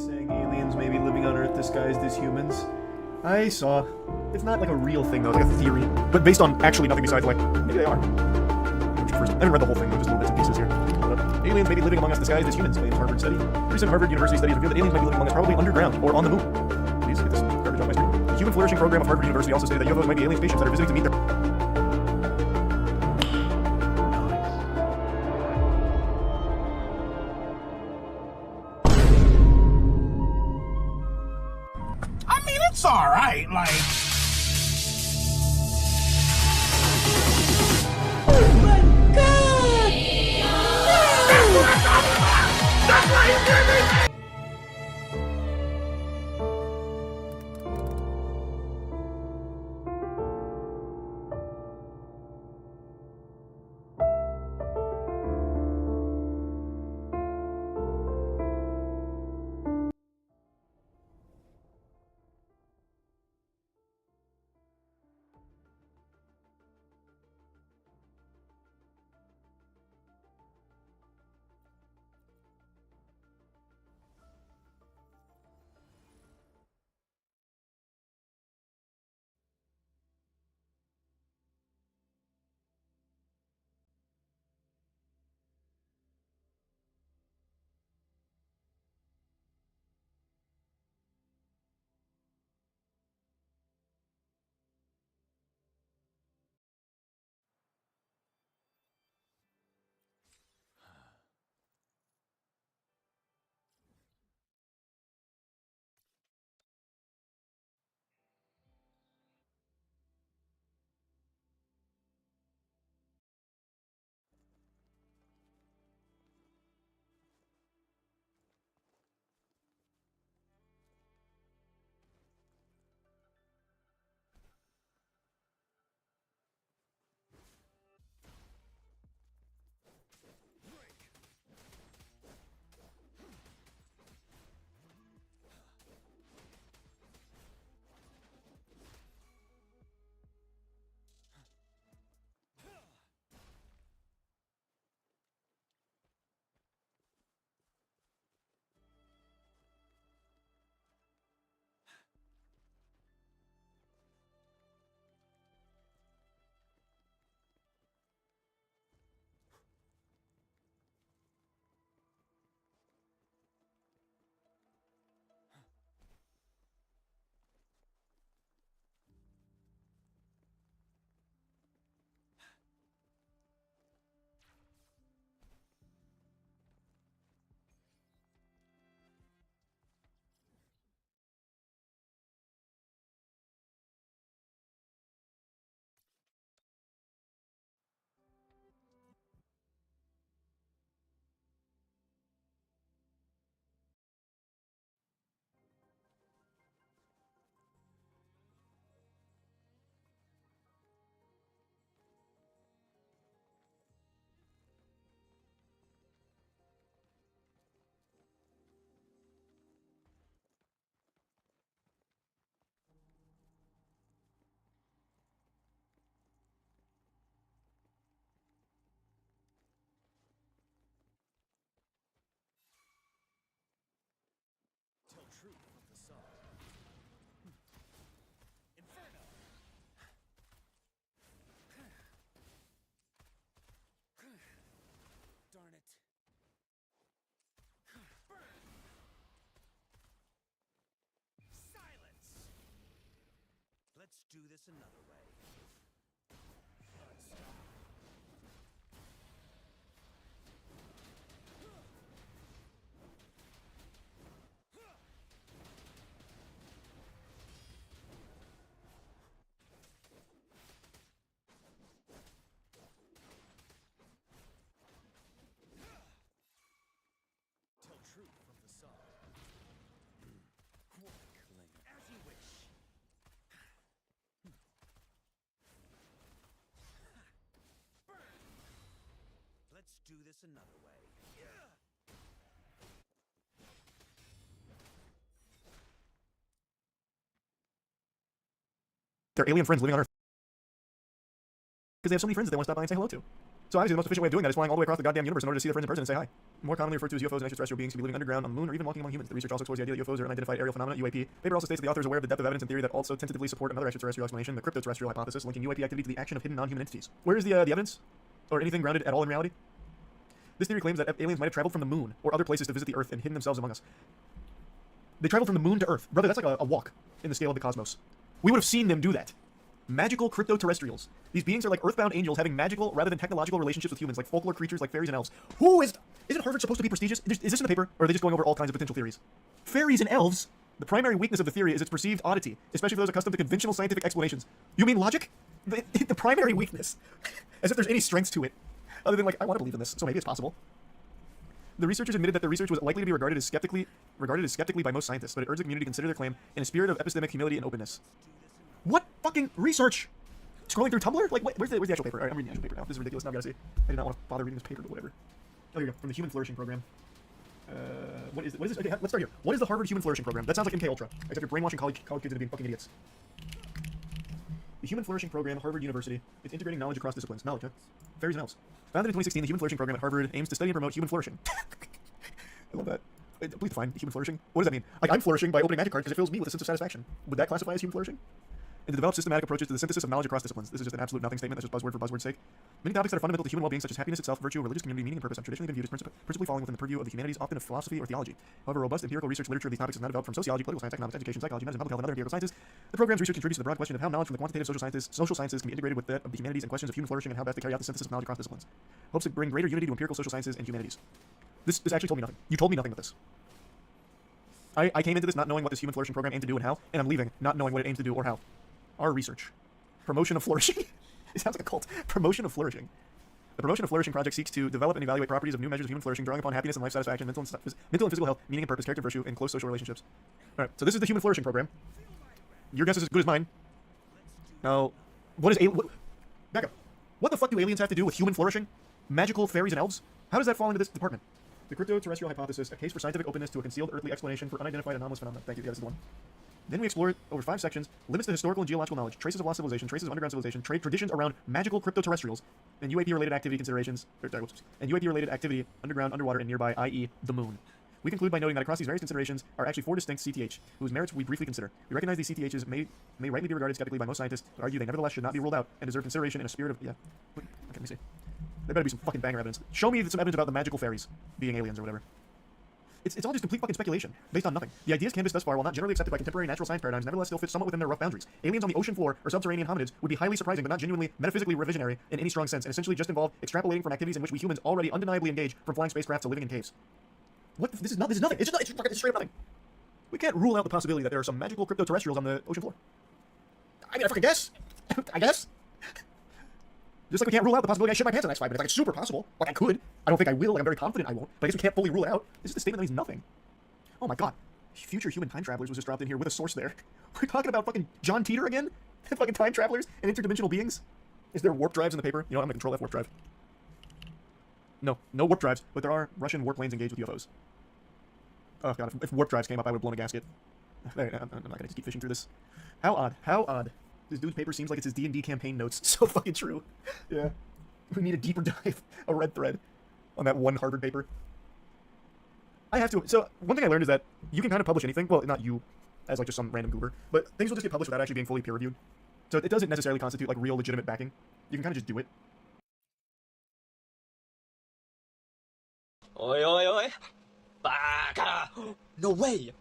saying aliens may be living on Earth disguised as humans. I saw. It's not like a real thing though, it's like a theory. But based on actually nothing besides like, maybe they are. First, I haven't read the whole thing, just little bits and pieces here. Aliens may be living among us disguised as humans, claims Harvard study. Recent Harvard University studies reveal that aliens might be living among us probably underground or on the moon. Please get this garbage off my screen. The Human Flourishing Program of Harvard University also stated that UFOs might be alien spaceships that are visiting to meet their... It's alright, like... Oh my god! That's why you did it! Darn it. Burn! Silence! Let's do this another way. Tell truth from facade. What a claim. As you wish. Burn! Let's do this another way. They're alien friends living on Earth. Because they have so many friends that they want to stop by and say hello to. So obviously the most efficient way of doing that is flying all the way across the goddamn universe in order to see their friends in person and say hi. More commonly referred to as UFOs and extraterrestrial beings can be living underground, on the moon, or even walking among humans. The research also explores the idea that UFOs are unidentified aerial phenomena, UAP. Paper also states that the author is aware of the depth of evidence and theory that also tentatively support another extraterrestrial explanation, the cryptoterrestrial hypothesis, linking UAP activity to the action of hidden non-human entities. Where is the evidence? Or anything grounded at all in reality? This theory claims that aliens might have traveled from the moon or other places to visit the Earth and hidden themselves among us. They traveled from the moon to Earth. Brother, that's like a walk in the scale of the cosmos. We would have seen them do that. Magical cryptoterrestrials. These beings are like earthbound angels having magical rather than technological relationships with humans, like folklore creatures like fairies and elves. Isn't Harvard supposed to be prestigious? Is this in the paper, or are they just going over all kinds of potential theories? Fairies and elves? The primary weakness of the theory is its perceived oddity, especially for those accustomed to conventional scientific explanations. You mean logic? The primary weakness. As if there's any strength to it. Other than like, I want to believe in this, so maybe it's possible. The researchers admitted that their research was likely to be regarded as skeptically by most scientists, but it urged the community to consider their claim in a spirit of epistemic humility and openness. What fucking research? Scrolling through Tumblr? Like, where's the actual paper? Alright, I'm reading the actual paper now. This is ridiculous. Now I gotta see. I did not want to bother reading this paper, but whatever. Oh, here we go. From the Human Flourishing Program. What is this? Okay, let's start here. What is the Harvard Human Flourishing Program? That sounds like MK Ultra, except you're brainwashing college kids into being fucking idiots. The Human Flourishing Program at Harvard University is integrating knowledge across disciplines. Knowledge, huh? Fairies and elves. Founded in 2016, the Human Flourishing Program at Harvard aims to study and promote human flourishing. I love that. Please define human flourishing. What does that mean? Like, I'm flourishing by opening magic cards because it fills me with a sense of satisfaction. Would that classify as human flourishing? And to develop systematic approaches to the synthesis of knowledge across disciplines. This is just an absolute nothing statement. That's just buzzword for buzzword's sake. Many topics that are fundamental to human well-being, such as happiness itself, virtue, religious community, meaning, and purpose, have traditionally been viewed as principally falling within the purview of the humanities, often of philosophy or theology. However, robust empirical research literature of these topics is not developed from sociology, political science, economics, education, psychology, medicine, public health, and other empirical sciences. The program's research contributes to the broad question of how knowledge from the quantitative social sciences can be integrated with that of the humanities and questions of human flourishing and how best to carry out the synthesis of knowledge across disciplines. Hopes to bring greater unity to empirical social sciences and humanities. This actually told me nothing. You told me nothing with this. I came into this not knowing what this Human Flourishing Program aimed to do and how, and I'm leaving not knowing what it aims to do or how. Our research. Promotion of flourishing? It sounds like a cult. Promotion of flourishing. The Promotion of Flourishing project seeks to develop and evaluate properties of new measures of human flourishing, drawing upon happiness and life satisfaction, mental and physical health, meaning and purpose, character, virtue, and close social relationships. Alright, so this is the Human Flourishing Program. Your guess is as good as mine. Now, back up. What the fuck do aliens have to do with human flourishing? Magical fairies and elves? How does that fall into this department? The cryptoterrestrial hypothesis, a case for scientific openness to a concealed earthly explanation for unidentified anomalous phenomena. Thank you, yeah, this is the one. Then we explored over 5 sections, limits to historical and geological knowledge, traces of lost civilization, traces of underground civilization, traditions around magical cryptoterrestrials, and UAP-related activity considerations, and UAP-related activity underground, underwater, and nearby, i.e. the moon. We conclude by noting that across these various considerations are actually 4 distinct CTH, whose merits we briefly consider. We recognize these CTHs may rightly be regarded skeptically by most scientists, but argue they nevertheless should not be ruled out and deserve consideration in a spirit of, okay, let me see. There better be some fucking banger evidence. Show me some evidence about the magical fairies being aliens or whatever. It's all just complete fucking speculation, based on nothing. The ideas canvassed thus far, while not generally accepted by contemporary natural science paradigms, nevertheless still fit somewhat within their rough boundaries. Aliens on the ocean floor or subterranean hominids would be highly surprising, but not genuinely metaphysically revisionary in any strong sense, and essentially just involve extrapolating from activities in which we humans already undeniably engage, from flying spacecraft to living in caves. What? This is nothing. It's straight up nothing. We can't rule out the possibility that there are some magical cryptoterrestrials on the ocean floor. I mean, I freaking guess. I guess. Just like we can't rule out the possibility I shit my pants in the next 5 minutes. Like, it's super possible. Like, I could. I don't think I will. Like, I'm very confident I won't. But I guess we can't fully rule it out. This is a statement that means nothing. Oh my god. Future human time travelers was just dropped in here with a source there. We're talking about fucking John Teeter again? Fucking time travelers and interdimensional beings? Is there warp drives in the paper? You know what, I'm gonna control F warp drive. No warp drives, but there are Russian warplanes engaged with UFOs. Oh god, if warp drives came up, I would have blown a gasket. I'm not gonna just keep fishing through this. How odd. How odd. This dude's paper seems like it's his D&D campaign notes. So fucking true. Yeah. We need a deeper dive, a red thread, on that one Harvard paper. I have to. So, one thing I learned is that you can kind of publish anything. Well, not you, as like just some random goober, but things will just get published without actually being fully peer-reviewed. So it doesn't necessarily constitute like real legitimate backing. You can kind of just do it. Oi, oi, oi. Baka! No way!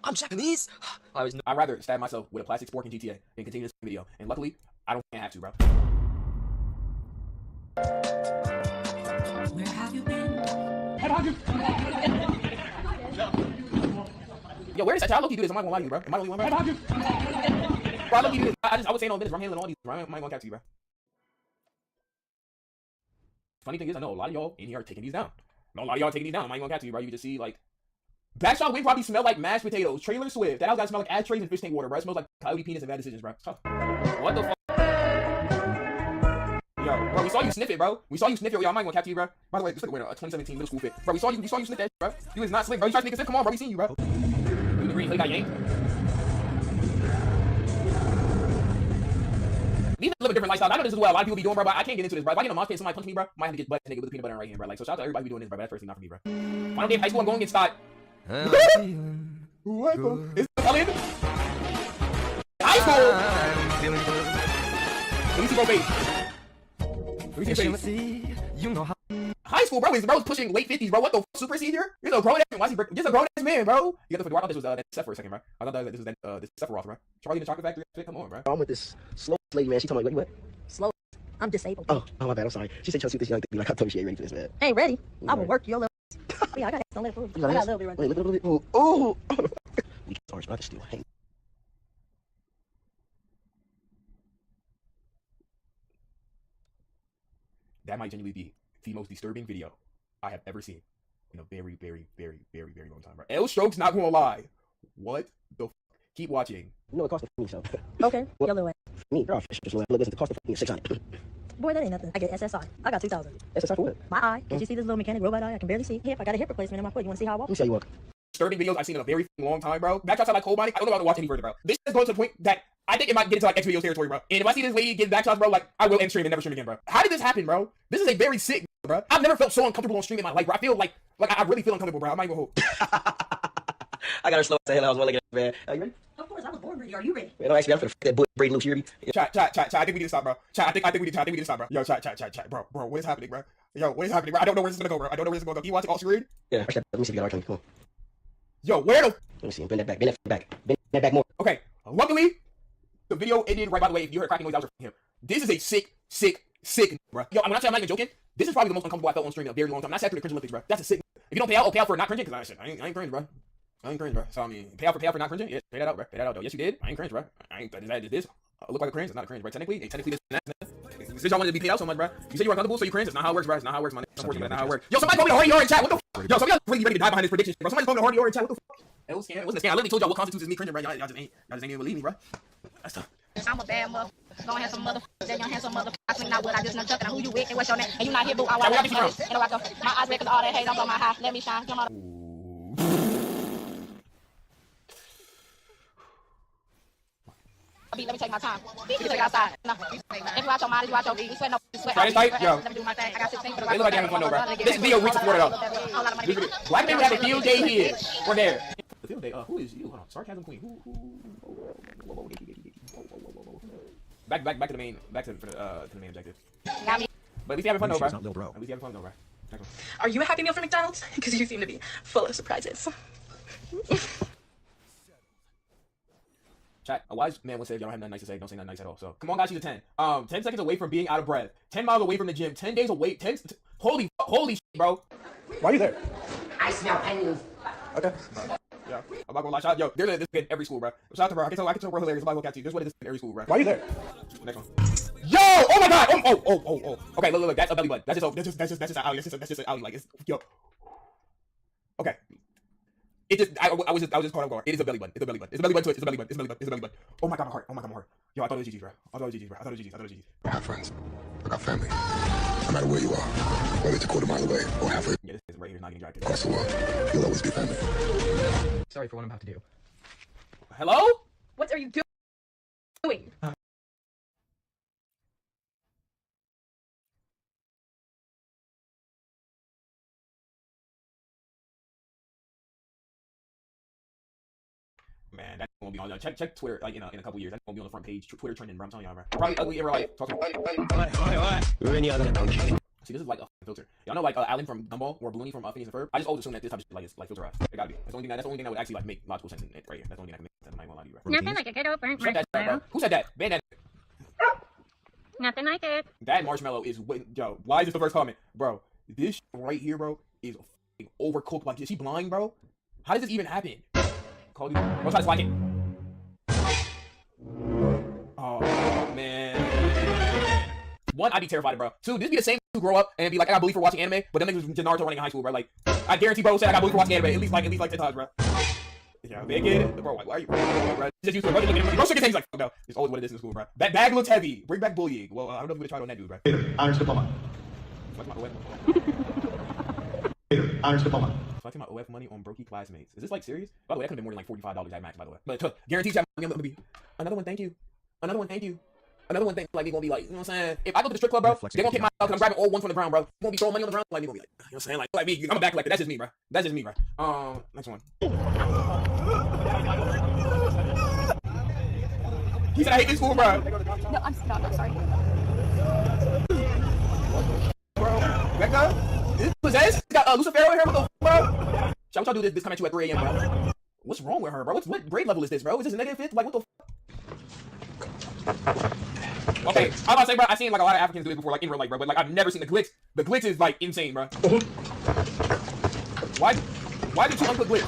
I'm Japanese! I'd rather stab myself with a plastic spork in GTA and continue this video. And luckily, I don't have to, bro. Where have you been? Yo, where is that child? I low-key do this. I'm not gonna lie to you, bro. Am I the only one, bro? Bro, I low-key do this. I was saying all business, bro. I'm handling all these, bro. I'm not gonna catch you, bro. Funny thing is, I know a lot of y'all in here are taking these down. No, a lot of y'all are taking these down. I'm not even gonna catch you, bro. You can just see, like, Backshot Wing probably smell like mashed potatoes. Trailer Swift. That house gotta smell like ashtrays and fish tank water, bro. It smells like coyote penis and bad decisions, bro. What the fuck? Yo, bro, we saw you sniff it, bro. We saw you sniff it. Yo, I'm not gonna catch you, bro. By the way, this like a 2017 middle school fit. Bro, we saw you sniff that shit, bro. You is not slick, bro. You tried to make a sniff. Come on, bro. We seen you, bro. You the green play got yanked. These live a different lifestyle. I know this is what a lot of people be doing, bro, but I can't get into this, bro. If I get in a mosh pit, somebody punch me, bro, might have to get butt naked with the peanut butter in right hand, bro. Like, so shout out to everybody who be doing this, bro. But that's personally not for me, bro. Final day of high school, I'm going against Scott. What the? Is it Ellen? High school! Let me see bro face. Let me see face. High school, bro, is bro's pushing late 50s, bro. What the f? Super senior? You're a grown ass man. Why is he just a grown ass man, bro? You got the I thought this was that Seth for a second, bro. I thought that this was that this Sephiroth, bro. Charlie in the Chocolate Factory. Come on, bro. I'm with this slow lady, man. She told me, what? Slow. I'm disabled. Oh, my bad. I'm sorry. She said, Chelsea, this young thing. Like, I told you she ain't ready for this, man. Ain't ready. I will work your little. Yeah, I got don't let it fool you. I got a little bit right Wait, look a little bit. Ooh. We can orange, but I can still hang. That might genuinely be the most disturbing video I have ever seen in a very, very, very, very, very long time, bro. L Stroke's not gonna lie. What the f? Keep watching. You know it costs me, so. Okay, Well, your little ass. Me, girl, just look, listen, the cost of $600. Boy, that ain't nothing. I get SSI. I got 2,000. That's a for what? My eye. Can't you see this little mechanic robot eye? I can barely see. Hip. I got a hip replacement in my foot. You want to see how I walk? Let me see how you walk. Disturbing videos I've seen in a very long time, bro. Backdrops are like cold body. I don't know how to watch any further, bro. This is going to the point that I think it might get into like X videos territory, bro. And if I see this lady get backshots, bro, like I will end stream and never stream again, bro. How did this happen, bro? This is a very sick, bro. I've never felt so uncomfortable on stream in my life, bro. I feel like I really feel uncomfortable, bro. I'm not even gonna I got her slow as hell. I was one leg, man. Are you ready? Of course, I was born ready. Are you ready? Man, don't ask me. I'm finna that boy braid loose. You hear me? Chat. I think we need to stop, bro. Chat. I think we need to stop, bro. Yo, chat, bro. What is happening, bro? Yo, what is happening, bro? I don't know where this is gonna go, bro. I don't know where this is gonna go. Can you watch it all screen? Yeah. Let me see if you got our Come on. Yo, where the? Let me see. Bend that back. Bend that back more. Okay. Luckily, the video ended right by the way. If you heard cracking noise, that was from him. This is a sick, bro. Yo, when I say I'm not even joking, this is probably the most uncomfortable I felt on stream in a very long time. And I sat through the cringe Olympics, bro. That's a sick. If you don't pay out for not cringing, because I ain't cringe, bro. I ain't cringe, bro. So I mean, pay out for not cringing. Yeah, pay that out, bro. Pay that out, though. Yes, you did. I ain't cringe, bro. I ain't. Is this? Look like a cringe. It's not a cringe, bro. Technically, this y'all wanted to be paid out so much, bro. You said you were uncomfortable, so you cringe. It's not how it works, bro. It's not how it works, man. Unfortunately, that's not how it works. Yo, somebody told me to hurry in chat. What the f? Yo, some of y'all really ready to die behind this prediction, bro. Somebody told me to hurry in chat. What the f? It wasn't a scam. I literally told y'all what constitutes as me cringing, bro. Y'all just ain't even believe me, bro. That's tough. I'm a bad mother. Gonna have some motherfuckers, then you have some motherfuckers. I swing out what I just not chucking. Who you with and what's your name? And you not here, boo. I want to and I go. My eyes red cause all that hate. I'm on my high. Let me shine. Come on. Let me take my time. We can take outside. No. If you watch your mind, you watch your beat. Sweat no sweat. Let me do my thing. I got 16 for the They look like they're having fun, though, bro. This video reaches for it, though. Black people have a field day here. We're there. The field day. Who is you? Hold on. Sarcasm queen. Who? Back to the main. Back to the main objective. Got me. But at least you having fun, though, bro. Not little bro. At least you having fun, though, bro. Next one. Are you a Happy Meal from McDonald's? Because you seem to be full of surprises. Chat, a wise man would say if y'all don't have nothing nice to say, don't say nothing nice at all. So, come on, guys, she's a 10. 10 seconds away from being out of breath. 10 miles away from the gym. 10 days away. Holy shit, bro. Why are you there? I smell onions. Okay. Yeah, I'm not gonna lie. Shout out, yo, there's this in every school, bro. Shout out to bro. I can tell bro hilarious. Somebody look at you. This is what it is in every school, bro. Why are you there? Next one. Yo! Oh my god! Oh. Okay, look. That's a belly button. That's just an alley. That's just an alley. Like, it's, yo. Okay. It just, I was just caught up guard. It is a belly button. It's a belly button. It's a belly button to it. It's a belly button. Oh my god, my heart. Yo, I thought it was GG's, bro. I thought it was GG's. I have friends. I got family. No matter where you are, whether it's a quarter mile away or halfway Yeah, this right here is not getting dragged. across the world, you'll always be family. Sorry for what I'm about to do. Hello? What are you doing? Man, that's gonna be on. Check Twitter like in a couple years. That's gonna be on the front page. Twitter trending, bro. I'm telling y'all, bro. Probably ugly in real life. Talk to me. See, this is like a filter. Y'all know like Alan from Gumball or Balloony from Phineas and Ferb. I just always assume that this type of shit like is like filter us. It gotta be. That's the only thing that would actually like make logical sense in it right here. That's the only thing that can make sense. I'm not gonna lie to you, bro. Nothing like a good old burnt Shut that shit, bro. Who said that? Ban that. Nothing like it. That marshmallow is yo. Why is this the first comment, bro? This shit right here, bro, is overcooked. Like, is she blind, bro? How does this even happen? Call you. Bro, try to slack it. Oh man. One, I'd be terrified, bro. Two, this be the same who grow up and be like, I got bullied for watching anime, but them niggas was Naruto running in high school, bro. Like, I guarantee, bro, said I got bullied for watching anime at least like 10 times, bro. Yeah, big kid, bro. Why are you, bro? Just used to bro. Bro, shook his head. He's like, fuck no. It's always what it is in school, bro. That bag looks heavy. Bring back bullying. Well, I don't know if we're gonna try it on that dude, bro. Honors diploma. Honors diploma. Collecting my OF money on brokey classmates. Is this like serious? By the way, that could have been more than like $45 at max, by the way. But guaranteed, I'm gonna be another one. Thank you. Another one. Thank you. another one thing like they gonna be like, you know what I'm saying? If I go to the strip club, bro, they gonna pick my up because I'm grabbing all ones from the ground, bro. They gonna be throwing money on the ground, like they gonna be like, you know what I'm saying? Like me, I'm a back collector. That's just me, bro. That's just me, bro. Next one. He said I hate this school, bro. No, I'm sorry. Bro, Becca, this possessed. Got Lucifero in here. What the bro? Shall we do this? This come at you at 3 a.m., bro. What's wrong with her, bro? What grade level is this, bro? Is this a negative fifth? Like what the? Okay, I was about to say, bro. I've seen like a lot of Africans do it before, like in real life, bro. But like I've never seen the glitz. The glitz is like insane, bro. Why did you uncook glitz?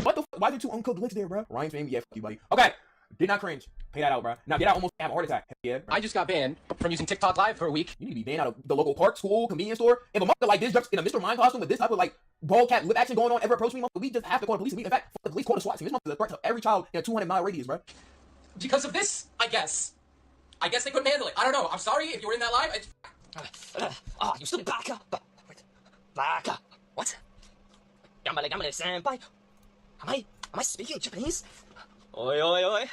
What the? Why did you uncook glitz there, bro? Ryan's fame, yeah, fuck you, buddy. Okay, did not cringe. Pay that out, bro. Now did I almost have a heart attack? Yeah. I just got banned from using TikTok Live for a week. You need to be banned out of the local park, school, convenience store. If a mother like this jumps in a Mr. Mime costume with this type of like ball cat lip action going on ever approach me, we just have to call the police. In fact, fuck the police, call the SWAT team. This mother is a threat to every child in a 200-mile radius, bro. Because of this, I guess. I guess they couldn't handle it. I don't know. I'm sorry if you were in that live. You stupid baka. Baka. What? Gamale, senpai. Am I speaking Japanese? Oi, oi, oi.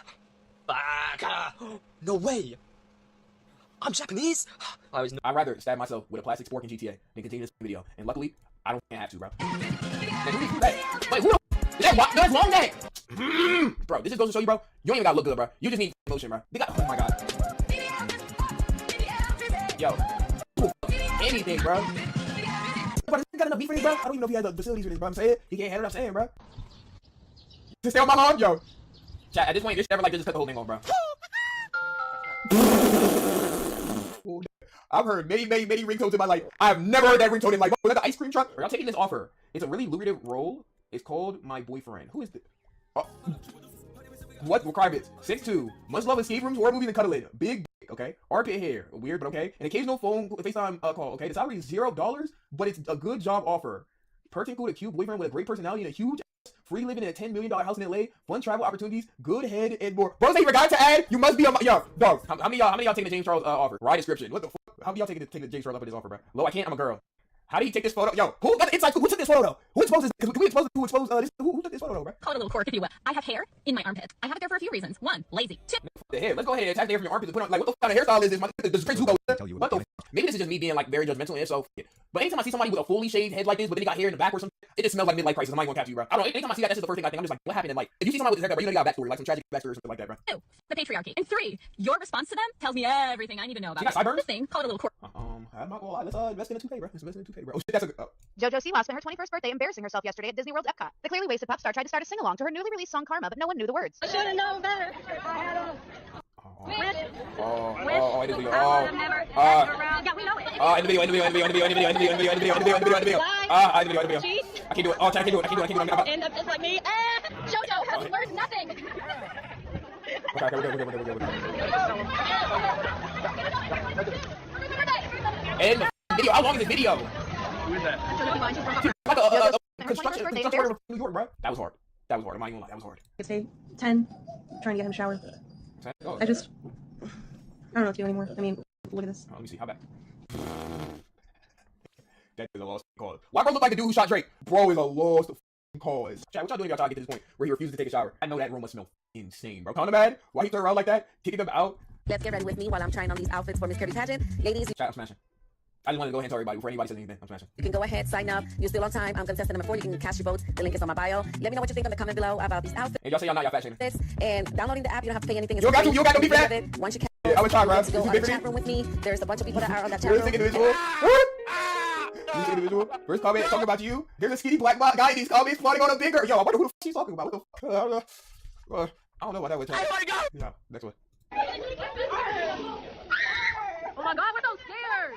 Baka. No way. I'm Japanese. I'd rather stab myself with a plastic spork in GTA than continue this video. And luckily, I don't have to, bro. Wait, who the is that? No, that's long neck. Bro, this just goes to show you, bro. You don't even gotta look good, bro. You just need emotion, bro. They got, oh my god. Yo, anything, bro. But he got enough beef for this, bro. I don't even know if he has the facilities for this, bro. I'm saying he can't handle what I'm saying, bro. Just stay on my lawn, yo. Chat, at this point, just never like just cut the whole thing off, bro. I've heard many ringtones in my life. I have never heard that ringtone in like, was that the ice cream truck? Are y'all taking this offer? It's a really lucrative role. It's called My Boyfriend. Who is this? Oh. What requirements? 6'2", must love escape rooms, horror movies, and cuddling. Big dick, okay? Armpit hair, weird, but okay. An occasional FaceTime call, okay? The salary is $0, but it's a good job offer. Perks include a cute boyfriend with a great personality and a huge ass, free living in a $10 million house in LA, fun travel opportunities, good head, and more. Bro, they forgot to add, you must be on my, yo, dog, how many of y'all taking the James Charles offer? Right description. What the fuck? How many of y'all taking the James Charles up with this offer, bro? Lo, I can't, I'm a girl. How do you take this photo? Yo, who got the inside? Who took this photo though? Who exposed this? Can we expose this? Who took this photo though, bro? Call it a little quirk if you will. I have hair in my armpit. I have it there for a few reasons. One, lazy. Two, The hair. Let's go ahead and attach the hair from your armpits and put on like what the fuck kind of hairstyle is this? Does Prince Hugo? What the? Maybe this is just me being like very judgmental and if so. But anytime I see somebody with a fully shaved head like this, but then he got hair in the back or something, it just smells like midlife crisis. I'm not even gonna capture you, bro. I don't know. Anytime I see that, that's just the first thing I think. I'm just like, what happened? And like, if you see somebody with this haircut, bro, you know you got a backstory, like some tragic backstory or something like that, bro. two, the patriarchy. And three, your response to them tells me everything I need to know about She got sideburns? this thing. Call it a little quirk. I'm not gonna lie. Let's invest in a 2K, bro. Let's invest in a 2K, bro. Oh shit, that's a. JoJo Siwa spent her 21st birthday embarrassing herself yesterday at Disney World's Epcot. The clearly wasted pop star tried to start a sing-along to her newly released song Karma, but no one knew the words. I should have known better. In the video. Yeah, we know it. In the video. I can't do it. Oh, I can't do it. End up just like me. JoJo, her words, nothing. And the video. How long is this video? Who is that? Like a construction worker from New York, bro. That was hard. I'm not even gonna lie. That was hard. It's 10, trying to get him showered. Oh, I don't know what to do anymore. I mean, look at this. let me see. How bad? That is a lost cause. Why bro look like the dude who shot Drake? Bro is a lost cause. Chat, what y'all doing? Y'all trying to get to this point where he refuses to take a shower? I know that room must smell insane, bro. Kinda mad. Why he turn around like that? Kicking them out. Let's get ready with me while I'm trying on these outfits for Miss Kirby pageant. Ladies, Chat, I'm smashing. I just wanted to go ahead and tell everybody before anybody says anything. I'm smashing. you can go ahead, sign up. You're still on time. I'm contestant number 4. You can cast your votes. The link is on my bio. Let me know what you think in the comment below about these outfits. And y'all say y'all not y'all fat shaming. And downloading the app, you don't have to pay anything. It's You don't got free. to- you don't got to be You fat. get it. Once you can, I would try, bro. to go Is on it the big chat room with me. There's a bunch of people that are on that chat Realistic room. individual. Realistic individual. First comment talking about you. There's a skinny black guy in these comments floating on a bigger. Yo, I wonder who the fuck she's talking about. What the fuck? I don't know about that one. Oh my god. Yeah, next one. Oh my God, we're so scared.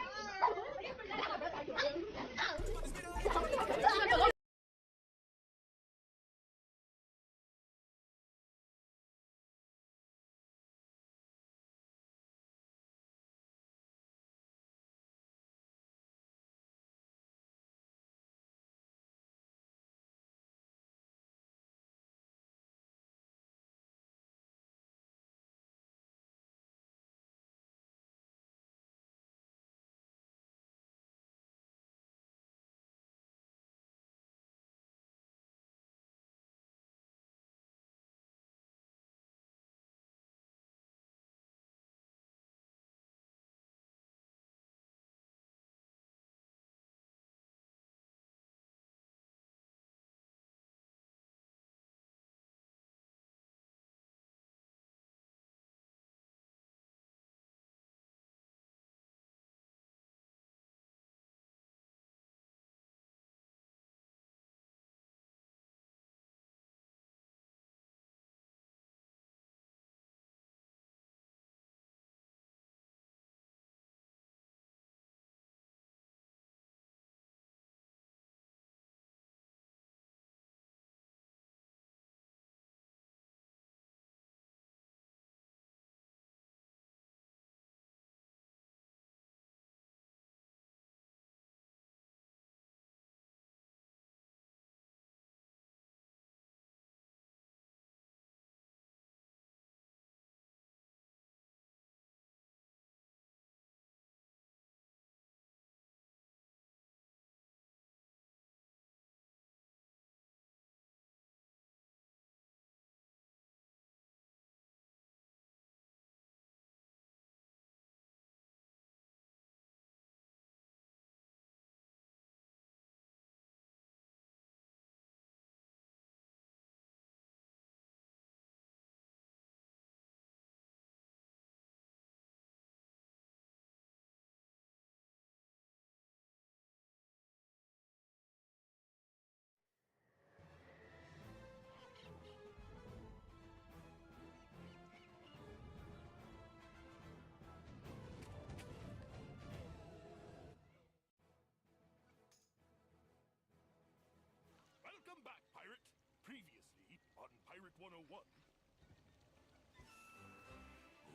Welcome back, pirate. Previously on Pirate 101.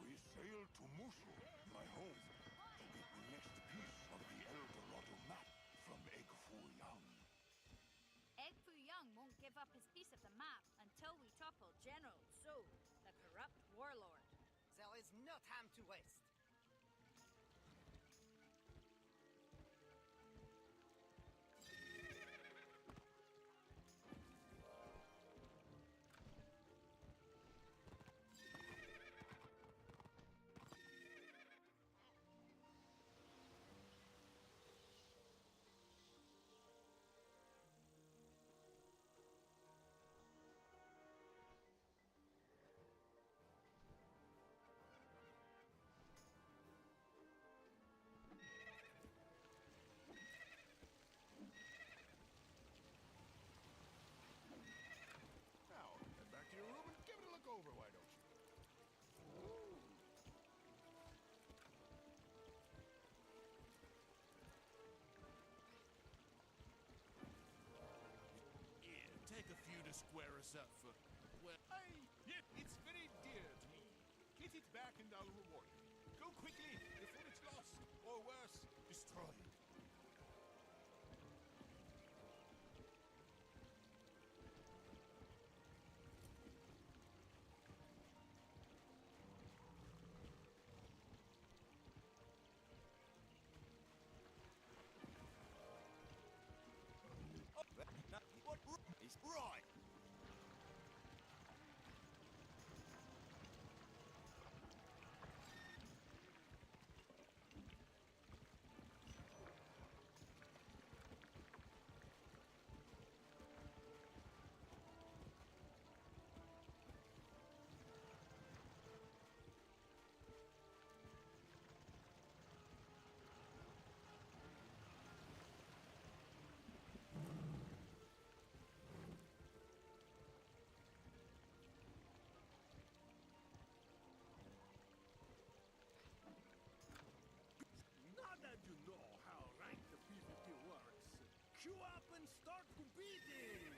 We sail to Mushu, my home, to get the next piece of the El Dorado map from Egg Foo Young. Egg Foo Young won't give up his piece of the map until we topple General Tso, the corrupt warlord. There is no time to waste. Now, head back to your room and give it a look over, why don't you? Here, take a few to square us up for, well... It's very dear to me. Get it back and I'll reward you. Go quickly before it's lost, or worse, destroyed. What is right? Now that you know how rank the PvP works, queue up and start competing!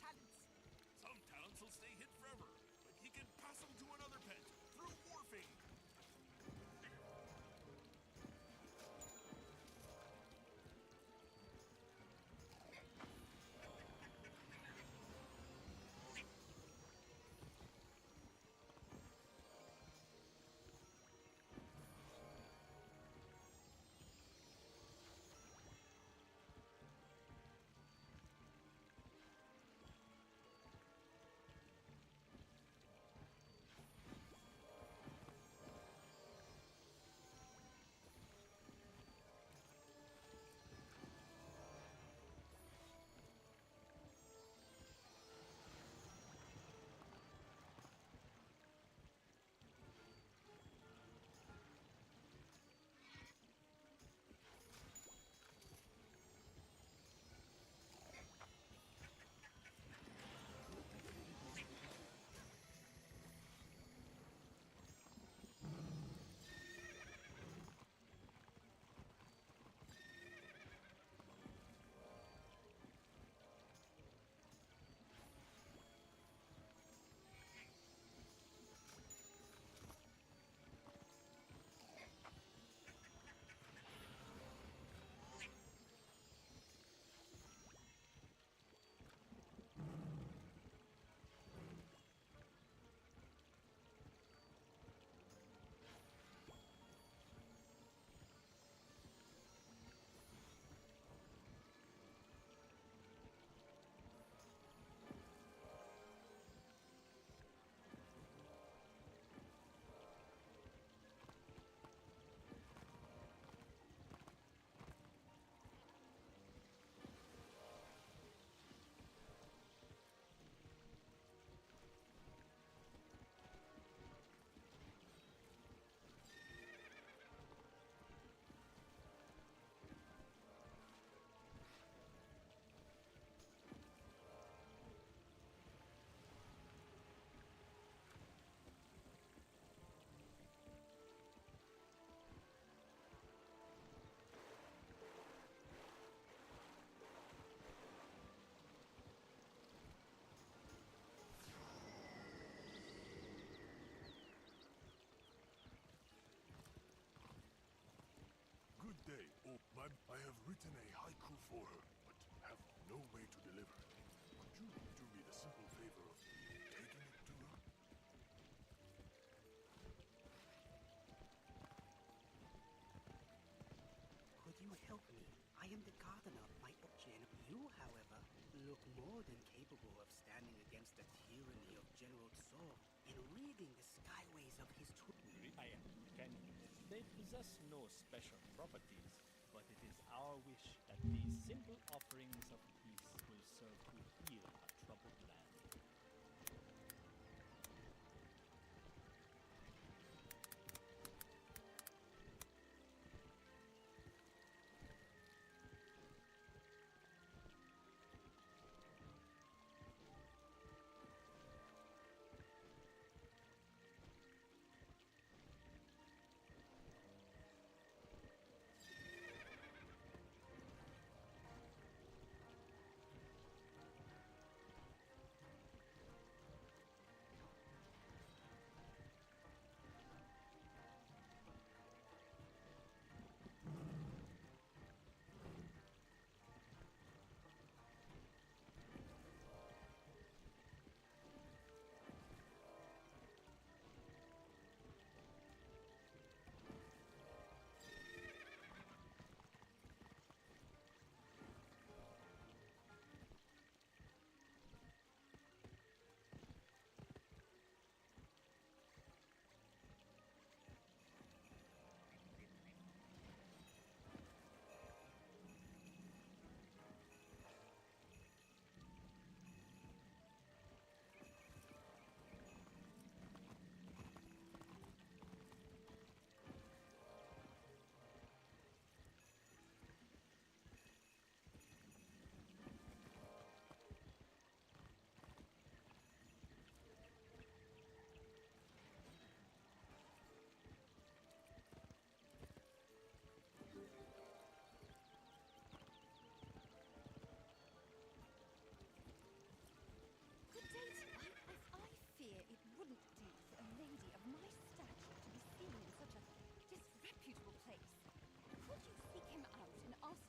talents. Some talents will stay hid forever, but he can pass them to another pet through morphing. Good day. Oh, ma'am, I have written a haiku for her, but have no way to deliver it. Could you do me the simple favor of taking it to her? Could you help me? I am the gardener of my option. You, however, look more than capable of standing against the tyranny of General Tso and reading the skyways of his I am Kenny. They possess no special properties, but it is our wish that these simple offerings of peace will serve to heal a troubled land.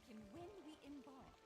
him when we embark.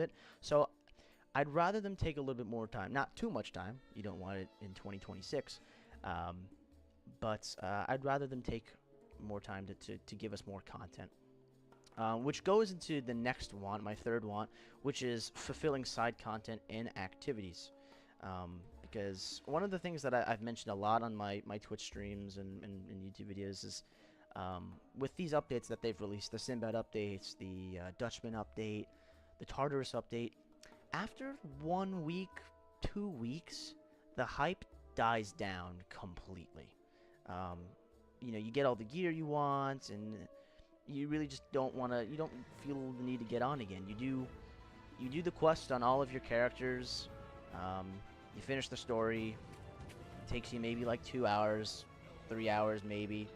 it. So I'd rather them take a little bit more time. Not too much time. You don't want it in 2026. But I'd rather them take more time to give us more content. Which goes into the next want, my third want, which is fulfilling side content and activities. Because one of the things that I've mentioned a lot on my Twitch streams and YouTube videos is with these updates that they've released, the Sinbad updates, the Dutchman update, the Tartarus update, after 1 week, 2 weeks, the hype dies down completely. You know, you get all the gear you want, and you really just don't want to, you don't feel the need to get on again. You do the quest on all of your characters, you finish the story, it takes you maybe like 2 hours, 3 hours maybe.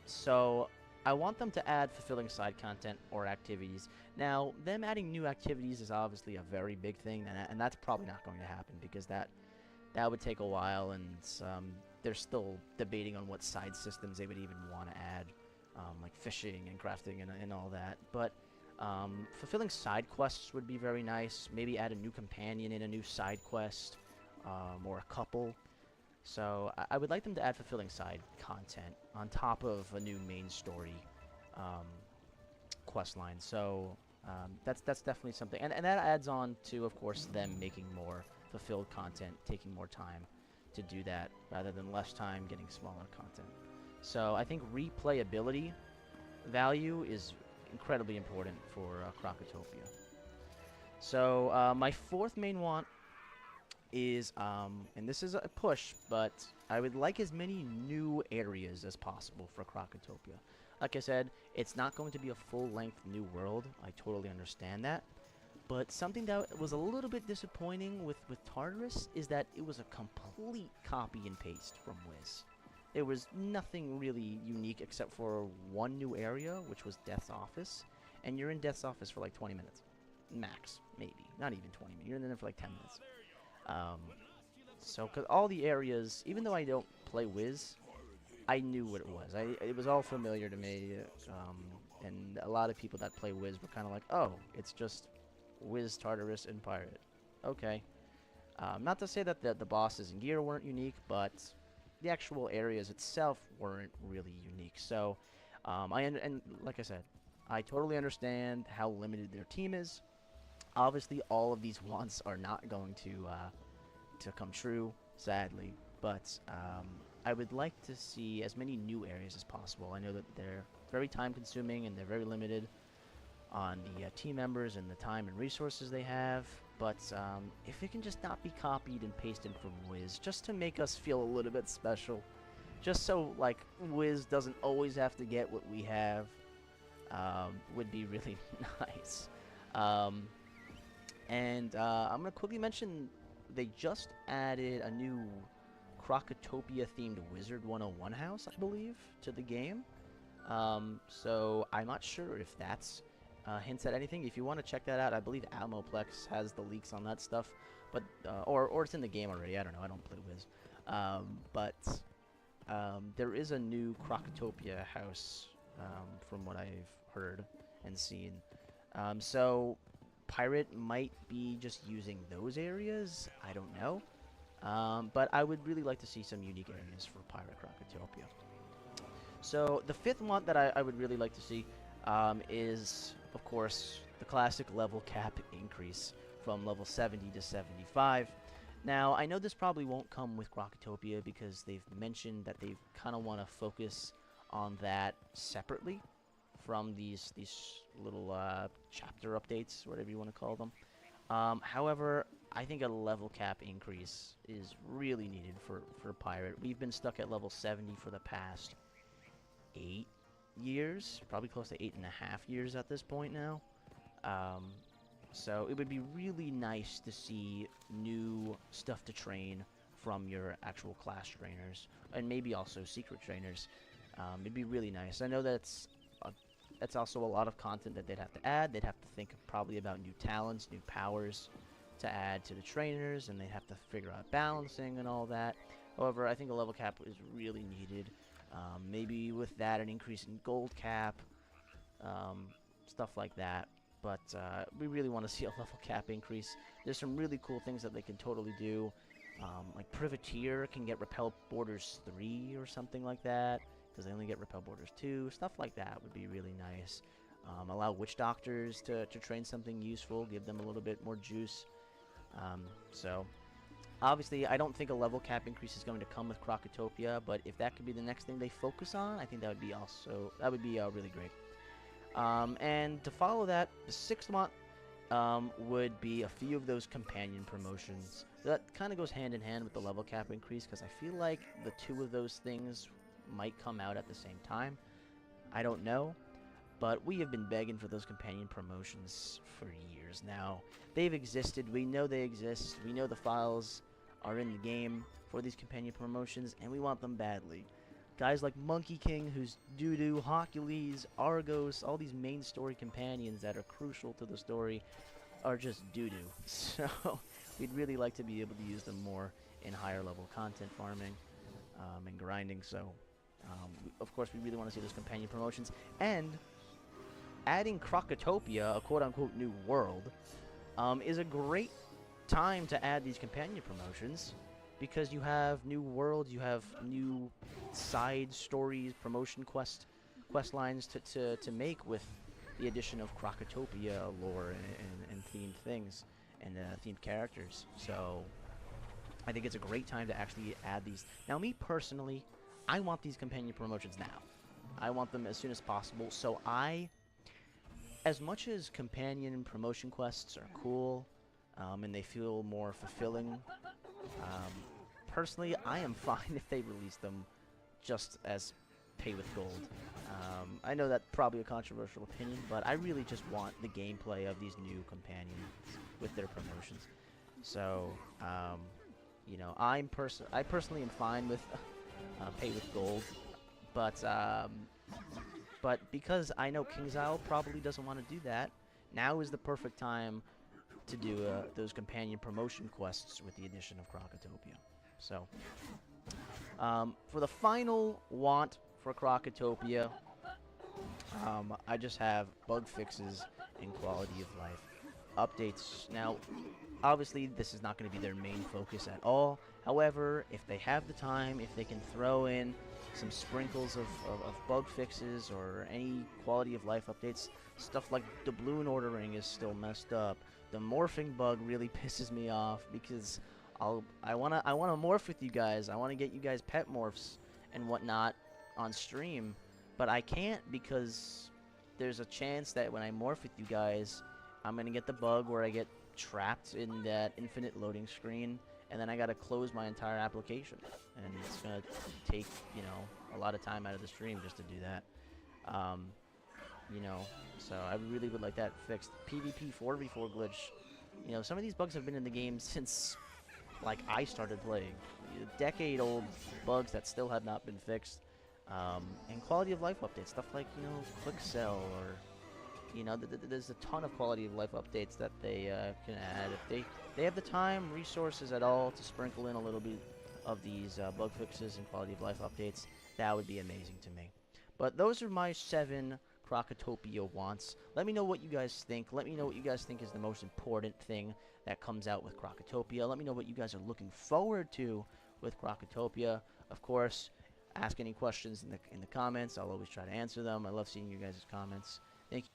So I want them to add fulfilling side content or activities. Now, them adding new activities is obviously a very big thing, and that's probably not going to happen because that would take a while, and they're still debating on what side systems they would even want to add, like fishing and crafting and all that. But fulfilling side quests would be very nice. Maybe add a new companion in a new side quest, or a couple. So I would like them to add fulfilling side content on top of a new main story quest line. So that's definitely something, and that adds on to, of course, them making more fulfilled content, taking more time to do that rather than less time getting smaller content. So I think replayability value is incredibly important for Krokotopia. So my fourth main want is, and this is a push, but I would like as many new areas as possible for Krokotopia. Like I said, it's not going to be a full-length new world. I totally understand that. But something that was a little bit disappointing with Tartarus is that it was a complete copy and paste from Wiz. There was nothing really unique except for one new area, which was Death's Office. And you're in Death's Office for like 20 minutes. Max, maybe. Not even 20 minutes. You're in there for like 10 minutes. So, because all the areas, even though I don't play Wiz, I knew what it was. It was all familiar to me. And a lot of people that play Wiz were kind of like, oh, it's just Wiz, Tartarus, and Pirate. Okay. Not to say that the bosses and gear weren't unique, but the actual areas itself weren't really unique. So, and like I said, I totally understand how limited their team is. Obviously, all of these wants are not going to come true, sadly. But I would like to see as many new areas as possible. I know that they're very time-consuming and they're very limited on the team members and the time and resources they have. But if it can just not be copied and pasted from Wiz, just to make us feel a little bit special, just so like Wiz doesn't always have to get what we have, would be really nice. And I'm going to quickly mention they just added a new Krokotopia-themed Wizard 101 house, I believe, to the game. So I'm not sure if that's hints at anything. If you want to check that out, I believe Almoplex has the leaks on that stuff, but or it's in the game already. I don't know. I don't play Wiz. But there is a new Krokotopia house from what I've heard and seen. So Pirate might be just using those areas. I don't know. But I would really like to see some unique areas for Pirate Krokotopia. So the fifth one that I would really like to see is, of course, the classic level cap increase from level 70 to 75. Now, I know this probably won't come with Krokotopia because they've mentioned that they kind of want to focus on that separately from these little chapter updates, whatever you want to call them. However, I think a level cap increase is really needed for Pirate. We've been stuck at level 70 for the past 8 years, probably close to 8.5 years at this point now. So it would be really nice to see new stuff to train from your actual class trainers, and maybe also secret trainers. It'd be really nice. I know that's also a lot of content that they'd have to add. They'd have to think probably about new talents, new powers to add to the trainers, and they'd have to figure out balancing and all that. However, I think a level cap is really needed. Maybe with that, an increase in gold cap, stuff like that. but we really want to see a level cap increase. There's some really cool things that they can totally do. Like Privateer can get Repel Borders 3 or something like that, because they only get Repel Borders 2. Stuff like that would be really nice. Allow Witch Doctors to train something useful, give them a little bit more juice. So, obviously, I don't think a level cap increase is going to come with Crocotopia, but if that could be the next thing they focus on, I think that would be really great. And to follow that, the 6th month would be a few of those companion promotions. That kind of goes hand in hand with the level cap increase, because I feel like the two of those things might come out at the same time. I don't know, but we have been begging for those companion promotions for years now. They've existed, we know they exist, we know the files are in the game for these companion promotions, and we want them badly. Guys like Monkey King, who's doo-doo, Hercules, Argos, all these main story companions that are crucial to the story are just doo-doo. So, we'd really like to be able to use them more in higher level content farming and grinding, so of course we really want to see those companion promotions. And adding Crocotopia, a quote-unquote new world, is a great time to add these companion promotions, because you have new worlds, you have new side stories, promotion quest lines to make with the addition of Crocotopia lore and themed things and themed characters. So I think it's a great time to actually add these. Now, me personally, I want these companion promotions now. I want them as soon as possible. So as much as companion promotion quests are cool, and they feel more fulfilling, personally, I am fine if they release them just as pay with gold. I know that's probably a controversial opinion, but I really just want the gameplay of these new companions with their promotions. So, you know, I personally am fine with pay with gold, but because I know KingsIsle probably doesn't want to do that, now is the perfect time to do those companion promotion quests with the addition of Crocotopia. So, for the final want for Crocotopia, I just have bug fixes and quality of life updates. Now, obviously, this is not going to be their main focus at all. However, if they have the time, if they can throw in some sprinkles of bug fixes or any quality of life updates, stuff like doubloon ordering is still messed up. The morphing bug really pisses me off, because I wanna morph with you guys. I wanna get you guys pet morphs and whatnot on stream, but I can't, because there's a chance that when I morph with you guys, I'm gonna get the bug where I get trapped in that infinite loading screen, and then I gotta close my entire application, and it's gonna take, you know, a lot of time out of the stream just to do that. You know, so I really would like that fixed. PvP 4v4 glitch. You know, some of these bugs have been in the game since, like, I started playing. Decade-old bugs that still have not been fixed. And quality of life updates, stuff like, you know, quick sell, or, you know, there's a ton of quality of life updates that they can add. If they have the time, resources at all to sprinkle in a little bit of these bug fixes and quality of life updates, that would be amazing to me. But those are my 7 Crocotopia wants. Let me know what you guys think. Let me know what you guys think is the most important thing that comes out with Crocotopia. Let me know what you guys are looking forward to with Crocotopia. Of course, ask any questions in the comments. I'll always try to answer them. I love seeing you guys' comments. Thank you.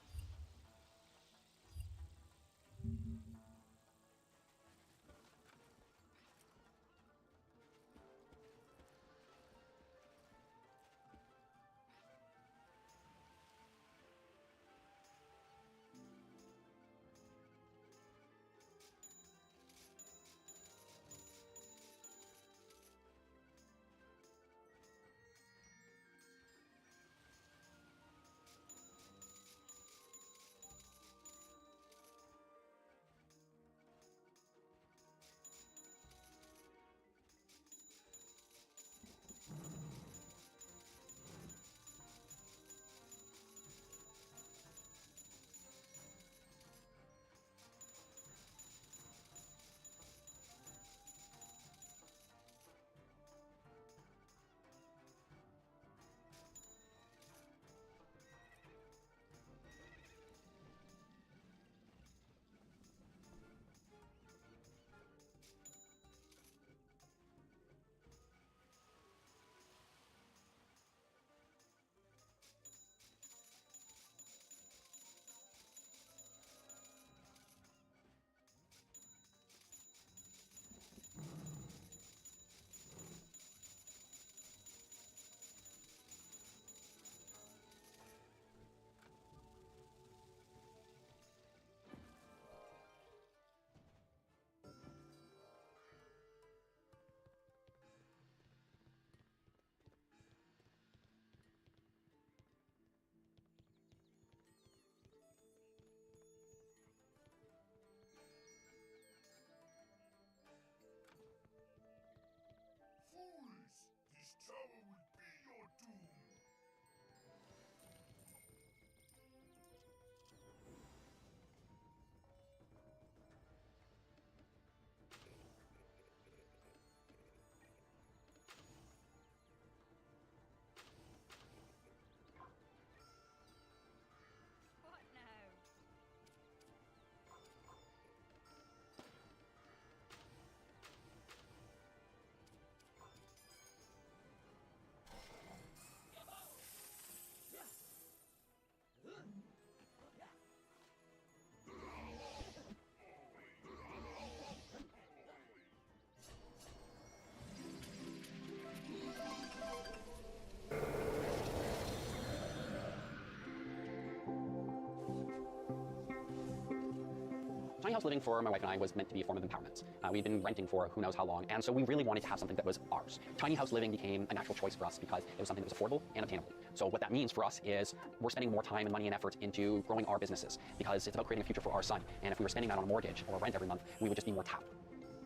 tiny house living for my wife and I was meant to be a form of empowerment. We'd been renting for who knows how long, and so we really wanted to have something that was ours. Tiny house living became a natural choice for us because it was something that was affordable and obtainable. So what that means for us is we're spending more time and money and effort into growing our businesses because it's about creating a future for our son. And if we were spending that on a mortgage or rent every month, we would just be more tapped.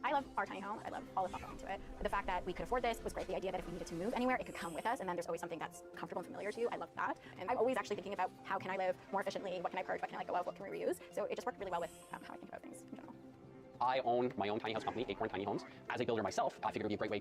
I love our tiny home. I love all the thought into it. The fact that we could afford this was great. The idea that if we needed to move anywhere, it could come with us, and then there's always something that's comfortable and familiar to you. I love that. And I'm always actually thinking about how can I live more efficiently, what can I purge, what can I let go of, what can we reuse. So it just worked really well with how I think about things in general. I own my own tiny house company, Acorn Tiny Homes. As a builder myself, I figured it would be a great way.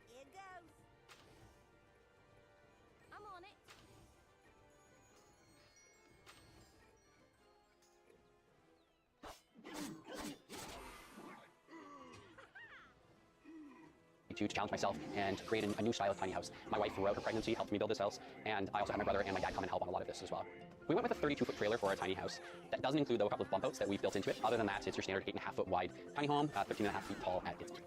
Here goes. I'm on it. To challenge myself and create a new style of tiny house. My wife, throughout her pregnancy, helped me build this house, and I also had my brother and my dad come and help on a lot of this as well. We went with a 32-foot trailer for our tiny house. That doesn't include, though, a couple of bump outs that we've built into it. Other than that, it's your standard 8.5-foot wide tiny home, 13.5 feet tall at its peak.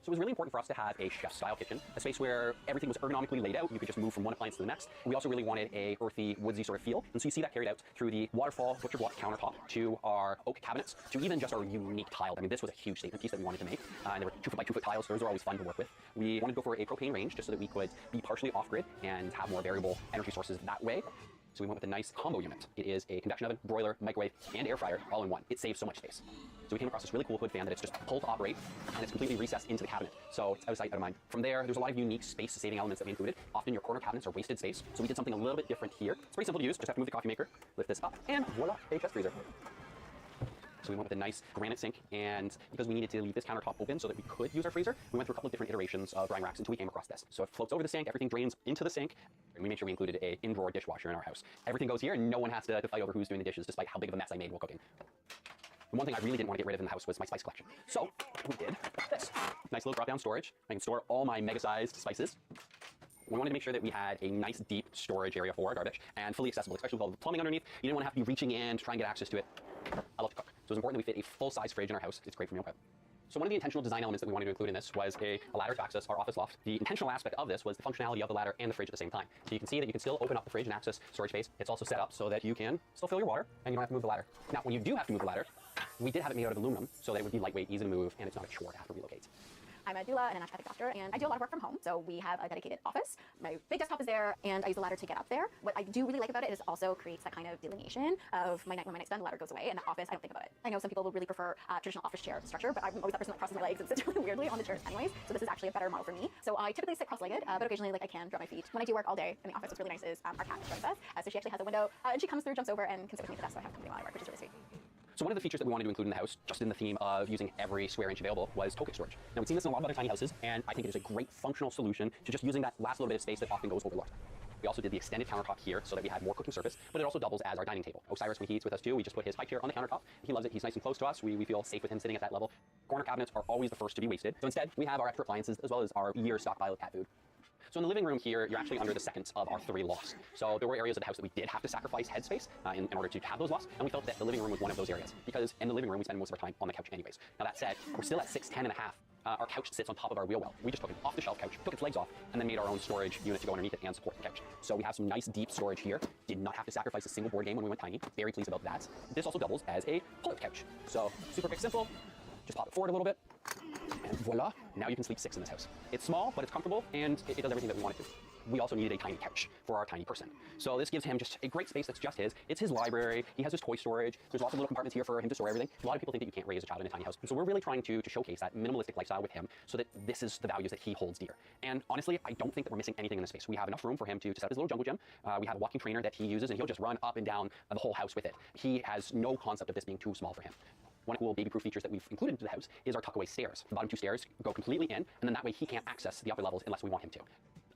So it was really important for us to have a chef-style kitchen, a space where everything was ergonomically laid out. You could just move from one appliance to the next. We also really wanted a earthy, woodsy sort of feel, and so you see that carried out through the waterfall butcher block countertop to our oak cabinets to even just our unique tile. I mean, this was a huge statement piece that we wanted to make, and there were 2-foot by 2-foot tiles. Those are always fun to work with. We wanted to go for a propane range just so that we could be partially off-grid and have more variable energy sources that way. So we went with a nice combo unit. It is a convection oven, broiler, microwave, and air fryer all in one. It saves so much space. So we came across this really cool hood fan that it's just pull to operate, and it's completely recessed into the cabinet. So it's out of sight, out of mind. From there, there's a lot of unique space-saving elements that we included. Often your corner cabinets are wasted space, so we did something a little bit different here. It's pretty simple to use. Just have to move the coffee maker, lift this up, and voila, a chest freezer. So we went with a nice granite sink, and because we needed to leave this countertop open so that we could use our freezer, we went through a couple of different iterations of drying racks until we came across this. So it floats over the sink, everything drains into the sink, and we made sure we included a in-drawer dishwasher in our house. Everything goes here, and no one has to fight over who's doing the dishes, despite how big of a mess I made while cooking. The one thing I really didn't want to get rid of in the house was my spice collection. So we did this. Nice little drop-down storage. I can store all my mega-sized spices. We wanted to make sure that we had a nice deep storage area for our garbage and fully accessible, especially with all the plumbing underneath. You didn't want to have to be reaching in to try and get access to it. I love to cook, so it was important that we fit a full-size fridge in our house. It's great for meal prep. So one of the intentional design elements that we wanted to include in this was a ladder to access our office loft. The intentional aspect of this was the functionality of the ladder and the fridge at the same time. So you can see that you can still open up the fridge and access storage space. It's also set up so that you can still fill your water and you don't have to move the ladder. Now, when you do have to move the ladder, we did have it made out of aluminum so that it would be lightweight, easy to move, and it's not a chore to have to relocate. I'm a doula and a naturopathic doctor, and I do a lot of work from home, so we have a dedicated office. My big desktop is there, and I use the ladder to get up there. What I do really like about it is also creates that kind of delineation of my night when my night's done, the ladder goes away, and the office, I don't think about it. I know some people would really prefer traditional office chair structure, but I'm always that person that crosses my legs and sits really weirdly on the chairs anyways, so this is actually a better model for me. So I typically sit cross-legged, but occasionally I can drop my feet. When I do work all day in the office, what's really nice is our cat joins us, so she actually has a window, and she comes through, jumps over, and can sit with me at the desk, so I have company while I work, which is really sweet. So one of the features that we wanted to include in the house, just in the theme of using every square inch available, was toe kick storage. Now we've seen this in a lot of other tiny houses, and I think it is a great functional solution to just using that last little bit of space that often goes overlooked. We also did the extended countertop here so that we had more cooking surface, but it also doubles as our dining table. Osiris, when he eats with us too, we just put his high chair on the countertop. He loves it. He's nice and close to us. We feel safe with him sitting at that level. Corner cabinets are always the first to be wasted. So instead, we have our extra appliances as well as our year's stockpile of cat food. So in the living room here, you're actually under the second of our 3 lofts. So there were areas of the house that we did have to sacrifice headspace in order to have those lofts, and we felt that the living room was one of those areas, because in the living room we spend most of our time on the couch anyways. Now that said, we're still at 6'10.5". Our couch sits on top of our wheel well. We just took an off-the-shelf couch, took its legs off, and then made our own storage unit to go underneath it and support the couch. So we have some nice deep storage here. Did not have to sacrifice a single board game when we went tiny. Very pleased about that. This also doubles as a pull-out couch. So super quick, simple. Just pop it forward a little bit, and voila, now you can sleep 6 in this house. It's small, but it's comfortable, and it does everything that we want it to. we also needed a tiny couch for our tiny person. So this gives him just a great space that's just his. It's his library. He has his toy storage. There's lots of little compartments here for him to store everything. A lot of people think that you can't raise a child in a tiny house. And so we're really trying to showcase that minimalistic lifestyle with him so that this is the values that he holds dear. And honestly, I don't think that we're missing anything in this space. We have enough room for him to set up his little jungle gym. We have a walking trainer that he uses, and he'll just run up and down the whole house with it. He has no concept of this being too small for him. One cool baby-proof features that we've included into the house is our tuck-away stairs. The bottom 2 stairs go completely in, and then that way he can't access the upper levels unless we want him to.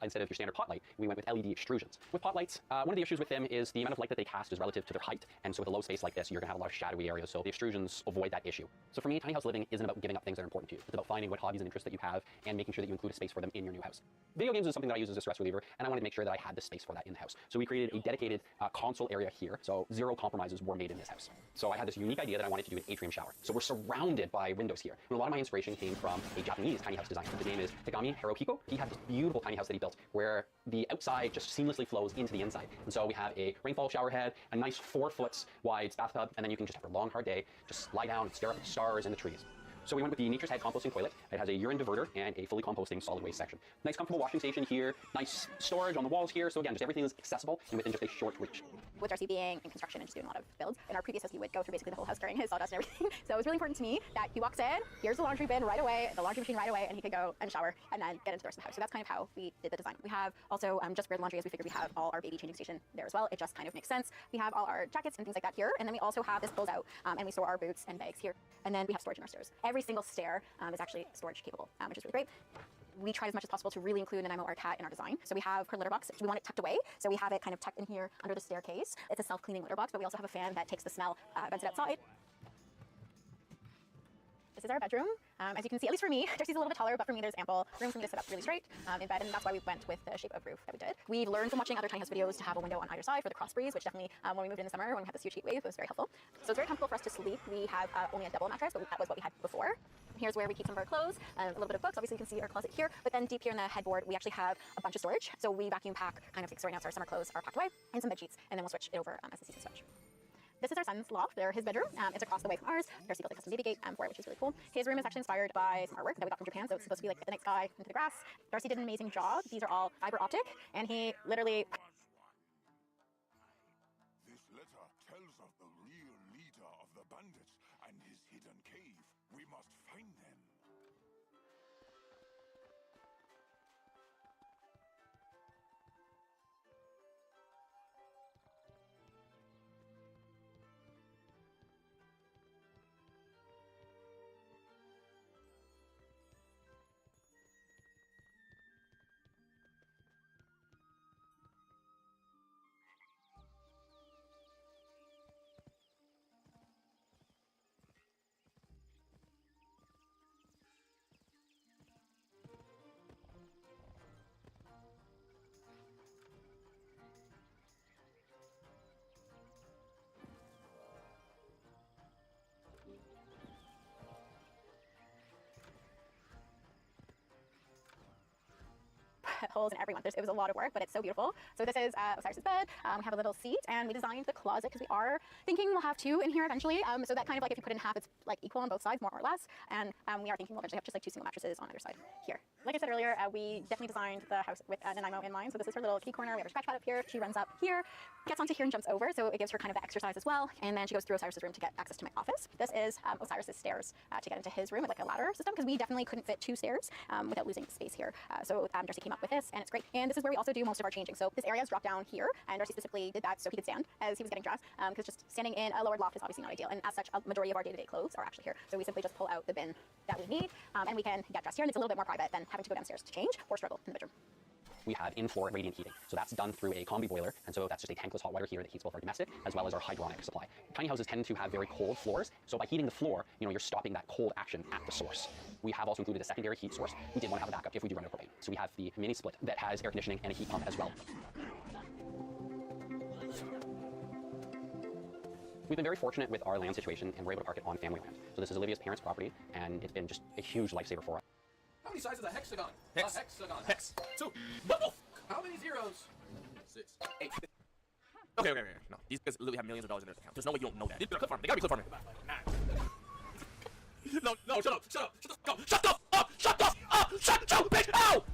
Instead of your standard pot light, we went with LED extrusions. With pot lights, one of the issues with them is the amount of light that they cast is relative to their height, and so with a low space like this, you're gonna have a lot of shadowy areas, so the extrusions avoid that issue. So for me, tiny house living isn't about giving up things that are important to you. It's about finding what hobbies and interests that you have and making sure that you include a space for them in your new house. Video games is something that I use as a stress reliever, and I wanted to make sure that I had the space for that in the house. So we created a dedicated console area here, so 0 compromises were made in this house. So I had this unique idea that I wanted to do an atrium shower. So we're surrounded by windows here. And a lot of my inspiration came from a Japanese tiny house designer. His name is Tagami Haruhiko. He had this beautiful tiny house that he built where the outside just seamlessly flows into the inside. And so we have a rainfall shower head, a nice 4 foot wide bathtub, and then you can just, after a long, hard day, just lie down and stare at the stars and the trees. So we went with the Nature's Head composting toilet. It has a urine diverter and a fully composting solid waste section. Nice comfortable washing station here, nice storage on the walls here. So again, just everything is accessible and within just a short reach. With Darcy being in construction and just doing a lot of builds, in our previous house he would go through basically the whole house carrying his sawdust and everything. So it was really important to me that he walks in, here's the laundry bin right away, the laundry machine right away, and he could go and shower and then get into the rest of the house. So that's kind of how we did the design. We have also just for the laundry, as we figured we have all our baby changing station there as well. It just kind of makes sense. We have all our jackets and things like that here, and then we also have this pulls out and we store our boots and bags here. And then we have storage in our stairs. Every single stair is actually storage capable, which is really great. We tried as much as possible to really include Nanaimo our cat in our design. So we have her litter box. We want it tucked away. So we have it kind of tucked in here under the staircase. It's a self-cleaning litter box, but we also have a fan that takes the smell, vents it outside. This is our bedroom. As you can see, at least for me, Darcy's a little bit taller, but for me there's ample room for me to sit up really straight in bed, and that's why we went with the shape of roof that we did. We've learned from watching other tiny house videos to have a window on either side for the cross breeze, which definitely, when we moved in the summer, when we had this huge heat wave, it was very helpful. So it's very comfortable for us to sleep. We have only a double mattress, but that was what we had before. Here's where we keep some of our clothes and a little bit of books. Obviously, you can see our closet here, but then deep here in the headboard, we actually have a bunch of storage. So we vacuum pack kind of like, so right now, our summer clothes are packed away, and some bed sheets, and then we'll switch it over as the seasons switch. This is our son's loft, his bedroom. It's across the way from ours. Darcy built a custom baby gate for it, which is really cool. His room is actually inspired by some artwork that we got from Japan, so it's supposed to be like the night sky into the grass. Darcy did an amazing job. These are all fiber optic, and he literally... This letter tells of the real leader of the bandits and his hidden cave. We must find them. holes in everyone. It was a lot of work, but it's so beautiful. So this is Osiris's bed. We have a little seat, and we designed the closet because we are thinking we'll have 2 in here eventually. So that kind of like if you put it in half, it's like equal on both sides, more or less. And we are thinking we'll eventually have just like 2 single mattresses on either side here. Like I said earlier, we definitely designed the house with Nanaimo in mind. So this is her little kitty corner. We have her scratch pad up here. She runs up here, gets onto here and jumps over. So it gives her kind of the exercise as well. And then she goes through Osiris's room to get access to my office. This is Osiris's stairs to get into his room with like a ladder system because we definitely couldn't fit 2 stairs without losing space here. So Darcy came up with this, and it's great. And this is where we also do most of our changing. So this area is dropped down here, and Darcy specifically did that so he could stand as he was getting dressed because just standing in a lowered loft is obviously not ideal. And as such, a majority of our day-to-day clothes are actually here. So we simply just pull out the bin that we need, and we can get dressed here, and it's a little bit more private than having to go downstairs to change or struggle in the bedroom. We have in-floor radiant heating. So that's done through a combi boiler, and so that's just a tankless hot water heater that heats both our domestic as well as our hydronic supply. Tiny houses tend to have very cold floors, so by heating the floor, you're stopping that cold action at the source. We have also included a secondary heat source. We did want to have a backup if we do run out of propane. So we have the mini split that has air conditioning and a heat pump as well. We've been very fortunate with our land situation, and we're able to park it on family land. So this is Olivia's parents' property, and it's been just a huge lifesaver for us. How many sides is a hexagon? Hex. A hexagon. Hex. 2. What the f? How many zeros? 6. 8. Okay. No, these guys literally have millions of dollars in their account. There's no way you don't know that. They're clip farming. They gotta be clip farming. No, shut up. Shut the f up! Shut the f up! Shut the bitch! Ow!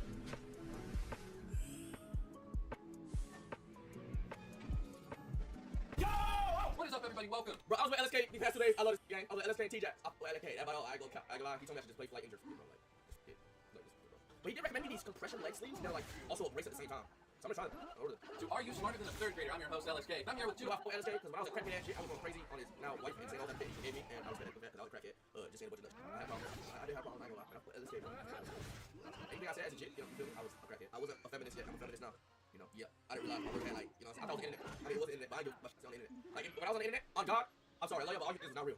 everybody, welcome. Bro, I was with LSK these past 2 days. I love this gang. I was with LSK and T-Jax. I was with LSK. Everybody else, I ain't gonna lie. He told me I should just play for like injured. Bro, like, yeah, like this, bro. But he did recommend me these compression leg sleeves. They're like also a brace at the same time. So I'm gonna try them. Order them. So are you smarter than a third grader? I'm your host, LSK. I'm here with two. I with LSK because when I was a crackhead and shit, I was going crazy on his now wife and saying all that shit he gave me, and I was fed up with that because I was a crackhead. Just saying a bunch of nuts. I had problems. I did have problems. I ain't gonna lie. But I put LSK. Anything I said as a chick, you know, I was a crackhead. I wasn't a feminist yet. I'm a feminist now. You know, yeah. I didn't realize my work had like, you know, I thought it was the internet. I mean, it was the internet, but I do my shit on the internet. Like when I was on the internet, on God, I'm sorry, I love y'all, but all you is not real.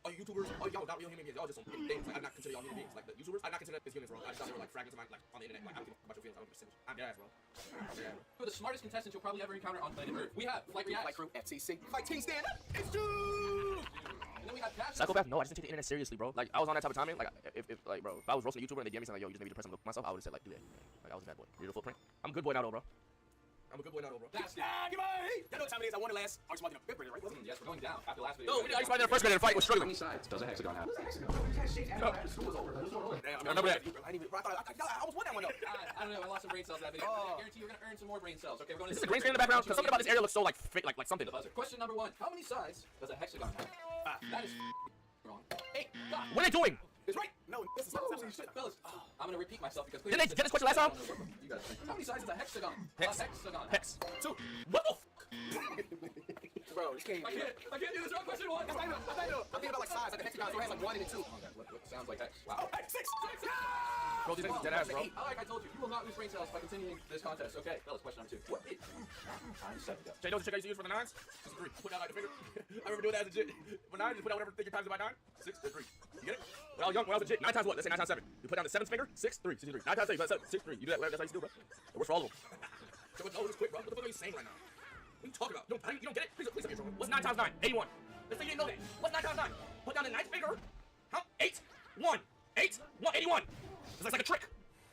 All you YouTubers, all y'all not real human beings. Y'all just some things. Like I do not consider y'all human beings. Like the YouTubers, I do not consider them as humans, bro. I just thought they were like fragments of my like on the internet. Like I don't give about your feelings. I don't give a percentage. I'm dead ass, bro. I'm dead ass, bro. Who are the smartest contestants you'll probably ever encounter on planet Earth? We have Flight Reacts. Flight Crew, FTC, Fight Team Stand Up. It's true. And then we got Cash. Psychopath, no, I just didn't take the internet seriously, bro. Like I was on that type of timing. Like if like, bro, if I was roasting a YouTuber and they gave me something like, yo, you just made me depressed and look myself, I would have said like, do that. Like I was a bad boy. Read the footprint. I'm a good boy now, though, bro. I'm a good boy now, bro. That's it. Give me! You know what time it is? I won it last. I was smarter than a fifth grader, right? Wasn't it? Yes, we're going down after last video. No, we did. I was smarter than a first grader in a fight. Was struggling. How many sides does a hexagon have? Damn, I remember that. I didn't even. I almost won that one though. I don't know. I lost some brain cells that video. I guarantee you're gonna earn some more brain cells. Okay, we're going to. Is this a green screen in the background? Because something about this area looks so like fake, like something. Question number 1: how many sides does a hexagon have? That is wrong. Hey, God. What are they doing? It's right. No, this is absolutely shit, fellas. I'm gonna repeat myself because. Did they get this question last time? You guys think. How many sides is a hexagon? Hex. A hexagon. Hex. 2. What the? Bro, this can't. I can't do this. Wrong question 1. I'm thinking about like size, like a hexagon, so it has like 1 and 2. What sounds like hex? Wow. Oh, 6. Bro, these things are dead ass, bro. Like I told you, you will not lose brain cells by continuing this contest. Okay, fellas, question number 2. What is times 7? Jay knows the trick I used to use for the 9s? 6 and 3. Put out like the finger. I remember doing that as a jit. For 9, just put out whatever figure times by 9. 6 and 3. You get it? When I was young, when I was a jit, 9 times what? Let's say 9 times 7. You put down the 7th finger. 6, 3, 6, 3. 9 times 8, 7, 6, 3. You do that. That's how you do, bro. It works for all of them. So it's always quick, bro. What the fuck are you saying right now? What are you talking about? You don't get it? Please tell me wrong. What's 9 times 9? 81. Let's say you didn't know that. What's 9 times 9? Put down the 9th finger. How? 8, 1, 8, 1, 81. It's like a trick.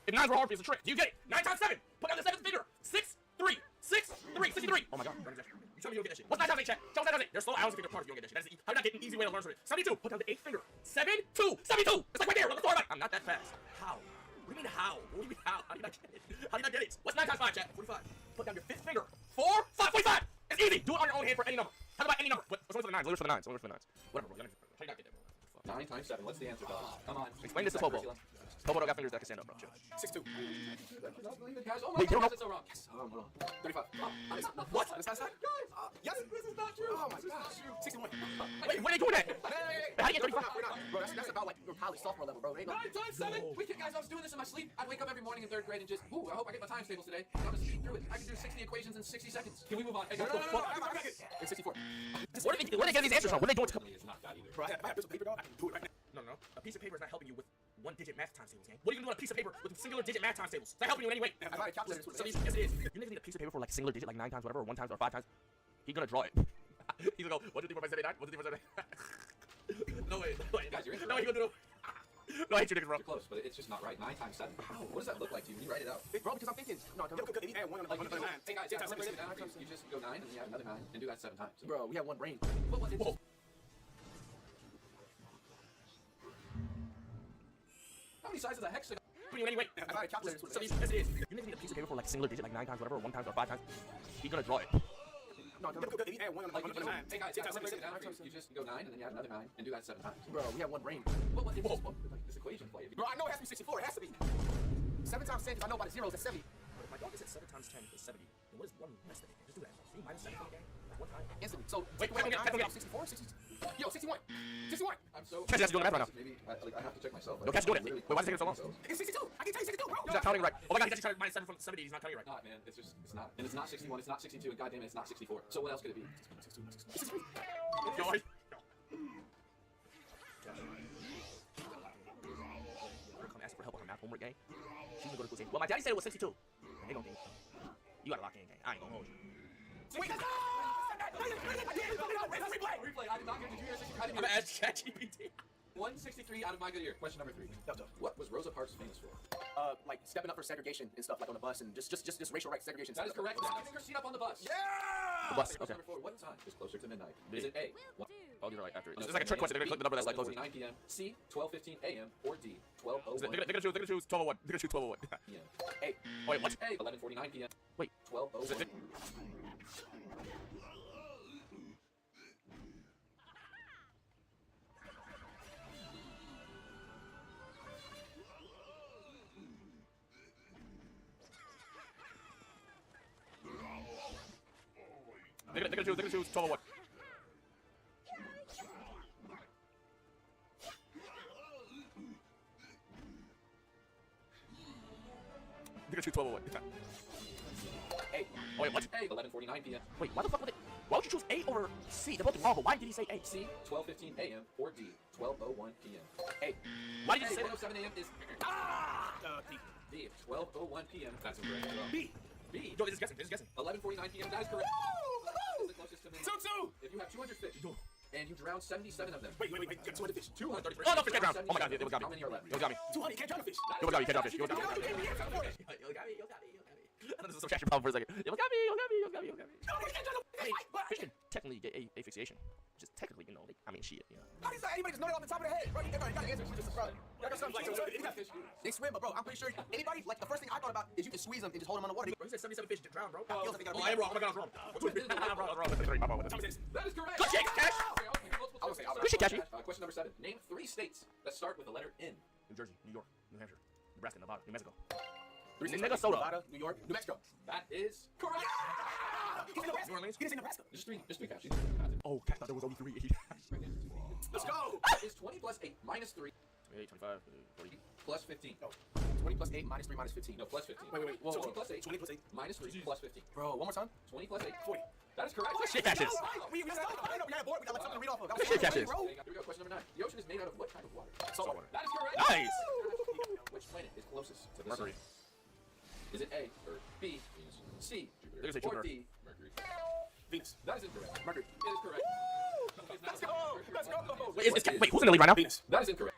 If 9s were hard for you, it's a trick. Do you get it? 9 times 7. Put down the 7th finger. 6, 3, 6, 3, 63. Oh my god. You tell me you don't get that shit. What's 9 times 8, chat? Tell me 9 times 8. There's slow hours if you're part if you don't get that shit. How did I get an easy way to learn from it? 72. Put down the 8th finger. 7, 2, 72. It's like right there. Look at the far right. I'm not that fast. How? What do you mean how? What do you mean how? How did I get it? How did I get it? What's 9 times 5, chat? 45. Put down your 5th finger. 4, 5, 45. It's easy. Do it on your own hand for any number. Talk about any number. What's one for the 9s? Literally for the 9s. Literally for the 9s. Whatever, bro. How did you not get that, bro? 9 times 7. What's the answer, fellas? Come on. Explain this to Popo. Popo don't got fingers that can stand up, bro. 6'2". Oh my Wait, you don't God, know? that's so wrong. Yes. Hold on. 35. What? Is that side? Yes. This is not true. Oh my gosh. 61. Wait, when are they doing that? How do you get 35? Bro, that's about like your college sophomore level, bro. 9 times 7. We guys, I was doing this in my sleep. I'd wake up every morning in 3rd grade and just, ooh, I hope I get my times tables today. I'm gonna speed through it. I can do 60 equations in 60 seconds. Can we move on? Hey, No. It's 64. Where are they getting these answers from? What are they doing to It's not that either. Bro, I have a piece of paper, dog. I can do it right now. No. A piece of paper is not helping you with 1-digit math times tables, gang. What are you gonna do on a piece of paper with singular digit math times tables? It's not helping you in any way. I got a calculator. Yes, it is. You niggas need a piece of paper for like singular digit, like 9 times, whatever, or 1 times, or 5 times. He's gonna draw it. He's gonna go, 1, 2, 3, 4, 5, 6, 7, 8, 9. 1, 2, 3, 4, 5, 7, 8. No way. Guys, you're in. No, he's gonna do it. No, I hate you niggas, bro. You're close, but it's just not right. 9 times 7. What does that look like to you when you write it out? Bro, because I'm thinking. No, if you add 1 on the 9. Hey guys, you just go 9 and then you add another 9 and do that 7 times. Bro, we have 1 brain. Whoa. How many sides is a hexagon? Anyway, I got a calculator. Yes, it is. You niggas need a piece of paper for like singular digit, like 9 times, whatever, or 1 times, or 5 times. He's gonna draw it. No, if you add 1 on the 9. Hey guys, you just go 9 and then you add another 9 and do that 7 times. Bro, we have 1 brain. What is this equation play? Bro, I know it has to be 64. It has to be. 7 times 10, because I know about the zeros, that's 70. But if my dog said 7 times 10 is 70, then what is 1 less than it? Just do that. 3 minus 7 again. Like 1 time. Instantly. So, wait, 64? 60? Yo, 61. 61. I'm so. Cassie has to do the math right now. Maybe I have to check myself. No, Cass doing it. Wait, why is it taking so long? It's 62. I can tell you 62, bro. He's not counting right. Oh my god, he's actually counting minus 7 from 70. He's not counting right. Not, man. It's not. And it's not 61. It's not 62. And goddamn it, it's not 64. So what else could it be? 63. Yo, are you? Come ask for help on her math homework, gang. She's gonna go to school saying, well, my daddy said it was 62. And they don't think. You gotta lock in, gang. I ain't gonna hold you. Wait, replay. I did not get to junior 63. I'm gonna ask ChatGPT. 163 out of my good ear. Question number 3. What was Rosa Parks famous for? Like stepping up for segregation and stuff, like on the bus, and just racial rights segregation. That is correct. Giving her seat up on the bus. Yeah. The bus. Question Okay. number 4. What time is closer to midnight? Is it A? Oh, you're right. After it's like a trick question. They're gonna click the number that's like closest. 9 p.m. C. 12:15 a.m. Or D. 12:01. They're gonna choose 12:01. They're gonna choose 12:01. p.m. Hey. Wait, what? A. 11:49 p.m. Wait. 12:01. They're gonna choose 1201. They're gonna choose 1201. A. Oh, wait, what? A. 11:49 p.m. Wait, why the fuck would they? Why would you choose A over C? They're both wrong, but why did he say A? C. 12:15 a.m. or D. 12:01 p.m. A. Why did you say 1:07 a.m. is D. D. 12:01 p.m. That's incorrect. as well. B. B. Yo, this is guessing. This is guessing. 11:49 p.m. That is correct. That is the closest to me. 2-2. If you have 200 fish and you drown 77 of them. Wait. You got 200 fish. 200 fish. Oh, no, fish can't drown. Oh my god, it was got me. How many are left? It was got me. 200. Can't drown a fish. It was got me. You can't drop fish. You got me. This is some traction problem for a second. It was got me. I mean, fish can technically get asphyxiation, which is technically, you know, I mean, shit, you know. How do you say anybody just know it off the top of their head? Bro, you gotta answer. She's just bro. They swim, but bro, I'm pretty sure anybody, like, the first thing I thought about is you can squeeze them and just hold them underwater. Bro, he said 77 fish to drown, bro. Oh, I am wrong. Oh my god, I was wrong. I was wrong. That is correct. Good shit, Cash. Good shit, Cashy. Question number 7. Name 3 states that start with the letter N. New Jersey, New York, New Hampshire, Nebraska, Nevada, New Mexico. 3 states. Minnesota. Nevada, New York, New Mexico. That is correct. New Orleans. He didn't say Nebraska. Just three, Cash. Oh, Cash thought there was only 3. Let's go. Is 20 plus 8 minus 3 28, 25, 40. plus 15? No. 20 plus 8 minus 3 minus 15. No, plus 15. Wait. Whoa. 20 plus 8. 20 plus 8. Minus 3 plus 15. Bro, one more time. 20 plus 8. 40. That is correct. Shit, Cashes. We got bored. We got like something to read off of. That Good was shit, Cashes. Here we go. Question number 9. The ocean is made out of what type of water? Salt water. That is correct. Nice. Which planet is closest to the Mercury. sun? Is it A or B, Venus, C, They're gonna say Jupiter, or Jupiter. D, Mercury? Venus. That is incorrect. Mercury. It is correct. Let's go. Wait, who's in the lead right now? Venus. That is incorrect.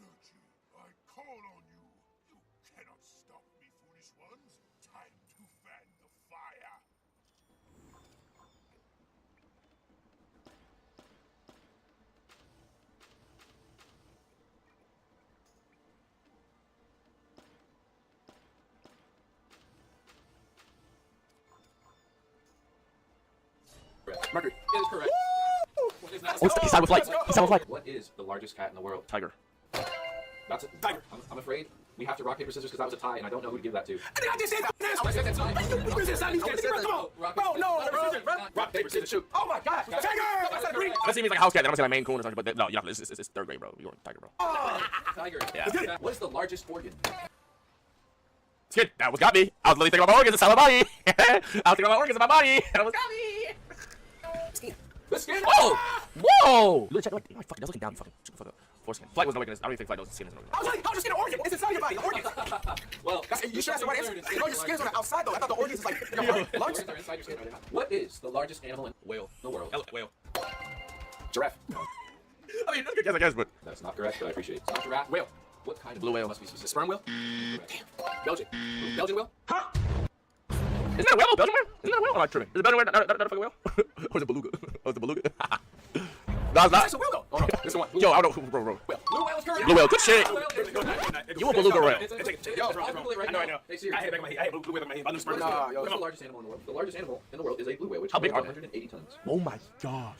energy. I call on you. You cannot stop me, foolish ones. Time to fan the fire. Mercury is correct. What is Oh, he signed with light. He signed with light. What is the largest cat in the world? Tiger. That's a tiger. I'm afraid we have to rock paper scissors because that was a tie, and I don't know who to give that to. I just said that. I said that's fine. Come on. Bro, no, bro. Rock paper scissors shoot. Oh my gosh. Tiger! I said green. That seems like a house cat. I'm gonna say like Maine Coon or something, but no, you're not. It's third grade, bro. You're Tiger, bro. Tiger. Yeah. What is the largest organ? Shit, that was got me. I was literally thinking about my organs inside my body. I was thinking about my organs in my body. That was got me. The skin. Whoa! Whoa! You really check like, oh, fucking, I was looking down. You fucking, shut the fuck up. Foreskin. Flight was no weakness. I don't even think flight knows the skin is no weakness. I was like, how's your skin an organ? It's inside your body. The organs. Well, You should ask the right answer. You know your skin's on the outside though. I thought the organs is like your lungs. Organs are inside your skin right now. What is the largest animal in Whale. the world? Whale. Giraffe. I mean, that's a good guess, I guess, but That's not correct, but I appreciate it. It's not giraffe. Whale. What kind of Blue whale. Must be specific. Sperm whale? Damn. Belgian. Belgian whale? isn't that a whale? Belgian whale? Isn't that a whale? I'm not tripping. Is it a Belgian whale? Not a fucking whale? Or is it beluga? Oh, it's a beluga. No, it's not. It's a whale though. Oh no, this one. Yo, I don't know. Bro. Blue whale is correct. Blue whale. Good shit. You a beluga whale. Yo, I'm Google it right now. I know. Hey, Siri. I had it back in my head. I had blue whale in my head. I'm just Nah, yo, it's the largest animal in the world. The largest animal in the world is a blue whale, which How big weighs are they? 180 tons. Oh my god.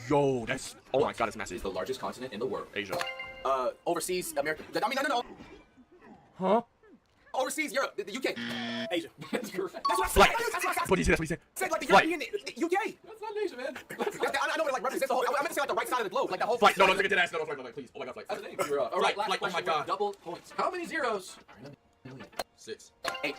Yo, that's. Oh my god, it's It's massive. the largest continent in the world. Asia. Overseas, America. I mean, no. Huh? Overseas, Europe, the UK, Asia. That's correct. That's what I Flight. said. That's what I said. What did you say? That's what you said. Said like the Flight. European, UK. That's not Asia, man. I know it like represents the whole. I meant to say like the right side of the globe, like the whole. Flight. No, take it to that. No, flight, please. Oh my god, flight. That's the name. You're up. All Flight, right, last flight, oh my question. god. Double points. How many zeros are in a million? 6. 8.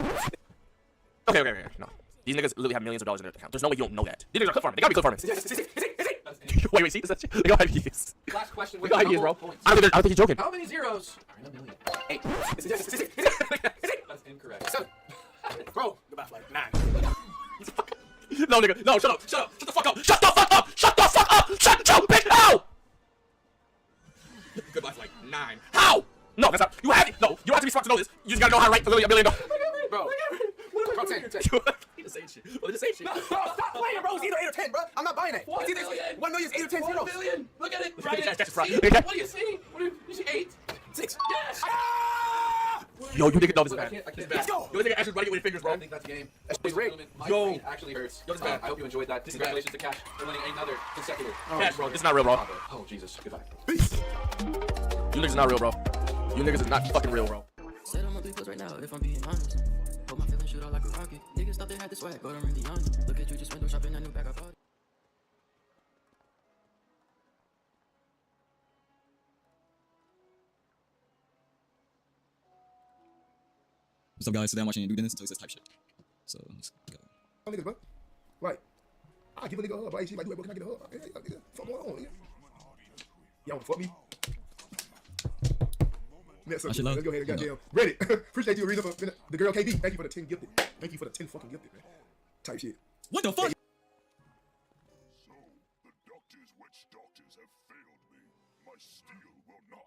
Okay. No. These niggas literally have millions of dollars in their account. There's no way you don't know that. These niggas are clip farming. They gotta be clip farming. Is it? Wait, see? Is that shit? They got ideas. Last question They with got ideas, double bro. points. I don't think he's joking. How many zeros are in a million? 8. Is it? That's incorrect. 7. Bro, goodbye, like 9. No, nigga. No, shut up. Shut the fuck up. Shut the fuck up. Shut your bitch. How? Goodbye, like 9. How? No, that's not. You have it. No, you don't have to be smart to know this. You just gotta know how to write literally $1 million. Bro, 10. He just saying shit. Well, just saying shit. No, stop playing, bro. It's either 8 or 10, bro. I'm not buying that. It's either 1 million is 8 or 10 zeros. 1 million. Look at it. Look Right. at that's a fraud. See? Look at that. What do you see? What do you see? 8. 6. Yes. Yo, you nigga know this is I bad. can't. This is Let's bad. go. Yo, this nigga actually running with his fingers, bro. I think that's game. It's rigged. My Yo. brain actually hurts. Yo, this is bad. I hope you enjoyed that. This is Congratulations to Cash for winning another consecutive. Cash, bro. This is not real, bro. Oh, Jesus. Goodbye. You niggas is not real, bro. You niggas is not fucking real, bro. Said I'm gonna be close right now, if I'm being honest. Hold my feelings, shoot out like a rocket. Niggas thought they had the swag, but I'm really on it. Look at you just window shopping, that new bag I bought. What's up, guys? Today I'm watching you do this until he says type shit. So let's go. Oh, niggas, bro. Right. I give a nigga a hug, right? She like, do it, bro. Can I get a hug? Hey, nigga, fuck going on, nigga? Y'all wanna fuck me? Let's go ahead and goddamn. Ready. Appreciate you, Arena, for the girl KB. Thank you for the 10 gifted. Thank you for the 10 fucking gifted, man. Type shit. What the fuck? So, the doctor's witch doctors have failed me. My steel will not.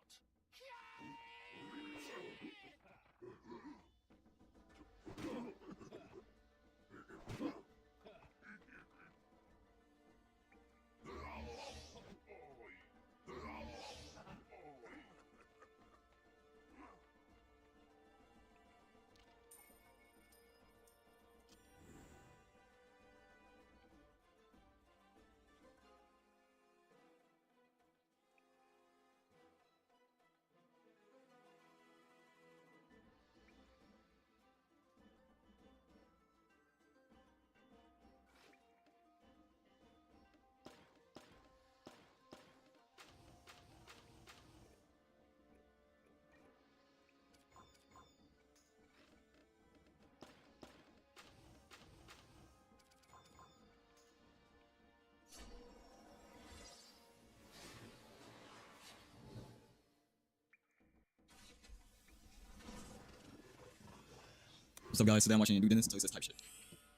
What's up, guys? Today I'm watching you do this until he says type shit.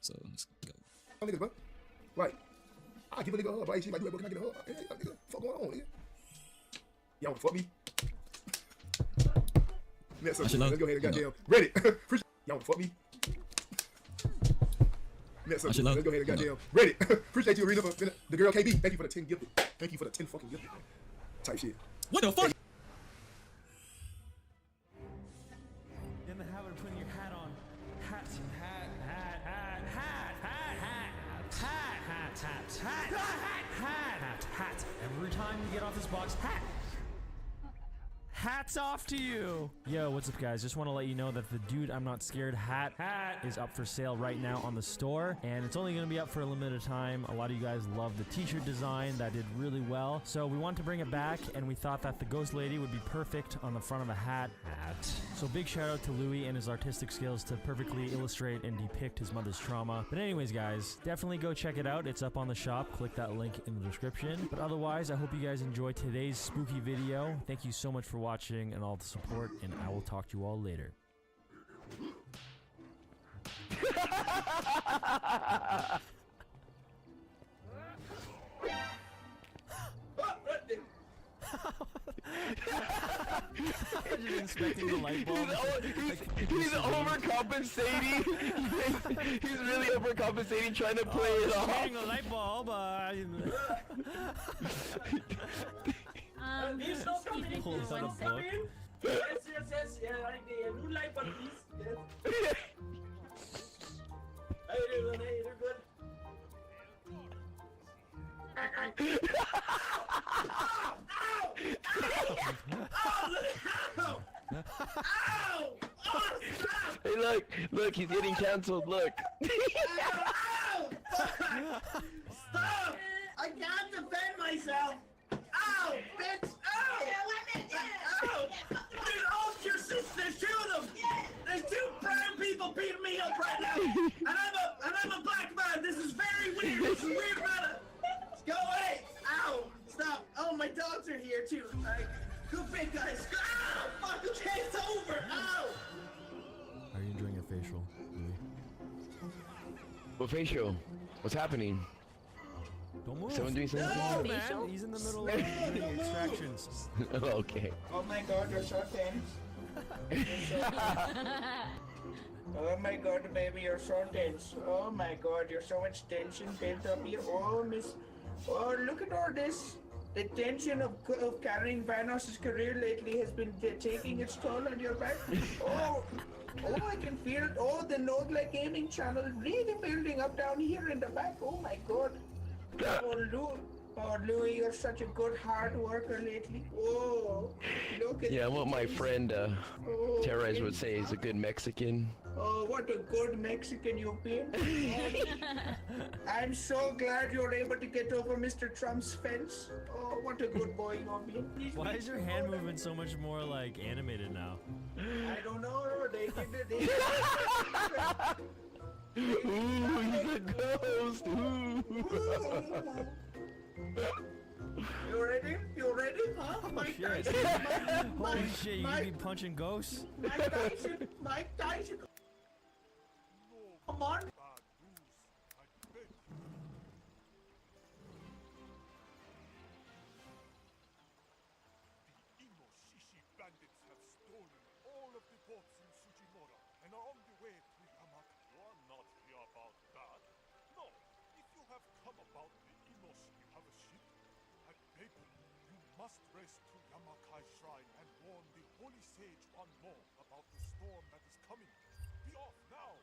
So let's go. Oh, niggas, bro. Right. I give a nigga a hug, right? She like, do it, bro. Can I get a hug? Hey, nigga, fuck going on, nigga? Y'all wanna fuck me? Mess up. I should know. Let's go ahead and No. goddamn ready. Appreciate y'all fuck me. Mess up. I should know. Let's go ahead and No. goddamn ready. Appreciate you, Arena, for the girl KB. Thank you for the 10 gifted. Thank you for the 10 fucking gifted. Type shit. What the fuck? In the habit of putting your hat on. Hat, hat, hat, hat, hat, hat, hat, hat, hat, hat, hat, hat, hat. Every time you get off this box, hat. Hats off to you! Yo, what's up guys? Just want to let you know that the Dude I'm Not Scared hat is up for sale right now on the store, and it's only going to be up for a limited time. A lot of you guys love the t-shirt design. That did really well. So we wanted to bring it back, and we thought that the Ghost Lady would be perfect on the front of a hat. So big shout out to Louis and his artistic skills to perfectly illustrate and depict his mother's trauma. But anyways guys, definitely go check it out. It's up on the shop. Click that link in the description. But otherwise, I hope you guys enjoyed today's spooky video. Thank you so much for watching and all the support, and I will talk to you all later. Just inspecting the light bulb. He's overcompensating. He's really overcompensating, trying to play it off. Inspecting the light bulb. Please don't come in. Pulls out a Come book. in. Yes, yeah, like the new light bulb, please. Yes. How you doing? Hey, you're good. Hey, look, he's getting canceled. Look. Stop! I can't defend myself. Ow, bitch! Ow! Ow! Dude, oh, your sister, shoot him! There's two brown people beating me up right now, and I'm a black man. This is very weird. This is weird, brother. Go away! Ow! Stop! Oh, my dogs are here too. Alright, go big guys. Ow! Fuck! Okay, it's over. Ow! Are you enjoying your facial, Louis? What facial? What's happening? Don't move. Someone doing something? No, man. He's in the middle of the extractions. Okay. Oh my god, you're so tense. Oh my god, baby, you're so tense. Oh my god, you're so much tension built up here. Oh, miss. Oh, look at all this. The tension of carrying Vanos' career lately has been taking its toll on your back. Oh, I can feel it. Oh, the Nodla Gaming channel really building up down here in the back. Oh my god. Oh, Louis, you're such a good hard worker lately. Oh, look at Yeah, what my friend Oh, Terez would say is a good Mexican. Oh, what a good Mexican you've been. I'm so glad you're able to get over Mr. Trump's fence. Oh, what a good boy you've been. Why is your hand movement so much more like animated now? I don't know. They give it. Ooh, he's a ghost. Ooh. You ready? You ready? Huh? Mike Shit. Tyson. Holy shit, you be punching ghosts? Mike Tyson. Mike Tyson. Come on. The Inoshishi bandits have stolen all of the boats in Tsujimura and are on the way to Yamaka. You are not here about that. No, if you have come about the Inoshi, you have a ship. I beg you, you must race to Yamakai Shrine and warn the Holy Sage one more about the storm that is coming. Be off now!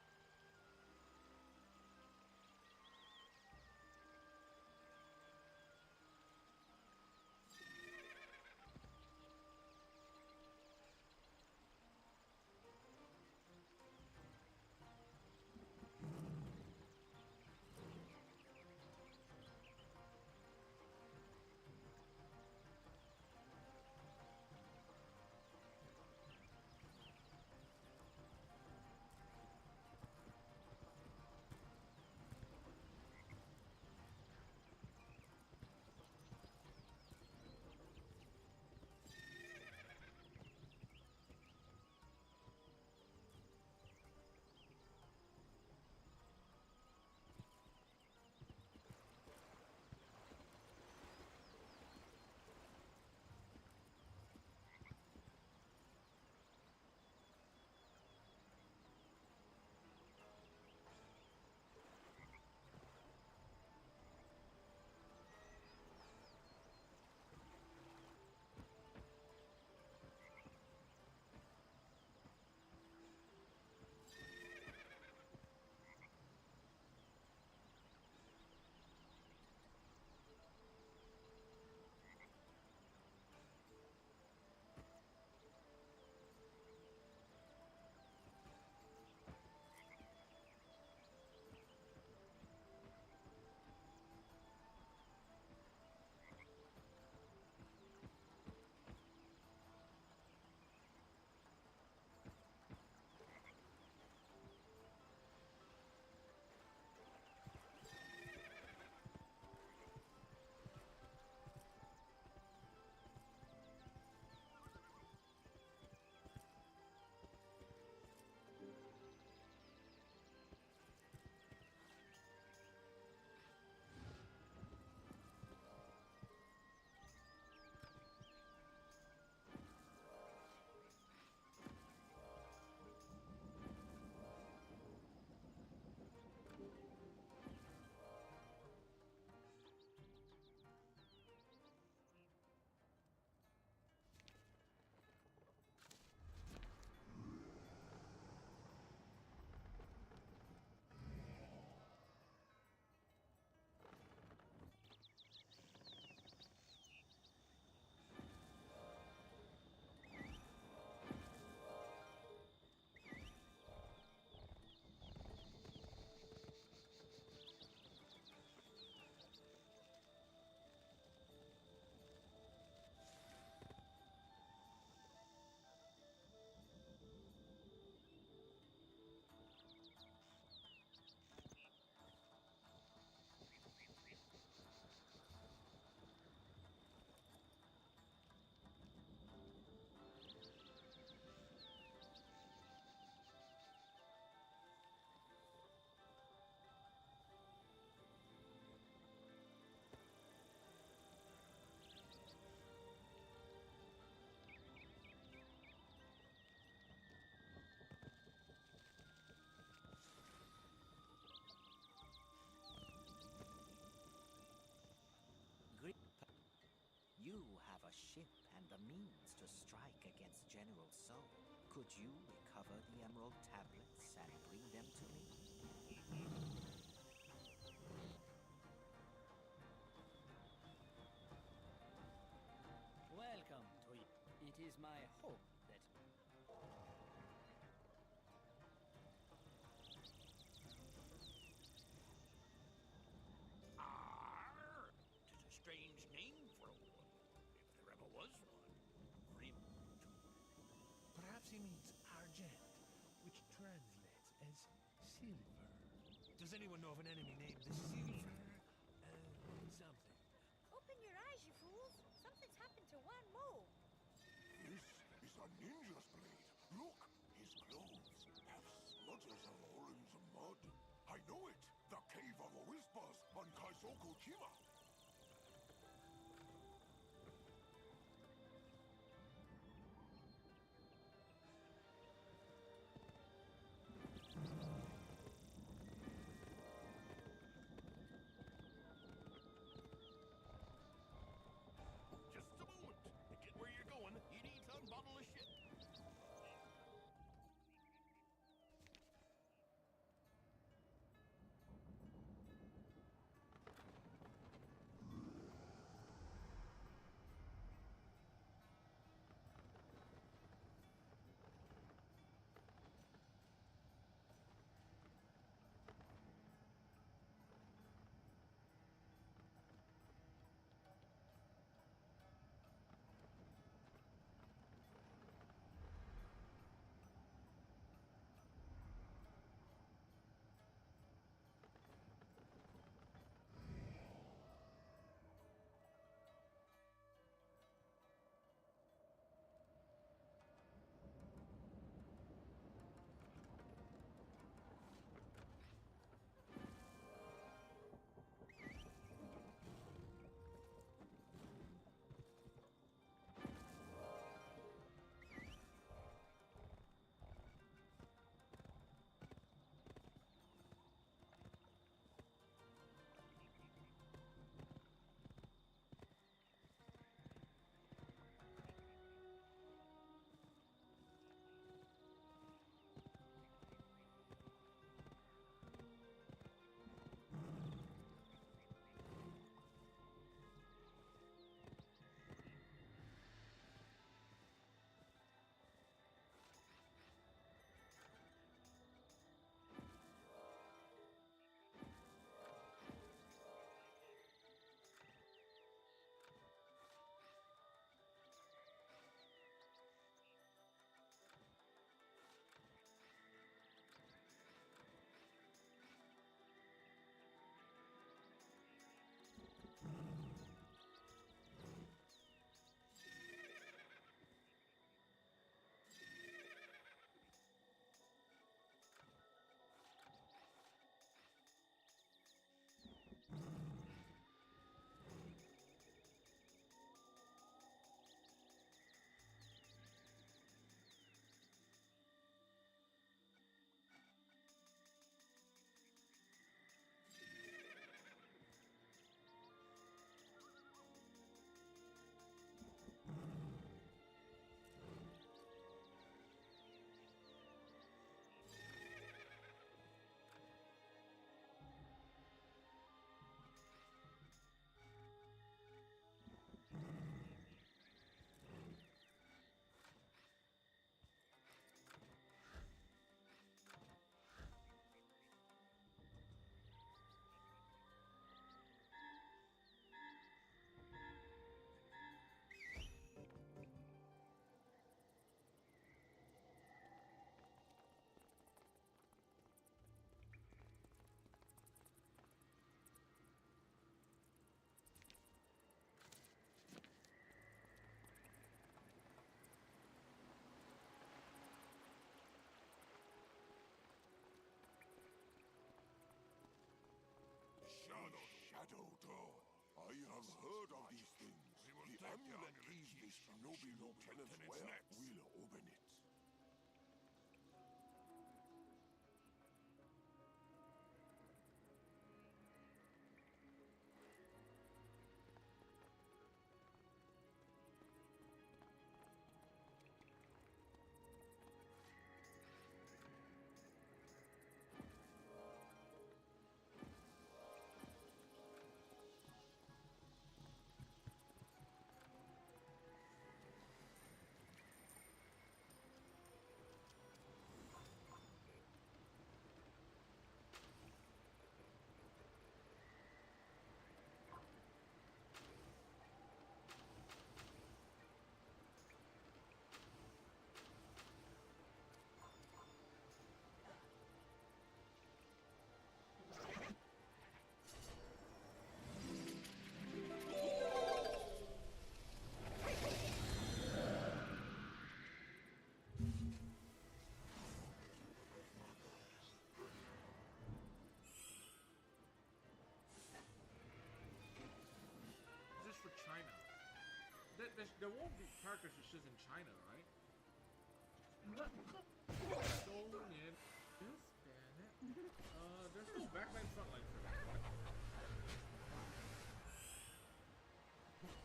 means to strike against General Soul. Could you recover the Emerald Tablets and bring them to me? Welcome to you. It is my hope that... Arr! 'Tis a strange name for a one, if there ever was one. Grim, too. Perhaps he means argent, which translates as silver. Does anyone know of an enemy named the Silver? Something. Open your eyes, you fools. Something's happened to one mole. This is a ninja's blade. Look, his clothes have smudges of orange mud. I know it! The Cave of Whispers on Kaizoku Chima! Just a moment. To get where you're going, you need to unbottle a ship. Shadow Door. I have heard of these things. The amulet keys this shinobi lieutenant's wear will open it. there won't be characters that's just in China, right? There's no backline frontline for that. What?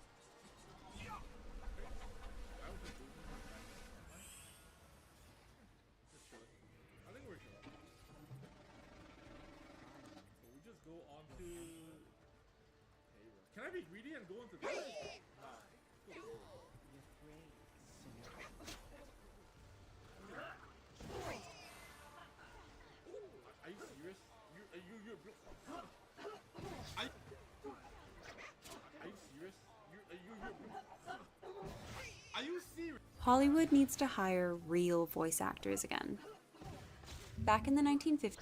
I think we're chilling. So we just go on to. Can I be greedy and go into this? Are you serious? Are you serious? Are you serious? Hollywood needs to hire real voice actors again. Back in the 1950s,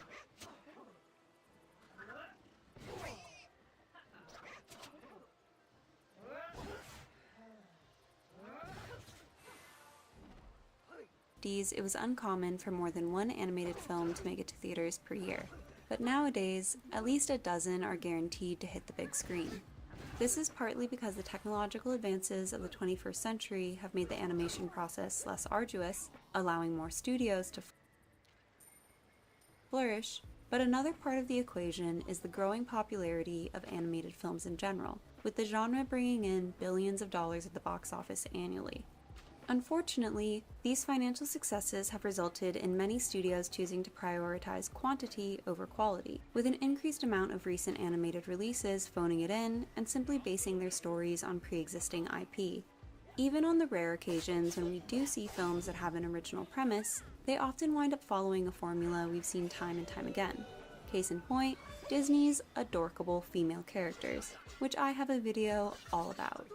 it was uncommon for more than one animated film to make it to theaters per year. But nowadays, at least a dozen are guaranteed to hit the big screen. This is partly because the technological advances of the 21st century have made the animation process less arduous, allowing more studios to flourish, but another part of the equation is the growing popularity of animated films in general, with the genre bringing in billions of dollars at the box office annually. Unfortunately, these financial successes have resulted in many studios choosing to prioritize quantity over quality, with an increased amount of recent animated releases phoning it in and simply basing their stories on pre-existing IP. Even on the rare occasions when we do see films that have an original premise, they often wind up following a formula we've seen time and time again. Case in point, Disney's adorkable female characters, which I have a video all about.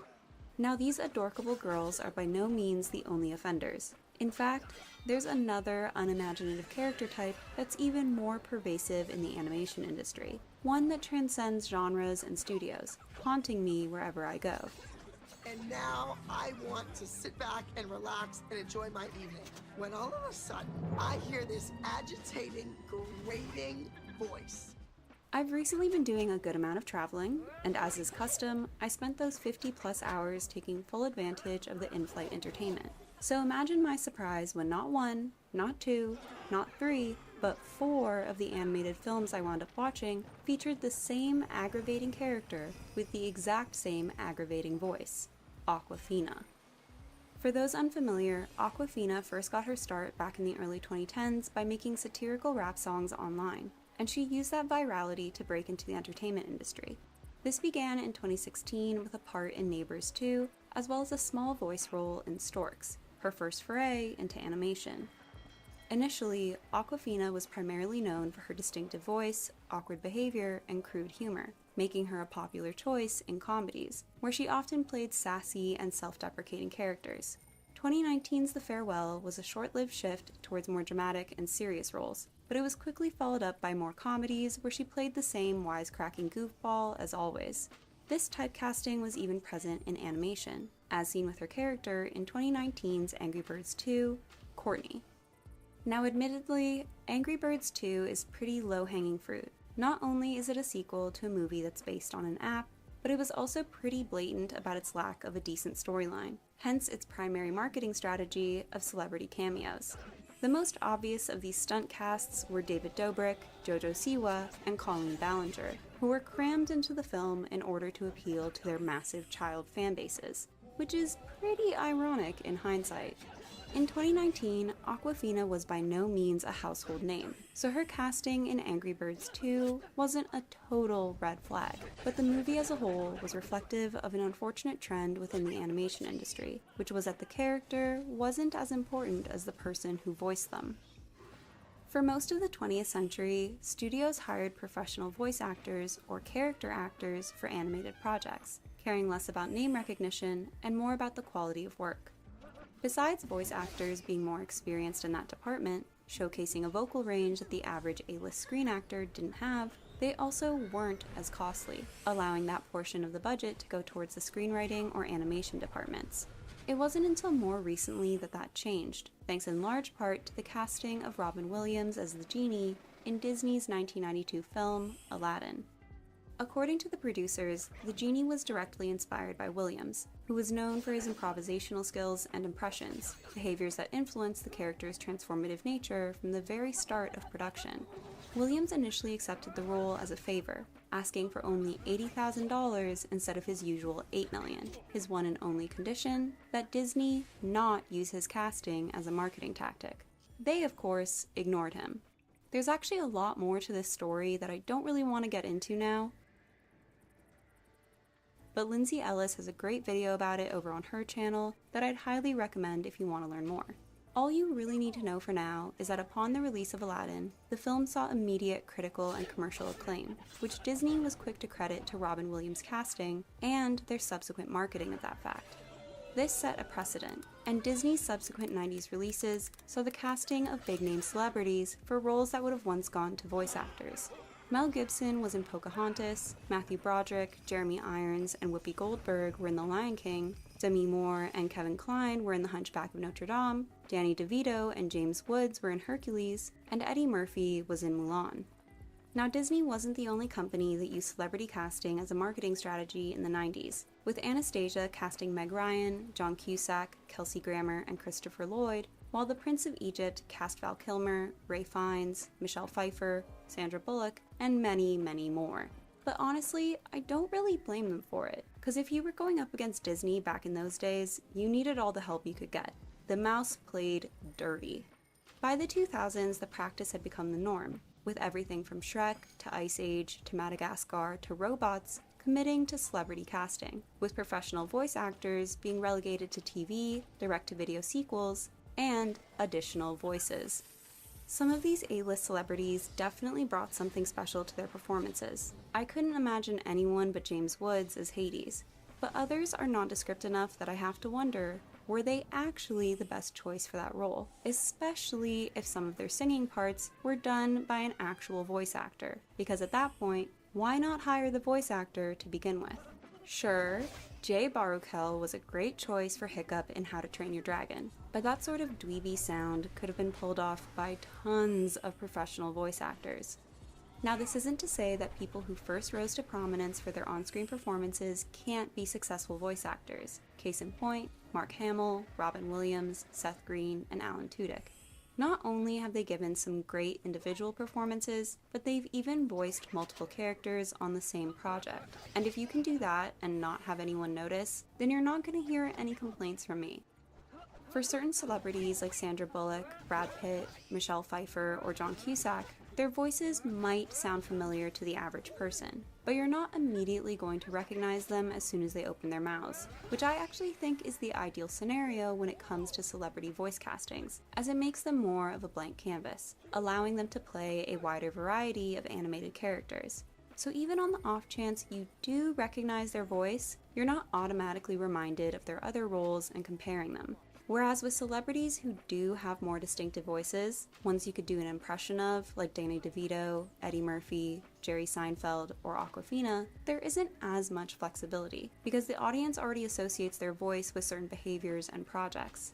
Now, these adorkable girls are by no means the only offenders. In fact, there's another unimaginative character type that's even more pervasive in the animation industry, one that transcends genres and studios, haunting me wherever I go. And now I want to sit back and relax and enjoy my evening, when all of a sudden I hear this agitating, grating voice. I've recently been doing a good amount of traveling, and as is custom, I spent those 50+ hours taking full advantage of the in-flight entertainment. So imagine my surprise when not one, not two, not three, but 4 of the animated films I wound up watching featured the same aggravating character with the exact same aggravating voice, Awkwafina. For those unfamiliar, Awkwafina first got her start back in the early 2010s by making satirical rap songs online, and she used that virality to break into the entertainment industry. This began in 2016 with a part in Neighbors 2, as well as a small voice role in Storks, her first foray into animation. Initially, Awkwafina was primarily known for her distinctive voice, awkward behavior, and crude humor, making her a popular choice in comedies, where she often played sassy and self-deprecating characters. 2019's The Farewell was a short-lived shift towards more dramatic and serious roles, but it was quickly followed up by more comedies where she played the same wisecracking goofball as always. This typecasting was even present in animation, as seen with her character in 2019's Angry Birds 2, Courtney. Now admittedly, Angry Birds 2 is pretty low-hanging fruit. Not only is it a sequel to a movie that's based on an app, but it was also pretty blatant about its lack of a decent storyline, hence its primary marketing strategy of celebrity cameos. The most obvious of these stunt casts were David Dobrik, Jojo Siwa, and Colleen Ballinger, who were crammed into the film in order to appeal to their massive child fan bases, which is pretty ironic in hindsight. In 2019, Awkwafina was by no means a household name, so her casting in Angry Birds 2 wasn't a total red flag, but the movie as a whole was reflective of an unfortunate trend within the animation industry, which was that the character wasn't as important as the person who voiced them. For most of the 20th century, studios hired professional voice actors or character actors for animated projects, caring less about name recognition and more about the quality of work. Besides voice actors being more experienced in that department, showcasing a vocal range that the average A-list screen actor didn't have, they also weren't as costly, allowing that portion of the budget to go towards the screenwriting or animation departments. It wasn't until more recently that that changed, thanks in large part to the casting of Robin Williams as the genie in Disney's 1992 film, Aladdin. According to the producers, the genie was directly inspired by Williams, who was known for his improvisational skills and impressions, behaviors that influenced the character's transformative nature from the very start of production. Williams initially accepted the role as a favor, asking for only $80,000 instead of his usual $8 million. His one and only condition, that Disney not use his casting as a marketing tactic. They, of course, ignored him. There's actually a lot more to this story that I don't really want to get into now, but Lindsay Ellis has a great video about it over on her channel that I'd highly recommend if you want to learn more. All you really need to know for now is that upon the release of Aladdin, the film saw immediate critical and commercial acclaim, which Disney was quick to credit to Robin Williams' casting and their subsequent marketing of that fact. This set a precedent, and Disney's subsequent 90s releases saw the casting of big-name celebrities for roles that would have once gone to voice actors. Mel Gibson was in Pocahontas, Matthew Broderick, Jeremy Irons, and Whoopi Goldberg were in The Lion King, Demi Moore and Kevin Kline were in The Hunchback of Notre Dame, Danny DeVito and James Woods were in Hercules, and Eddie Murphy was in Mulan. Now, Disney wasn't the only company that used celebrity casting as a marketing strategy in the 90s, with Anastasia casting Meg Ryan, John Cusack, Kelsey Grammer, and Christopher Lloyd, while the Prince of Egypt cast Val Kilmer, Ray Fiennes, Michelle Pfeiffer, Sandra Bullock, and many, many more. But honestly, I don't really blame them for it, because if you were going up against Disney back in those days, you needed all the help you could get. The mouse played dirty. By the 2000s, the practice had become the norm, with everything from Shrek to Ice Age to Madagascar to robots committing to celebrity casting, with professional voice actors being relegated to TV, direct-to-video sequels, and additional voices. Some of these A-list celebrities definitely brought something special to their performances. I couldn't imagine anyone but James Woods as Hades, but others are nondescript enough that I have to wonder, were they actually the best choice for that role? Especially if some of their singing parts were done by an actual voice actor, because at that point, why not hire the voice actor to begin with? Sure, Jay Baruchel was a great choice for Hiccup in How to Train Your Dragon, but that sort of dweeby sound could have been pulled off by tons of professional voice actors. Now, this isn't to say that people who first rose to prominence for their on-screen performances can't be successful voice actors. Case in point, Mark Hamill, Robin Williams, Seth Green, and Alan Tudyk. Not only have they given some great individual performances, but they've even voiced multiple characters on the same project. And if you can do that and not have anyone notice, then you're not going to hear any complaints from me. For certain celebrities like Sandra Bullock, Brad Pitt, Michelle Pfeiffer, or John Cusack, their voices might sound familiar to the average person, but you're not immediately going to recognize them as soon as they open their mouths, which I actually think is the ideal scenario when it comes to celebrity voice castings, as it makes them more of a blank canvas, allowing them to play a wider variety of animated characters. So even on the off chance you do recognize their voice, you're not automatically reminded of their other roles and comparing them. Whereas with celebrities who do have more distinctive voices, ones you could do an impression of, like Danny DeVito, Eddie Murphy, Jerry Seinfeld, or Awkwafina, there isn't as much flexibility, because the audience already associates their voice with certain behaviors and projects.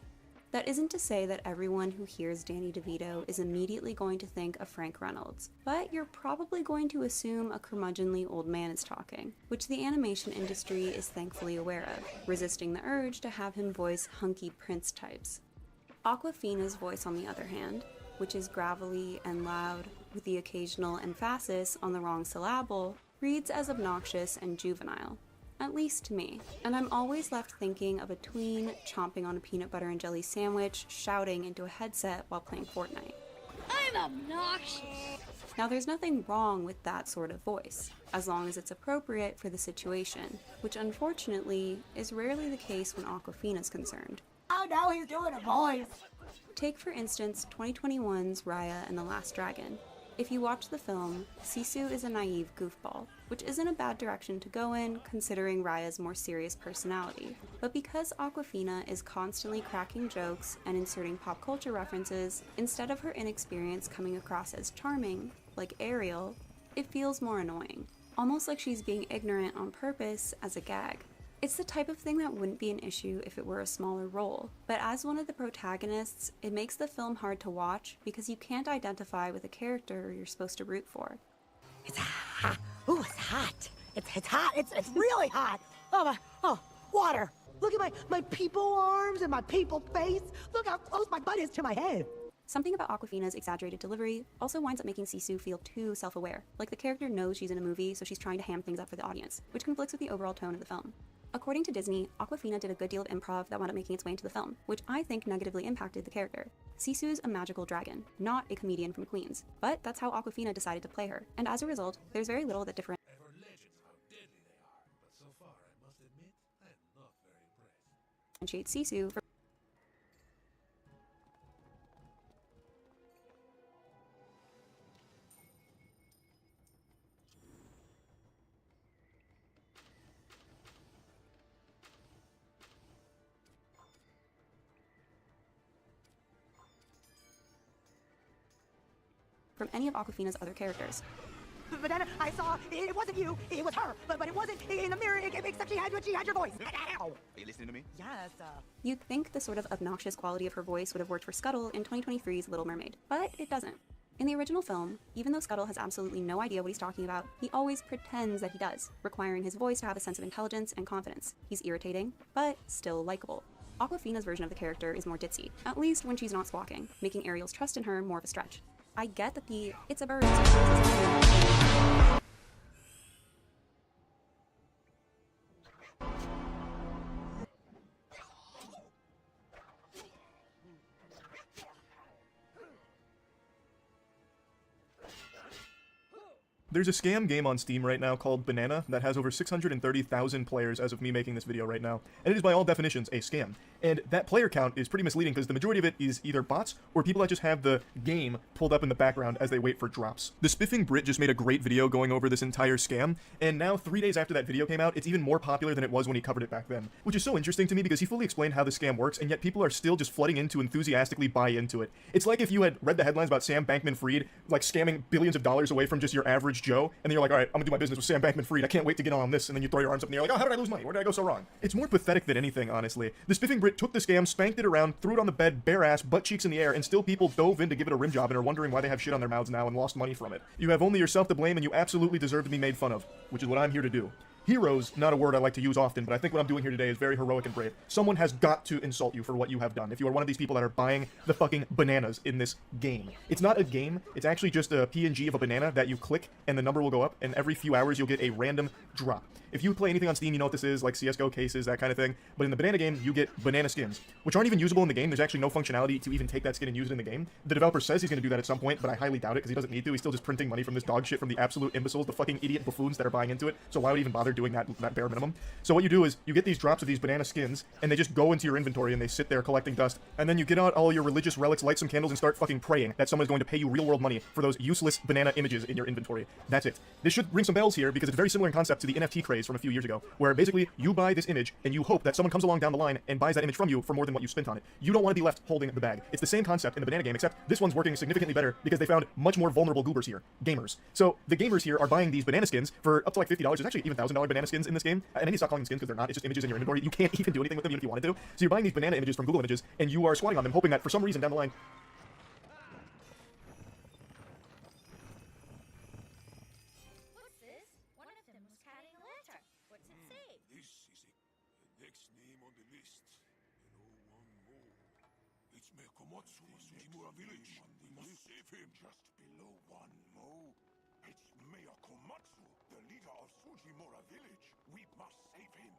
That isn't to say that everyone who hears Danny DeVito is immediately going to think of Frank Reynolds, but you're probably going to assume a curmudgeonly old man is talking, which the animation industry is thankfully aware of, resisting the urge to have him voice hunky prince types. Awkwafina's voice, on the other hand, which is gravelly and loud, with the occasional emphasis on the wrong syllable, reads as obnoxious and juvenile. At least to me. And I'm always left thinking of a tween chomping on a peanut butter and jelly sandwich, shouting into a headset while playing Fortnite. I'm obnoxious. Now, there's nothing wrong with that sort of voice, as long as it's appropriate for the situation, which unfortunately is rarely the case when Awkwafina's concerned. Oh no, he's doing a voice. Take, for instance, 2021's Raya and the Last Dragon. If you watch the film, Sisu is a naive goofball, which isn't a bad direction to go in considering Raya's more serious personality. But because Awkwafina is constantly cracking jokes and inserting pop culture references, instead of her inexperience coming across as charming, like Ariel, it feels more annoying, almost like she's being ignorant on purpose as a gag. It's the type of thing that wouldn't be an issue if it were a smaller role, but as one of the protagonists, it makes the film hard to watch because you can't identify with a character you're supposed to root for. It's Ooh, it's hot. It's hot. It's really hot. Oh, water. Look at my people arms and my people face. Look how close my butt is to my head. Something about Awkwafina's exaggerated delivery also winds up making Sisu feel too self-aware, like the character knows she's in a movie, so she's trying to ham things up for the audience, which conflicts with the overall tone of the film. According to Disney, Awkwafina did a good deal of improv that wound up making its way into the film, which I think negatively impacted the character. Sisu's a magical dragon, not a comedian from Queens, but that's how Awkwafina decided to play her, and as a result, there's very little that differentiates Sisu from any of Awkwafina's other characters. But then I saw it wasn't you, it was her. But it wasn't in the mirror, except she had your voice. Ow. Are you listening to me? Yes. You'd think the sort of obnoxious quality of her voice would have worked for Scuttle in 2023's Little Mermaid, but it doesn't. In the original film, even though Scuttle has absolutely no idea what he's talking about, he always pretends that he does, requiring his voice to have a sense of intelligence and confidence. He's irritating, but still likable. Awkwafina's version of the character is more ditzy, at least when she's not squawking, making Ariel's trust in her more of a stretch. I get that the "it's a bird" There's a scam game on Steam right now called Banana that has over 630,000 players as of me making this video right now, and it is by all definitions a scam. And that player count is pretty misleading because the majority of it is either bots or people that just have the game pulled up in the background as they wait for drops. The Spiffing Brit just made a great video going over this entire scam, and now 3 days after that video came out, it's even more popular than it was when he covered it back then. Which is so interesting to me because he fully explained how the scam works, and yet people are still just flooding in to enthusiastically buy into it. It's like if you had read the headlines about Sam Bankman-Fried, like scamming billions of dollars away from just your average Joe, and then you're like, alright, I'm gonna do my business with Sam Bankman-Fried, I can't wait to get on this, and then you throw your arms up in the air like, oh, how did I lose money? Where did I go so wrong? It's more pathetic than anything, honestly. The Spiffing Brit took the scam, spanked it around, threw it on the bed, bare ass, butt cheeks in the air, and still people dove in to give it a rim job and are wondering why they have shit on their mouths now and lost money from it. You have only yourself to blame, and you absolutely deserve to be made fun of, which is what I'm here to do. Heroes, not a word I like to use often, but I think what I'm doing here today is very heroic and brave. Someone has got to insult you for what you have done, if you are one of these people that are buying the fucking bananas in this game. It's not a game, it's actually just a PNG of a banana that you click, and the number will go up, and every few hours you'll get a random drop. If you play anything on Steam, you know what this is, like CSGO cases, that kind of thing, but in the banana game, you get banana skins, which aren't even usable in the game. There's actually no functionality to even take that skin and use it in the game. The developer says he's going to do that at some point, but I highly doubt it, because he doesn't need to. He's still just printing money from this dog shit from the absolute imbeciles, the fucking idiot buffoons that are buying into it, so why would he even bother doing that bare minimum? So what you do is, you get these drops of these banana skins, and they just go into your inventory, and they sit there collecting dust, and then you get out all your religious relics, light some candles, and start fucking praying that someone's going to pay you real-world money for those useless banana images in your inventory. That's it. This should ring some bells here, because it's very similar in concept to the NFT craze from a few years ago, where basically you buy this image and you hope that someone comes along down the line and buys that image from you for more than what you spent on it. You don't want to be left holding the bag. It's the same concept in the banana game, except this one's working significantly better because they found much more vulnerable goobers here. Gamers. So the gamers here are buying these banana skins for up to like $50. There's actually even $1,000 banana skins in this game. And I need to stop calling them skins because they're not. It's just images in your inventory. You can't even do anything with them even if you wanted to. So you're buying these banana images from Google Images and you are squatting on them hoping that for some reason down the line Komatsu, Sujimura village. We must save him. Just below 1 mo. It's Mayor Komatsu, the leader of Sujimura village. We must save him.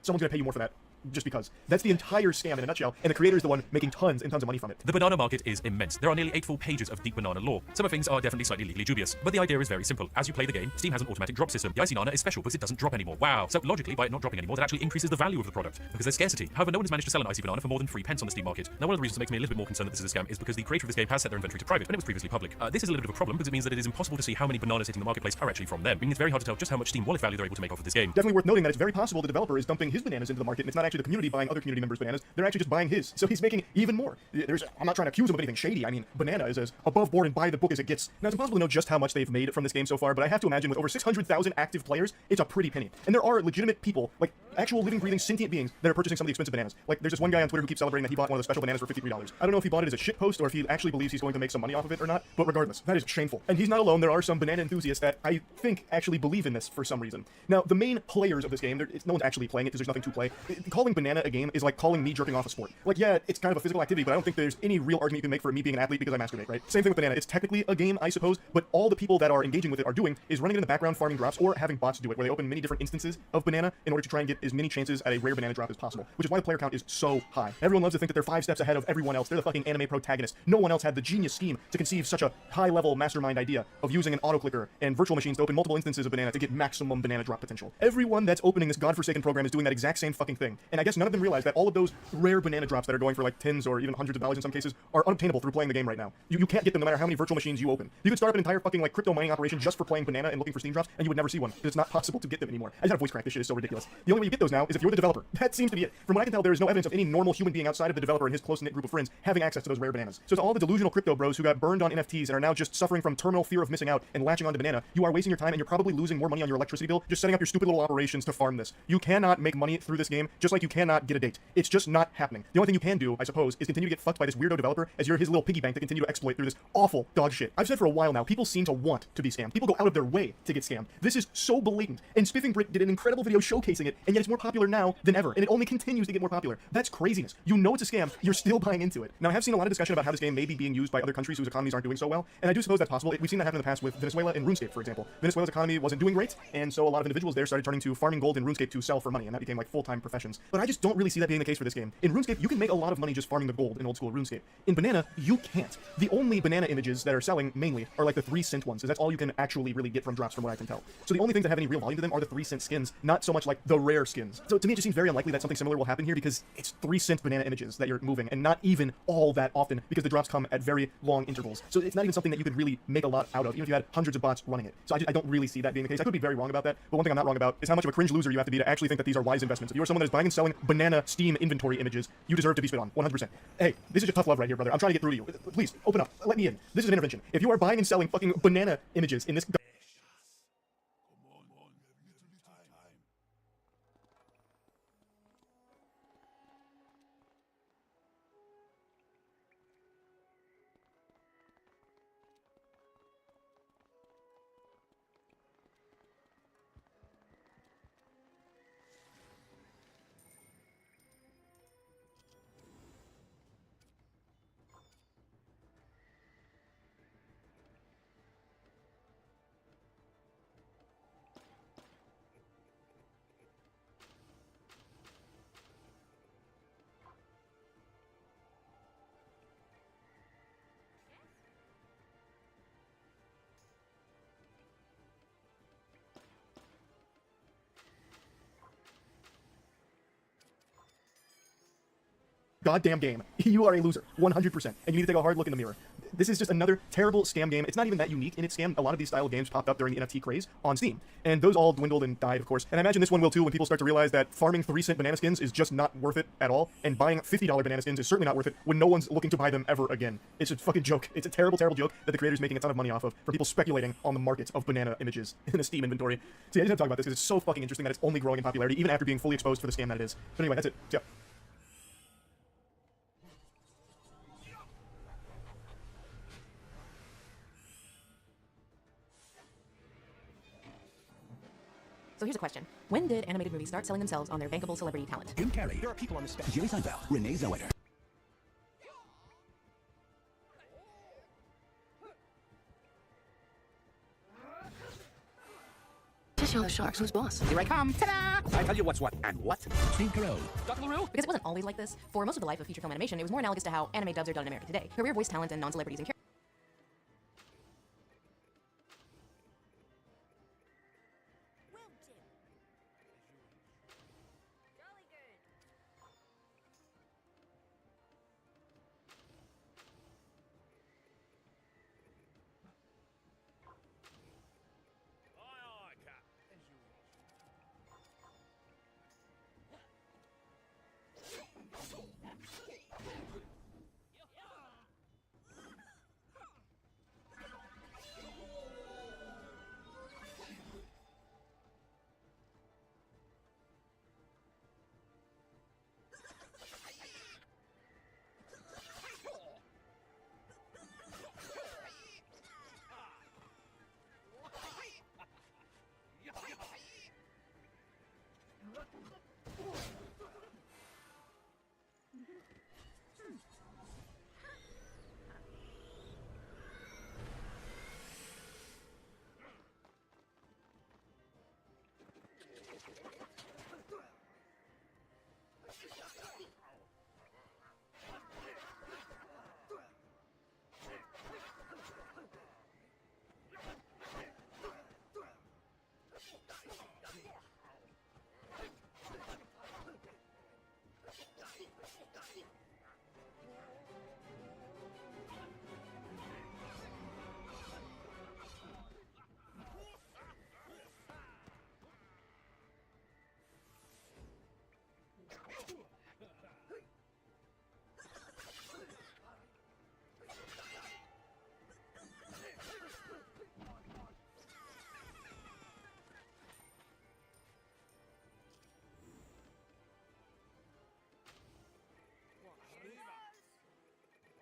someone's gonna pay you more for that. just because. That's the entire scam in a nutshell, and the creator is the one making tons and tons of money from it. The banana market is immense. There are nearly 8 full pages of deep banana lore. Some of things are definitely slightly legally dubious, but the idea is very simple. As you play the game, Steam has an automatic drop system. The Icy Nana is special because it doesn't drop anymore. Wow. So logically, by it not dropping anymore, that actually increases the value of the product because there's scarcity. However, no one has managed to sell an Icy Banana for more than 3 pence on the Steam market. Now, one of the reasons that makes me a little bit more concerned that this is a scam is because the creator of this game has set their inventory to private when it was previously public. This is a little bit of a problem because it means that it is impossible to see how many bananas hitting the marketplace are actually from them, meaning it's very hard to tell just how much Steam wallet value they're able to make off of this game. Definitely worth noting that it's very possible the developer is dumping his bananas into the market, and it's not actually the community buying other community members' bananas. They're actually just buying his, so he's making even more. I'm not trying to accuse him of anything shady. I mean, Banana is as above board and by the book as it gets. Now, it's impossible to know just how much they've made from this game so far, but I have to imagine with over 600,000 active players, it's a pretty penny. And there are legitimate people, like actual living, breathing, sentient beings that are purchasing some of the expensive bananas. Like, there's this one guy on Twitter who keeps celebrating that he bought one of the special bananas for $53. I don't know if he bought it as a shitpost or if he actually believes he's going to make some money off of it or not, but regardless, that is shameful. And he's not alone. There are some banana enthusiasts that I think actually believe in this for some reason. Now, the main players of this game, no one's actually playing it because there's nothing to play. Calling Banana a game is like calling me jerking off a sport. Like, yeah, it's kind of a physical activity, but I don't think there's any real argument you can make for me being an athlete because I masturbate, right? Same thing with Banana. It's technically a game, I suppose, but all the people that are engaging with it are doing is running it in the background, farming drops, or having bots do it, where they open many different instances of Banana in order to try and get as many chances at a rare banana drop as possible, which is why the player count is so high. Everyone loves to think that they're 5 steps ahead of everyone else. They're the fucking anime protagonist. No one else had the genius scheme to conceive such a high-level mastermind idea of using an auto-clicker and virtual machines to open multiple instances of Banana to get maximum banana drop potential. Everyone that's opening this godforsaken program is doing that exact same fucking thing, and I guess none of them realize that all of those rare banana drops that are going for like tens or even hundreds of dollars in some cases are unobtainable through playing the game right now. You can't get them no matter how many virtual machines you open. You could start up an entire fucking like crypto mining operation just for playing Banana and looking for Steam drops, and you would never see one. It's not possible to get them anymore. I just have voice crack. This shit is so ridiculous. The only way you get those now is if you're the developer. That seems to be it. From what I can tell, there is no evidence of any normal human being outside of the developer and his close-knit group of friends having access to those rare bananas. So to all the delusional crypto bros who got burned on NFTs and are now just suffering from terminal fear of missing out and latching onto Banana, you are wasting your time and you're probably losing more money on your electricity bill just setting up your stupid little operations to farm this. You cannot make money through this game, just like you cannot get a date. It's just not happening. The only thing you can do, I suppose, is continue to get fucked by this weirdo developer as you're his little piggy bank to continue to exploit through this awful dog shit. I've said for a while now, people seem to want to be scammed. People go out of their way to get scammed. This is so blatant. And Spiffing Brick did an incredible video showcasing it, and yet it's more popular now than ever, and it only continues to get more popular. That's craziness. You know it's a scam, you're still buying into it. Now, I have seen a lot of discussion about how this game may be being used by other countries whose economies aren't doing so well, and I do suppose that's possible. We've seen that happen in the past with Venezuela and RuneScape, for example. Venezuela's economy wasn't doing great, and so a lot of individuals there started turning to farming gold in RuneScape to sell for money, and that became like full-time professions. But I just don't really see that being the case for this game. In RuneScape, you can make a lot of money just farming the gold in old school RuneScape. In Banana, you can't. The only banana images that are selling mainly are like the 3-cent ones, because that's all you can actually really get from drops from what I can tell. So the only things that have any real value to them are the 3-cent skins, not so much like the rare skins. So to me, it just seems very unlikely that something similar will happen here because it's 3-cent banana images that you're moving, and not even all that often because the drops come at very long intervals. So it's not even something that you could really make a lot out of, even if you had hundreds of bots running it. So I don't really see that being the case. I could be very wrong about that, but one thing I'm not wrong about is how much of a cringe loser you have to be to actually think that these are wise investments. If you are someone that is buying and selling banana Steam inventory images, you deserve to be spit on, 100%. Hey, this is just tough love right here, brother. I'm trying to get through to you. Please, open up. Let me in. This is an intervention. If you are buying and selling fucking banana images in this... Goddamn game. You are a loser, 100%, and you need to take a hard look in the mirror. This is just another terrible scam game. It's not even that unique in its scam. A lot of these style of games popped up during the NFT craze on Steam, and those all dwindled and died, of course. And I imagine this one will too when people start to realize that farming 3-cent banana skins is just not worth it at all, and buying $50 banana skins is certainly not worth it when no one's looking to buy them ever again. It's a fucking joke. It's a terrible, terrible joke that the creator's making a ton of money off of from people speculating on the market of banana images in a Steam inventory. So yeah, I just have to talk about this because it's so fucking interesting that it's only growing in popularity even after being fully exposed for the scam that it is. But anyway, that's it. So, yeah. So here's a question. When did animated movies start selling themselves on their bankable celebrity talent? Jim Carrey. There are people on the spectrum. Jerry Seinfeld. Renee Zellweger. show those sharks who's boss. Here I come. Ta-da! I tell you what's what and what. Steve Carell. Dr. LaRue? Because it wasn't always like this. For most of the life of feature film animation, it was more analogous to how anime dubs are done in America today. Career voice talent and non-celebrities and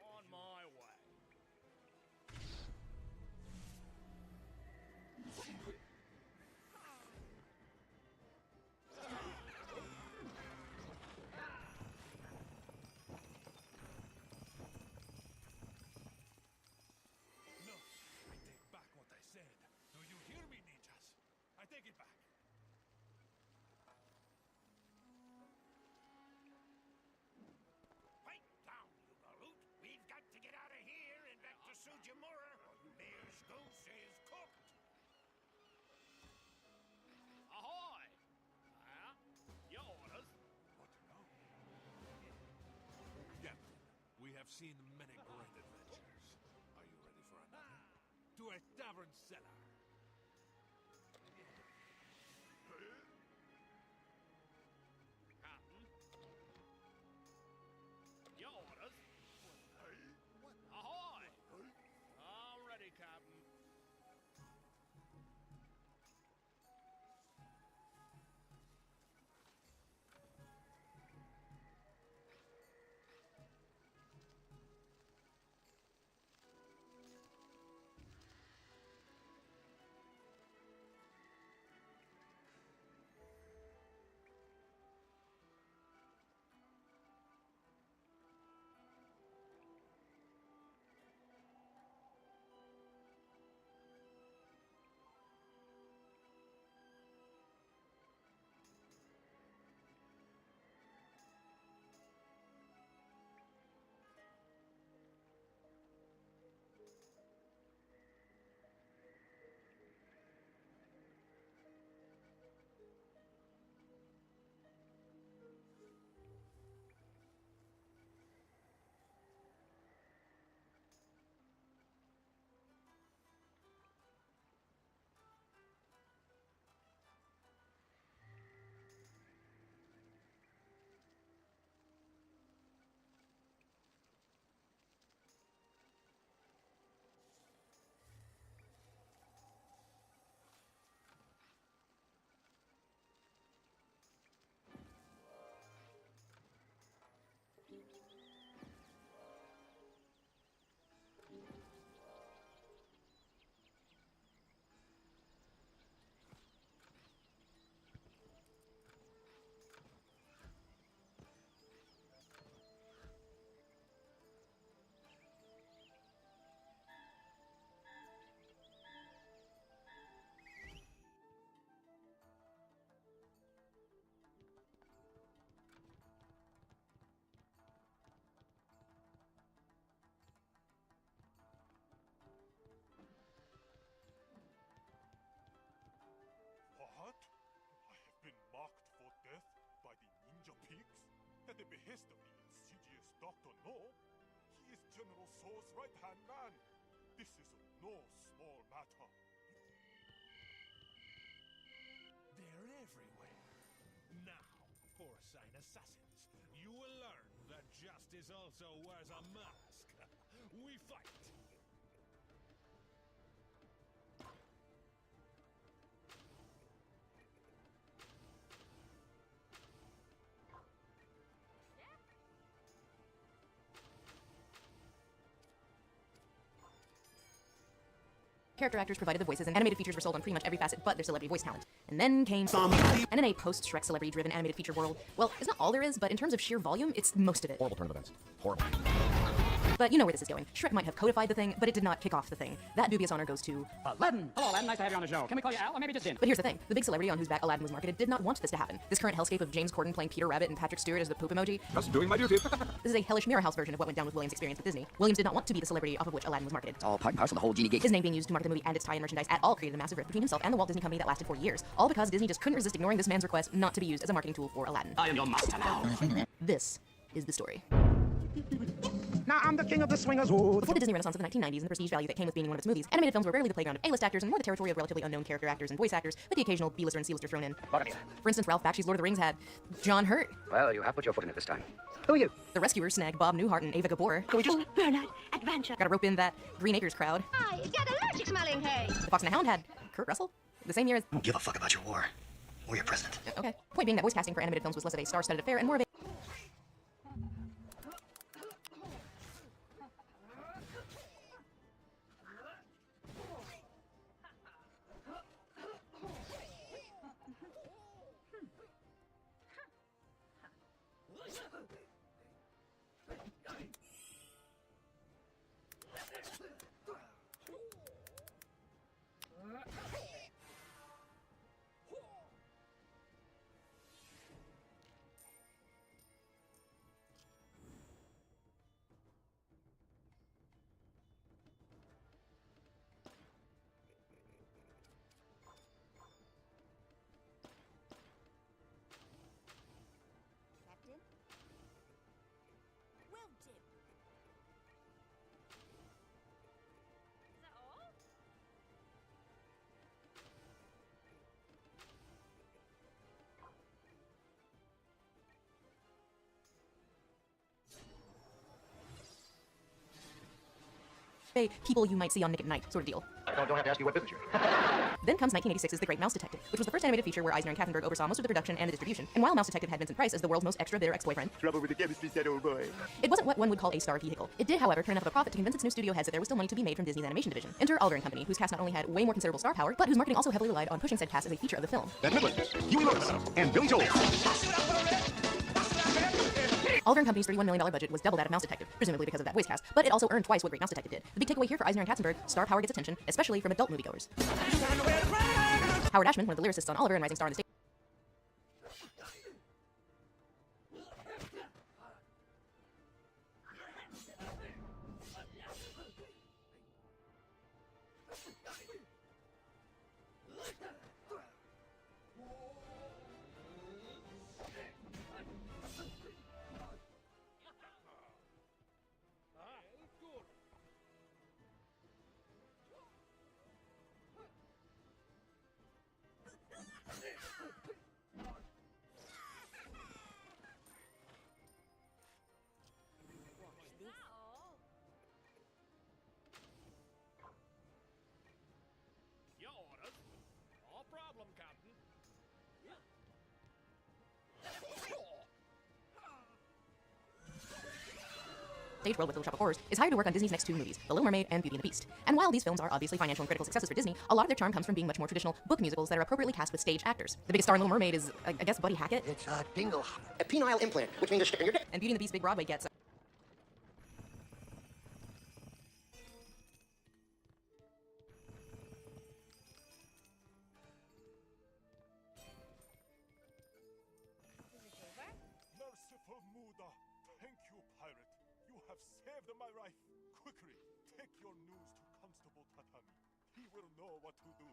On my way. No, I take back what I said. Do you hear me, ninjas? I take it back. Pipe down, you galoot. We've got to get out of here and back to Sujimura. Mayor's goose is cooked. Ahoy! Your orders. What now? Captain, we have seen many great adventures. Are you ready for another? To a tavern cellar. Captain. Your orders. Ahoy! All ready, Captain. at the behest of the insidious Dr. No, he is General So's right-hand man. This is no small matter. They're everywhere. Now, porcine assassins, you will learn that justice also wears a mask. We fight. Character actors provided the voices, and animated features were sold on pretty much every facet but their celebrity voice talent. And then came somebody. And in a post-Shrek celebrity-driven animated feature world, well, it's not all there is, but in terms of sheer volume, it's most of it. Horrible turn of events. Horrible. But you know where this is going. Shrek might have codified the thing, but it did not kick off the thing. That dubious honor goes to Aladdin! Hello, Aladdin. Nice to have you on the show. Can we call you Al, or maybe just Din? But here's the thing. The big celebrity on whose back Aladdin was marketed did not want this to happen. This current hellscape of James Corden playing Peter Rabbit and Patrick Stewart as the poop emoji. Just doing my duty. This is a hellish mirror house version of what went down with Williams' experience with Disney. Williams did not want to be the celebrity off of which Aladdin was marketed. It's all part and parcel of the whole genie gig. His name being used to market the movie and its tie-in merchandise at all created a massive rift between himself and the Walt Disney Company that lasted for years. All because Disney just couldn't resist ignoring this man's request not to be used as a marketing tool for Aladdin. I am your master now. This is the story. Now I'm the king of the swingers. Ooh. Before the Disney Renaissance of the 1990s and the prestige value that came with being in one of its movies, animated films were rarely the playground of A-list actors and more the territory of relatively unknown character actors and voice actors, with the occasional B-lister and C-lister thrown in. For instance, Ralph Bakshi's Lord of the Rings had John Hurt. Well, you have put your foot in it this time. Who are you? The Rescuers snagged Bob Newhart and Ava Gabor. Can we just... Bernard, adventure. Got to rope in that Green Acres crowd. Hi, get allergic smelling hay. The Fox and the Hound had Kurt Russell. The same year as... I don't give a fuck about your war. Or your president. Okay. Point being that voice casting for animated films was less of a star-studded affair and more of a... Captain? Will do. Is that all? people you might see on Nick at Night sort of deal. I don't have to ask you what business you're in. Then comes 1986's The Great Mouse Detective, which was the first animated feature where Eisner and Katzenberg oversaw most of the production and the distribution. And while Mouse Detective had Vincent Price as the world's most extra bitter ex-boyfriend, Trouble with the chemistry set, old boy. it wasn't what one would call a star vehicle. It did, however, turn enough of a profit to convince its new studio heads that there was still money to be made from Disney's animation division. Enter Oliver & Company, whose cast not only had way more considerable star power, but whose marketing also heavily relied on pushing said cast as a feature of the film. Bette Midler, Huey Lewis, and Billy Joel. Oliver & Company's $31 million budget was double that of Mouse Detective, presumably because of that voice cast, but it also earned twice what Great Mouse Detective did. The big takeaway here for Eisner and Katzenberg, star power gets attention, especially from adult moviegoers. Howard Ashman, one of the lyricists on Oliver and rising star on the stage, Your orders. No problem, Captain. Stage World with Little Shop of Horrors is hired to work on Disney's next two movies, The Little Mermaid and Beauty and the Beast. And while these films are obviously financial and critical successes for Disney, a lot of their charm comes from being much more traditional book musicals that are appropriately cast with stage actors. The biggest star in Little Mermaid is, I guess, Buddy Hackett. It's a dingle. A penile implant, which means a stick in your dick. And Beauty and the Beast Big Broadway gets... Merciful Muda, thank you, pirate. You have saved my life. Quickly, take your news to Constable Tatami. He will know what to do.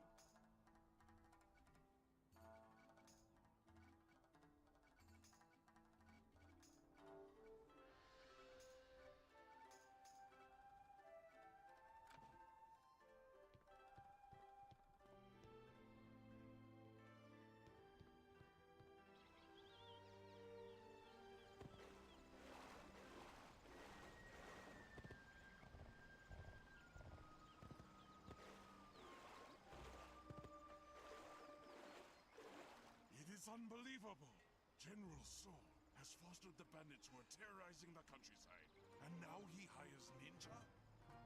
It's unbelievable. General Soul has fostered the bandits who are terrorizing the countryside, and now he hires ninja?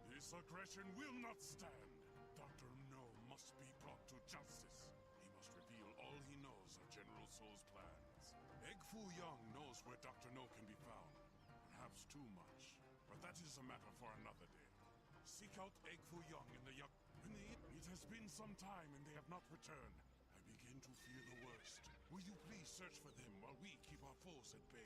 This aggression will not stand. Dr. No must be brought to justice. He must reveal all he knows of General Soul's plans. Egg Fu Young knows where Dr. No can be found. Perhaps too much, but that is a matter for another day. Seek out Egg Fu Young in the It has been some time and they have not returned. I begin to fear the worst. Will you please search for them while we keep our foes at bay?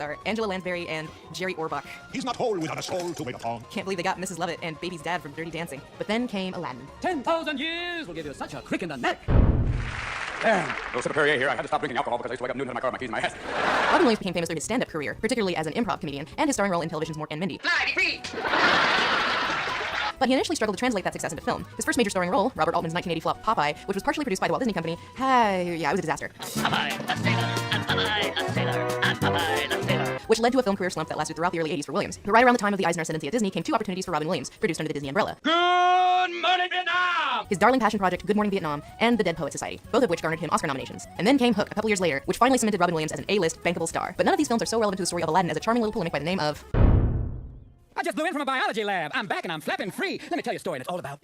Are Angela Lansbury and Jerry Orbach. He's not whole without a soul to wait upon. Can't believe they got Mrs. Lovett and Baby's dad from Dirty Dancing. But then came Aladdin. 10,000 years will give you such a crick in the neck. Damn. Little sip of Perrier here. I had to stop drinking alcohol because I used to wake up noon in my car with my keys in my head. Robin Williams became famous through his stand-up career, particularly as an improv comedian, and his starring role in television's Mork and Mindy. Fly, be free! But he initially struggled to translate that success into film. His first major starring role, Robert Altman's 1980 flop Popeye, which was partially produced by the Walt Disney Company, it was a disaster. Popeye, the sailor, and Popeye, the sailor, and Popeye, the sailor. which led to a film career slump that lasted throughout the early 80s for Williams. But right around the time of the Eisner ascendancy at Disney came two opportunities for Robin Williams, produced under the Disney umbrella. Good morning, Vietnam! His darling passion project, Good Morning Vietnam, and The Dead Poets Society, both of which garnered him Oscar nominations. And then came Hook a couple years later, which finally cemented Robin Williams as an A-list, bankable star. But none of these films are so relevant to the story of Aladdin as a charming little polemic by the name of... I just flew in from a biology lab. I'm back and I'm flapping free. Let me tell you a story, and it's all about...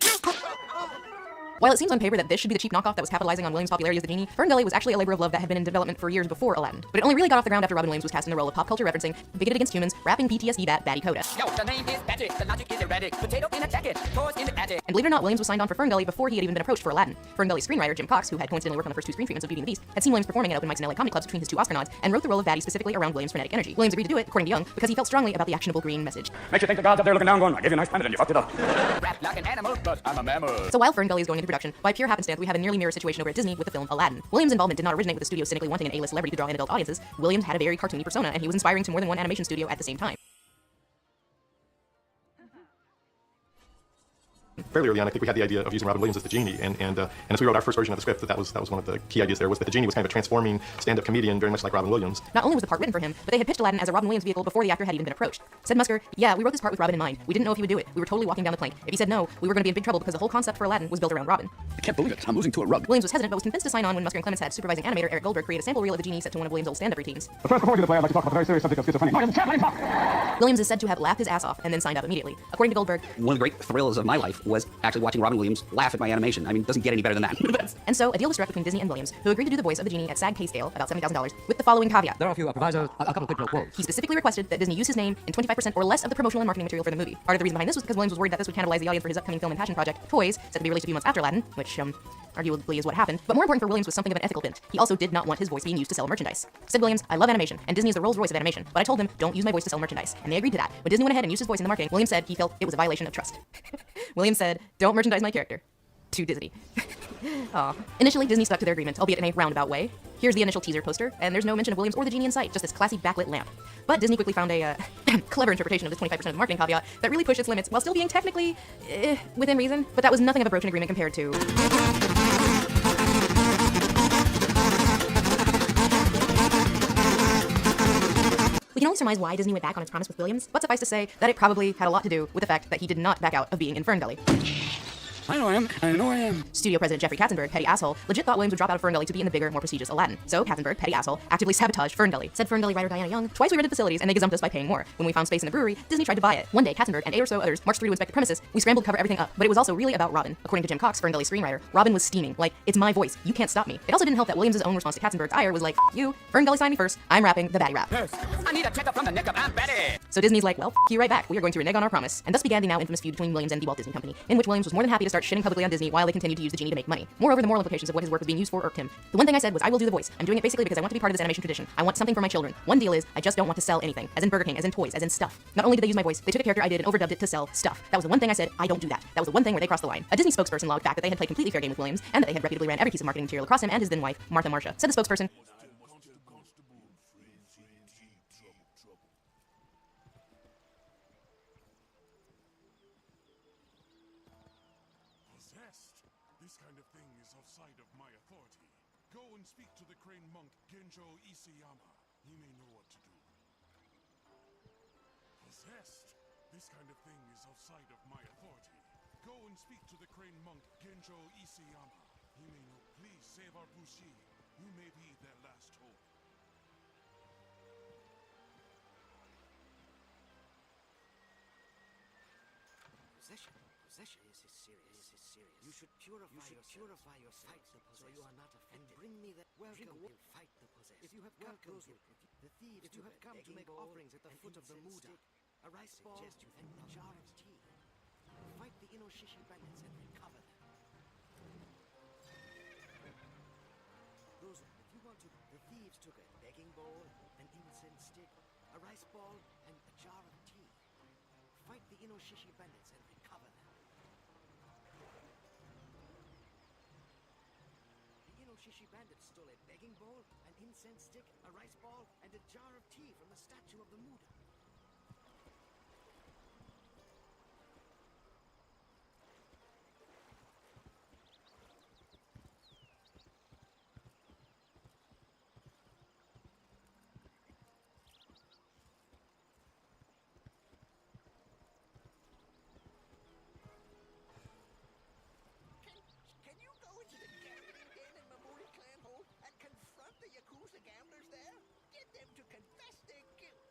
While it seems on paper that this should be the cheap knockoff that was capitalizing on Williams' popularity as the genie, Ferngully was actually a labor of love that had been in development for years before Aladdin. But it only really got off the ground after Robin Williams was cast in the role of pop culture referencing, bigoted against humans, rapping PTSD bat Batty Coda. Yo, the name is Patrick. The logic is erratic. Potato in a jacket. Toys in the attic. And believe it or not, Williams was signed on for Ferngully before he had even been approached for Aladdin. Ferngully's screenwriter, Jim Cox, who had coincidentally worked on the first two screen treatments of Beauty and the Beast, had seen Williams performing at open mics in LA comedy clubs between his two Oscar nods, and wrote the role of Batty specifically around Williams' frenetic energy. Williams agreed to do it, according to Young, because he felt strongly about the actionable green message. Makes you think the gods up there looking down going, I gave you a nice planet and you fucked it up. Rap like an animal, but I'm a mammal. So while Ferngully is going into production, by pure happenstance, we have a nearly mirror situation over at Disney with the film Aladdin. Williams' involvement did not originate with the studio cynically wanting an A-list celebrity to draw in adult audiences. Williams had a very cartoony persona, and he was inspiring to more than one animation studio at the same time. Fairly early on, I think we had the idea of using Robin Williams as the genie, and as we wrote our first version of the script, that was one of the key ideas there, was that the genie was kind of a transforming stand-up comedian, very much like Robin Williams. Not only was the part written for him, but they had pitched Aladdin as a Robin Williams vehicle before the actor had even been approached. Said Musker, "Yeah, we wrote this part with Robin in mind. We didn't know if he would do it. We were totally walking down the plank. If he said no, we were going to be in big trouble because the whole concept for Aladdin was built around Robin." I can't believe it. I'm losing to a rug. Williams was hesitant, but was convinced to sign on when Musker and Clements had supervising animator Eric Goldberg create a sample reel of the genie set to one of Williams' old stand-up routines. But first, before we do the play, I'd like to talk about the very serious subject of schizophrenia. Williams is said to have laughed his ass off and then signed up immediately. According to Goldberg, one of the great thrills of my life was actually watching Robin Williams laugh at my animation. I mean, it doesn't get any better than that. And so, a deal was struck between Disney and Williams, who agreed to do the voice of the genie at SAG pay scale, about $70,000, with the following caveat. There are a few provisos, a couple of quid pro quos. He specifically requested that Disney use his name in 25% or less of the promotional and marketing material for the movie. Part of the reason behind this was because Williams was worried that this would cannibalize the audience for his upcoming film and passion project, Toys, set to be released a few months after Aladdin, which, arguably is what happened. But more important for Williams was something of an ethical bent. He also did not want his voice being used to sell merchandise. Said Williams, "I love animation, and Disney is the Rolls Royce of animation, but I told them, don't use my voice to sell merchandise." And they agreed to that. When Disney went ahead and used his voice in the marketing, Williams said he felt it was a violation of trust. Williams said, "Don't merchandise my character." To Disney. Aw. Initially, Disney stuck to their agreement, albeit in a roundabout way. Here's the initial teaser poster, and there's no mention of Williams or the genie in sight, just this classy backlit lamp. But Disney quickly found a clever interpretation of this 25% of the marketing caveat that really pushed its limits while still being technically within reason, but that was nothing of a broken agreement compared to... We can only surmise why Disney went back on its promise with Williams, but suffice to say that it probably had a lot to do with the fact that he did not back out of being in Ferngully. I know I am. I know I am. Studio president Jeffrey Katzenberg, petty asshole, legit thought Williams would drop out of Ferngully to be in the bigger, more prestigious Aladdin. So Katzenberg, petty asshole, actively sabotaged Ferngully. Said Ferngully writer Diana Young, "Twice we rented facilities and they gazumped us by paying more. When we found space in the brewery, Disney tried to buy it. One day, Katzenberg and 8 or so others marched through to inspect the premises. We scrambled to cover everything up, but it was also really about Robin. According to Jim Cox, Ferngully screenwriter, Robin was steaming. Like, it's my voice. You can't stop me." It also didn't help that Williams' own response to Katzenberg's ire was like, "You, Ferngully signed me first. I'm rapping the Batty rap." I need a checkup from the neck of Aunt Betty. So Disney's like, "Well, you right back. We are going to renege on our promise." And thus began the now infamous feud between Williams and the Walt Disney Company, in which Williams was more than happy to start shitting publicly on Disney while they continued to use the genie to make money. Moreover, the moral implications of what his work was being used for irked him. The one thing I said was, "I will do the voice. I'm doing it basically because I want to be part of this animation tradition. I want something for my children. One deal is, I just don't want to sell anything, as in Burger King, as in toys, as in stuff." Not only did they use my voice, they took a character I did and overdubbed it to sell stuff. That was the one thing I said, I don't do that. That was the one thing where they crossed the line. A Disney spokesperson logged back that they had played completely fair game with Williams, and that they had reputably ran every piece of marketing material across him and his then wife, Martha Marsha. Said the spokesperson, Possessed? This kind of thing is outside of my authority. Go and speak to the crane monk Genjo Isayama. He may know what to do. Possessed? This kind of thing is outside of my authority. Go and speak to the crane monk Genjo Isayama. He may know. Please save our Bushi. You may be their last hope. Possession is serious. You should purify your sight so you are not offended. And bring me that welcome and fight the possessed. If you have come to make offerings at the foot of the Muda, a rice ball and a jar of tea, fight the Inoshishi bandits and recover them. If you want to, the thieves took a begging bowl, an incense stick, a rice ball, and a jar of tea. Fight the Inoshishi bandits and recover them. The Inoshishi bandits stole a begging bowl, an incense stick, a rice ball, and a jar of tea from the statue of the Muda. gamblers there? Get them to confess their guilt.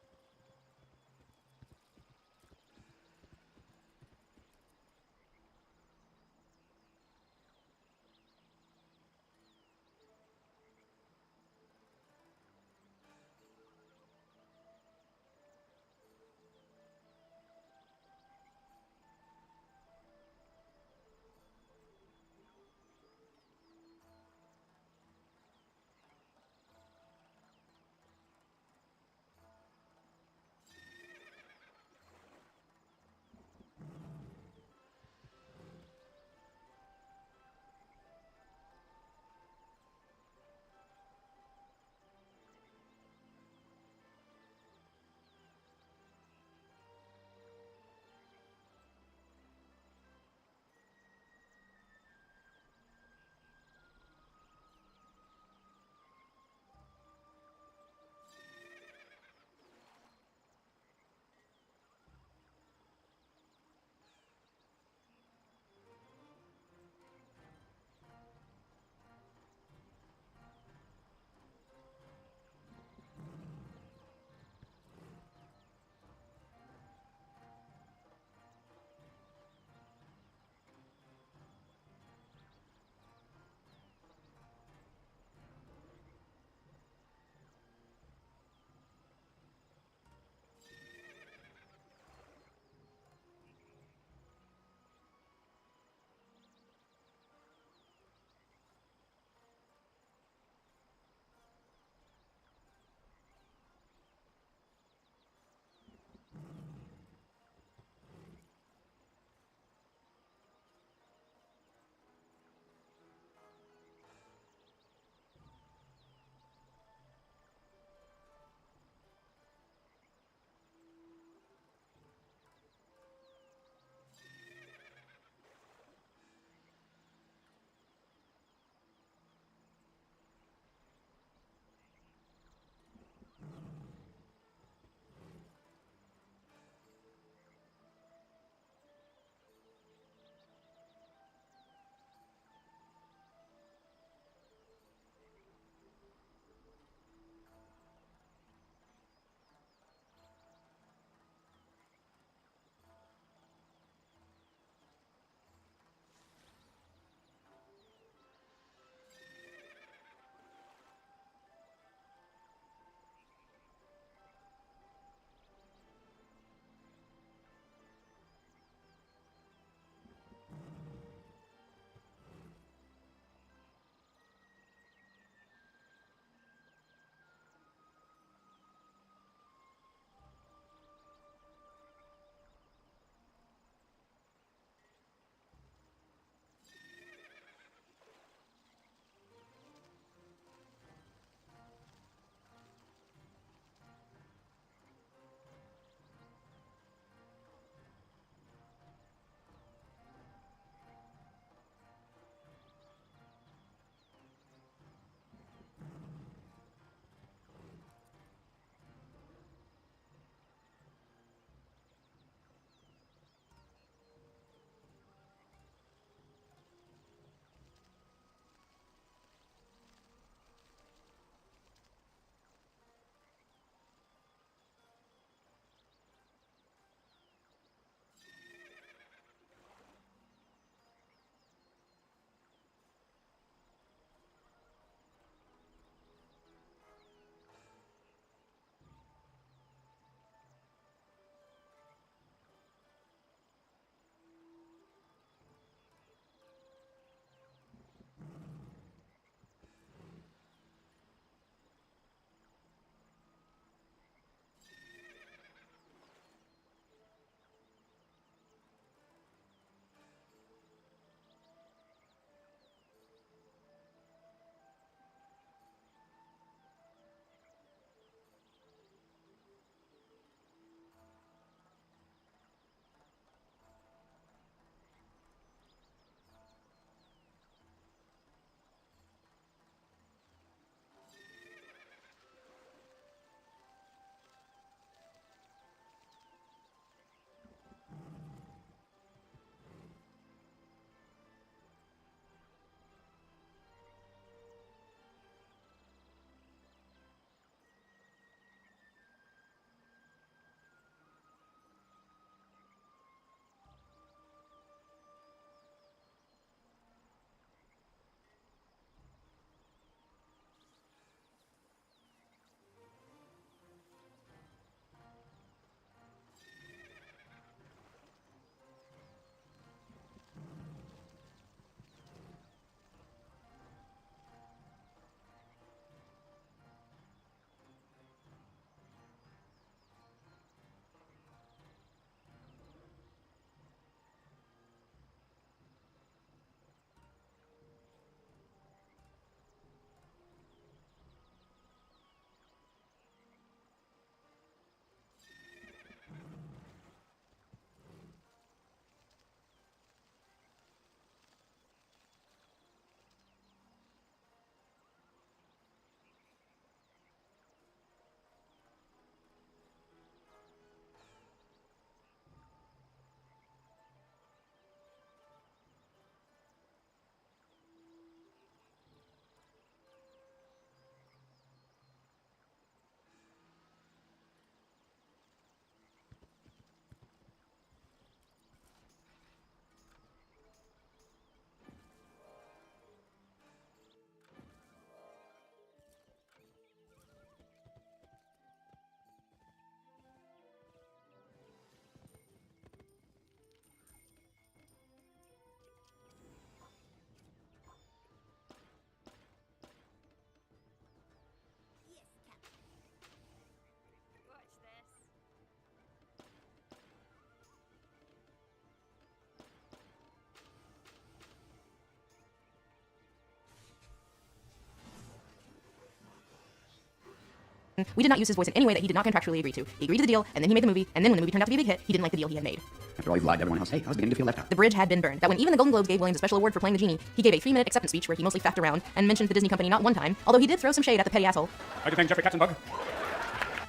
We did not use his voice in any way that he did not contractually agree to. He agreed to the deal, and then he made the movie, and then when the movie turned out to be a big hit, he didn't like the deal he had made. After all, you've lied to everyone else. Hey, I was beginning to feel left out. The bridge had been burned. That when even the Golden Globes gave Williams a special award for playing the genie, he gave a 3-minute acceptance speech where he mostly faffed around and mentioned the Disney company not one time, although he did throw some shade at the petty asshole. I can thank Jeffrey Katzenberg.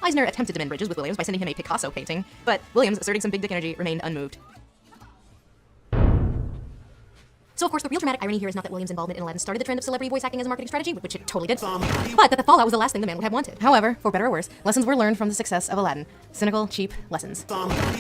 Eisner attempted to mend bridges with Williams by sending him a Picasso painting, but Williams, asserting some big dick energy, remained unmoved. So, of course, the real dramatic irony here is not that Williams' involvement in Aladdin started the trend of celebrity voice acting as a marketing strategy, which it totally did, but that the fallout was the last thing the man would have wanted. However, for better or worse, lessons were learned from the success of Aladdin. Cynical, cheap lessons.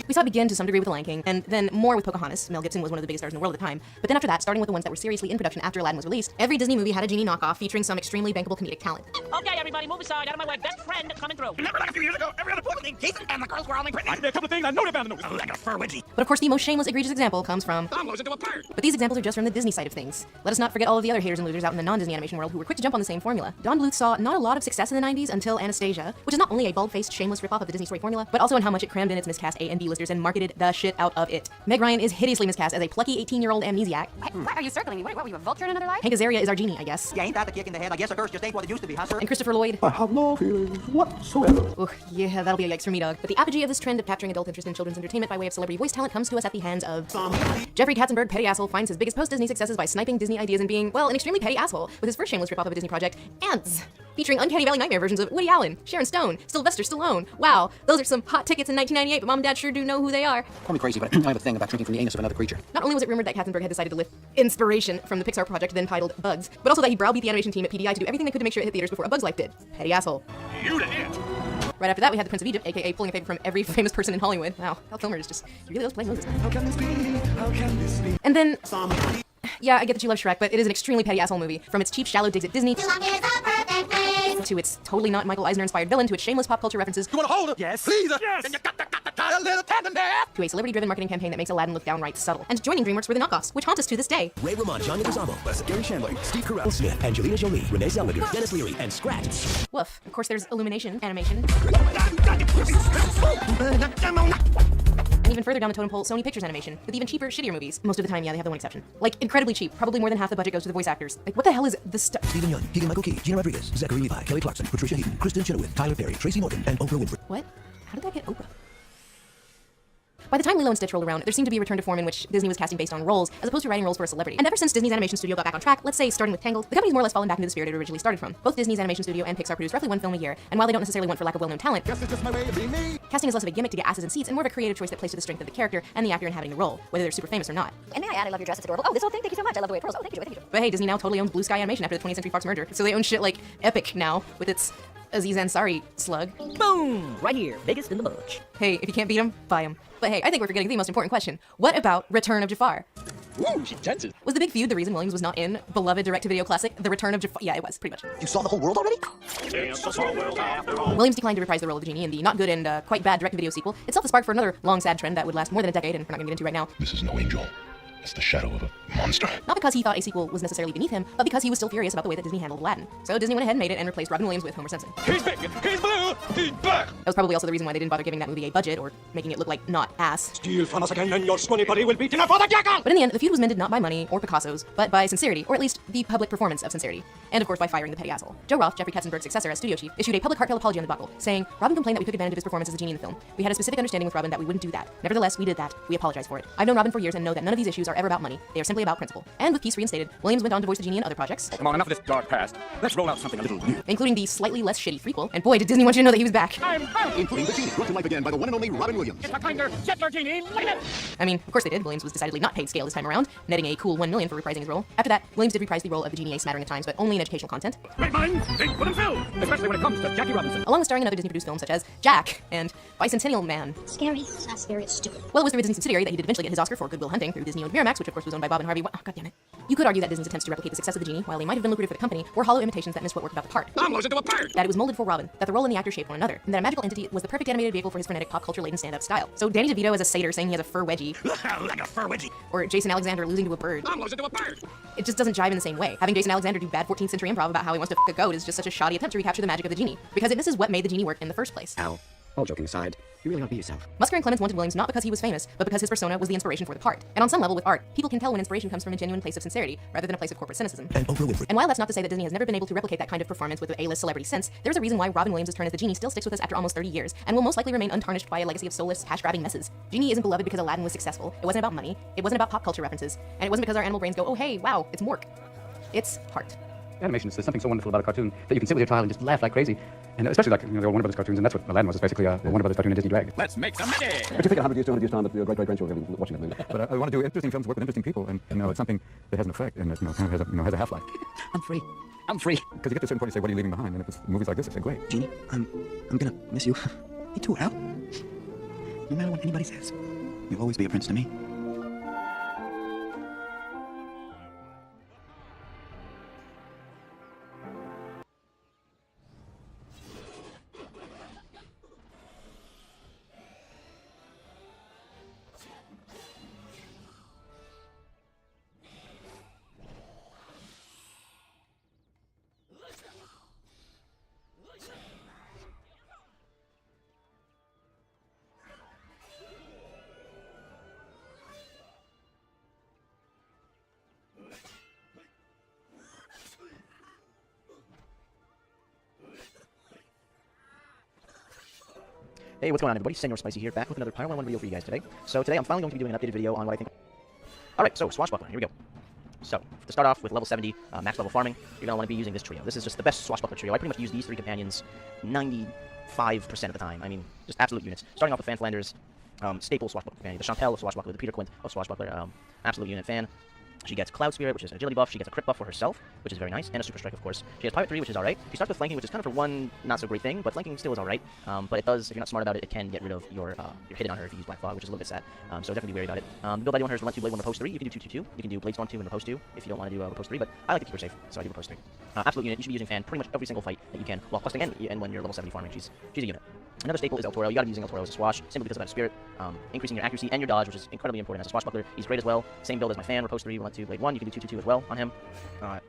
We saw it begin to some degree with The Lion King, and then more with Pocahontas. Mel Gibson was one of the biggest stars in the world at the time. But then after that, starting with the ones that were seriously in production after Aladdin was released, every Disney movie had a genie knockoff featuring some extremely bankable comedic talent. Okay, everybody, move aside. Out of my way. Best friend coming through. Remember like a few years ago, every other book was named Jason and the girls were all named Brittany. There are a couple of things I know about the news. Like a fur wedgie. But of course, the most shameless, egregious example comes from... I'm losing to a pirate. But these examples are just from the Disney side of things. Let us not forget all of the other haters and losers out in the non-Disney animation world who were quick to jump on the same formula. Don Bluth saw not a lot of success in the 90s until Anastasia, which is not only a bald-faced, shameless ripoff of the Disney story formula, but also in how much it crammed in its miscast A and B listers and marketed the shit out of it. Meg Ryan is hideously miscast as a plucky 18-year-old amnesiac. Why are you circling me? What were you, a vulture in another life? Hank Azaria is our genie, I guess. Yeah, ain't that the kick in the head? I guess a curse just ain't what it used to be, huh, sir? And Christopher Lloyd. I have no feelings whatsoever. Ugh, yeah, that'll be a yikes for me, dog. But the apogee of this trend of capturing adult interest in children's entertainment by way of celebrity voice talent comes to us at the hands of... Jeffrey Katzenberg, petty asshole, finds his biggest post-Disney successes by sniping Disney ideas and being, well, an extremely petty asshole, with his first shameless ripoff of a Disney project, Ants, featuring Uncanny Valley Nightmare versions of Woody Allen, Sharon Stone, Sylvester Stallone. Wow, those are some hot tickets in 1998, but Mom and Dad sure do know who they are. Call me crazy, but I have a thing about drinking from the anus of another creature. Not only was it rumored that Katzenberg had decided to lift inspiration from the Pixar project then titled Bugs, but also that he browbeat the animation team at PDI to do everything they could to make sure it hit theaters before A Bug's Life did. Petty asshole. You the it. Right after that, we had the Prince of Egypt, aka pulling a favor from every famous person in Hollywood. Wow, Val Kilmer is just, he really does play Moses. How can this be? How can this be? And then, yeah, I get that you love Shrek, but it is an extremely petty asshole movie. From its cheap, shallow digs at Disney, to its totally not Michael Eisner-inspired villain, to its shameless pop culture references. You wanna hold it? Yes. Please. Yes. Then you got a little tenderness. To a celebrity-driven marketing campaign that makes Aladdin look downright subtle. And joining DreamWorks were the knockoffs, which haunt us to this day. Ray Romano, John Leguizamo, Gary Chandler, Steve Carell, Smith, Angelina Jolie, Renee Zellweger, Dennis Leary, and Scratch. Woof. Of course, there's Illumination, animation. And even further down the totem pole, Sony Pictures Animation, with even cheaper, shittier movies. Most of the time, yeah, they have the one exception. Like, incredibly cheap. Probably more than half the budget goes to the voice actors. Like, what the hell is this stuff? Stephen Young, Keegan-Michael Key, Gina Rodriguez, Zachary Levi, Kelly Clarkson, Patricia Heaton, Kristen Chenoweth, Tyler Perry, Tracy Morgan, and Oprah Winfrey. What? How did that get Oprah? By the time Lilo and Stitch rolled around, there seemed to be a return to form in which Disney was casting based on roles, as opposed to writing roles for a celebrity. And ever since Disney's animation studio got back on track, let's say starting with Tangled, the company's more or less fallen back into the spirit it originally started from. Both Disney's animation studio and Pixar produce roughly one film a year, and while they don't necessarily want for lack of well-known talent, Guess it's just my way of being me. casting is less of a gimmick to get asses in seats and more of a creative choice that plays to the strength of the character and the actor inhabiting the role, whether they're super famous or not. And may I add, I love your dress. It's adorable. Oh, this whole thing. Thank you so much. I love the way it twirls. Oh, thank you, Joy. Thank you, Joy. But hey, Disney now totally owns Blue Sky Animation after the 20th Century Fox merger, so they own shit like Epic now, with its Aziz Ansari slug. Boom! Right here. Biggest in the bunch. Hey, if you can't beat him, buy him. But hey, I think we're forgetting the most important question. What about Return of Jafar? Ooh, she tenses. Was the big feud the reason Williams was not in beloved direct-to-video classic, The Return of Jafar? Yeah, it was, pretty much. You saw the whole world already? Williams declined to reprise the role of the genie in the not good and quite bad direct-to-video sequel. Itself the spark for another long, sad trend that would last more than a decade, and we're not gonna get into right now. This is no angel. It's the shadow of a monster. Not because he thought a sequel was necessarily beneath him, but because he was still furious about the way that Disney handled Aladdin. So Disney went ahead and made it and replaced Robin Williams with Homer Simpson. He's big. He's blue. He's black. That was probably also the reason why they didn't bother giving that movie a budget or making it look like not ass. Steal from us again, and your squinny buddy will beat enough for the jackal. But in the end, the feud was mended not by money or Picasso's, but by sincerity, or at least the public performance of sincerity. And of course by firing the petty asshole. Joe Roth, Jeffrey Katzenberg's successor as studio chief, issued a public heartfelt apology on the debacle, saying, Robin complained that we took advantage of his performance as a genie in the film. We had a specific understanding with Robin that we wouldn't do that. Nevertheless, we did that. We apologize for it. I've known Robin for years and know that none of these issues are ever about money. They are simply about principle. And with peace reinstated, Williams went on to voice the genie in other projects. Come on, enough of this dark past. Let's roll out something a little new. Including the slightly less shitty prequel. And boy, did Disney want you to know that he was back. Including the genie, brought to life again by the one and only Robin Williams. It's a kinder, gentler genie. Look at it. I mean, of course they did. Williams was decidedly not paid scale this time around, netting a cool $1 million for reprising his role. After that, Williams did reprise the role of the genie a smattering of times, but only in educational content. Great minds think for themselves, especially when it comes to Jackie Robinson. Along with starring in other Disney-produced films such as Jack and Bicentennial Man. Scary. It's not scary. It's stupid. Well, it was through a Disney subsidiary that he did eventually get his Oscar for Good Will Hunting through Disney-owned Miramax, which of course was owned by Bob and Harvey. Oh, God damn it. You could argue that Disney's attempts to replicate the success of the genie, while they might have been lucrative for the company, were hollow imitations that missed what worked about the part. I'm losing to a pirate. That it was molded for Robin, that the role and the actor shaped one another, and that a magical entity was the perfect animated vehicle for his frenetic pop culture-laden stand-up style. So Danny DeVito as a satyr saying he has a fur wedgie. Like a fur wedgie. Or Jason Alexander losing to a bird. I'm losing to a pirate. It just doesn't jive in the same way. Having Jason Alexander do bad 14th century improv about how he wants to f*** a goat is just such a shoddy attempt to recapture the magic of the genie, because it misses what made the genie work in the first place. Ow. All joking aside, you really ought to be yourself. Musker and Clemens wanted Williams not because he was famous, but because his persona was the inspiration for the part. And on some level with art, people can tell when inspiration comes from a genuine place of sincerity, rather than a place of corporate cynicism. And Oprah Winfrey. And while that's not to say that Disney has never been able to replicate that kind of performance with an A-list celebrity since, there's a reason why Robin Williams' turn as the genie still sticks with us after almost 30 years, and will most likely remain untarnished by a legacy of soulless, cash-grabbing messes. Genie isn't beloved because Aladdin was successful. It wasn't about money. It wasn't about pop culture references. And it wasn't because our animal brains go, oh hey, wow, it's Mork. It's heart. Animation is something so wonderful about a cartoon that you can sit with your child and just laugh like crazy. And especially like, the old Warner Brothers cartoons, and that's what Aladdin was. It's basically a Warner Brothers cartoon in Disney drag. Let's make some money! But you figure 100 years, 200 years time that your great-great-grandchildren will be watching that. But I want to do interesting films, work with interesting people, and it's something that has an effect and kind of has a half-life. I'm free. I'm free. Because you get to a certain point, you say, what are you leaving behind? And if it's movies like this, I say, great. Genie, I'm gonna miss you. Me too, Al. No matter what anybody says, you'll always be a prince to me. Hey, what's going on, everybody? Senor Spicy here, back with another Pyro 101 video for you guys today. So today I'm finally going to be doing an updated video on what I think... Alright, so Swashbuckler, here we go. So, to start off with level 70, max level farming, you're going to want to be using this trio. This is just the best Swashbuckler trio. I pretty much use these three companions 95% of the time. I mean, just absolute units. Starting off with Fan Flanders, staple Swashbuckler companion. The Chantel of Swashbuckler, the Peter Quint of Swashbuckler, absolute unit fan. She gets Cloud Spirit, which is an agility buff. She gets a crit buff for herself, which is very nice, and a Super Strike, of course. She has Pirate 3, which is alright. She starts with Flanking, which is kind of for one not-so-great thing, but Flanking still is alright. But it does, if you're not smart about it, it can get rid of your hidden on her if you use Black Fog, which is a little bit sad. So definitely be wary about it. The build I do on her is Relent 2, Blade 1, Repose 3. You can do 2-2-2. You can do Blade Storm 2 and Repose 2 if you don't want to do Repose 3, but I like to keep her safe, so I do Repose 3. Absolute unit, you should be using Fan pretty much every single fight that you can while questing and when you're level 70 farming. She's a unit. Another staple is El Toro. You gotta be using El Toro as a swash, simply because of that spirit, increasing your accuracy and your dodge, which is incredibly important as a swashbuckler. He's great as well. Same build as my fan, Repose 3, Relent 2, Blade 1. You can do 2-2-2 as well on him.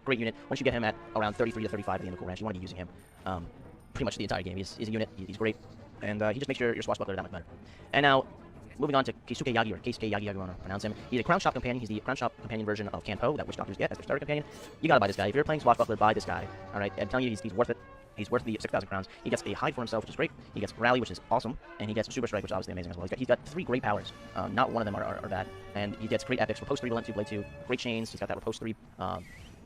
Great unit. Once you get him at around 33 to 35 at the end of Cool Ranch, you want to be using him pretty much the entire game. He's a unit, he's great, and he just makes your swashbuckler that much better. And now, moving on to Keisuke Yagi, or Keisuke Yagi, however you want to pronounce him. He's a Crown Shop companion. He's the Crown Shop companion version of Kanpo that witch doctors get as their starter companion. You gotta buy this guy. If you're playing swashbuckler, buy this guy. Alright, I'm telling you, he's worth it. He's worth the 6,000 crowns. He gets a hide for himself, which is great. He gets Rally, which is awesome. And he gets Super Strike, which is obviously amazing as well. He's got 3 great powers. Not one of them are bad. And he gets great epics. Repose 3, Relent 2, Blade 2. Great chains. He's got that Repose 3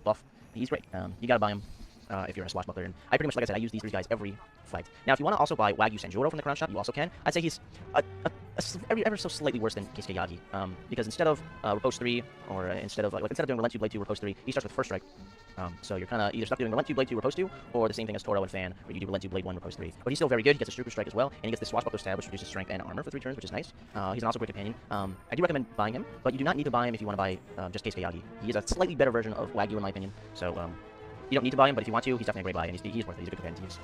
buff. He's great. You gotta buy him if you're a swashbuckler. And I pretty much, like I said, I use these 3 guys every fight. Now, if you want to also buy Wagyu Sanjuro from the Crown Shop, you also can. I'd say he's ever so slightly worse than Keisuke Yagi. Because instead of Repose 3, or instead of doing Relent 2, Blade 2, Repose 3, he starts with First Strike. So you're kind of either stuck doing Relent 2, Blade 2, Repose 2, or the same thing as Toro and Fan, where you do Relent 2, Blade 1, Repose 3. But he's still very good. He gets a Super Strike as well, and he gets the Swashbuckler Stab, which reduces strength and armor for 3 turns, which is nice. He's an also great companion. I do recommend buying him, but you do not need to buy him if you want to buy just Keisuke Yagi. He is a slightly better version of Wagyu, in my opinion. So you don't need to buy him, but if you want to, he's definitely a great buy, and he's worth it. He's a good companion to use.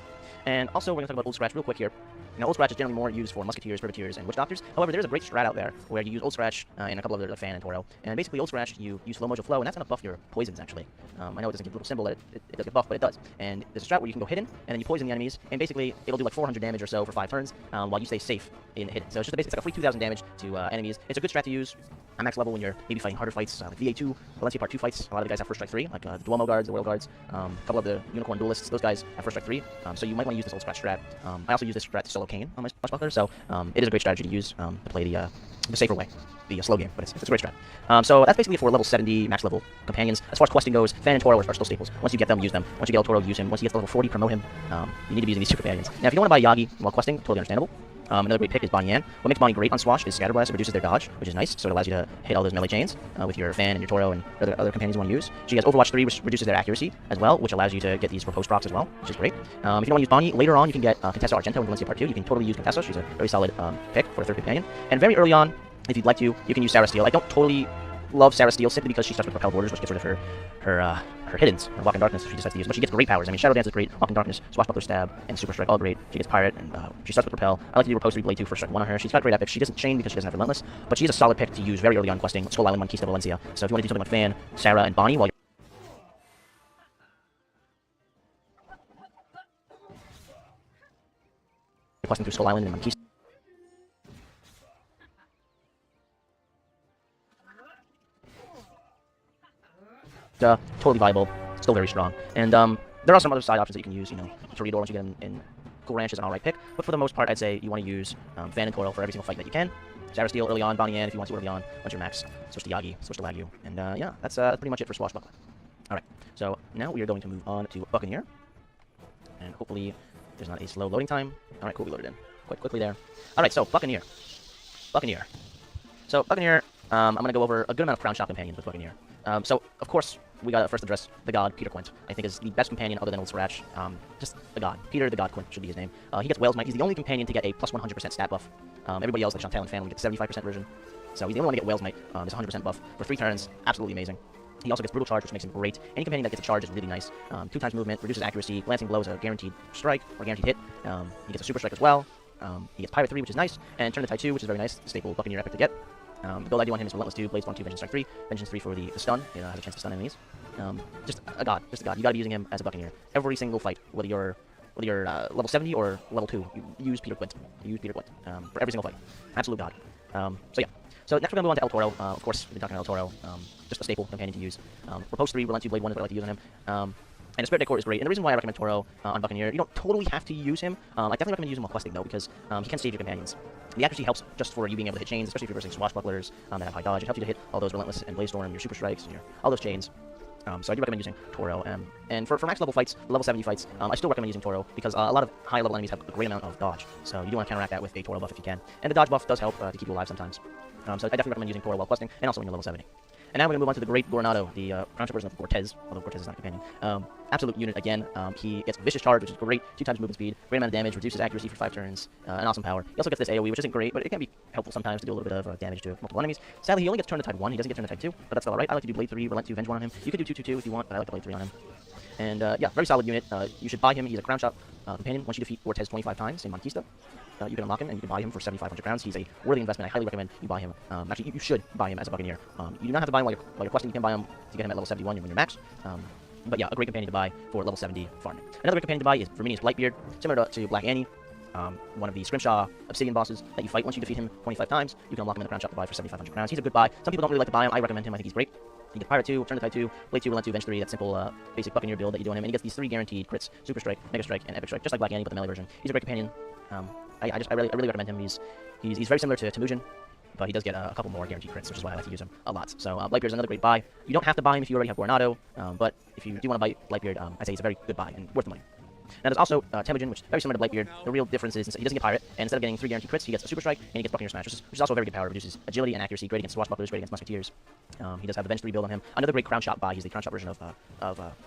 And also, we're going to talk about Old Scratch real quick here. Now, Old Scratch is generally more used for Musketeers, Privateers, and Witch Doctors. However, there is a great strat out there where you use Old Scratch and a couple of other Fan and Toro. And basically, Old Scratch, you use Slow Mojo Flow, and that's going to buff your poisons, actually. I know it doesn't give a little symbol that it does get buffed, but it does. And there's a strat where you can go hidden, and then you poison the enemies, and basically, it'll do like 400 damage or so for 5 turns, while you stay safe in hidden. So it's just it's like a free 2,000 damage to enemies. It's a good strat to use at max level when you're maybe fighting harder fights, like VA2, Valencia Part 2 fights. A lot of the guys have First Strike 3, like the Duomo Guards, the Royal Guards, a couple of the Unicorn Duelists. Those guys have First Strike 3, so you might want to use this Old Scratch strat. I also use this strat to solo Kane on my Swashbuckler, so it is a great strategy to use to play the safer way, the slow game, but it's a great strat. So that's basically for level 70 max level companions. As far as questing goes, Fan and Toro are still staples. Once you get them, use them. Once you get El Toro, use him. Once you get to level 40, promote him. You need to be using these 2 companions. Now, if you don't want to buy Yagi while questing, totally understandable. Another great pick is Bonnie Yan. What makes Bonnie great on Swash is Scatter Blast. It reduces their dodge, which is nice, so it allows you to hit all those melee chains with your Fan and your Toro and other companions you want to use. She has Overwatch 3, which reduces their accuracy as well, which allows you to get these Repose procs as well, which is great. If you don't want to use Bonnie, later on you can get Contessa Argento in Valencia Part 2. You can totally use Contessa. She's a very solid pick for a 3rd companion. And very early on, if you'd like to, you can use Sarah Steele. I don't totally love Sarah Steele simply because she starts with Propel Borders, which gets rid of her hiddens, or Walk in Darkness, if she decides to use. But she gets great powers. I mean, Shadow Dance is great, Walk in Darkness, Swashbuckler Stab, and Super Strike, all great. She gets Pirate, and she starts with Propel. I like to do Repose 3, Blade 2, First Strike 1 on her. She's got great epics. She doesn't chain because she doesn't have Relentless, but she's a solid pick to use very early on questing Skull Island, Conquista Valencia. So if you want to do something like Fan, Sarah, and Bonnie while you're questing through Skull Island and Monkeys. Totally viable, still very strong. And there are some other side options that you can use, you know, Toreador once you get in Cool Ranch is an alright pick, but for the most part, I'd say you want to use Fan and Toro for every single fight that you can. Zarasteel early on, Bonnie Ann if you want to early on, once you're max, switch to Yagi, switch to Wagyu, and yeah, that's pretty much it for Swashbuckler. Alright, so now we are going to move on to Buccaneer, and hopefully there's not a slow loading time. Alright, cool, we loaded in quite quickly there. Alright, so Buccaneer. So Buccaneer, I'm going to go over a good amount of Crown Shop companions with Buccaneer. So, of course, we gotta first address the god, Peter Quint. I think is the best companion other than Old Scratch. Just the god. Peter the God Quint should be his name. He gets Whale's Might. He's the only companion to get a plus 100% stat buff. Everybody else, like Chantal and Fan, will get 75% version. So he's the only one to get Whale's Might. It's 100% buff for 3 turns. Absolutely amazing. He also gets Brutal Charge, which makes him great. Any companion that gets a charge is really nice. 2 times movement, reduces accuracy, glancing blow is a guaranteed strike, or guaranteed hit. He gets a Super Strike as well. He gets Pirate 3, which is nice, and Turn the Tide 2, which is very nice. Staple Buccaneer epic to get. The build I do on him is Relentless 2, Blaze Storm 2, Vengeance Strike 3. Vengeance 3 for the stun. It has a chance to stun enemies. Just a god. You gotta be using him as a Buccaneer. Every single fight, whether you're level 70 or level 2, you use Peter Quint. For every single fight. Absolute god. So yeah. So next we're gonna move on to El Toro. Of course, we've been talking about El Toro. Just a staple companion to use. Repose 3, Relent 2, Blade 1 is what I like to use on him. And the Spirit Decor is great. And the reason why I recommend Toro on Buccaneer, you don't totally have to use him. I definitely recommend using him while questing, though, because he can save your companions. The accuracy helps just for you being able to hit chains, especially if you're versing Swashbucklers that have high dodge. It helps you to hit all those Relentless and Blaze Storm, your Super Strikes, and all those chains. So I do recommend using Toro. And for max level fights, level 70 fights, I still recommend using Toro, because a lot of high level enemies have a great amount of dodge. So you do want to counteract that with a Toro buff if you can. And the dodge buff does help to keep you alive sometimes. So I definitely recommend using Toro while questing, and also when you're level 70. And now we're going to move on to the Great Goronado, the Crown Shop version of Cortez, although Cortez is not a companion. Absolute unit again. He gets Vicious Charge, which is great, 2 times movement speed, great amount of damage, reduces accuracy for 5 turns, an awesome power. He also gets this AoE, which isn't great, but it can be helpful sometimes to do a little bit of damage to multiple enemies. Sadly, he only gets Turn to Tide 1, he doesn't get Turn to Tide 2, but that's still alright. I like to do Blade 3, Relent 2, Venge 1 on him. You could do 2-2-2 if you want, but I like to Blade 3 on him. And yeah, very solid unit. You should buy him. He's a Crown Shop companion. Once you defeat Cortez 25 times in Monquista, you can unlock him, and you can buy him for 7,500 crowns. He's a worthy investment. I highly recommend you buy him. Actually, you should buy him as a Buccaneer. You do not have to buy him while you're questing. You can buy him to get him at level 71 when you're max. But yeah, a great companion to buy for level 70 farming. Another great companion to buy is Verminius Blightbeard, similar to Black Annie. One of the Scrimshaw Obsidian bosses that you fight. Once you defeat him 25 times, you can unlock him in the Crown Shop to buy for 7,500 crowns. He's a good buy. Some people don't really like to buy him. I recommend him. I think he's great. You get Pirate 2, Turn the Tide 2, Blade 2, Relent 2, Venge 3, that simple basic Buccaneer build that you do on him, and he gets these 3 guaranteed crits, Super Strike, Mega Strike, and Epic Strike, just like Black Annie, but the melee version. He's a great companion. I really recommend him. He's very similar to Temujin, but he does get a couple more guaranteed crits, which is why I like to use him a lot. So Blightbeard is another great buy. You don't have to buy him if you already have Goronado, but if you do want to buy Blightbeard, I'd say he's a very good buy and worth the money. Now there's also Temujin, which is very similar to Blightbeard. The real difference is he doesn't get Pirate, and instead of getting 3 guaranteed crits, he gets a Super Strike, and he gets Buccaneer Smash, which is also a very good power. It reduces agility and accuracy, great against Swashbucklers, great against Musketeers. He does have the Venge 3 build on him. Another great Crown Shop buy. He's the Crown Shop version of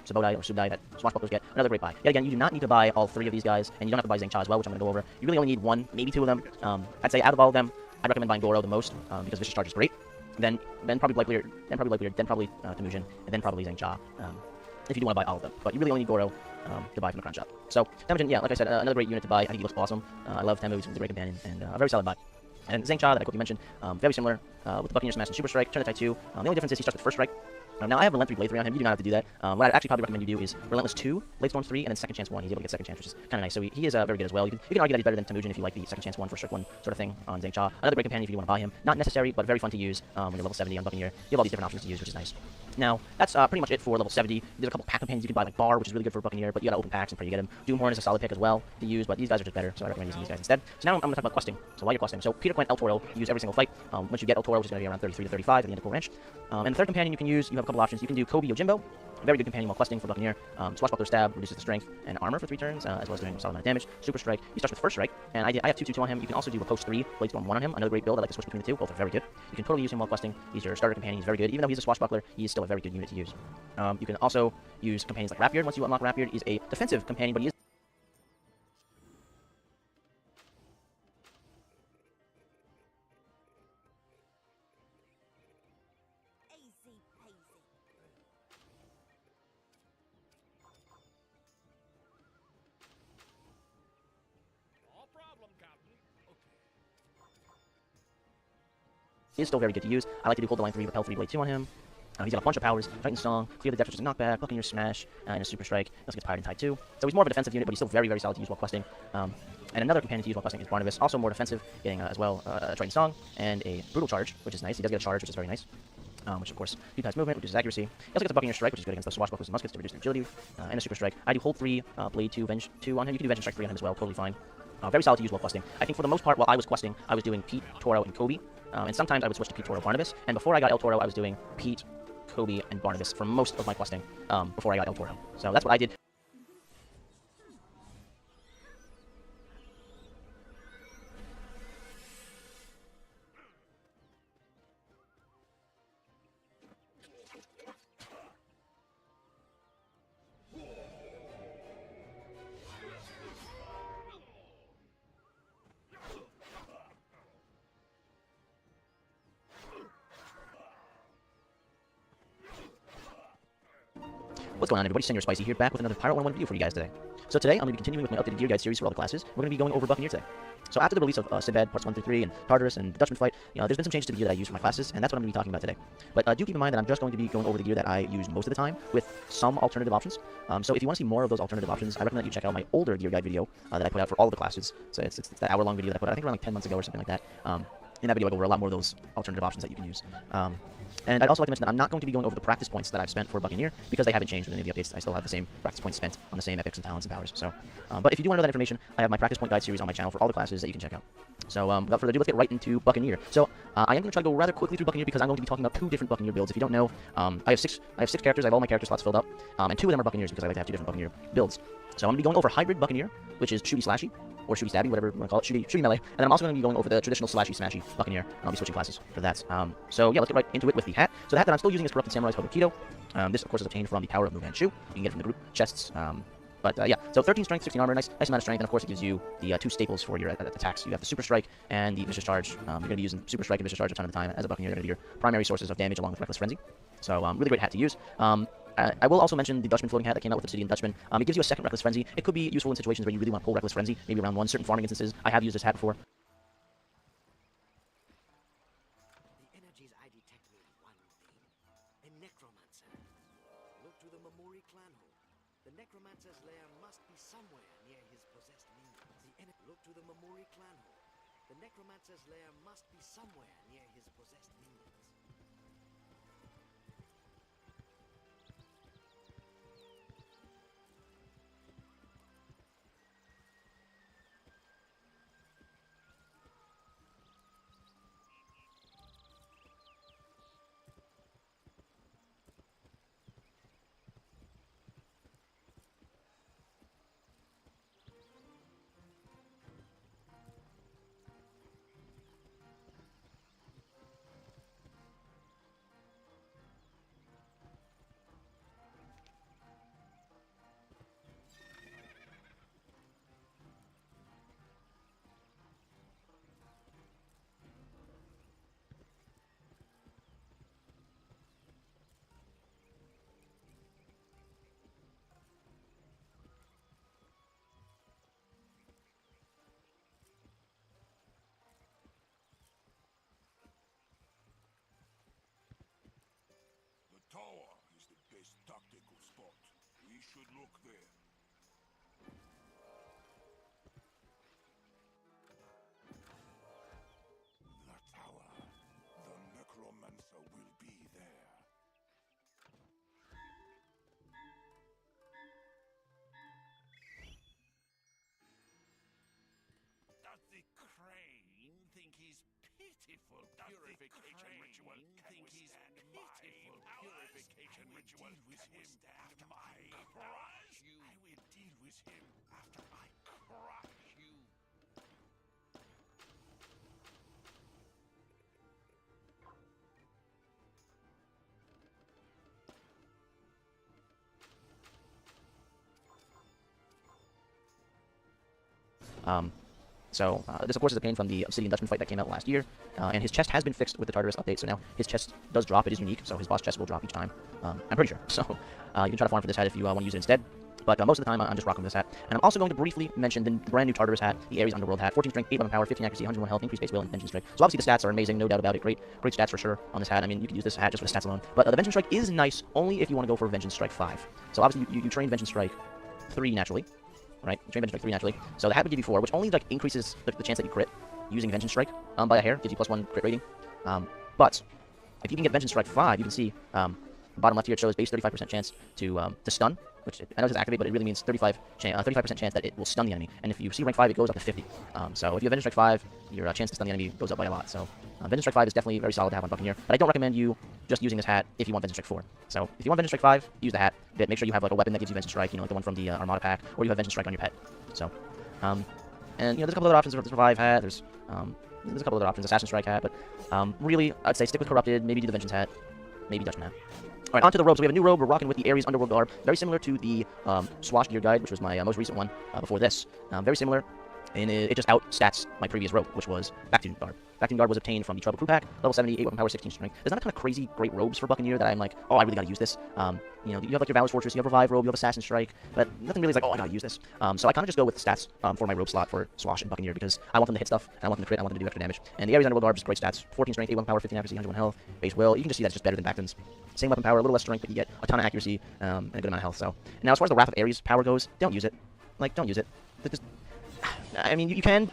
Subodai or Subdai that Swashbucklers get. Another great buy. Yet again, you do not need to buy all 3 of these guys, and you don't have to buy Zhang Cha as well, which I'm going to go over. You really only need 1, maybe 2 of them. I'd say out of all of them, I'd recommend buying Goro the most, because Vicious Charge is great. Then probably Blightbeard, then probably Temujin, and then probably Zhang Cha. If you do want to buy all of them. But you really only need Goro to buy from the Crown Shop. So, Temujin, yeah, like I said, another great unit to buy. I think he looks awesome. I love Temu, he's a great companion, and a very solid buy. And Zhang Cha, that I quickly mentioned, very similar with the Buccaneer Smash and Super Strike, Turn the Tide 2. The only difference is he starts with First Strike. Now, I have Relent 3, Blade 3 on him. You do not have to do that. What I'd actually probably recommend you do is Relentless 2, Blade Storm 3, and then Second Chance 1. He's able to get Second Chance, which is kind of nice. So he is very good as well. You can argue that he's better than Temujin if you like the Second Chance 1, First Strike 1 sort of thing on Zhang Cha. Another great companion if you want to buy him. Not necessary, but very fun to use when you're level 70 on Buccaneer. You have all these different options to use, which is nice. Now, that's pretty much it for level 70. There's a couple pack companions you can buy, like Bar, which is really good for Buccaneer, but you gotta open packs and pray you get them. Doomhorn is a solid pick as well to use, but these guys are just better, so I recommend using these guys instead. So now I'm gonna talk about questing. So while you're questing, so Peter Quint, El Toro, you use every single fight. Once you get El Toro, which is gonna be around 33 to 35 at the end of Cool Ranch. And the third companion you can use, you have a couple options. You can do Kobe Yojimbo. Very good companion while questing for Buccaneer. Swashbuckler Stab reduces the strength and armor for 3 turns, as well as doing a solid amount of damage. Super Strike, he starts with First Strike, and I have 2/2/2 on him. You can also do Repose 3, Blade Storm 1 on him. Another great build. I like to switch between the 2. Both are very good. You can totally use him while questing. He's your starter companion. He's very good. Even though he's a Swashbuckler, he is still a very good unit to use. You can also use companions like Rapbeard. Once you unlock Rapbeard, he's a defensive companion, but he is still very good to use. I like to do Hold the Line 3, Repel 3, Blade 2 on him. He's got a bunch of powers: Titan Song, Clear the Depth, which is a knockback, Buccaneer Smash, and a Super Strike. He also gets Pirate and Tide too. So he's more of a defensive unit, but he's still very, very solid to use while questing. And another companion to use while questing is Barnabas, also more defensive, getting as well a Triton Song and a Brutal Charge, which is nice. He does get a charge, which is very nice. Which of course speeds movement, reduces accuracy. He also gets a Buccaneer Strike, which is good against the Swashbucklers and Muskets to reduce their agility, and a Super Strike. I do hold 3, Blade 2, Venge 2 on him. You can do Venge and Strike 3 on him as well, totally fine. Very solid to use while questing. I think for the most part, while I was questing, I was doing Pete, Toro, and Kobe. And sometimes I would switch to Pete, Toro, Barnabas. And before I got El Toro, I was doing Pete, Kobe, and Barnabas for most of my questing before I got El Toro. So that's what I did. What's going on, everybody? Senor Spicy here, back with another Pirate 101 video for you guys today. So today, I'm going to be continuing with my updated gear guide series for all the classes. We're going to be going over Buccaneer today. So after the release of Sinbad Parts 1 through 3 and Tartarus and the Dutchman fight, there's been some changes to the gear that I use for my classes, and that's what I'm going to be talking about today. But do keep in mind that I'm just going to be going over the gear that I use most of the time, with some alternative options. So if you want to see more of those alternative options, I recommend that you check out my older gear guide video that I put out for all of the classes. So it's that hour-long video that I put out, I think around like 10 months ago or something like that. In that video, I go over a lot more of those alternative options that you can use. And I'd also like to mention that I'm not going to be going over the practice points that I've spent for Buccaneer, because they haven't changed with any of the updates. I still have the same practice points spent on the same epics and talents and powers. So, but if you do want to know that information, I have my practice point guide series on my channel for all the classes that you can check out. So, without further ado, let's get right into Buccaneer. So, I am going to try to go rather quickly through Buccaneer because I'm going to be talking about 2 different Buccaneer builds. If you don't know, I have six characters. I have all my character slots filled up, and 2 of them are Buccaneers because I like to have 2 different Buccaneer builds. So I'm going to be going over Hybrid Buccaneer, which is Shooty Slashy, or Shooty Stabby, whatever you want to call it, Shooty Melee. And then I'm also going to be going over the traditional Slashy Smashy Buccaneer, and I'll be switching classes for that. So yeah, let's get right into it with the hat. So the hat that I'm still using is Corrupted Samurai's Hodo Kido. This, of course, is obtained from the Power of Mu Manchu. You can get it from the group chests. Yeah, so 13 strength, 16 armor, nice amount of strength, and of course it gives you the 2 staples for your attacks. You have the Super Strike and the Vicious Charge. You're going to be using Super Strike and Vicious Charge a ton of the time as a Buccaneer. They're going to be your primary sources of damage along with Reckless Frenzy. So really great hat to use. I will also mention the Dutchman floating hat that came out with Obsidian Dutchman. It gives you a second Reckless Frenzy. It could be useful in situations where you really want to pull Reckless Frenzy, maybe around certain farming instances. I have used this hat before. The energies I detect mean one thing. A necromancer. Look to the Mamori clan hole. The necromancer's lair must be somewhere near his possessed minions. Look to the Mamori clan hole. The necromancer's lair must be somewhere near his possessed minions. The tower is the best tactical spot. We should look there. The tower. The necromancer will be there. Does the crane think he's pitiful? Does Purification ritual can withstand my purification ritual with him after I crush you. I will deal with him after I crush you. This, of course, is a pain from the Obsidian Dutchman fight that came out last year, and his chest has been fixed with the Tartarus update, so now his chest does drop. It is unique, so his boss chest will drop each time, I'm pretty sure. So you can try to farm for this hat if you want to use it instead. but most of the time I'm just rocking this hat. And I'm also going to briefly mention the brand new Tartarus hat, the Ares Underworld hat. 14 strength, 8 weapon power, 15 accuracy, 101 health, increased base will, and vengeance strike. So obviously the stats are amazing, no doubt about it. Great stats for sure on this hat. I mean, you could use this hat just for the stats alone. But the vengeance strike is nice only if you want to go for vengeance strike 5. So obviously you train vengeance strike 3 naturally, right? You train vengeance strike 3 naturally. So the hat would give you 4, which only like increases the chance that you crit using vengeance strike by a hair. Gives you +1 crit rating. But if you can get vengeance strike 5, you can see bottom left here it shows base 35% chance to stun, which I know it says activate, but it really means 35% chance that it will stun the enemy. And if you see rank 5, it goes up to 50. So if you have vengeance strike 5, your chance to stun the enemy goes up by a lot. So vengeance strike 5 is definitely very solid to have on Buccaneer. But I don't recommend you just using this hat if you want vengeance strike 4. So if you want vengeance strike 5, use the hat. But make sure you have like a weapon that gives you vengeance strike, like the one from the Armada pack, or you have vengeance strike on your pet. So, and there's a couple other options. There's the Revive hat. There's a couple other options. Assassin Strike hat, but really I'd say stick with Corrupted. Maybe do the vengeance hat. Maybe Dutchman hat. Alright, on to the robes. We have a new robe. We're rocking with the Ares Underworld garb. Very similar to the Swash Gear Guide, which was my most recent one before this. Very similar, and it just outstats my previous robe, which was Backtune garb. Backtune garb was obtained from the Trouble Crew pack, level 70, 8 weapon power, 16 strength. There's not a ton of crazy great robes for Buccaneer that I'm like, oh, I really gotta use this. You have like your Valor's Fortress, you have Revive robe, you have Assassin Strike, but nothing really is like, oh, I gotta use this. So I kind of just go with the stats for my robe slot for Swash and Buccaneer because I want them to hit stuff, and I want them to crit, I want them to do extra damage. And the Ares Underworld garb is great stats: 14 strength, 8 weapon power, 15 accuracy, 101 health, base will. You can just see that's just better than Backtune. Same weapon power, a little less strength, but you get a ton of accuracy and a good amount of health. So now as far as the Wrath of Ares power goes, don't use it. Like, don't use it. Just, I mean, you can,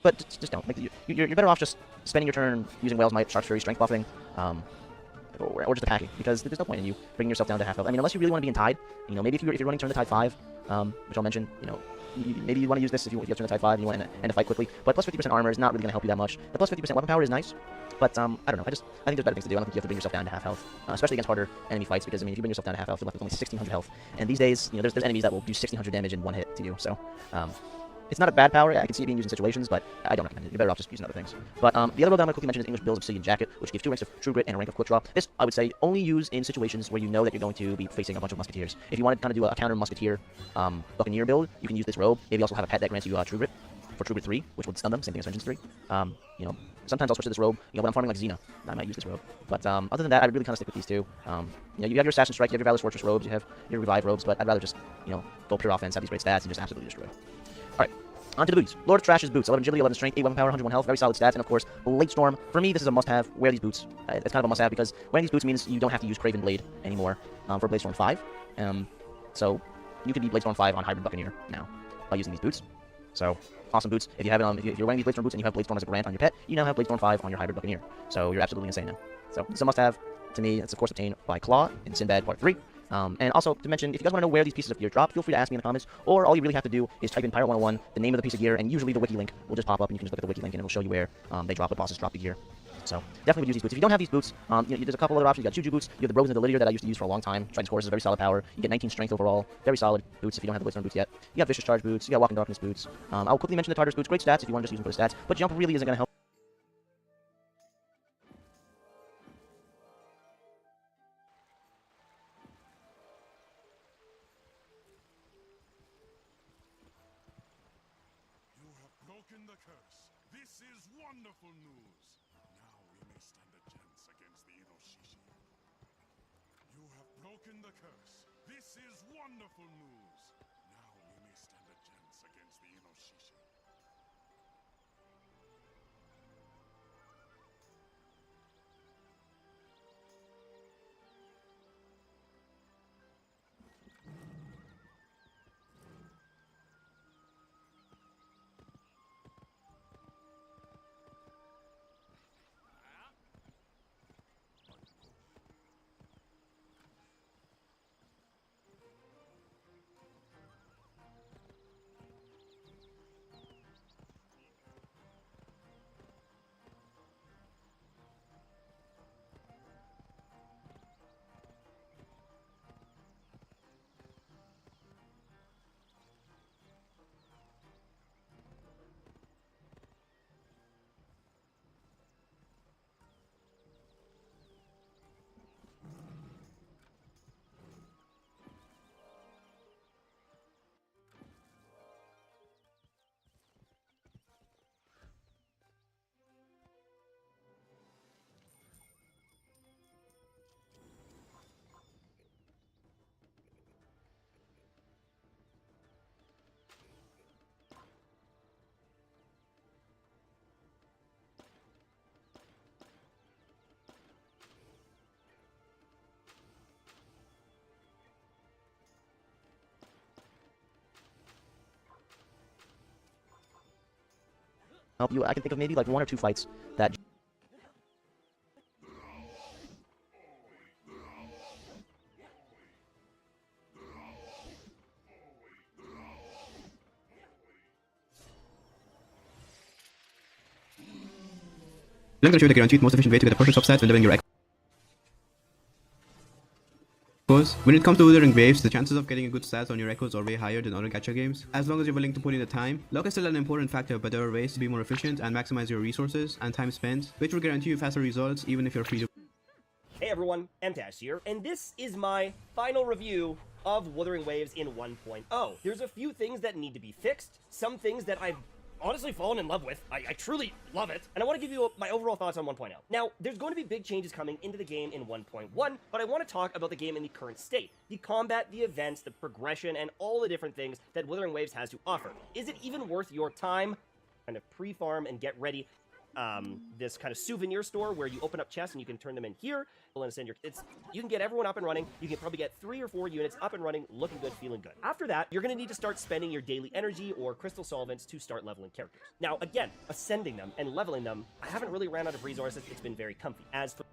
but just don't. Like, you're better off just spending your turn using Whale's Might, Shark's Fury, strength buffing, or just attacking, because there's no point in you bringing yourself down to half health. I mean, unless you really want to be in Tide, maybe if you're running Turn the Tide 5, which I'll mention, maybe you want to use this if you get Turn the Tide 5 and you want to end a fight quickly. But plus 50% armor is not really going to help you that much. The plus 50% weapon power is nice, but I don't know. I think there's better things to do. I don't think you have to bring yourself down to half health, especially against harder enemy fights, because I mean, if you bring yourself down to half health, you're left with only 1600 health. And these days, there's enemies that will do 1600 damage in one hit to you. So it's not a bad power. I can see it being used in situations, but I don't recommend it. You're better off just using other things. But the other robe that I'm going to quickly mention is English Bill's Obsidian Jacket, which gives 2 ranks of True Grit and a rank of Quick Draw. This, I would say, only use in situations where you know that you're going to be facing a bunch of Musketeers. If you want to kind of do a counter Musketeer Buccaneer build, you can use this robe. Maybe also have a pet that grants you True Grit for True Grit 3, which would stun them, same thing as Vengeance 3. Sometimes I'll switch to this robe. When I'm farming like Xena, I might use this robe. But other than that, I really kind of stick with these two. You have your Assassin Strike, you have your Valor's Fortress robes, you have your Revive robes, but I'd rather just, go pure offense, have these great stats, and just absolutely destroy. Alright, on to the boots. Lord of Trash's boots. 11 agility, 11 strength, 8 weapon power, 101 health, very solid stats, and of course, Blade Storm. For me, this is a must-have. Wear these boots. It's kind of a must-have because wearing these boots means you don't have to use Craven Blade anymore for Blade Storm 5. So you can be Blade Storm 5 on Hybrid Buccaneer now by using these boots. So awesome boots. If you have if you're wearing these Blade Storm boots and you have Blade Storm as a grant on your pet, you now have Blade Storm 5 on your Hybrid Buccaneer. So you're absolutely insane now. So it's a must-have. To me, it's of course obtained by Claw in Sinbad Part 3. And also to mention, if you guys want to know where these pieces of gear drop, feel free to ask me in the comments, or all you really have to do is type in Pirate 101, the name of the piece of gear, and usually the wiki link will just pop up, and you can just look at the wiki link, and it'll show you where they drop, the bosses drop the gear. So definitely would use these boots. If you don't have these boots, there's a couple other options. You got Juju boots, you have the Brogues and the Lidier that I used to use for a long time. Trident's Horse is a very solid power. You get 19 strength overall, very solid boots if you don't have the Blade Storm boots yet. You got Vicious Charge boots, you got Walk in Darkness boots. I'll quickly mention the Tartarus boots, great stats if you want to just use them for the stats, but jump really isn't going to help. Broken the curse. This is wonderful news. Now we may stand a chance against the Inoshishi. You have broken the curse. This is wonderful news. Now we may stand a chance against the Inoshishi. help you. I can think of maybe like 1 or 2 fights that. I'm going to show you the guaranteed most efficient way to get a perfect substat when leveling your echoes. When it comes to Withering Waves, the chances of getting a good stats on your echoes are way higher than other gacha games, as long as you're willing to put in the time. Luck is still an important factor, but there are ways to be more efficient and maximize your resources and time spent, which will guarantee you faster results even if you're free to. Hey everyone, MTash here, and this is my final review of Wuthering Waves in 1.0. There's a few things that need to be fixed, some things that I've honestly fallen in love with. I truly love it, and I want to give you my overall thoughts on 1.0. Now, there's going to be big changes coming into the game in 1.1, but I want to talk about the game in the current state. The combat, the events, the progression, and all the different things that Wuthering Waves has to offer. Is it even worth your time? Kind of pre-farm and get ready this kind of souvenir store where you open up chests and you can turn them in here. You can get everyone up and running. You can probably get 3 or 4 units up and running, looking good, feeling good. After that, you're going to need to start spending your daily energy or crystal solvents to start leveling characters. Now, again, ascending them and leveling them, I haven't really ran out of resources. It's been very comfy. As for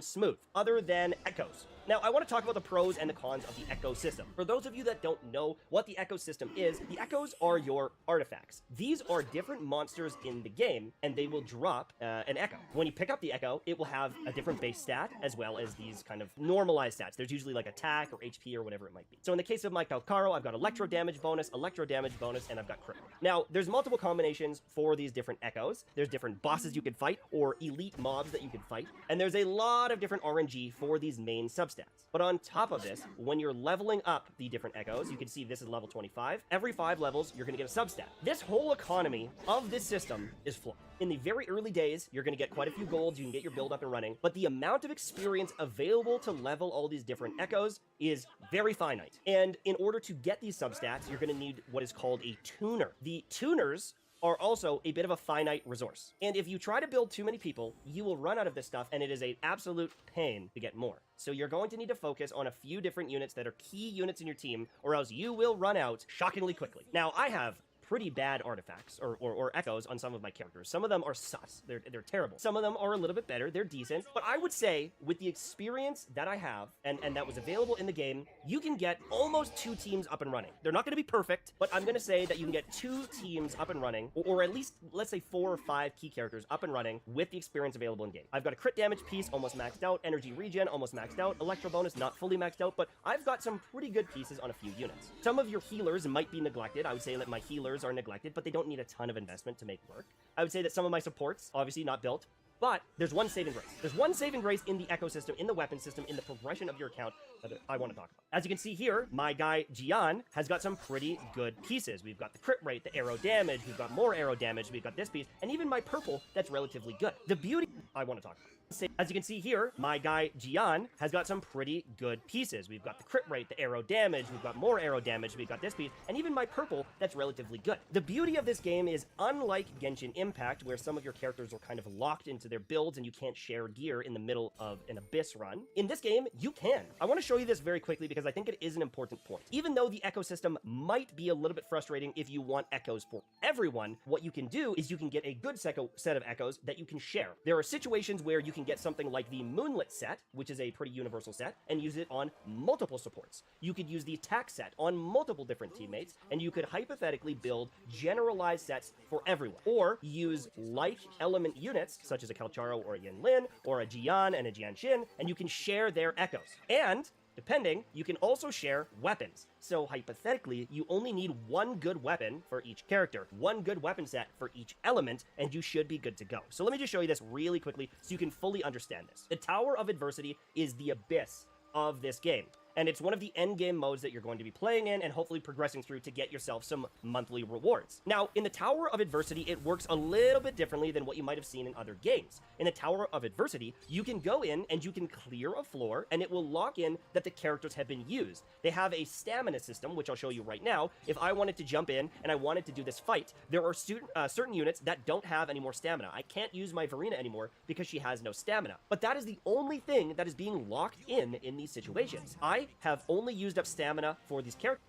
smooth, other than echoes. Now, I want to talk about the pros and the cons of the echo system. For those of you that don't know what the echo system is, the echoes are your artifacts. These are different monsters in the game, and they will drop an echo. When you pick up the echo, it will have a different base stat, as well as these kind of normalized stats. There's usually like attack or HP or whatever it might be. So in the case of my Calcaro, I've got electro damage bonus, and I've got crit. Now, there's multiple combinations for these different echoes. There's different bosses you can fight, or elite mobs that you can fight, and there's a lot of different RNG for these main substats. But on top of this, when you're leveling up the different echoes, you can see this is level 25. Every 5 levels, you're going to get a substat. This whole economy of this system is flawed. In the very early days, you're going to get quite a few golds, you can get your build up and running, but the amount of experience available to level all these different echoes is very finite. And in order to get these substats, you're going to need what is called a tuner. The tuners are also a bit of a finite resource. And if you try to build too many people, you will run out of this stuff, and it is an absolute pain to get more. So you're going to need to focus on a few different units that are key units in your team, or else you will run out shockingly quickly. Now, I have pretty bad artifacts or echoes on some of my characters. Some of them are sus. They're terrible. Some of them are a little bit better. They're decent. But I would say with the experience that I have and that was available in the game, you can get almost 2 teams up and running. They're not going to be perfect, but I'm going to say that you can get 2 teams up and running, or at least, let's say 4 or 5 key characters up and running with the experience available in game. I've got a crit damage piece almost maxed out, energy regen almost maxed out, electro bonus not fully maxed out, but I've got some pretty good pieces on a few units. Some of your healers might be neglected. I would say that my healers are neglected, but they don't need a ton of investment to make work. I would say that some of my supports, obviously not built, but there's one saving grace. There's one saving grace in the ecosystem, in the weapon system, in the progression of your account that I want to talk about. As you can see here, my guy Gian has got some pretty good pieces. We've got the crit rate, the arrow damage, we've got more arrow damage, we've got this piece, and even my purple that's relatively good. The beauty I want to talk about. As you can see here, my guy Gian has got some pretty good pieces. We've got the crit rate, the arrow damage, we've got more arrow damage, we've got this piece, and even my purple that's relatively good. The beauty of this game is, unlike Genshin Impact, where some of your characters are kind of locked into their builds and you can't share gear in the middle of an Abyss run, in this game, you can. I want to show you this very quickly because I think it is an important point. Even though the ecosystem might be a little bit frustrating if you want echoes for everyone, what you can do is you can get a good set of echoes that you can share. There are situations where you can get something like the Moonlit set, which is a pretty universal set, and use it on multiple supports. You could use the attack set on multiple different teammates, and you could hypothetically build generalized sets for everyone. Or use like element units, such as a Calcharo or a Yanlin, or a Jian and a Jianshin, and you can share their echoes. And depending, you can also share weapons. So hypothetically, you only need 1 good weapon for each character, 1 good weapon set for each element, and you should be good to go. So let me just show you this really quickly so you can fully understand this. The Tower of Adversity is the abyss of this game. And it's one of the end game modes that you're going to be playing in and hopefully progressing through to get yourself some monthly rewards. Now, in the Tower of Adversity, it works a little bit differently than what you might have seen in other games. In the Tower of Adversity, you can go in and you can clear a floor, and it will lock in that the characters have been used. They have a stamina system, which I'll show you right now. If I wanted to jump in and I wanted to do this fight, there are certain units that don't have any more stamina. I can't use my Verena anymore because she has no stamina. But that is the only thing that is being locked in these situations. I have only used up stamina for these characters.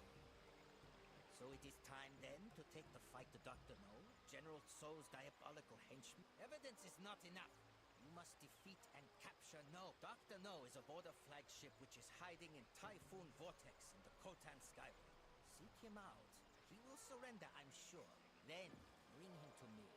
So it is time then to take the fight to Dr. No, General Soul's diabolical Border flagship which is hiding in Typhoon Vortex in the Khotan Skyway. Seek him out. He will surrender, I'm sure. Then, bring him to me.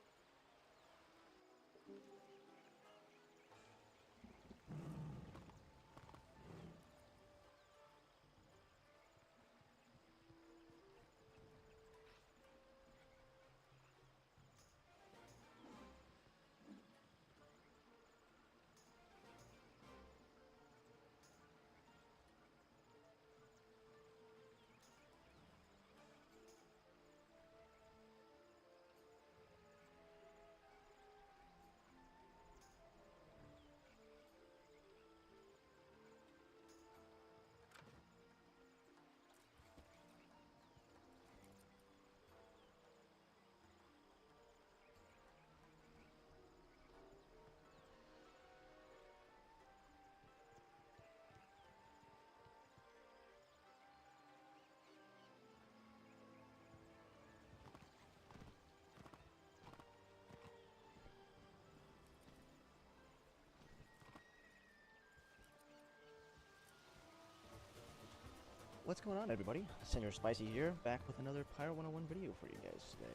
What's going on, everybody? Senor Spicy here, back with another Pyro 101 video for you guys today.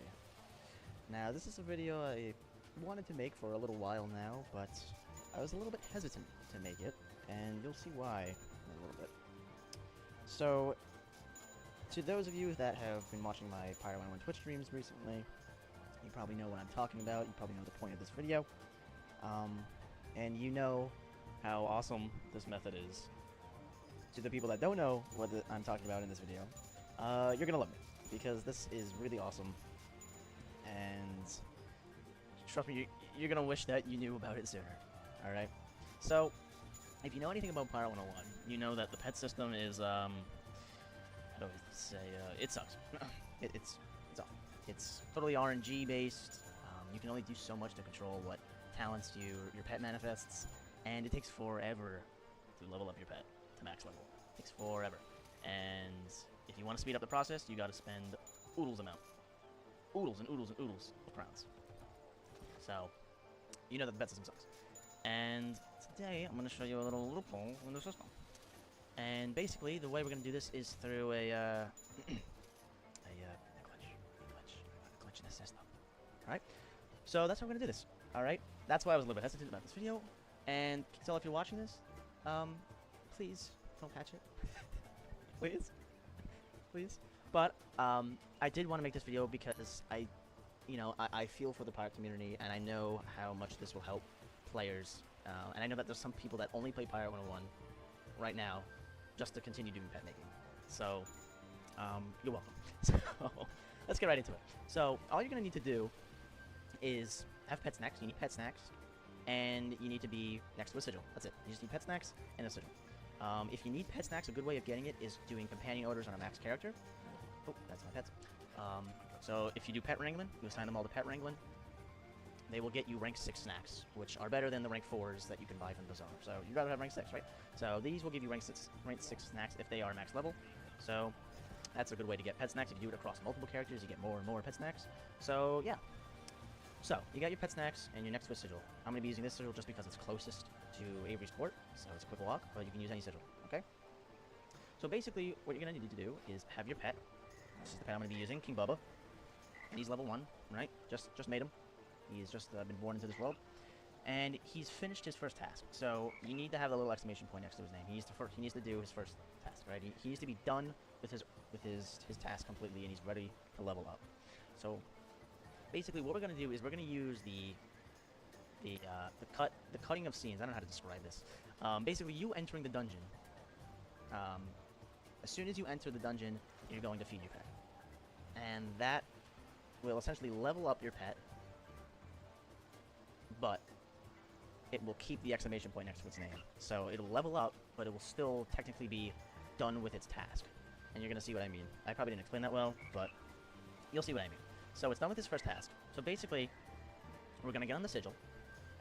Now, this is a video I wanted to make for a little while now, but I was a little bit hesitant to make it, and you'll see why in a little bit. So, to those of you that have been watching my Pyro 101 Twitch streams recently, you probably know what I'm talking about, you probably know the point of this video, and you know how awesome this method is. To the people that don't know what I'm talking about in this video, you're gonna love it, because this is really awesome, and trust me, you're gonna wish that you knew about it sooner. Alright? So, if you know anything about Pyro 101, you know that the pet system is, how do I say, it sucks. It's awful. It's totally RNG based, you can only do so much to control what talents your pet manifests, and it takes forever to level up your pet to max level. It takes forever. And if you want to speed up the process, you gotta spend oodles amount. Oodles and oodles and oodles of crowns. So, you know that the pet system sucks. And today, I'm gonna show you a little loophole in the system. And basically, the way we're gonna do this is through a glitch in the system. Alright? So that's how we're gonna do this. Alright? That's why I was a little bit hesitant about this video. And can you tell if you're watching this? Please don't catch it. Please. Please. But, I did want to make this video because I feel for the pirate community, and I know how much this will help players. And I know that there's some people that only play Pirate 101 right now just to continue doing pet making. So, you're welcome. So, let's get right into it. So, all you're going to need to do is have pet snacks. You need pet snacks. And you need to be next to a sigil. That's it. You just need pet snacks and a sigil. If you need pet snacks, a good way of getting it is doing companion orders on a max character. Oh, that's my pets. So if you do pet wrangling, you assign them all to pet wrangling, they will get you rank 6 snacks, which are better than the rank 4s that you can buy from Bazaar. So you'd rather have rank 6, right? So these will give you rank 6 snacks if they are max level. So that's a good way to get pet snacks. If you do it across multiple characters, you get more and more pet snacks. So yeah. So, you got your pet snacks, and you're next to a sigil. I'm going to be using this sigil just because it's closest to Avery's Port, so it's a quick walk, but you can use any sigil, okay? So basically, what you're going to need to do is have your pet. This is the pet I'm going to be using, King Bubba. And he's level 1, right? Just made him. He's just been born into this world. And he's finished his first task. So, you need to have a little exclamation point next to his name. He needs to do his first task, right? He needs to be done with his task completely, and he's ready to level up. So, basically, what we're going to do is we're going to use the cutting of scenes. I don't know how to describe this. Basically, you entering the dungeon. As soon as you enter the dungeon, you're going to feed your pet. And that will essentially level up your pet, but it will keep the exclamation point next to its name. So it'll level up, but it will still technically be done with its task. And you're going to see what I mean. I probably didn't explain that well, but you'll see what I mean. So it's done with his first task. So basically, we're going to get on the sigil,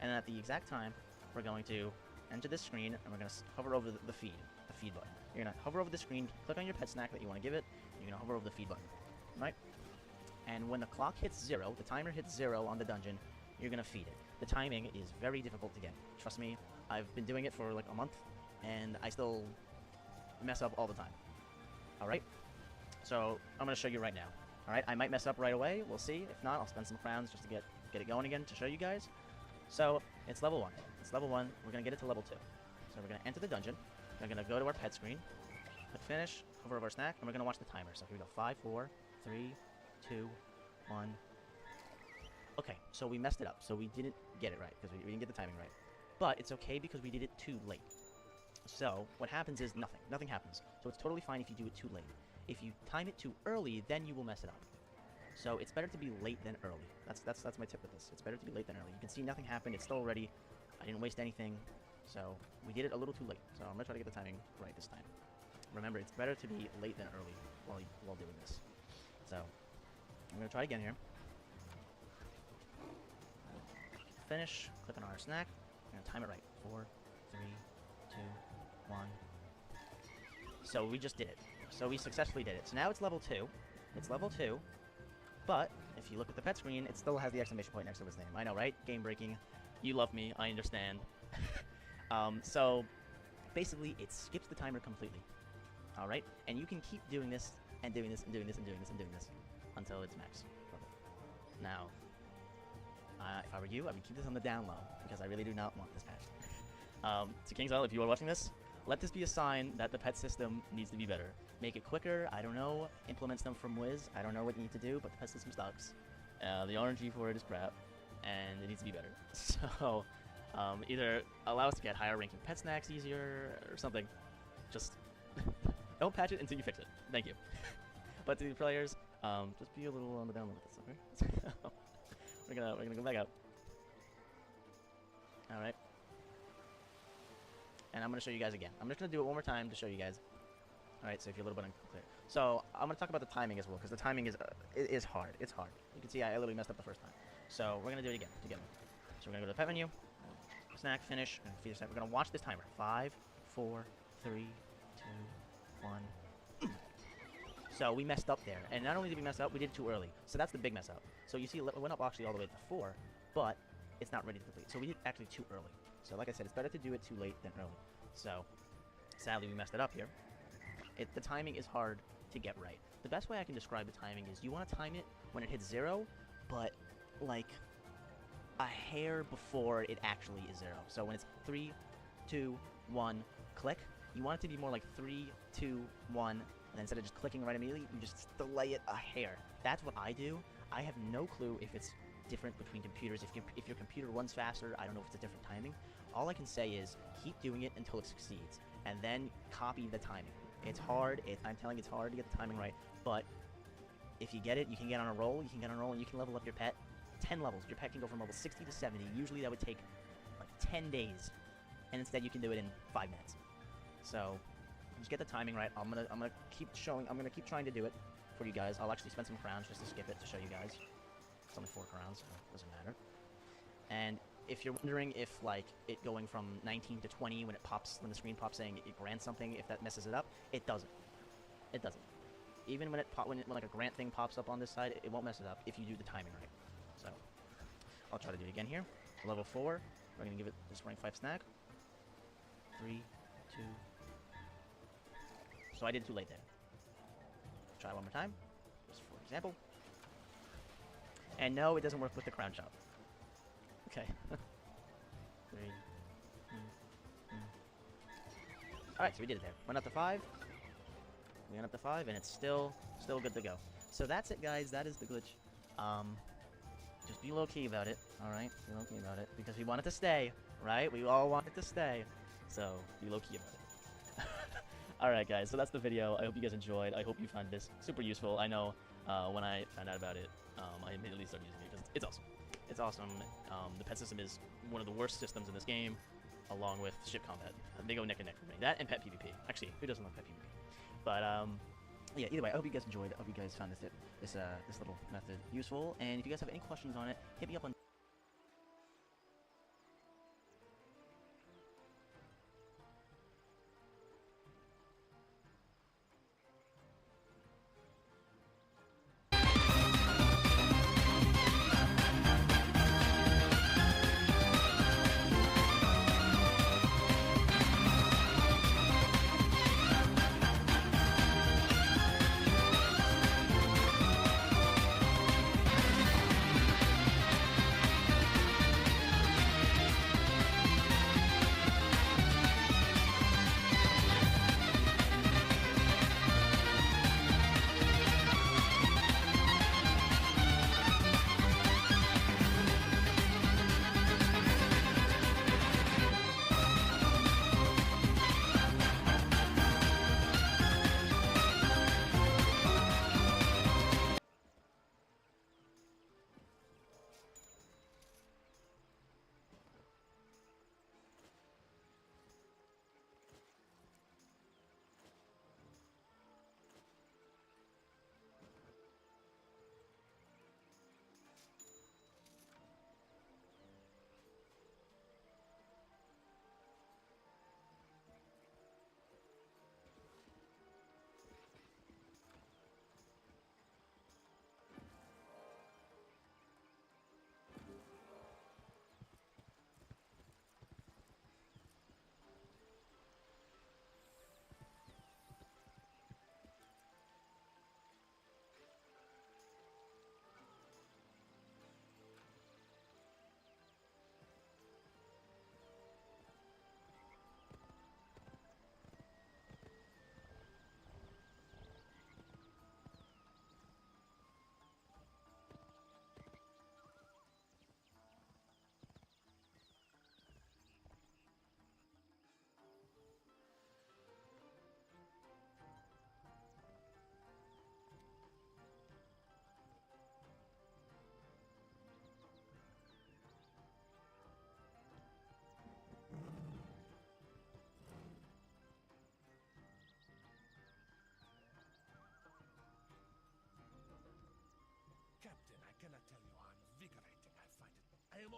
and then at the exact time, we're going to enter this screen, and we're going to hover over the feed button. You're going to hover over the screen, click on your pet snack that you want to give it, and you're going to hover over the feed button, right? And when the clock hits 0, the timer hits 0 on the dungeon, you're going to feed it. The timing is very difficult to get. Trust me, I've been doing it for like a month, and I still mess up all the time. Alright? So, I'm going to show you right now. Alright, I might mess up right away, we'll see. If not, I'll spend some crowns just to get it going again to show you guys. So, it's level 1. It's level 1, we're going to get it to level 2. So we're going to enter the dungeon, we're going to go to our pet screen, click finish, hover over our snack, and we're going to watch the timer. So here we go, 5, 4, 3, 2, 1. Okay, so we messed it up, so we didn't get it right, because we didn't get the timing right. But it's okay because we did it too late. So, what happens is nothing. Nothing happens. So it's totally fine if you do it too late. If you time it too early, then you will mess it up. So it's better to be late than early. That's my tip with this. It's better to be late than early. You can see nothing happened. It's still ready. I didn't waste anything. So we did it a little too late. So I'm going to try to get the timing right this time. Remember, it's better to be late than early while doing this. So I'm going to try again here. Finish. Click on our snack. I'm going to time it right. 4, 3, 2, 1. So we just did it. So we successfully did it. So now it's level 2. It's level 2. But if you look at the pet screen, it still has the exclamation point next to his name. I know, right? Game breaking. You love me. I understand. So basically, it skips the timer completely. All right? And you can keep doing this and doing this and doing this and doing this and doing this until it's max. Now, if I were you, I would keep this on the down low because I really do not want this patch. To KingsIsle, if you are watching this, let this be a sign that the pet system needs to be better. Make it quicker, I don't know, implement stuff from Wiz, I don't know what you need to do, but the pet system sucks. The RNG for it is crap, and it needs to be better. So, either allow us to get higher ranking pet snacks easier, or something. Just don't patch it until you fix it. Thank you. But to the players, just be a little on the down low with this, okay? we're gonna go back out. Alright. And I'm going to show you guys again. I'm just going to do it one more time to show you guys. Alright, so if you're a little bit unclear. So, I'm going to talk about the timing as well, because the timing is hard. It's hard. You can see I literally messed up the first time. So, we're going to do it again, together. So, we're going to go to the pet menu, snack, finish, and feed snack. We're going to watch this timer. 5, 4, 3, 2, 1. So, we messed up there. And not only did we mess up, we did it too early. So, that's the big mess up. So, you see, it went up actually all the way to 4, but it's not ready to complete. So, we did it actually too early. So like I said, it's better to do it too late than early. So, sadly we messed it up here. The timing is hard to get right. The best way I can describe the timing is you want to time it when it hits 0, but like a hair before it actually is 0. So when it's 3, 2, 1, click, you want it to be more like 3, 2, 1, and then instead of just clicking right immediately, you just delay it a hair. That's what I do. I have no clue if it's different between computers. If your computer runs faster, I don't know if it's a different timing. All I can say is keep doing it until it succeeds, and then copy the timing. It's hard. I'm telling you, it's hard to get the timing right, but if you get it, you can get on a roll. You can get on a roll, and you can level up your pet 10 levels. Your pet can go from level 60 to 70. Usually that would take like 10 days, and instead you can do it in 5 minutes. So just get the timing right. I'm gonna keep showing. I'm gonna keep trying to do it for you guys. I'll actually spend some crowns just to skip it to show you guys. It's only 4 crowns, so it doesn't matter. And if you're wondering if, like, it going from 19 to 20 when the screen pops saying it grants something, if that messes it up, it doesn't. It doesn't. Even when like a grant thing pops up on this side, it won't mess it up if you do the timing right. So, I'll try to do it again here. Level 4, we're gonna give it this rank 5 snack. 3, 2. So I did it too late there. Try one more time, just for example. And no, it doesn't work with the crown shop. Okay. 3. Alright, so we did it there. Went up to 5. We went up to 5, and it's still good to go. So that's it, guys. That is the glitch. Just be low-key about it, alright? Be low-key about it, because we want it to stay, right? We all want it to stay. So, be low-key about it. Alright, guys, so that's the video. I hope you guys enjoyed. I hope you found this super useful. I know when I found out about it, I immediately started using it, because it's awesome. It's awesome. The pet system is one of the worst systems in this game, along with ship combat. They go neck and neck for me. That and pet PvP. Actually, who doesn't love pet PvP? But yeah, either way, I hope you guys enjoyed. I hope you guys found this little method useful. And if you guys have any questions on it, hit me up on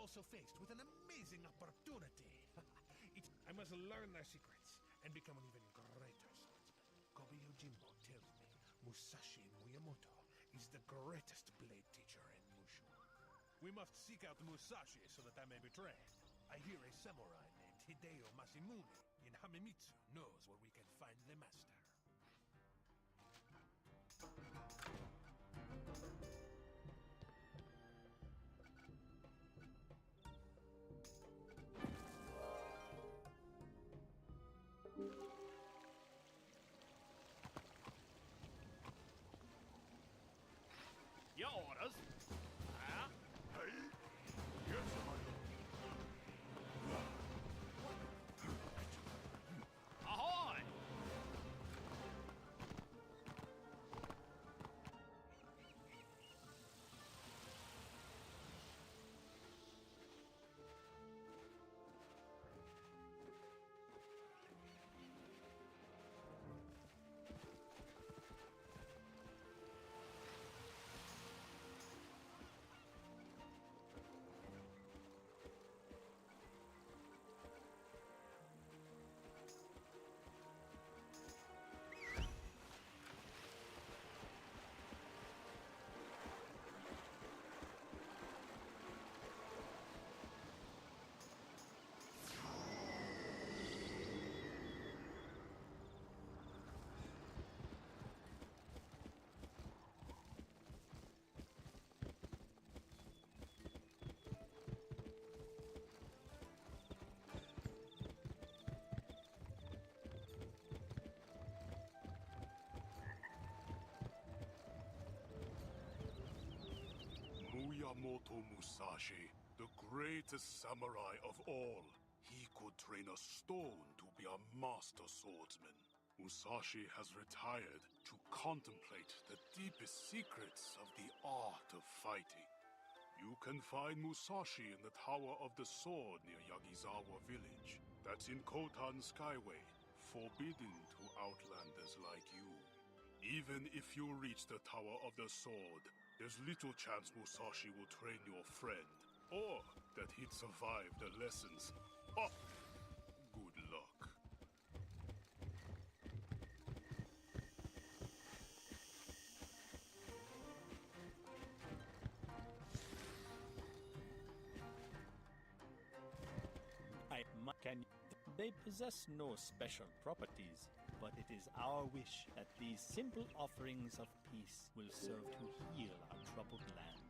also faced with an amazing opportunity. I must learn their secrets and become an even greater swordsman. Kobe Yojimbo tells me Musashi Miyamoto is the greatest blade teacher in Mushu. We must seek out Musashi so that I may be trained. I hear a samurai named Hideo Masamune in Hamimitsu knows where we can find the master. Your orders? Ah? Hey? Yes, Ahoy! Miyamoto Musashi, the greatest samurai of all. He could train a stone to be a master swordsman. Musashi has retired to contemplate the deepest secrets of the art of fighting. You can find Musashi in the Tower of the Sword near Yagizawa village. That's in Kotan Skyway, forbidden to outlanders like you. Even if you reach the Tower of the Sword, there's little chance Musashi will train your friend, or that he'd survive the lessons. Oh, good luck. They possess no special properties, but it is our wish that these simple offerings of peace will serve to heal our troubled land.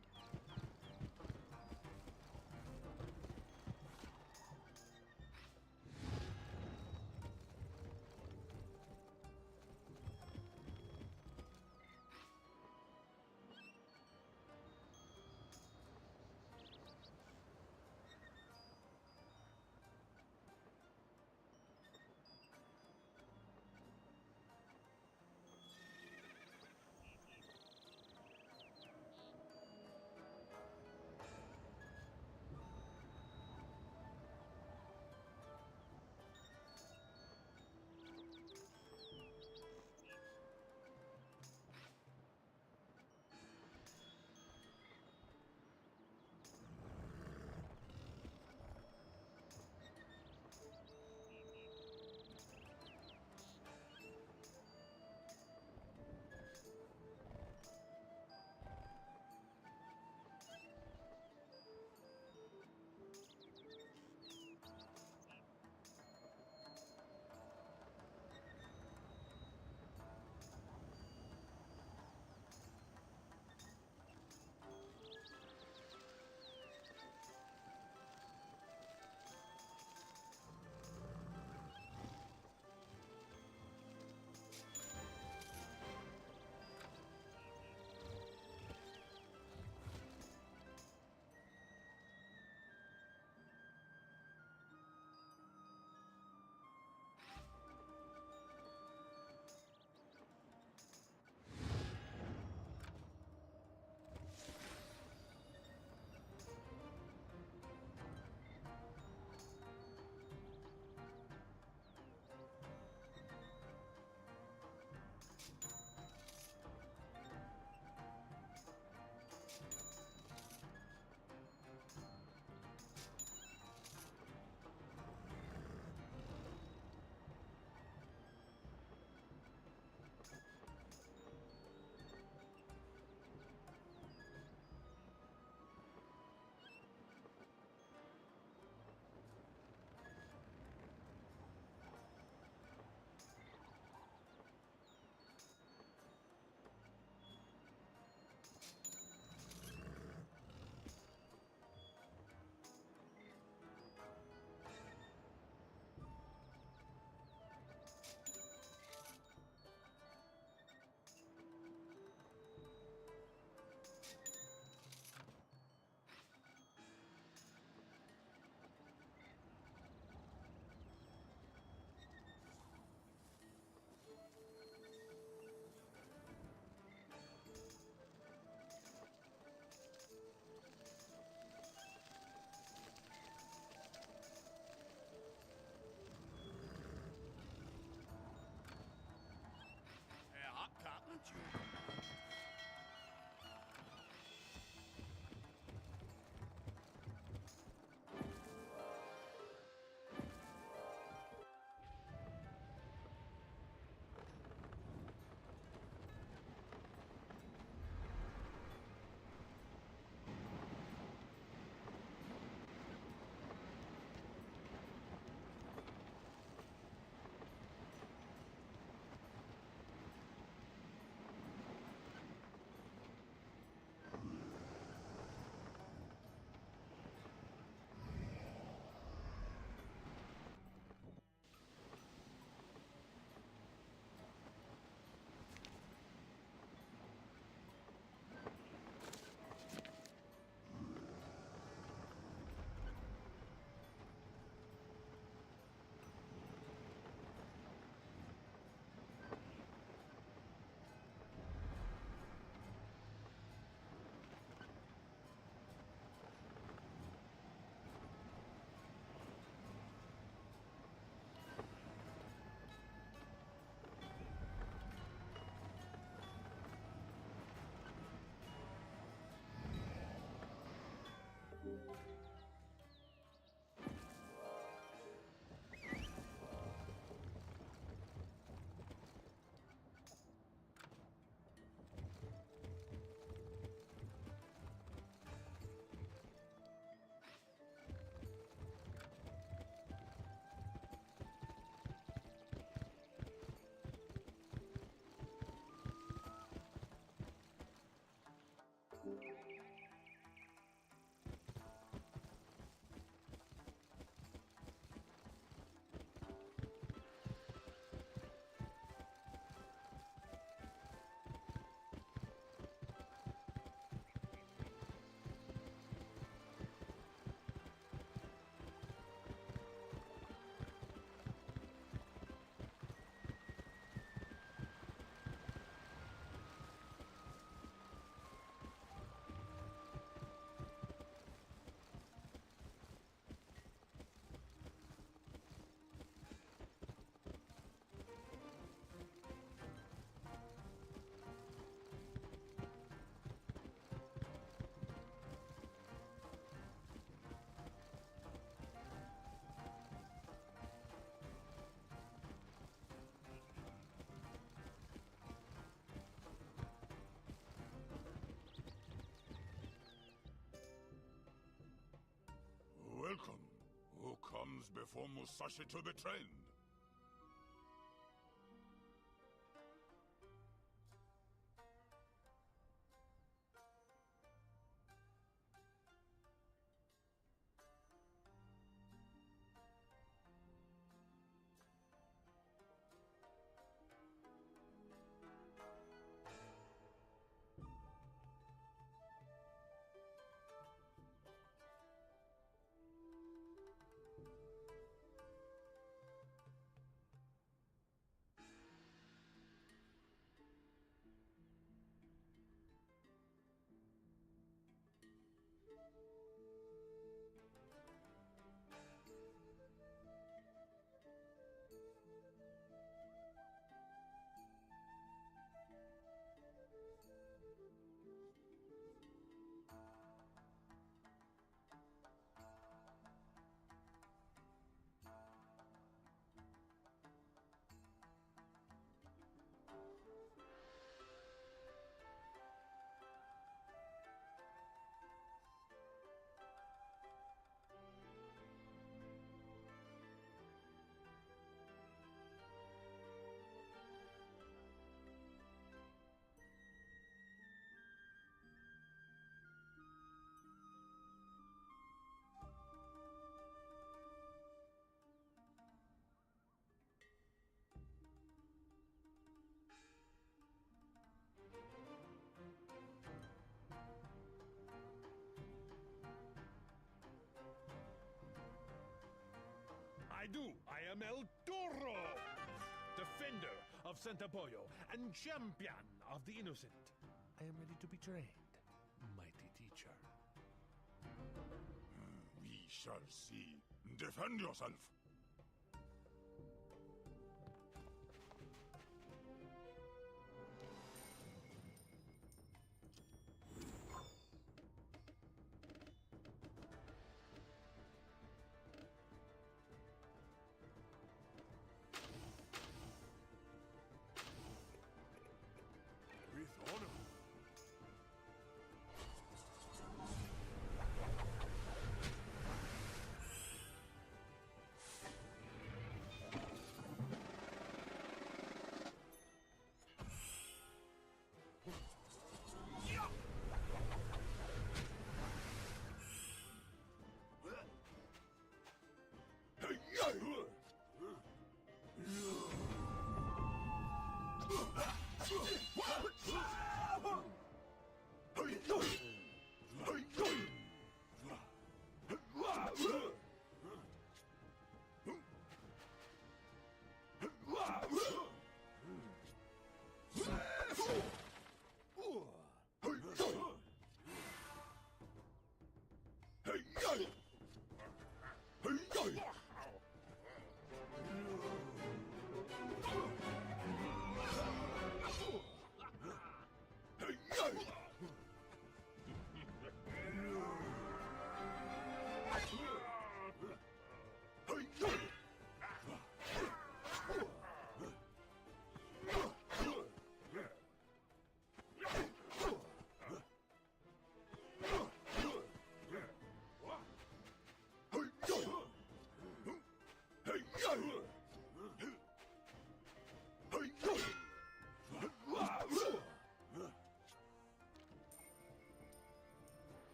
comes before Musashi to the trend. I do. I am El Toro, defender of Santa Pollo and champion of the innocent. I am ready to be trained, mighty teacher. We shall see. Defend yourself. With honor.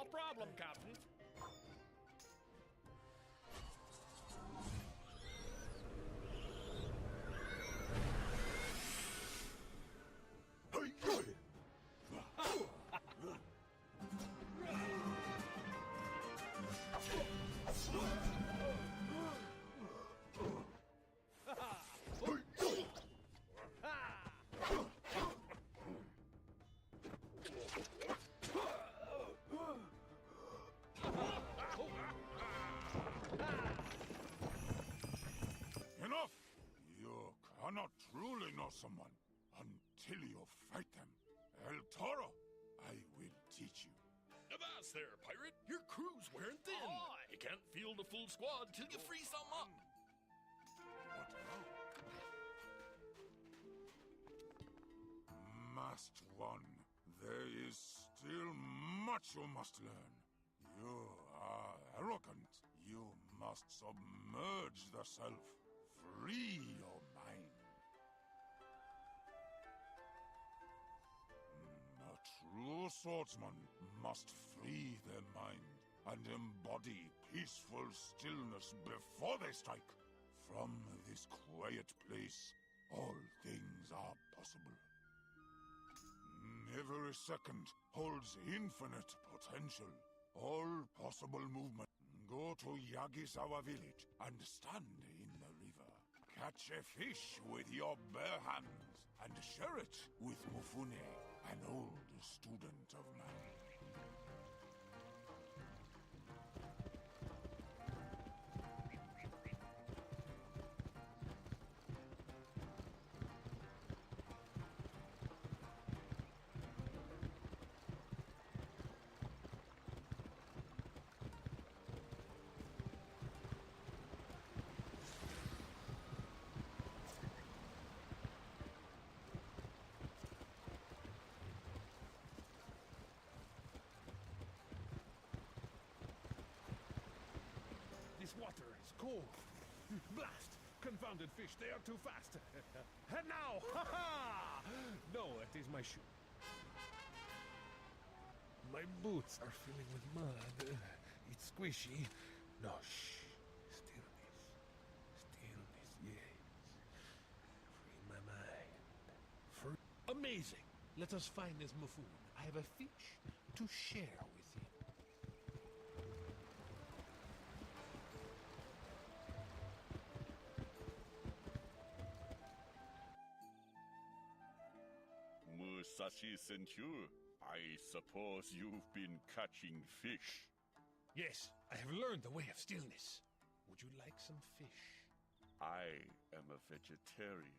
No problem, Captain. Enough! You cannot truly know someone until you fight them. El Toro, I will teach you. Avast there, pirate! Your crew's wearing thin. You can't field a full squad till you free some up. Masked One, there is still much you must learn. You are arrogant. You must submerge the self. Free your mind. A true swordsman must free their mind and embody peaceful stillness before they strike. From this quiet place, all things are possible. Every second holds infinite potential. All possible movement. Go to Yagisawa village and stand in the river. Catch a fish with your bare hands and share it with Mufune, an old student of mine. This water is cold. Blast! Confounded fish, they are too fast. And now, ha ha! No, it is my shoe. My boots are filling with mud. It's squishy. No, shh. Stillness. Stillness, yes. Free my mind. Amazing! Let us find this Mufune. I have a fish to share with him. Musashi sent you. I suppose you've been catching fish. Yes, I have learned the way of stillness. Would you like some fish? I am a vegetarian.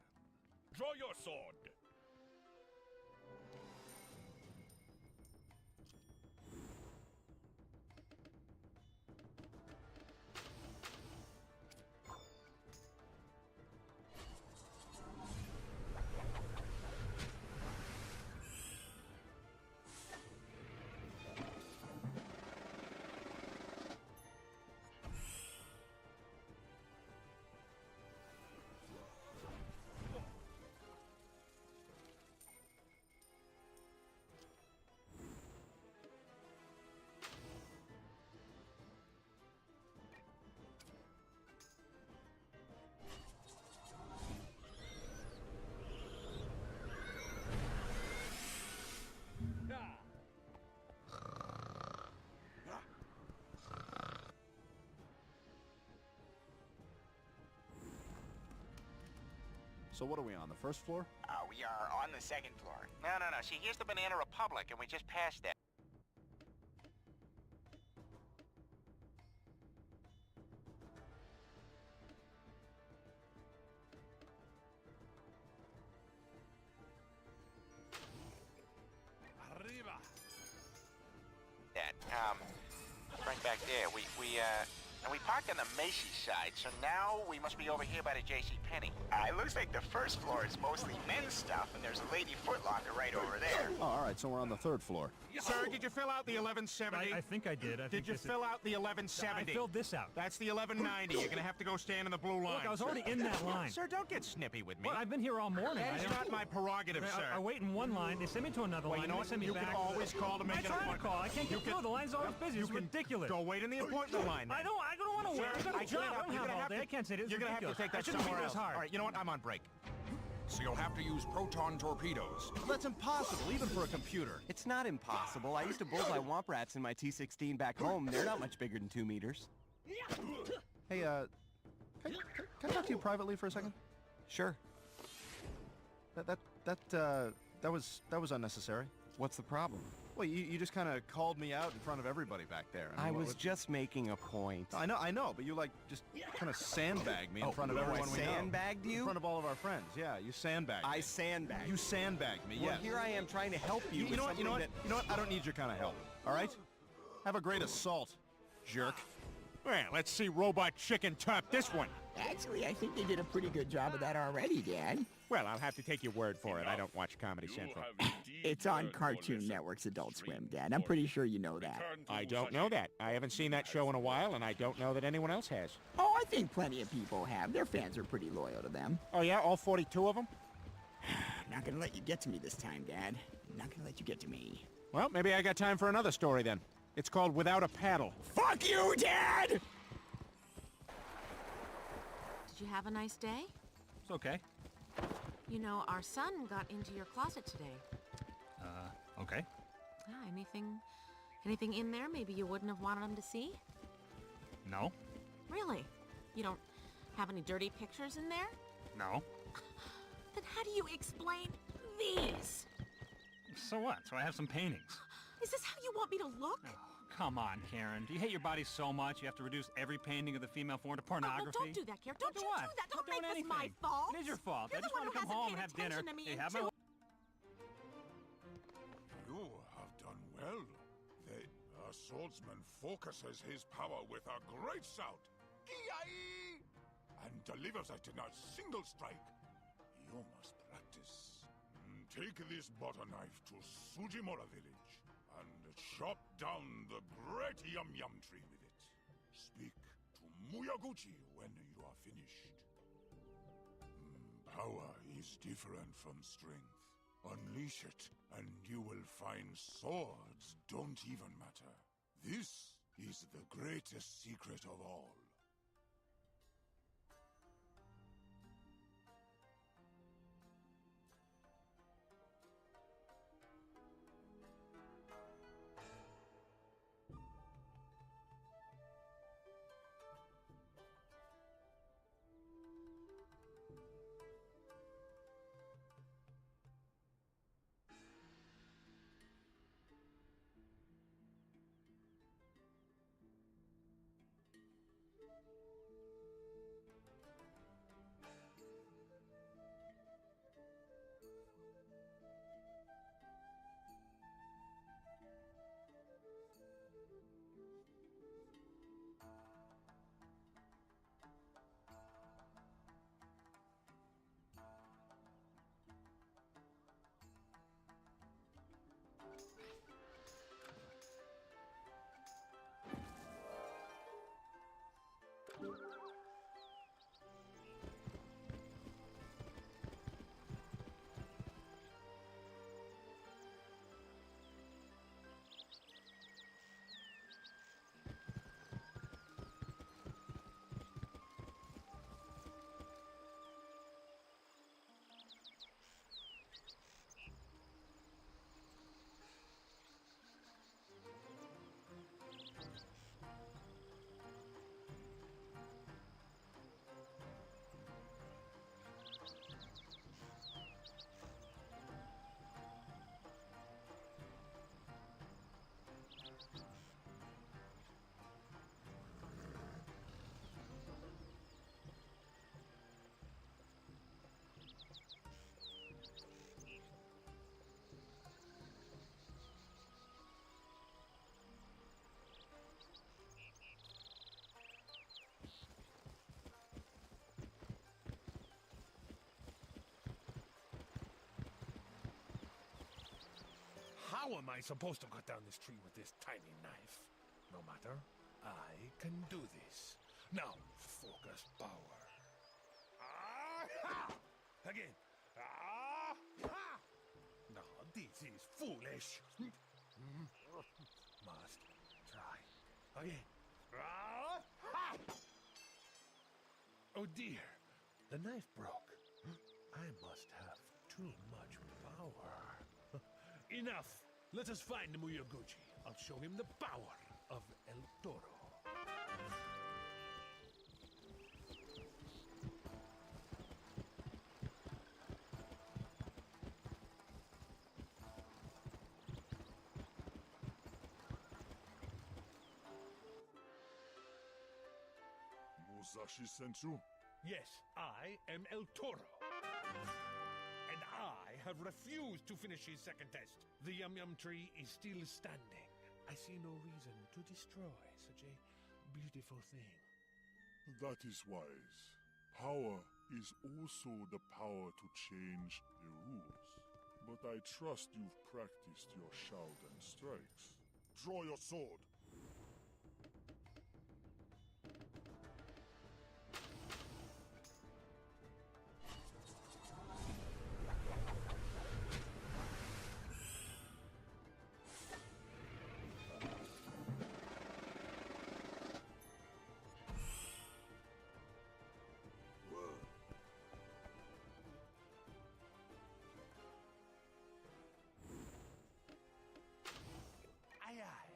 Draw your sword! So what are we on, the first floor? We are on the second floor. No. See, here's the Banana Republic, and we just passed that. Arriba! Right back there. We And we parked on the Macy's side, so now we must be over here by the JCPenney. It looks like the first floor is mostly men's stuff, and there's a lady Foot Locker right over there. Oh, all right, so we're on the 3rd floor. Sir, did you fill out the 1170? I think I did. Did you fill out the 1170? I filled this out. That's the 1190. You're gonna have to go stand in the blue line. Look, I was already in that line. Sir, don't get snippy with me. Well, I've been here all morning. That's not my prerogative, sir. I wait in one line, they send me to another Well, line, you know they what? send me You back. can always call to make an appointment. I call. I can't get through. The line's always busy. It's ridiculous. Go wait in the appointment line. I don't want to wait. I got a job. I don't have all day. I can't say this. You're gonna have to take that somewhere else. All right, you know what? I'm on break. So you'll have to use proton torpedoes. That's impossible, even for a computer. It's not impossible. I used to bullseye womp rats in my T-16 back home. They're not much bigger than 2 meters. Hey, can I talk to you privately for a second? Sure. That was unnecessary. What's the problem? Well, you just kind of called me out in front of everybody back there. I was just making a point. I know, but you just kind of sandbagged me in front of everyone we know. Sandbagged you? In front of all of our friends. Yeah, you sandbagged me. I sandbagged. You sandbagged me. Well, yes. here I am trying to help you. You know what? You know what? I don't need your kind of help. All right? Have a great assault, jerk. Well, let's see Robot Chicken top this one. Actually, I think they did a pretty good job of that already, Dad. Well, I'll have to take your word for it. I don't watch Comedy Central. It's on Cartoon Network's Adult Swim, Dad. I'm pretty sure you know that. I don't know that. I haven't seen that show in a while, and I don't know that anyone else has. Oh, I think plenty of people have. Their fans are pretty loyal to them. Oh, yeah? All 42 of them? I'm not gonna let you get to me this time, Dad. I'm not gonna let you get to me. Well, maybe I got time for another story then. It's called Without a Paddle. Fuck you, Dad! Did you have a nice day? It's okay. You know, our son got into your closet today. Okay. Yeah, anything in there maybe you wouldn't have wanted him to see? No. Really? You don't have any dirty pictures in there? No. Then how do you explain these? So what? So I have some paintings. Is this how you want me to look? Oh, come on, Karen. Do you hate your body so much you have to reduce every painting of the female form to pornography? Oh, well, don't do that, Karen. Don't you what? do that. Don't make doing this my anything. fault. It is your fault. You're I just the one want to who come hasn't home paid and have dinner. attention to me Hey, in have my two- You have done well. The swordsman focuses his power with a great shout, "Ki-ai!" and delivers it in a single strike. You must practice. Take this butter knife to Sujimura village and chop down the great yum-yum tree with it. Speak to Muyaguchi when you are finished. Power is different from strength. Unleash it, and you will find swords don't even matter. This is the greatest secret of all. How am I supposed to cut down this tree with this tiny knife? No matter. I can do this. Now, focus power. Ah-ha! Again. Ah-ha! No, this is foolish. Must try. Again. Ah-ha! Oh dear, the knife broke. I must have too much power. Enough. Let us find Muyoguchi. I'll show him the power of El Toro. Musashi sent you? Yes, I am El Toro. And I have refused to finish his second test. The Yum Yum tree is still standing. I see no reason to destroy such a beautiful thing. That is wise. Power is also the power to change the rules. But I trust you've practiced your shout and strikes. Draw your sword. Aye, aye.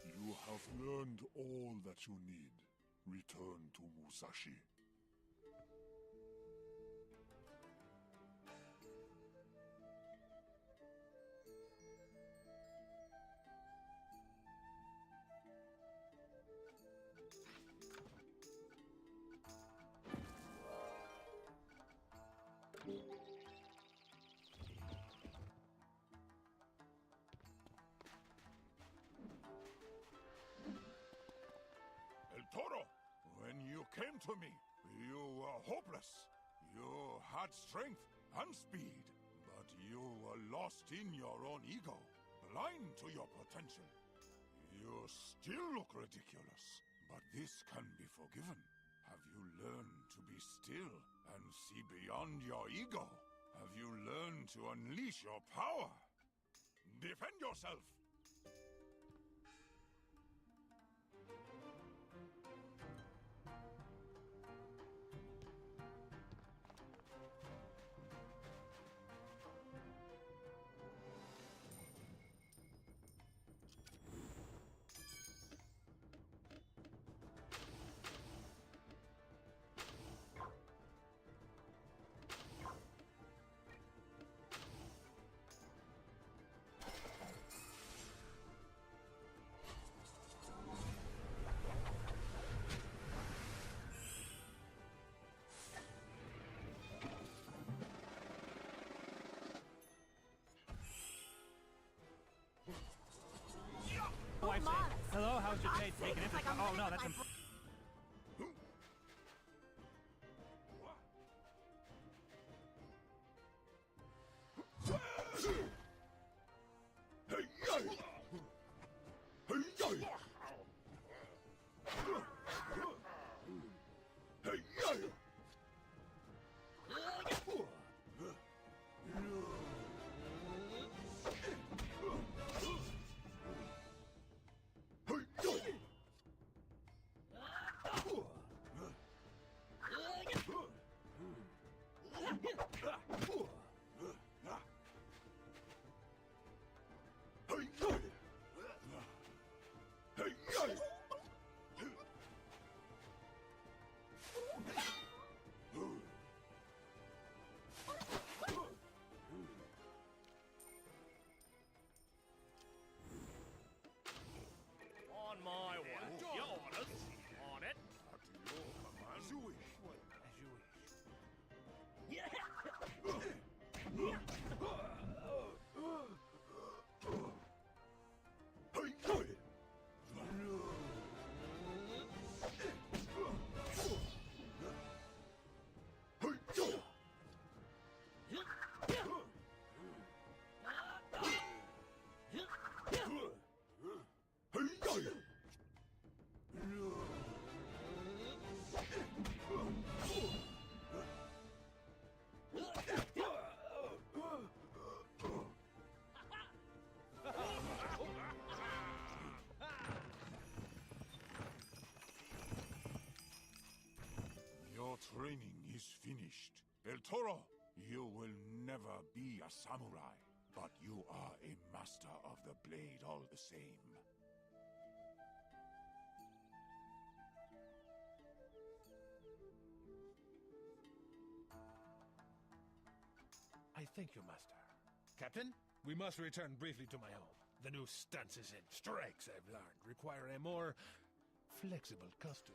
You have learned all that you need. Return to Musashi. El Toro, when you came to me, you were hopeless. You had strength and speed, but you were lost in your own ego, blind to your potential. You still look ridiculous, but this can be forgiven. Have you learned to be still and see beyond your ego? Have you learned to unleash your power? Defend yourself! Wife say, hello, how's your day taking it? Oh no, that's Hey, Your training is finished. El Toro, you will never be a samurai, but you are a master of the blade all the same. I thank you, Master. Captain, we must return briefly to my home. The new stances and strikes I've learned require a more flexible costume.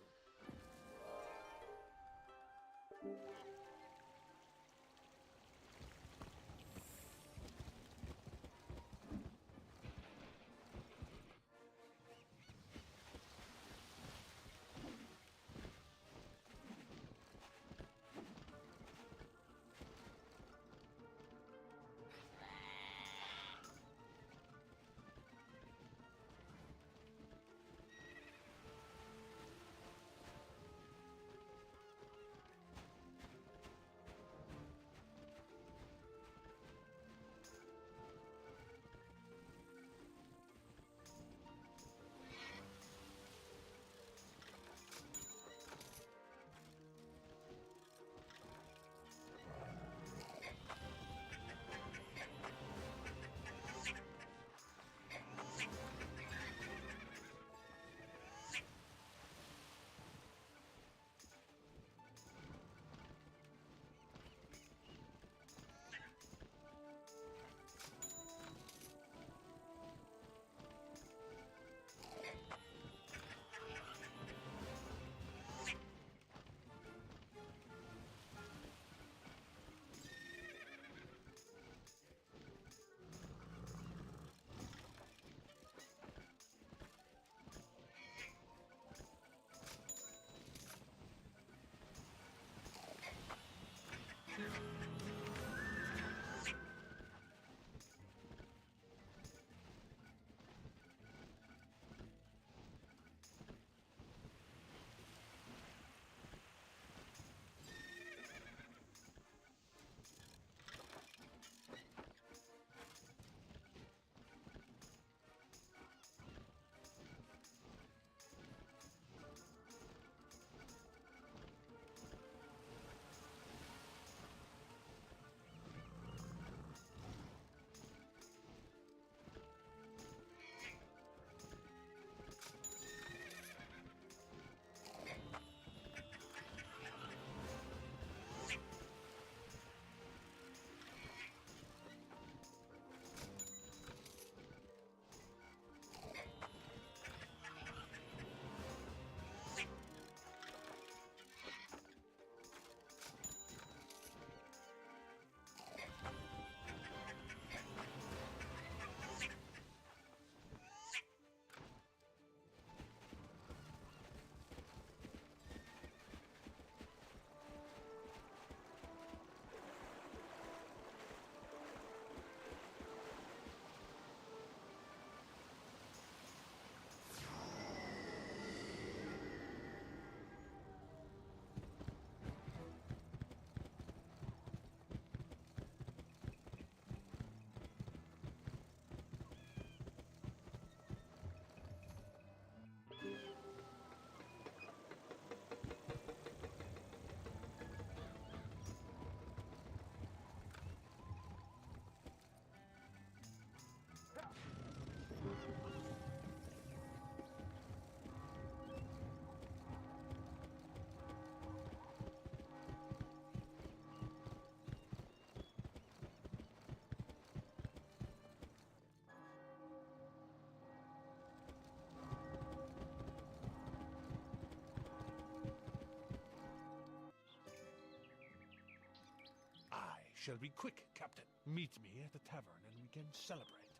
Shall be quick, Captain. Meet me at the tavern and we can celebrate.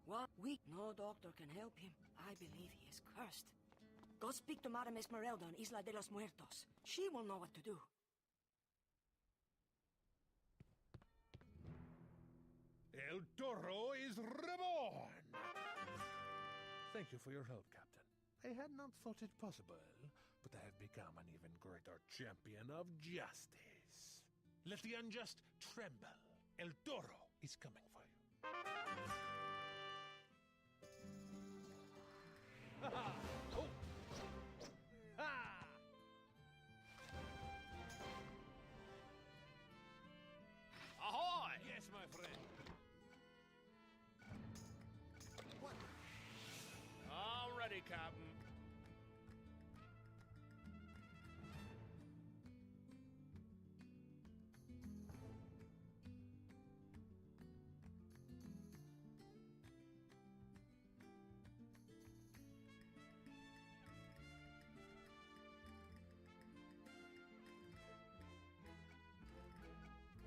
What? Weak. No doctor can help him. I believe he is cursed. Go speak to Madame Esmeralda on Isla de los Muertos. She will know what to do. El Toro is reborn! Thank you for your help, Captain. I had not thought it possible, but I have become an even greater champion of justice. Let the unjust tremble. El Toro is coming for you. Ha-ha! Oh! Ha! Ahoy! Yes, my friend. What? All ready, Captain.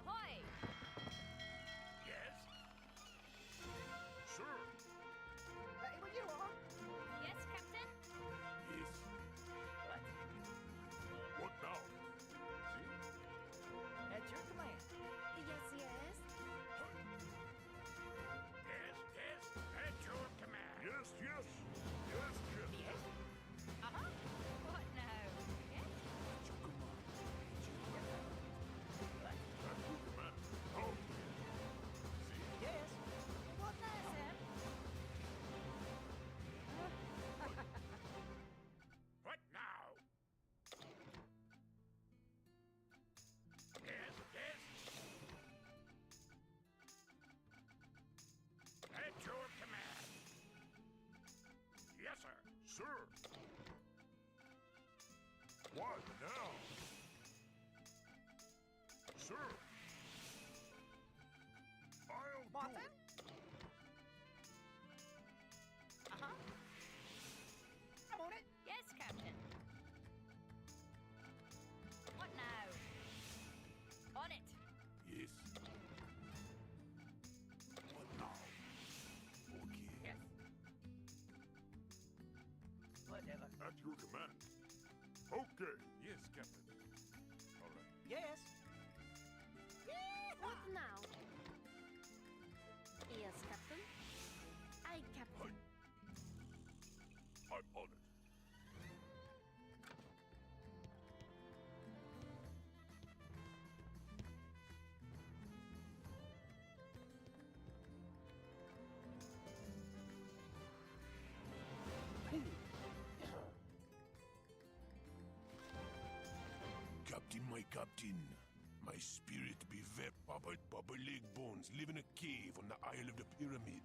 Ahoy! Yes? Sure. Well, you are? Yes, Captain? Yes. What? What now? At your command. Yes, yes. Yes, yes, at your command. Yes, yes. Yes, yes. Yes? Uh-huh. What now? Yes? At your command. What? At your command. Oh. Yes. What now, sir? What now? Yes, yes. At your command. Yes, sir. Sir. What now? Sir. I'll Martin? Uh-huh. I'm on it. Yes, Captain. What now? On it. Yes. What now? Okay. Yes. Whatever. At your command. Okay. Yes, Captain. All right. Yes. What now? Yes, Captain. Aye, Captain. I'm on it. Captain, my captain. My spirit be vep Baba leg bones live in a cave on the Isle of the Pyramid.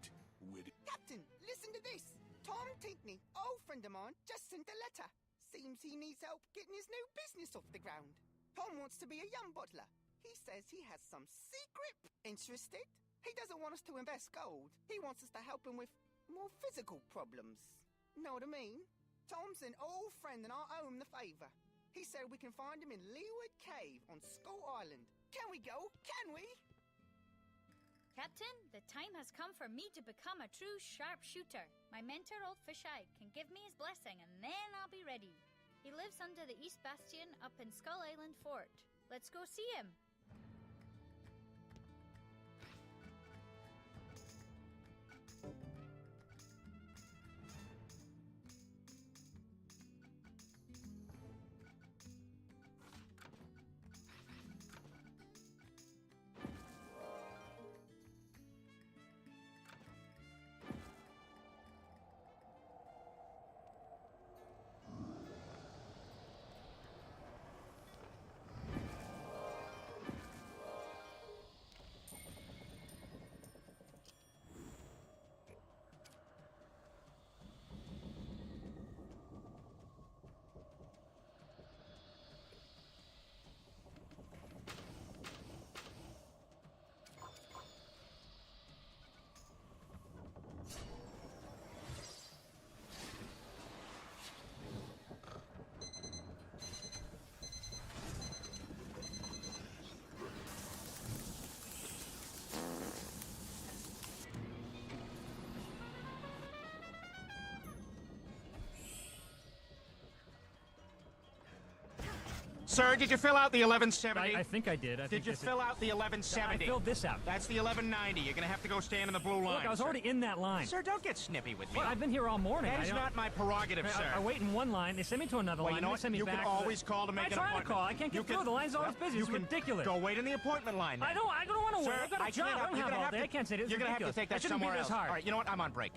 Where the Captain, listen to this. Tom Tinkney, old friend of mine, just sent a letter. Seems he needs help getting his new business off the ground. Tom wants to be a young bottler. He says he has some secret. Interested? He doesn't want us to invest gold. He wants us to help him with more physical problems. Know what I mean? Tom's an old friend and I owe him the favor. He said we can find him in Leeward Cave on Skull Island. Can we go? Can we? Captain, the time has come for me to become a true sharpshooter. My mentor, Old Fisheye, can give me his blessing, and then I'll be ready. He lives under the East Bastion up in Skull Island Fort. Let's go see him. Sir, did you fill out the 1170? I think I did. Did you fill out the 1170? I filled this out. That's the 1190. You're gonna have to go stand in the blue line. Look, I was already in that line. Sir, don't get snippy with me. Well, I've been here all morning. That is not my prerogative, sir. I wait in one line, they send me to another line, you know they what? send me You back. can always call to make an appointment. I try to call, I can't get through. The line's always busy. It's ridiculous. Go wait in the appointment line. Then. I don't want to wait. Sir, I've got a job. I don't have all day. I can't say this. You're gonna have to take that somewhere else. All right, you know what? I'm on break.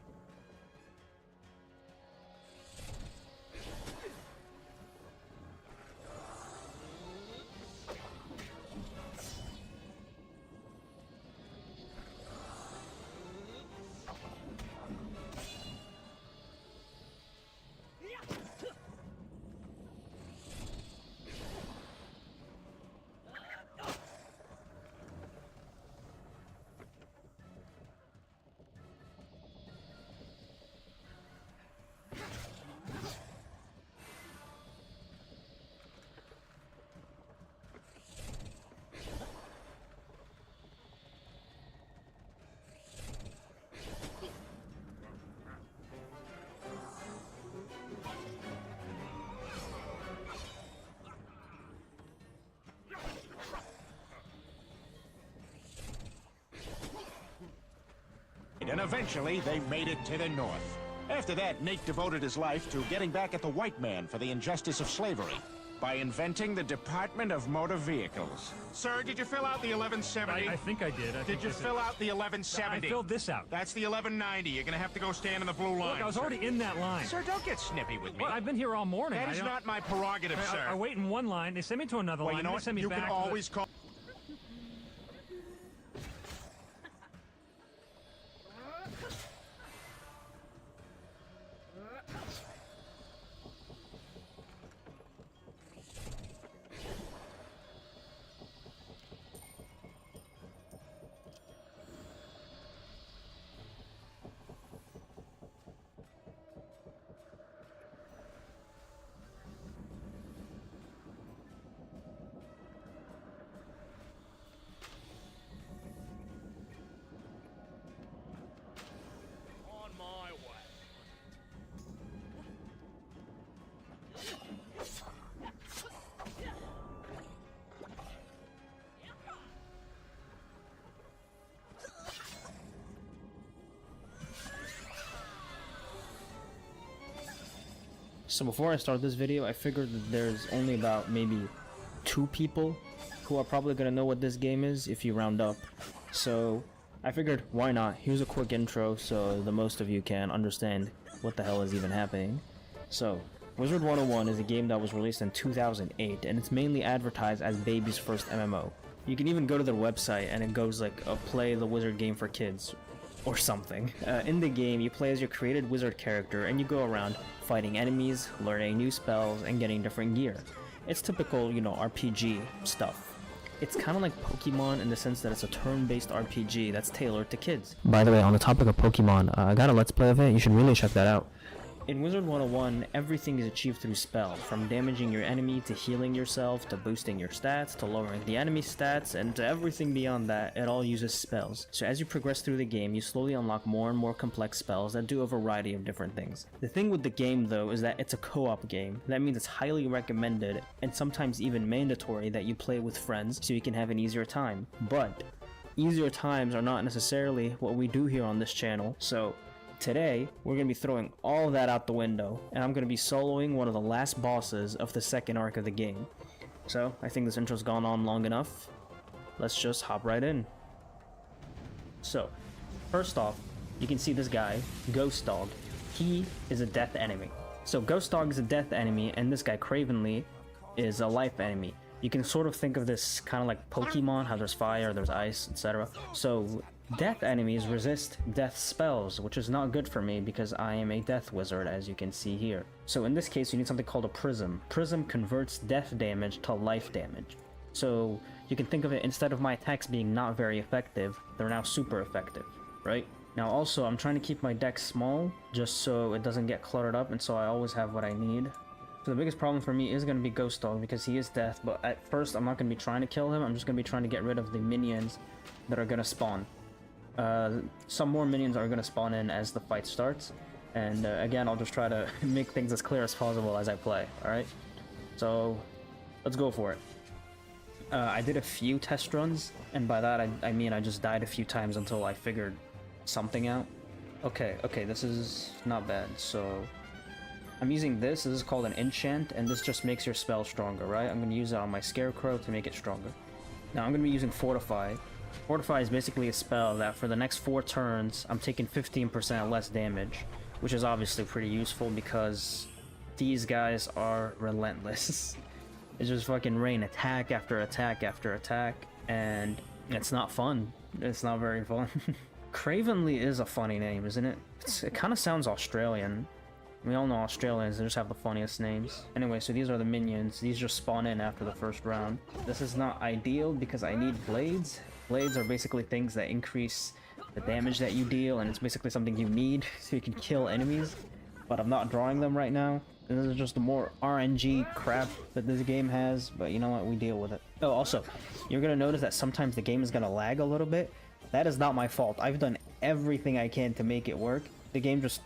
And eventually, they made it to the north. After that, Nate devoted his life to getting back at the white man for the injustice of slavery by inventing the Department of Motor Vehicles. Sir, did you fill out the 1170? I think I did. Did you fill out the 1170? I filled this out. That's the 1190. You're gonna have to go stand in the blue line. Look, I was already in that line. Sir, don't get snippy with me. Well, I've been here all morning. That is not my prerogative, sir. I wait in one line, they send me to another line, you know they what? send me You back. can always call. So before I start this video, I figured that there's only about maybe 2 people who are probably gonna know what this game is if you round up. So I figured, why not? Here's a quick intro so the most of you can understand what the hell is even happening. So, Wizard 101 is a game that was released in 2008, and it's mainly advertised as baby's first MMO. You can even go to their website and it goes like, play the wizard game for kids, or something. In the game, you play as your created wizard character and you go around fighting enemies, learning new spells, and getting different gear. It's typical, you know, RPG stuff. It's kind of like Pokemon in the sense that it's a turn-based RPG that's tailored to kids. By the way, on the topic of Pokemon, I got a Let's Play of it, you should really check that out. In Wizard 101, everything is achieved through spell, from damaging your enemy to healing yourself, to boosting your stats, to lowering the enemy's stats, and to everything beyond that, it all uses spells. So as you progress through the game, you slowly unlock more and more complex spells that do a variety of different things. The thing with the game though is that it's a co-op game. That means it's highly recommended, and sometimes even mandatory, that you play with friends so you can have an easier time. But easier times are not necessarily what we do here on this channel, so today, we're going to be throwing all of that out the window, and I'm going to be soloing one of the last bosses of the second arc of the game. So, I think this intro's gone on long enough. Let's just hop right in. So, first off, you can see this guy, Ghost Dog. He is a death enemy. So Ghost Dog is a death enemy, and this guy, Cravenly, is a life enemy. You can sort of think of this kind of like Pokemon, how there's fire, there's ice, etc. So death enemies resist death spells, which is not good for me because I am a death wizard, as you can see here. So in this case, you need something called a prism. Prism converts death damage to life damage. So you can think of it, instead of my attacks being not very effective, they're now super effective, right? Now also, I'm trying to keep my deck small, just so it doesn't get cluttered up, and so I always have what I need. So the biggest problem for me is going to be Ghost Dog, because he is death, but at first I'm not going to be trying to kill him, I'm just going to be trying to get rid of the minions that are going to spawn. Some more minions are going to spawn in as the fight starts, and again, I'll just try to make things as clear as possible as I play, alright? So, Let's go for it. I did a few test runs, and by that I mean I just died a few times until I figured something out. Okay, this is not bad. So I'm using this. This is called an enchant, and this just makes your spell stronger, right? I'm going to use it on my Scarecrow to make it stronger. Now I'm going to be using Fortify. Fortify is basically a spell that for the next 4 turns, I'm taking 15% less damage, which is obviously pretty useful because these guys are relentless. It's just fucking rain attack after attack after attack, and it's not fun. It's not very fun. Cravenly is a funny name, isn't it? It kind of sounds Australian. We all know Australians, they just have the funniest names. Anyway, so these are the minions. These just spawn in after the first round. This is not ideal because I need blades. Blades are basically things that increase the damage that you deal, and it's basically something you need so you can kill enemies. But I'm not drawing them right now. This is just the more RNG crap that this game has, but you know what, we deal with it. Oh, also, you're gonna notice that sometimes the game is gonna lag a little bit. That is not my fault. I've done everything I can to make it work. The game just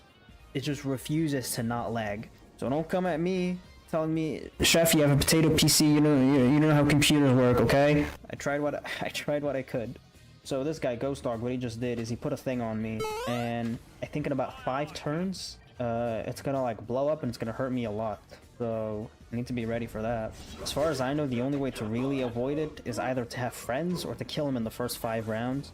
refuses to not lag. So don't come at me telling me, Chef, you have a potato PC, you know how computers work, okay? I tried what I could. So this guy, Ghost Dog, what he just did is he put a thing on me, and I think in about 5 turns, it's gonna like blow up and it's gonna hurt me a lot. So I need to be ready for that. As far as I know, the only way to really avoid it is either to have friends or to kill him in the first 5 rounds.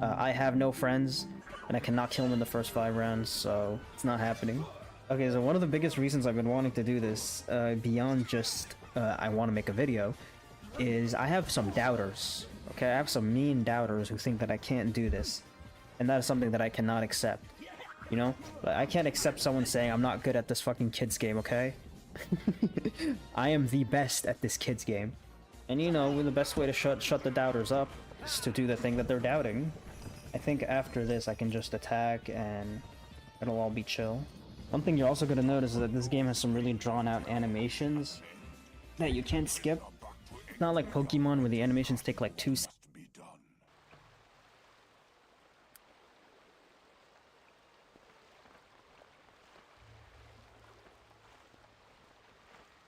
I have no friends, and I cannot kill him in the first 5 rounds, so it's not happening. Okay, so one of the biggest reasons I've been wanting to do this, beyond just I want to make a video, is I have some doubters. Okay, I have some mean doubters who think that I can't do this, and that is something that I cannot accept. You know? I can't accept someone saying I'm not good at this fucking kids game, okay? I am the best at this kids game. And you know, the best way to shut the doubters up is to do the thing that they're doubting. I think after this I can just attack and it'll all be chill. One thing you're also going to notice is that this game has some really drawn out animations that you can't skip. It's not like Pokemon where the animations take like 2 seconds.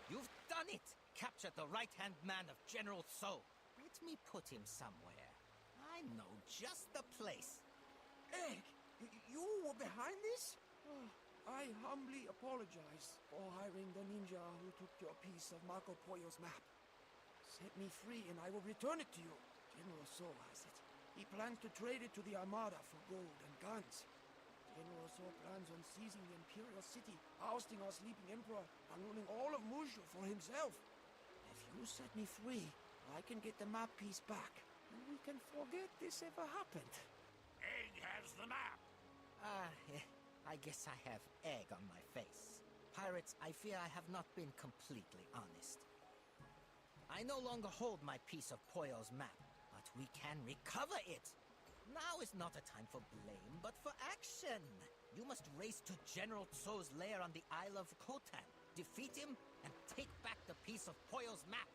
You've done it! Captured the right-hand man of General Tso. Let me put him somewhere. I know just the place. Egg, you were behind this? Oh, I humbly apologize for hiring the ninja who took your piece of Marco Pollo's map. Set me free and I will return it to you. General Tso has it. He plans to trade it to the Armada for gold and guns. General Tso plans on seizing the Imperial City, ousting our sleeping Emperor, and ruling all of Mushu for himself. If you set me free, I can get the map piece back, and we can forget this ever happened. Egg has the map. I guess I have egg on my face. Pirates, I fear I have not been completely honest. I no longer hold my piece of Pollo's map, but we can recover it. Now is not a time for blame, but for action. You must race to General Tso's lair on the Isle of Khotan, defeat him, and take back the piece of Pollo's map.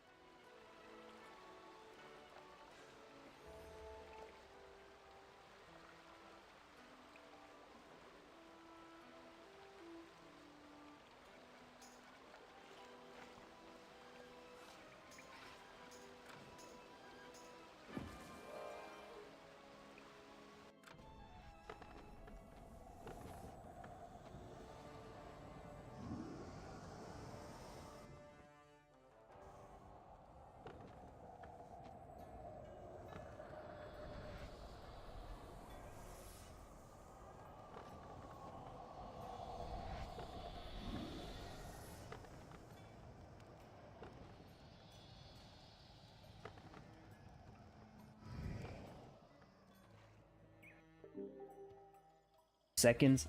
Seconds.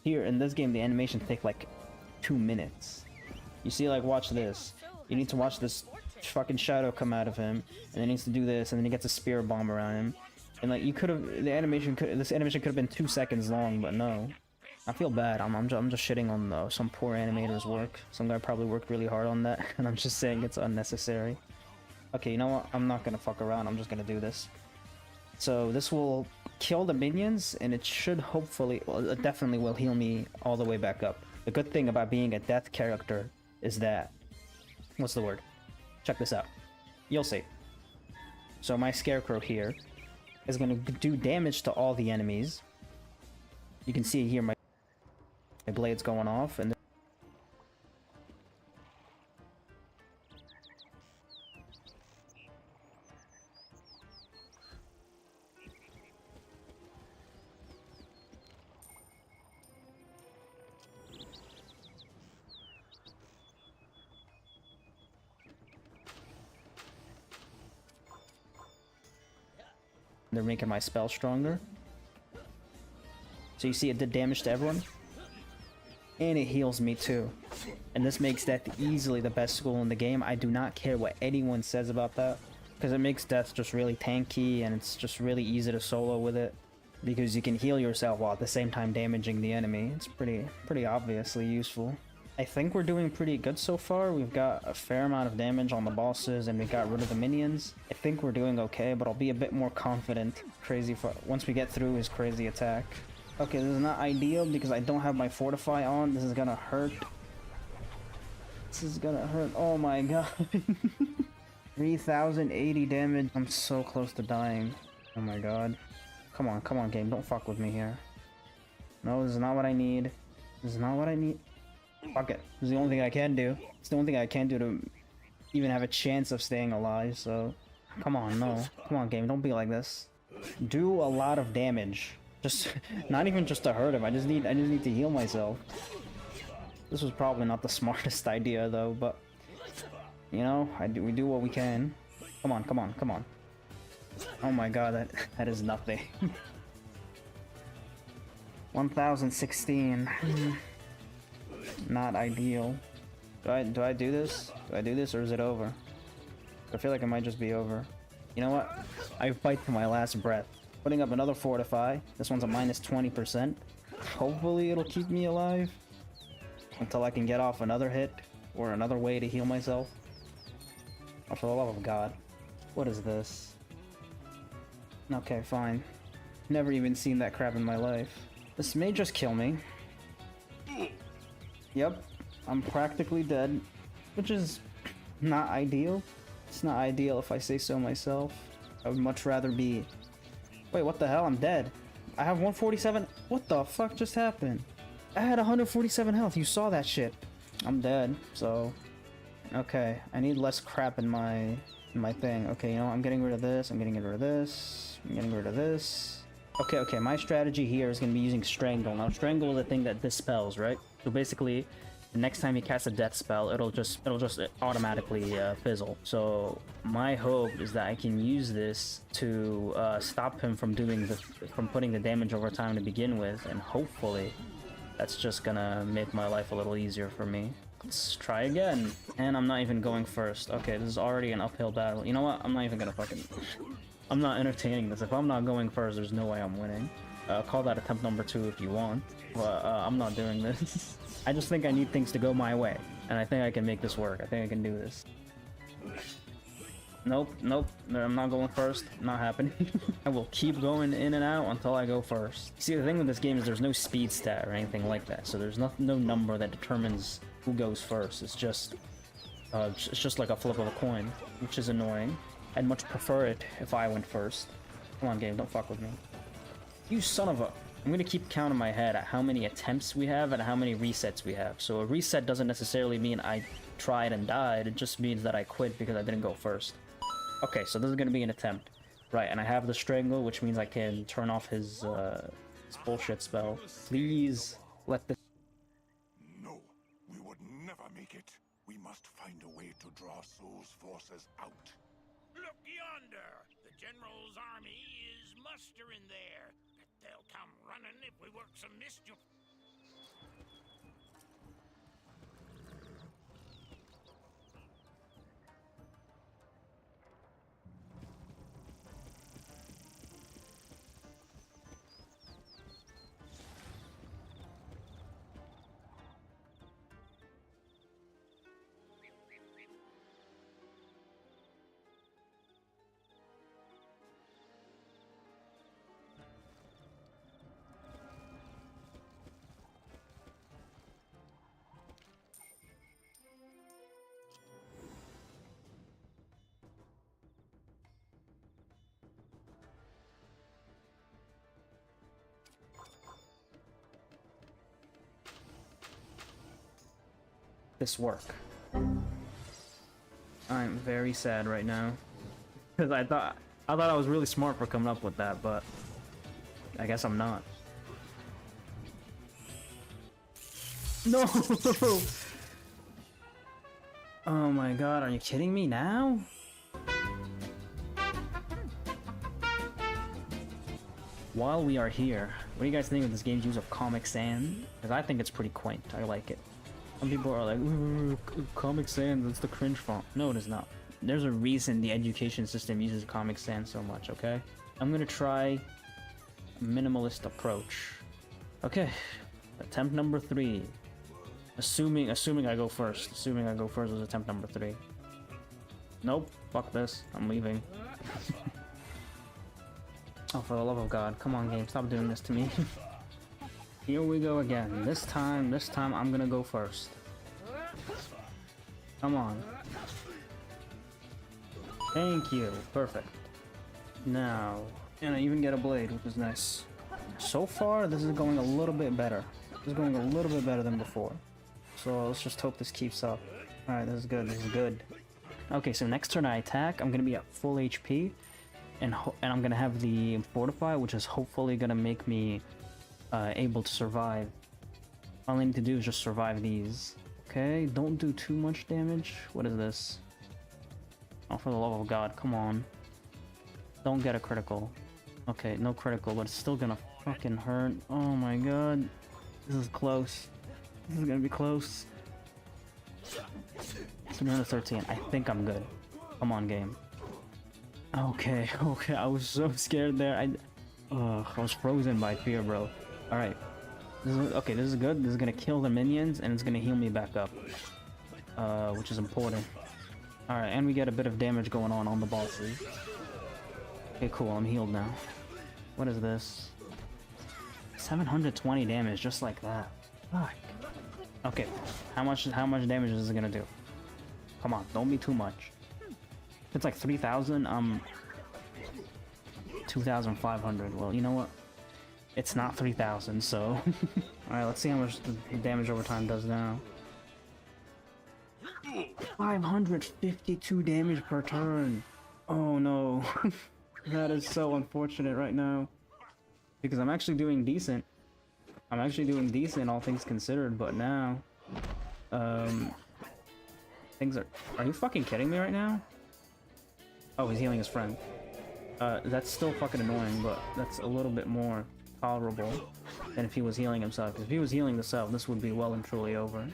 Here in this game the animations take like 2 minutes. You see, like, watch this. You need to watch this fucking shadow come out of him, and then he needs to do this, and then he gets a spear bomb around him. And like, this animation could have been 2 seconds long, but no. I feel bad. I'm just shitting on some poor animator's work. Some guy probably worked really hard on that, and I'm just saying it's unnecessary. Okay, you know what? I'm not gonna fuck around. I'm just gonna do this. So this will kill the minions, and it should hopefully, well, it definitely will heal me all the way back up. The good thing about being a death character is that, what's the word? Check this out. You'll see. So my Scarecrow here is gonna do damage to all the enemies. You can see here my blade's going off, and they're making my spell stronger. So you see it did damage to everyone. And it heals me too. And this makes Death easily the best school in the game. I do not care what anyone says about that. Because it makes Death just really tanky, and it's just really easy to solo with it. Because you can heal yourself while at the same time damaging the enemy. It's pretty obviously useful. I think we're doing pretty good so far. We've got a fair amount of damage on the bosses, and we got rid of the minions. I think we're doing okay, but I'll be a bit more confident once we get through his crazy attack. Okay, this is not ideal because I don't have my Fortify on. This is gonna hurt. This is gonna hurt. Oh my god. 3080 damage. I'm so close to dying. Oh my god. Come on, game. Don't fuck with me here. No, this is not what I need. This is not what I need. Fuck it. This is the only thing I can do. It's the only thing I can do to even have a chance of staying alive, so... Come on, no. Come on, game. Don't be like this. Do a lot of damage. Just... not even just to hurt him. I just need to heal myself. This was probably not the smartest idea, though, but... You know, we do what we can. Come on. Oh my god, that is nothing. 1016. Not ideal. Do I do this? Do I do this, or is it over? I feel like it might just be over. You know what? I fight to my last breath. Putting up another Fortify. This one's a minus 20%. Hopefully it'll keep me alive until I can get off another hit or another way to heal myself. Oh, for the love of God. What is this? Okay, fine. Never even seen that crap in my life. This may just kill me. Yep, I'm practically dead, which is not ideal. It's not ideal if I say so myself. I would much rather be... Wait, what the hell? I'm dead. I have 147... What the fuck just happened? I had 147 health. You saw that shit. I'm dead, so... Okay, I need less crap in my thing. Okay, you know, I'm getting rid of this. I'm getting rid of this. I'm getting rid of this. Okay, my strategy here is going to be using Strangle. Now, Strangle is a thing that dispels, right? So basically, the next time he casts a death spell, it'll just automatically fizzle. So my hope is that I can use this to stop him from putting the damage over time to begin with, and hopefully that's just gonna make my life a little easier for me. Let's try again. And I'm not even going first. Okay, this is already an uphill battle. You know what? I'm not even gonna fucking... I'm not entertaining this. If I'm not going first, there's no way I'm winning. Call that attempt number 2 if you want. But I'm not doing this. I just think I need things to go my way. And I think I can make this work. I think I can do this. Nope. I'm not going first. Not happening. I will keep going in and out until I go first. See, the thing with this game is there's no speed stat or anything like that. So there's no number that determines who goes first. It's just like a flip of a coin, which is annoying. I'd much prefer it if I went first. Come on, game, don't fuck with me. You son of a... I'm gonna keep count in my head at how many attempts we have and how many resets we have. So a reset doesn't necessarily mean I tried and died, it just means that I quit because I didn't go first. Okay, so this is gonna be an attempt. Right, and I have the Strangle, which means I can turn off his bullshit spell. Please, let this... No, we would never make it. We must find a way to draw Soul's forces out. Look yonder! The General's army is mustering there. But they'll come running if we work some mischief. this work. I'm very sad right now. Because I thought I was really smart for coming up with that, but I guess I'm not. No! Oh my god, are you kidding me now? While we are here, what do you guys think of this game's use of Comic Sans? Because I think it's pretty quaint. I like it. Some people are like, ooh, Comic Sans, that's the cringe font. No, it is not. There's a reason the education system uses Comic Sans so much, okay? I'm gonna try a minimalist approach. Okay, attempt number 3. Assuming I go first. Assuming I go first was attempt number 3. Nope, fuck this. I'm leaving. Oh, for the love of God. Come on, game. Stop doing this to me. Here we go again. This time, I'm gonna go first. Come on. Thank you. Perfect. Now, and I even get a blade, which is nice. So far, this is going a little bit better. This is going a little bit better than before. So let's just hope this keeps up. Alright, this is good. This is good. Okay, so next turn I attack. I'm gonna be at full HP. And I'm gonna have the Fortify, which is hopefully gonna make me able to survive. All I need to do is just survive these. Okay, don't do too much damage. What is this? Oh, for the love of God, come on. Don't get a critical. Okay, no critical, but it's still gonna fucking hurt. Oh my god. This is close. This is gonna be close. 313. I think I'm good. Come on, game. Okay, I was so scared there. I was frozen by fear, bro. Alright. This is good. This is gonna kill the minions, and it's gonna heal me back up. Which is important. Alright, and we get a bit of damage going on the bosses. Okay, cool, I'm healed now. What is this? 720 damage, just like that. Fuck. Okay, how much damage is it gonna do? Come on, don't be too much. If it's like 3,000, 2,500. Well, you know what? It's not 3,000, so... Alright, let's see how much the damage over time does now. 552 damage per turn! Oh no. That is so unfortunate right now. Because I'm actually doing decent. I'm actually doing decent, all things considered, but now... Things are... Are you fucking kidding me right now? Oh, he's healing his friend. That's still fucking annoying, but that's a little bit more tolerable than if he was healing himself. If he was healing himself, this would be well and truly over.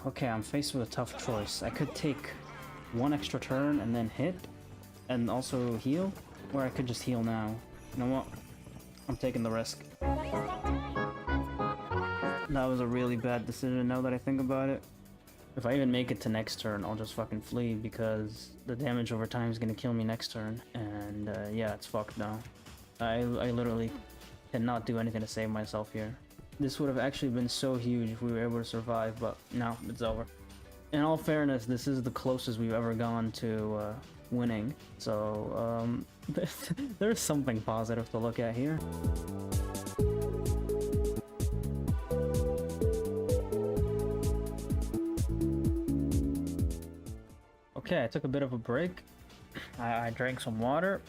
Okay, I'm faced with a tough choice. I could take one extra turn and then hit, and also heal, or I could just heal now. You know what? I'm taking the risk. That was a really bad decision now that I think about it. If I even make it to next turn, I'll just fucking flee because the damage over time is gonna kill me next turn. And yeah, it's fucked now. I literally cannot do anything to save myself here. This would have actually been so huge if we were able to survive, but no, it's over. In all fairness, this is the closest we've ever gone to winning. So there's something positive to look at here. Okay, I took a bit of a break. I drank some water.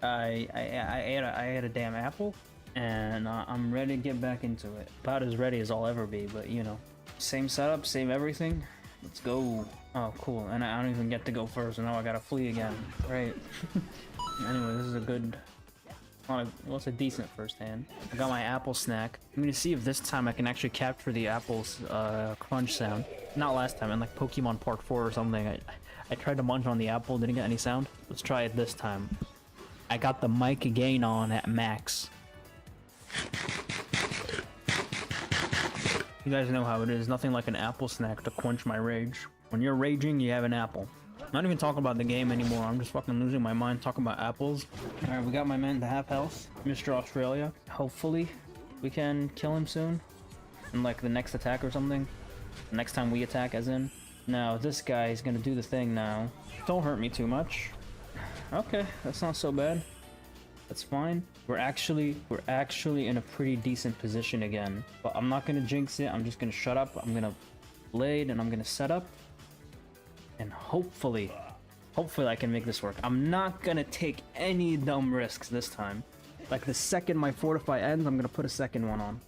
I ate a damn apple, and I'm ready to get back into it. About as ready as I'll ever be, but you know, same setup, same everything. Let's go. Oh, cool. And I don't even get to go first, and now I gotta flee again. Right. Anyway, this is a good. Well, it's a decent first hand. I got my apple snack. I'm gonna see if this time I can actually capture the apple's crunch sound. Not last time, in like Pokemon Part 4 or something. I tried to munch on the apple, didn't get any sound. Let's try it this time. I got the mic gain on at max. You guys know how it is. Nothing like an apple snack to quench my rage. When you're raging, you have an apple. I'm not even talking about the game anymore. I'm just fucking losing my mind talking about apples. Alright, we got my man to half health. Mr. Australia. Hopefully, we can kill him soon. In like the next attack or something. The next time we attack, as in. Now, this guy is gonna do the thing now. Don't hurt me too much. Okay, that's not so bad. That's fine. We're actually in a pretty decent position again. But I'm not gonna jinx it. I'm just gonna shut up. I'm gonna blade, and I'm gonna set up. And hopefully I can make this work. I'm not gonna take any dumb risks this time. Like the second my fortify ends, I'm gonna put a second one on.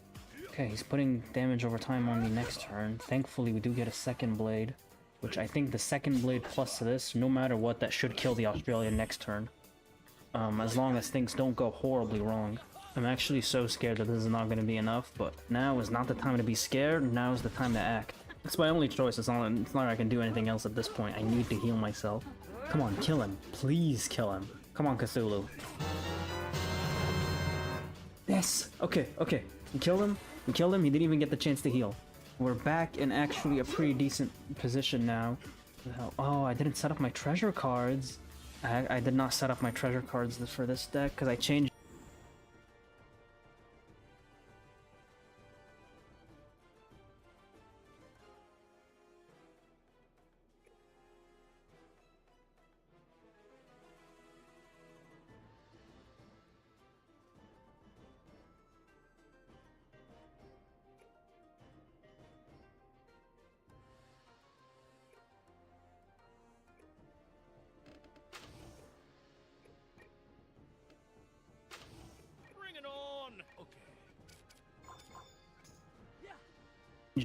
Okay, he's putting damage over time on me next turn. Thankfully, we do get a second blade, which I think the second blade plus this, no matter what, that should kill the Australian next turn. As long as things don't go horribly wrong. I'm actually so scared that this is not going to be enough, but now is not the time to be scared, now is the time to act. It's my only choice, it's not like I can do anything else at this point. I need to heal myself. Come on, kill him. Please kill him. Come on, Cthulhu. Yes! Okay. We killed him, he didn't even get the chance to heal. We're back in actually a pretty decent position now. Oh, I didn't set up my treasure cards. I did not set up my treasure cards for this deck because I changed.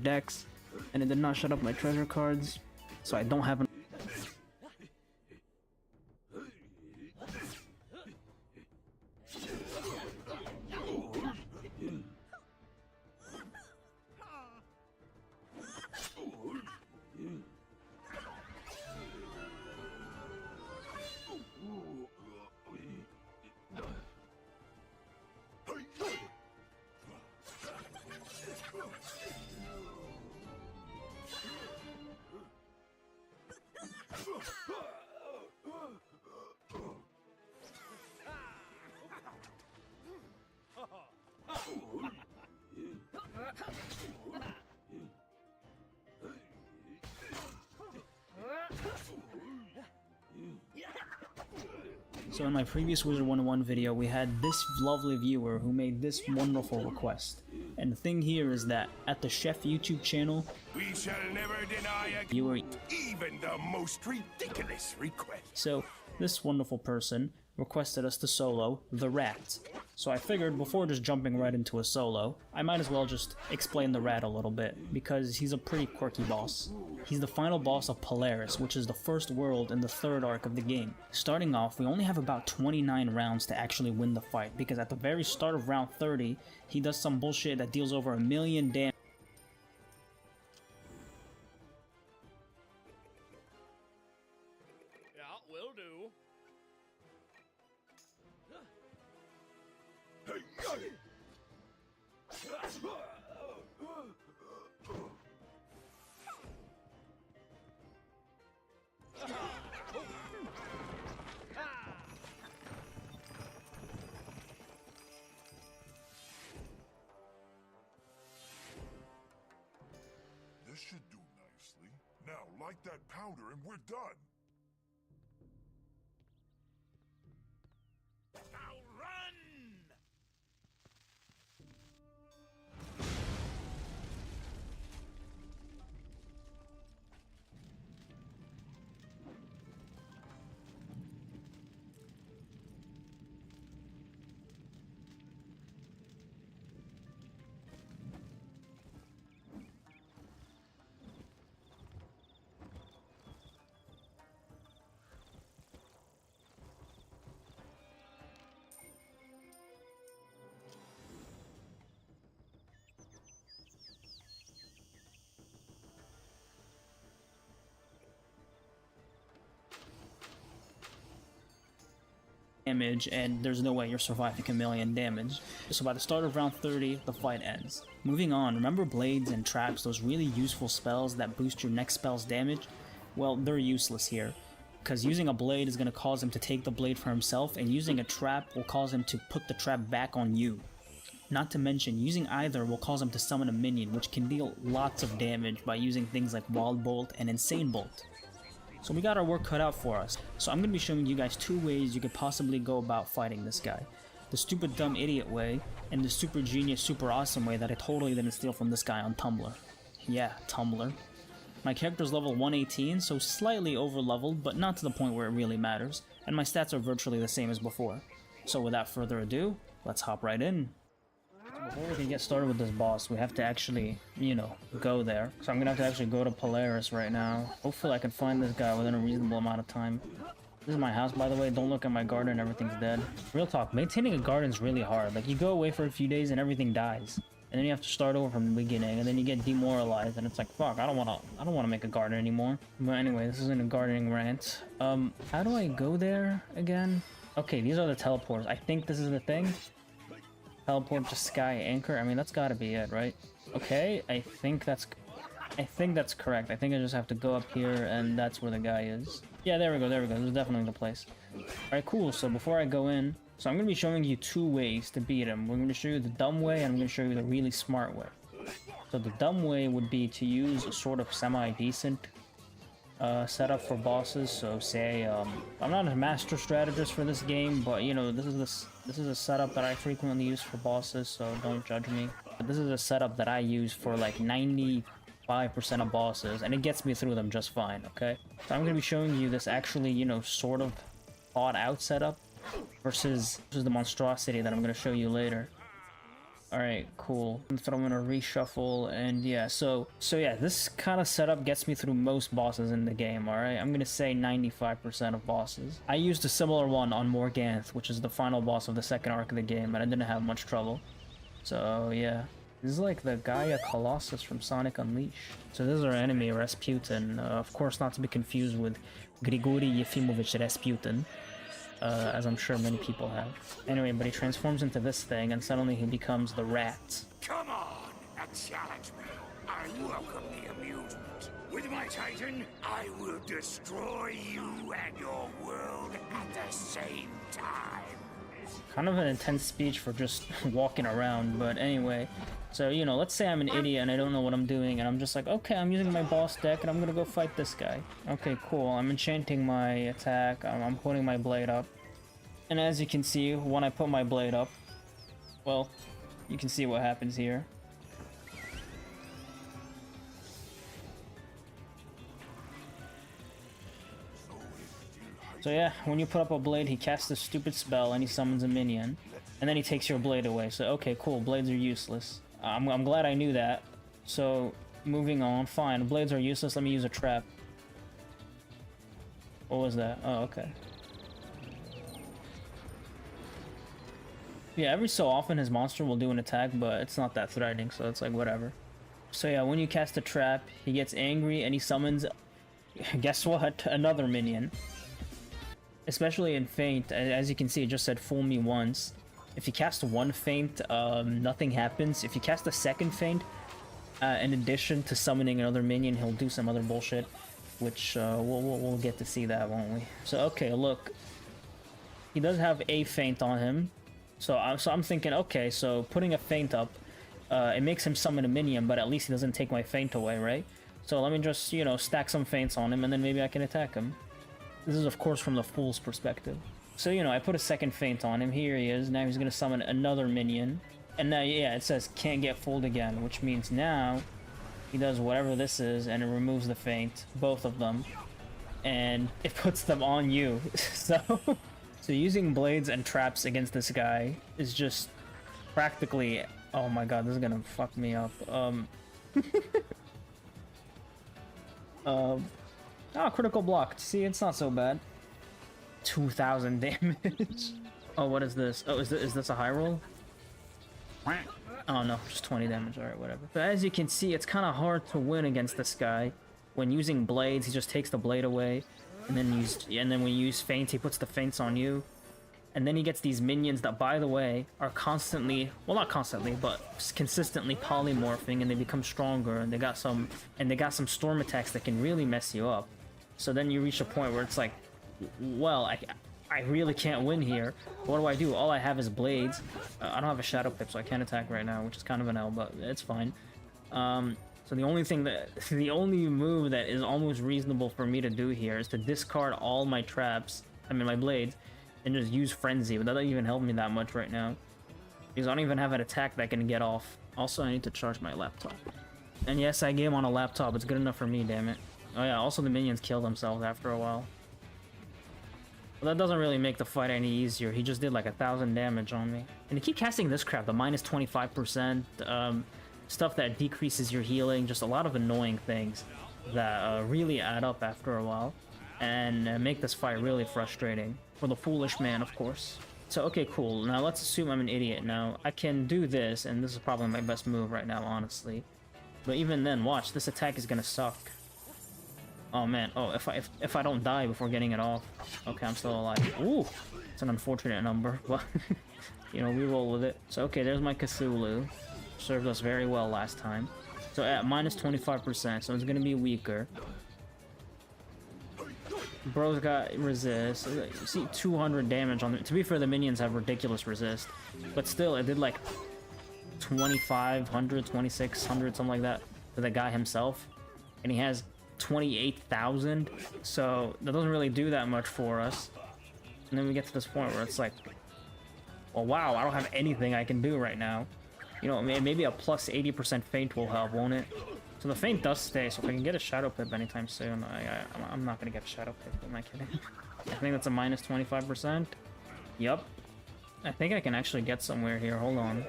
Decks, and it did not shut up my treasure cards, so I don't have an So in my previous Wizard 101 video, we had this lovely viewer who made this wonderful request. And the thing here is that at the Chef YouTube channel, We shall never deny a viewer, even the most ridiculous request. so this wonderful person requested us to solo The Rat. So I figured before just jumping right into a solo, I might as well just explain The Rat a little bit, because he's a pretty quirky boss. He's the final boss of Polaris, which is the first world in the third arc of the game. Starting off, we only have about 29 rounds to actually win the fight, because at the very start of round 30, he does some bullshit that deals over 1 million damage. Yeah, will do. This should do nicely. Now light that powder and we're done. Now run! Damage, and there's no way you're surviving 1 million damage. So by the start of round 30, the fight ends. Moving on, remember blades and traps, those really useful spells that boost your next spell's damage? Well, they're useless here, because using a blade is going to cause him to take the blade for himself, and using a trap will cause him to put the trap back on you. Not to mention, using either will cause him to summon a minion, which can deal lots of damage by using things like Wild Bolt and Insane Bolt. So we got our work cut out for us. So I'm going to be showing you guys 2 ways you could possibly go about fighting this guy. The stupid dumb idiot way, and the super genius super awesome way that I totally didn't steal from this guy on Tumblr. Yeah, Tumblr. My character's level 118, so slightly over-leveled, but not to the point where it really matters, and my stats are virtually the same as before. So without further ado, let's hop right in. So before we can get started with this boss, we have to actually, you know, go there. So I'm gonna have to actually go to Polaris right now. Hopefully I can find this guy within a reasonable amount of time. This is my house, by the way. Don't look at my garden, everything's dead. Real talk, maintaining a garden's really hard. Like, you go away for a few days and everything dies. And then you have to start over from the beginning, and then you get demoralized, and it's like, fuck, I don't wanna make a garden anymore. But anyway, this isn't a gardening rant. How do I go there again? Okay, these are the teleporters. I think this is the thing. Teleport to Sky Anchor. I mean, that's gotta be it, right? Okay, I think that's correct. I think I just have to go up here, and that's where the guy is. Yeah, there we go, there we go. This is definitely the place. Alright, cool. So before I go in, so I'm going to be showing you two ways to beat him. We're going to show you the dumb way, and I'm going to show you the really smart way. So the dumb way would be to use a sort of semi-decent setup for bosses. So say, I'm not a master strategist for this game, but you know, this is a setup that I frequently use for bosses, so don't judge me. But this is a setup that I use for like 95% of bosses, and it gets me through them just fine, okay? So I'm going to be showing you this actually, you know, sort of thought out setup versus the monstrosity that I'm going to show you later. Alright, cool. I'm throwing a reshuffle, and yeah, so yeah, this kind of setup gets me through most bosses in the game, alright? I'm going to say 95% of bosses. I used a similar one on Morganth, which is the final boss of the second arc of the game, and I didn't have much trouble. So yeah. This is like the Gaia Colossus from Sonic Unleashed. So this is our enemy, Rasputin. Of course, not to be confused with Grigory Yefimovich Rasputin, as I'm sure many people have. Anyway, but he transforms into this thing, and suddenly he becomes the Rat. Come on, challenge me. I welcome the amusement. With my Titan, I will destroy you and your world at the same time. Kind of an intense speech for just walking around, but anyway. So, you know, let's say I'm an idiot and I don't know what I'm doing, and I'm just like, okay, I'm using my boss deck and I'm gonna go fight this guy. Okay, cool. I'm enchanting my attack. I'm putting my blade up. And as you can see, when I put my blade up, well, you can see what happens here. So yeah, when you put up a blade, he casts a stupid spell and he summons a minion. And then he takes your blade away. So okay, cool, blades are useless. I'm glad I knew that. So, moving on, fine. Blades are useless, let me use a trap. What was that? Oh, okay. Yeah, every so often his monster will do an attack, but it's not that threatening, so it's like, whatever. So yeah, when you cast a trap, he gets angry and he summons, guess what? Another minion. Especially in Feint, as you can see, it just said fool me once. If you cast one Feint, nothing happens. If you cast a second Feint, in addition to summoning another minion, he'll do some other bullshit, which we'll get to see that, won't we? So okay, look, he does have a Feint on him, so I'm thinking, okay, so putting a Feint up, it makes him summon a minion, but at least he doesn't take my Feint away, right? So let me just, you know, stack some Feints on him, and then maybe I can attack him. This is, of course, from the fool's perspective. So, you know, I put a second Feint on him. Here he is. Now he's going to summon another minion. And now, yeah, it says can't get fooled again, which means now he does whatever this is, and it removes the Feint, both of them. And it puts them on you. So using blades and traps against this guy is just practically... Oh my god, this is going to fuck me up. Critical block. See, it's not so bad. 2,000 damage. Oh, what is this? Oh, is this a high roll? Oh no, just 20 damage. Alright, whatever. But as you can see, it's kind of hard to win against this guy. When using blades, he just takes the blade away. And then when you use Feints, he puts the Feints on you. And then he gets these minions that, by the way, are constantly, well, not constantly, but consistently polymorphing, and they become stronger, and they got some storm attacks that can really mess you up. So then you reach a point where it's like, well, I really can't win here. What do? All I have is blades. I don't have a Shadow Pip, so I can't attack right now, which is kind of an L, but it's fine. So the only move that is almost reasonable for me to do here is to discard all my traps, my blades, and just use Frenzy, but that doesn't even help me that much right now, because I don't even have an attack that can get off. Also, I need to charge my laptop. And yes, I game on a laptop. It's good enough for me, damn it. Oh yeah, also the minions kill themselves after a while. Well, that doesn't really make the fight any easier. He just did like 1,000 damage on me. And to keep casting this crap, the minus 25%, stuff that decreases your healing, just a lot of annoying things that really add up after a while and make this fight really frustrating. For the foolish man, of course. So, okay, cool. Now let's assume I'm an idiot now. I can do this, and this is probably my best move right now, honestly. But even then, watch, this attack is gonna suck. Oh man, oh, if I don't die before getting it off. Okay, I'm still alive. Ooh, it's an unfortunate number, but you know, we roll with it. So okay, there's my Cthulhu. Served us very well last time. So at minus 25%, so it's gonna be weaker. Bro's got resist. You see 200 damage on it. To be fair, the minions have ridiculous resist, but still, it did like 2,500, 2,600, something like that to the guy himself, and he has 28,000, so that doesn't really do that much for us. And then we get to this point where it's like, well, wow, I don't have anything I can do right now. You know, maybe a plus 80% feint will help, won't it? So the feint does stay, so if I can get a Shadow Pip anytime soon, I'm not gonna get a Shadow Pip, am I kidding? I think that's a minus 25%. Yup. I think I can actually get somewhere here, hold on.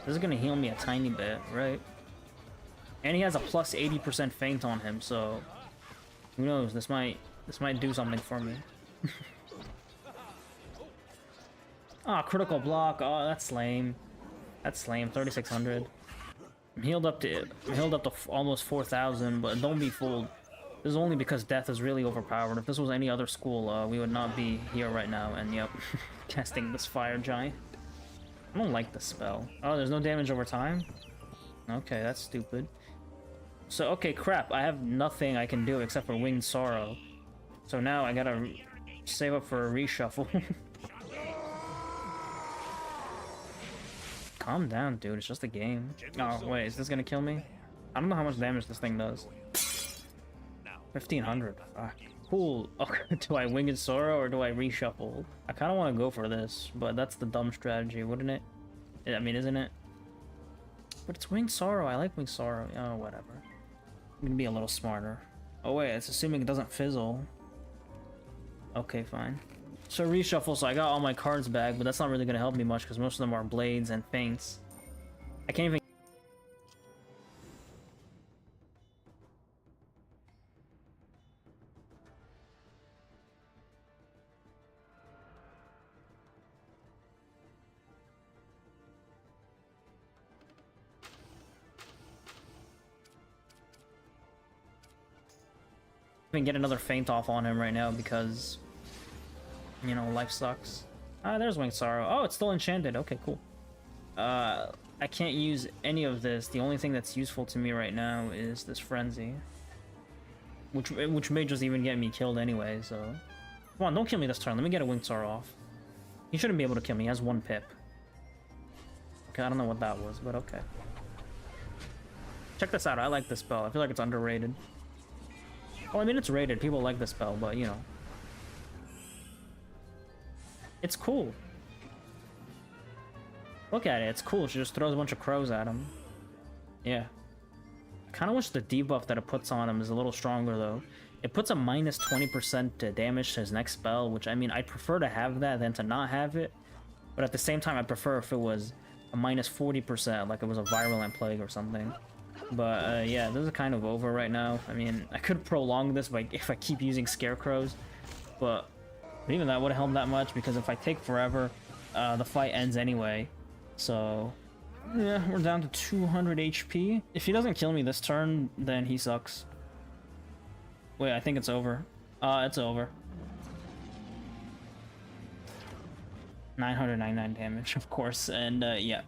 This is gonna heal me a tiny bit, right? And he has a plus 80% feint on him, so who knows? This might do something for me. Ah, critical block. Oh, that's lame. That's lame. 3,600. I'm healed up to almost 4,000, but don't be fooled. This is only because death is really overpowered. If this was any other school, we would not be here right now. And yep, casting this fire giant. I don't like this spell. Oh, there's no damage over time? Okay, that's stupid. So, okay, crap. I have nothing I can do except for Winged Sorrow. So now I gotta save up for a reshuffle. Calm down, dude. It's just a game. Oh, wait. Is this gonna kill me? I don't know how much damage this thing does. 1,500. Ah, cool. Okay, do I Winged Sorrow or do I reshuffle? I kind of want to go for this, but that's the dumb strategy, wouldn't it? I mean, isn't it? But it's Winged Sorrow. I like Winged Sorrow. Oh, whatever. I'm gonna be a little smarter. Oh, wait. It's assuming it doesn't fizzle. Okay, fine. So reshuffle, so I got all my cards back, but that's not really gonna help me much because most of them are blades and feints. I can't even... get another feint off on him right now because, you know, life sucks. Ah, there's Winged Sorrow. Oh, it's still enchanted. Okay, cool. I can't use any of this. The only thing that's useful to me right now is this Frenzy. Which may just even get me killed anyway, so... Come on, don't kill me this turn. Let me get a Winged Sorrow off. He shouldn't be able to kill me. He has 1 pip. Okay, I don't know what that was, but okay. Check this out. I like this spell. I feel like it's underrated. Well, I mean, it's rated. People like this spell, but, you know. It's cool. Look at it. It's cool. She just throws a bunch of crows at him. Yeah. I kind of wish the debuff that it puts on him is a little stronger, though. It puts a minus 20% damage to his next spell, which, I mean, I'd prefer to have that than to not have it. But at the same time, I'd prefer if it was a minus 40%, like it was a Virulent Plague or something. But, yeah, this is kind of over right now. I mean, I could prolong this if I keep using Scarecrows, but even that wouldn't help that much, because if I take forever, the fight ends anyway. So, yeah, we're down to 200 HP. If he doesn't kill me this turn, then he sucks. Wait, I think it's over. It's over. 999 damage, of course, and, yeah.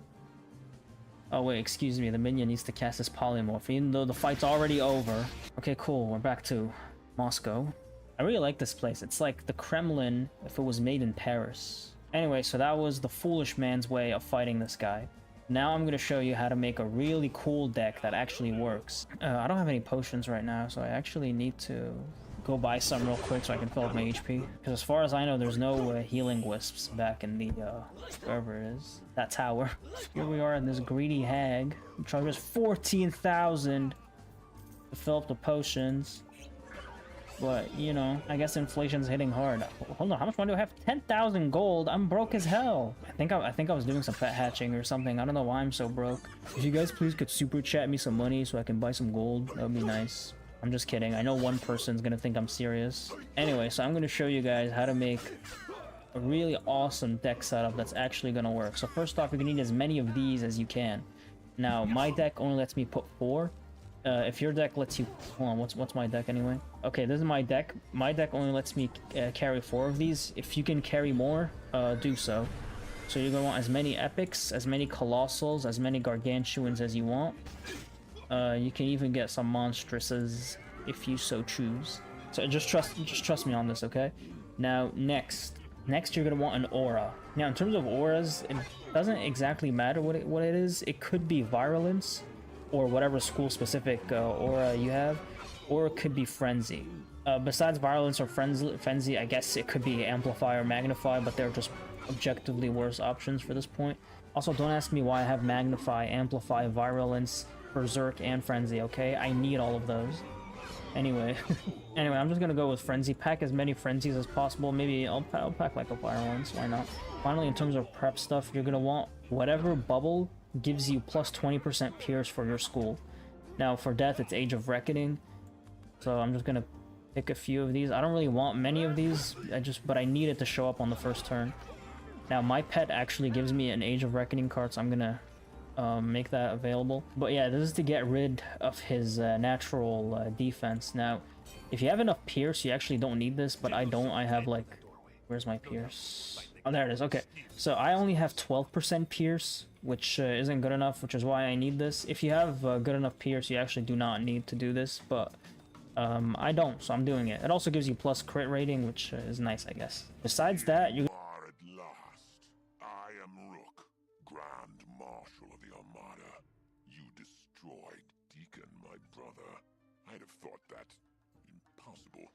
Oh wait, excuse me, the minion needs to cast his polymorph, even though the fight's already over. Okay, cool, we're back to Moscow. I really like this place. It's like the Kremlin if it was made in Paris. Anyway, so that was the foolish man's way of fighting this guy. Now I'm going to show you how to make a really cool deck that actually works. I don't have any potions right now, so I actually need to go buy some real quick so I can fill up my HP. Because as far as I know, there's no healing wisps back in the, wherever it is. That tower. Here we are in this greedy hag. Who charges 14,000 to fill up the potions. But, you know, I guess inflation's hitting hard. Hold on, how much money do I have? 10,000 gold? I'm broke as hell. I think I was doing some pet hatching or something. I don't know why I'm so broke. If you guys please could super chat me some money so I can buy some gold, that would be nice. I'm just kidding. I know one person's gonna think I'm serious. Anyway, so I'm gonna show you guys how to make a really awesome deck setup that's actually gonna work. So first off, you're gonna need as many of these as you can. Now, my deck only lets me put 4. If your deck lets you... Hold on, what's my deck anyway? Okay, this is my deck. My deck only lets me carry 4 of these. If you can carry more, do so. So you're going to want as many epics, as many colossals, as many gargantuans as you want. You can even get some monstresses if you so choose. So just trust me on this, okay? Now, next you're going to want an aura. Now, in terms of auras, it doesn't exactly matter what it is. It could be virulence, or whatever school-specific aura you have, or it could be Frenzy. Besides Violence or Frenzy, I guess it could be Amplify or Magnify, but they're just objectively worse options for this point. Also, don't ask me why I have Magnify, Amplify, Virulence, Berserk, and Frenzy, okay? I need all of those. Anyway, I'm just gonna go with Frenzy. Pack as many Frenzies as possible. Maybe I'll pack like a Virulence, why not? Finally, in terms of prep stuff, you're gonna want whatever bubble gives you plus 20% Pierce for your school. Now for death, it's Age of Reckoning. So I'm just gonna pick a few of these. I don't really want many of these, but I need it to show up on the first turn. Now my pet actually gives me an Age of Reckoning card, so I'm gonna make that available. But yeah, this is to get rid of his natural defense. Now, if you have enough Pierce, you actually don't need this, but I don't. I have like... Where's my Pierce? Oh, there it is. Okay. So I only have 12% Pierce, which isn't good enough, which is why I need this. If you have good enough Pierce, you actually do not need to do this, but I don't, so I'm doing it. It also gives you plus crit rating, which is nice, I guess. Besides that, you... At last, I am Rook, Grand Marshal of the Armada. You destroyed Deacon, my brother. I'd have thought that impossible.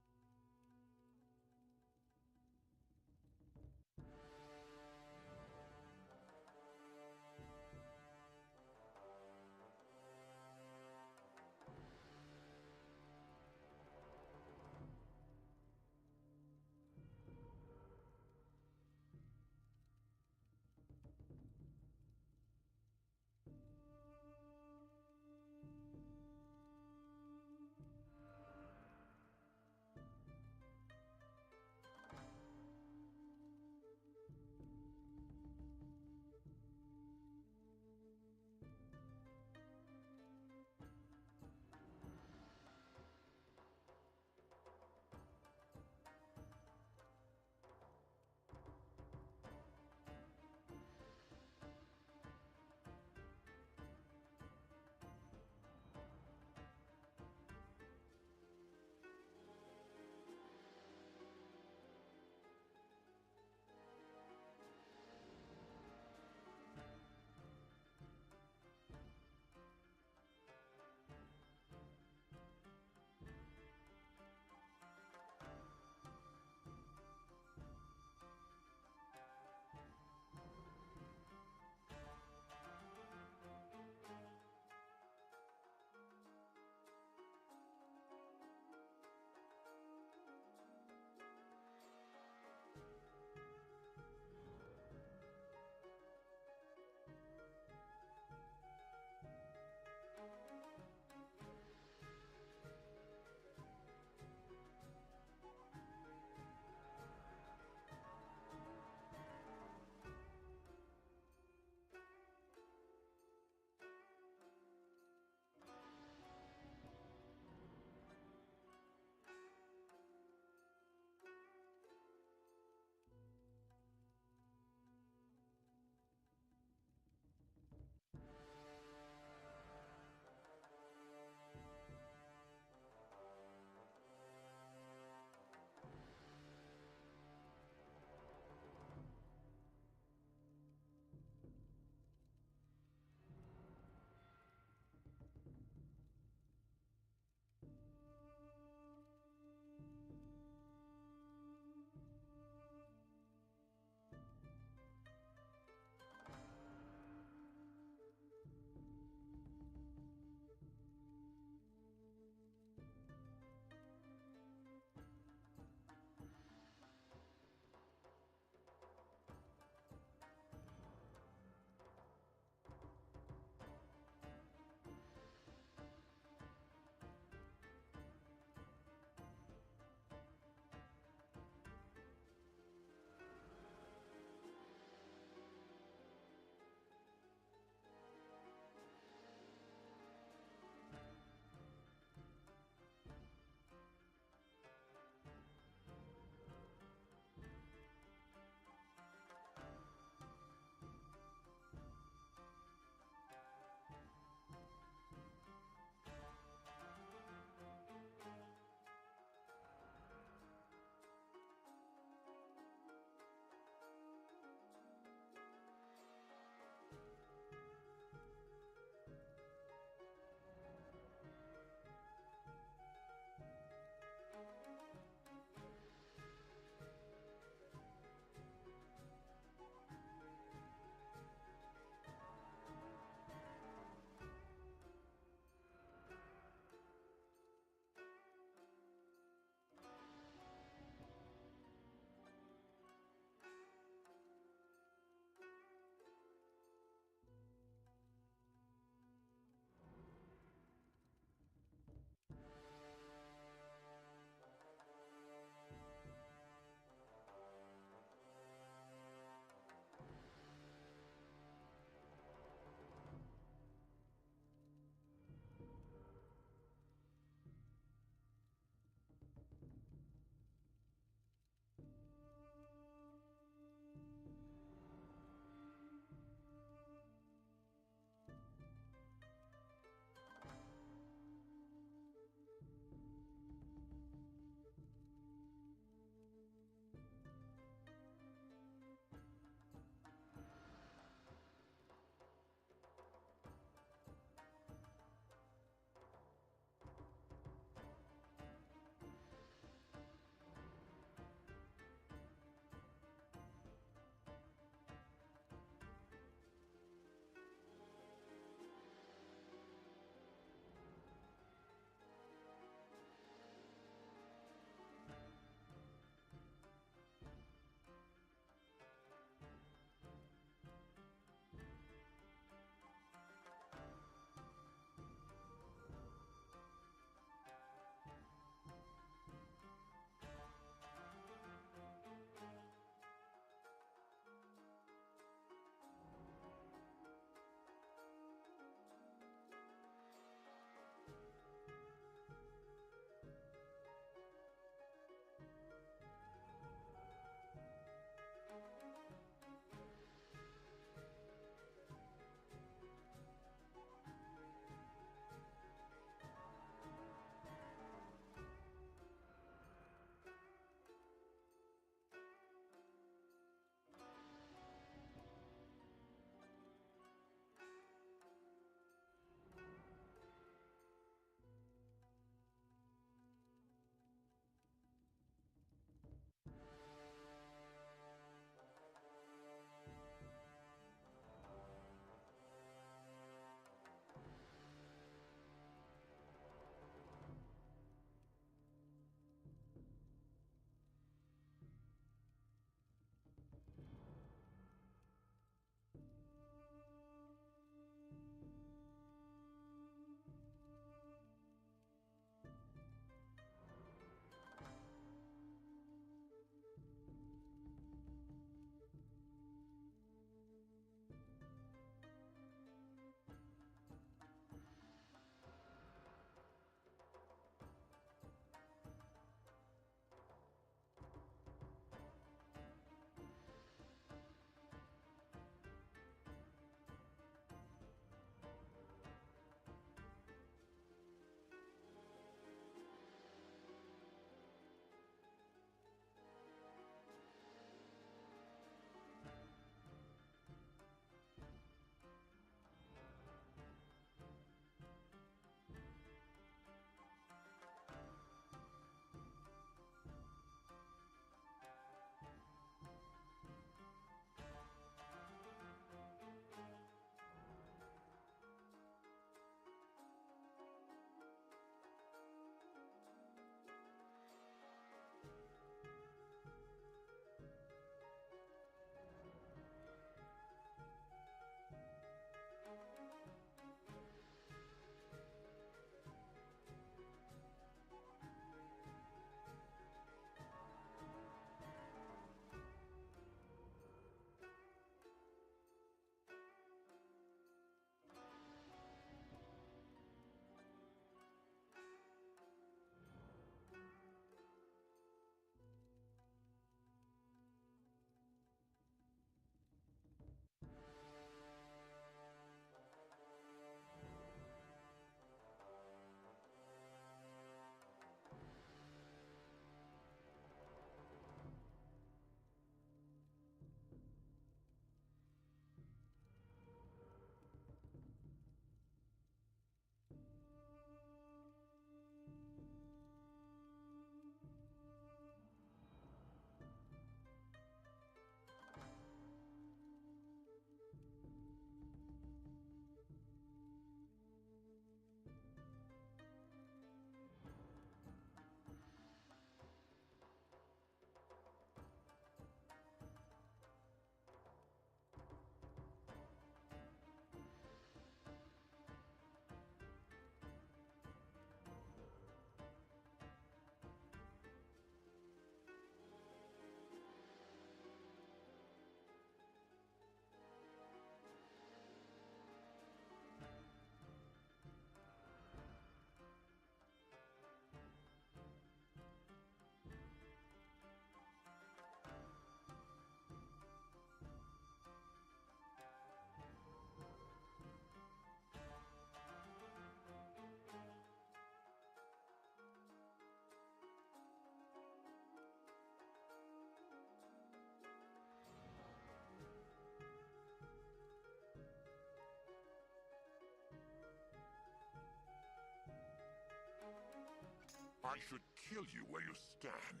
I should kill you where you stand,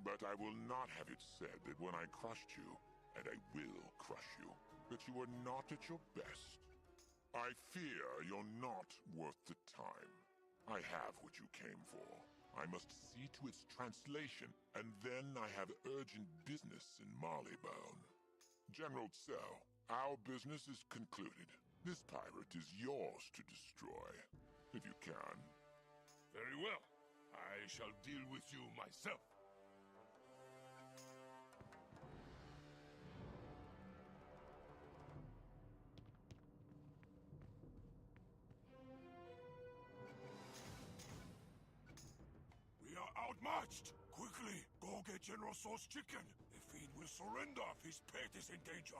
but I will not have it said that when I crushed you, and I will crush you, that you were not at your best. I fear you're not worth the time. I have what you came for. I must see to its translation, and then I have urgent business in Marleybourne. General Tsell, our business is concluded. This pirate is yours to destroy, if you can. Very well. I shall deal with you myself. We are outmarched! Quickly, go get General Tso's chicken. The fiend will surrender if his pet is in danger.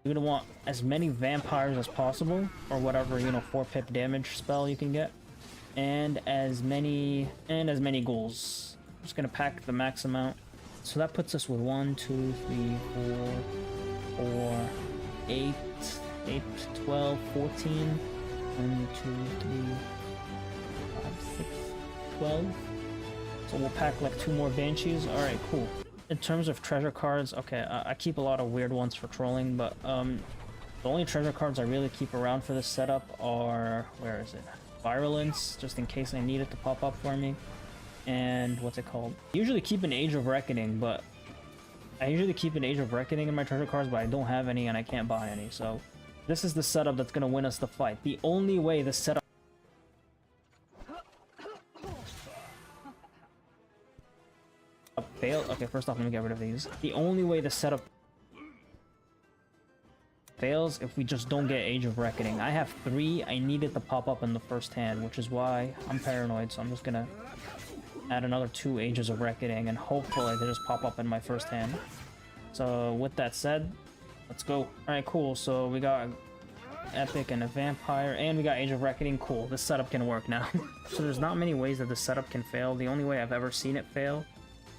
You're gonna want as many vampires as possible, or whatever, you know, 4 pip damage spell you can get, and as many ghouls. I'm just gonna pack the max amount. So that puts us with 1, 2, 3, 4, 4, 8, 12, 14, 1, 2, 3, 5, 6, 12. So we'll pack like 2 more banshees. Alright, cool. In terms of treasure cards, okay, I keep a lot of weird ones for trolling, but the only treasure cards I really keep around for this setup are, where is it? Virulence, just in case I need it to pop up for me. And what's it called? I usually keep an Age of Reckoning, but I usually keep an Age of Reckoning in my treasure cards, but I don't have any and I can't buy any, so this is the setup that's gonna win us the fight. The only way the setup fail. Okay, first off, let me get rid of these. The only way the setup fails if we just don't get Age of Reckoning. I have 3. I need it to pop up in the first hand, which is why I'm paranoid. So I'm just gonna add another 2 Ages of Reckoning, and hopefully they just pop up in my first hand. So with that said, let's go. All right, cool. So we got Epic and a Vampire, and we got Age of Reckoning. Cool. This setup can work now. So there's not many ways that the setup can fail. The only way I've ever seen it fail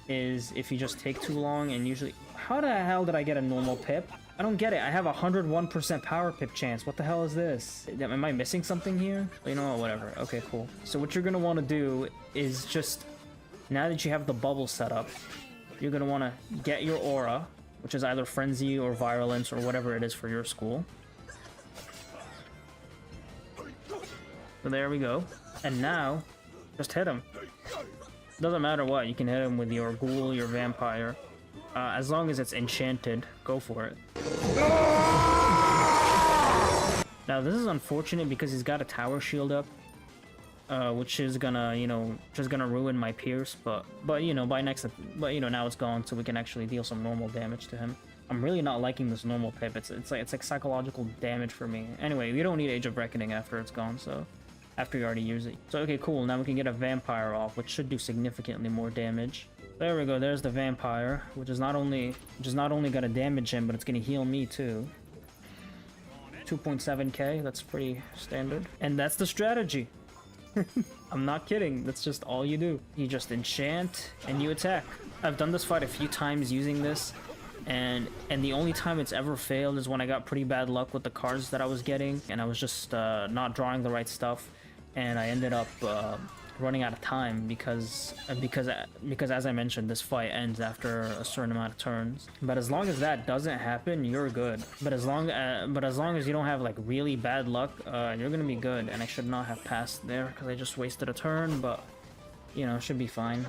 is if you just take too long, and usually... How the hell did I get a normal pip? I don't get it. I have a 101% power pip chance. What the hell is this? Am I missing something here? You know what, whatever. Okay, cool. So what you're going to want to do is just... Now that you have the bubble set up, you're going to want to get your aura, which is either Frenzy or Virulence or whatever it is for your school. So there we go. And now, just hit him. Doesn't matter what, you can hit him with your ghoul, your vampire. As long as it's enchanted, go for it. Now this is unfortunate because he's got a tower shield up, which is gonna, you know, just gonna ruin my Pierce. But you know, now it's gone, so we can actually deal some normal damage to him. I'm really not liking this normal pip. It's like psychological damage for me. Anyway, we don't need Age of Reckoning after it's gone, so. After you already use it. So okay, cool. Now we can get a Vampire off, which should do significantly more damage. There we go. There's the Vampire, which is not only gonna damage him, but it's gonna heal me too. 2.7k. That's pretty standard. And that's the strategy. I'm not kidding. That's just all you do. You just enchant and you attack. I've done this fight a few times using this, and the only time it's ever failed is when I got pretty bad luck with the cards that I was getting, and I was just not drawing the right stuff. And I ended up running out of time because as I mentioned, this fight ends after a certain amount of turns. But as long as that doesn't happen, you're good. But as long as you don't have like really bad luck, you're gonna be good. And I should not have passed there because I just wasted a turn. But you know, should be fine.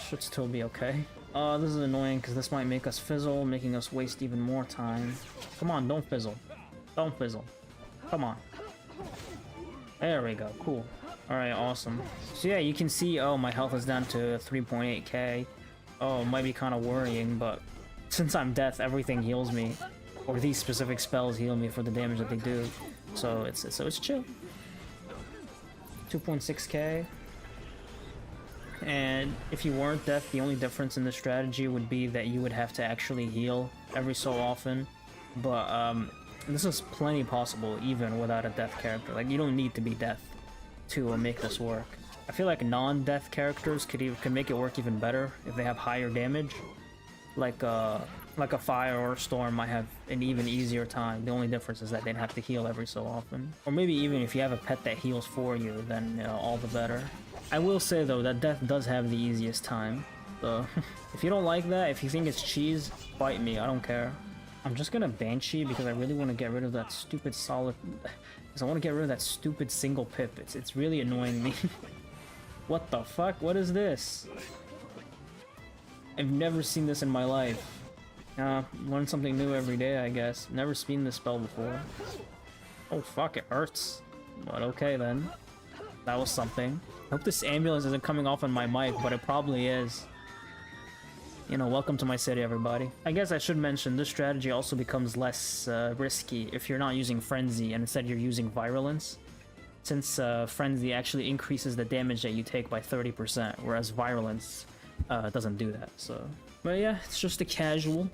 Should still be okay. This is annoying because this might make us fizzle, making us waste even more time. Come on, don't fizzle. Don't fizzle. Come on. There we go, cool. Alright, awesome. So yeah, you can see, oh, my health is down to 3.8k. Oh, it might be kind of worrying, but since I'm death, everything heals me. Or these specific spells heal me for the damage that they do. So it's chill. 2.6k. and if you weren't deaf, the only difference in the strategy would be that you would have to actually heal every so often. But this is plenty possible even without a deaf character. Like, you don't need to be deaf to make this work. I feel like non-deaf characters could make it work even better if they have higher damage. Like a fire or a storm might have an even easier time. The only difference is that they'd have to heal every so often. Or maybe even if you have a pet that heals for you, then all the better. I will say though that death does have the easiest time. So if you don't like that, if you think it's cheese, fight me. I don't care. I'm just gonna Banshee because I really want to get rid of that stupid solid. Because I want to get rid of that stupid single pip. It's really annoying me. What the fuck? What is this? I've never seen this in my life. Learn something new every day, I guess. Never seen this spell before. Oh fuck, it hurts. But okay then. That was something. I hope this ambulance isn't coming off on my mic, but it probably is. You know, welcome to my city, everybody. I guess I should mention, this strategy also becomes less risky if you're not using Frenzy and instead you're using Virulence. Since Frenzy actually increases the damage that you take by 30%, whereas Virulence doesn't do that, so... But yeah, it's just a casual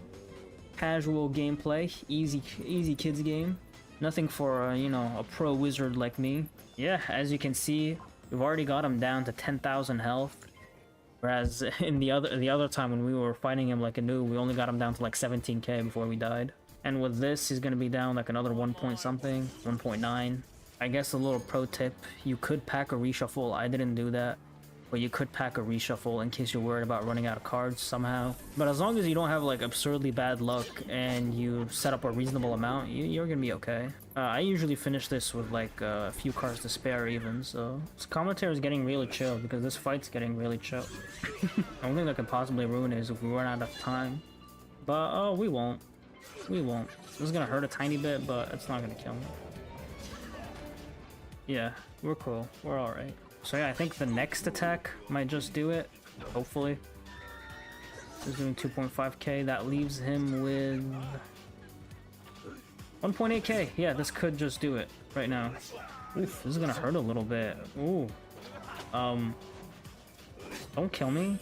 gameplay, easy kids game. Nothing for, you know, a pro wizard like me. Yeah, as you can see, we've already got him down to 10,000 health. Whereas in the other time when we were fighting him like a noob, we only got him down to like 17k before we died. And with this, he's gonna be down like another 1 point something, 1.9. I guess a little pro tip, you could pack a reshuffle. I didn't do that, but you could pack a reshuffle in case you're worried about running out of cards somehow. But as long as you don't have like absurdly bad luck and you set up a reasonable amount, you're gonna be okay. I usually finish this with like a few cards to spare even, so this commentary is getting really chill because this fight's getting really chill. The only thing that could possibly ruin it is if we run out of time. But oh, we won't. We won't. This is gonna hurt a tiny bit, but it's not gonna kill me. Yeah, we're cool. We're alright. So yeah, I think the next attack might just do it. Hopefully. He's doing 2.5k. That leaves him with 1.8k. Yeah, this could just do it right now. Oof, this is gonna hurt a little bit. Ooh. Don't kill me.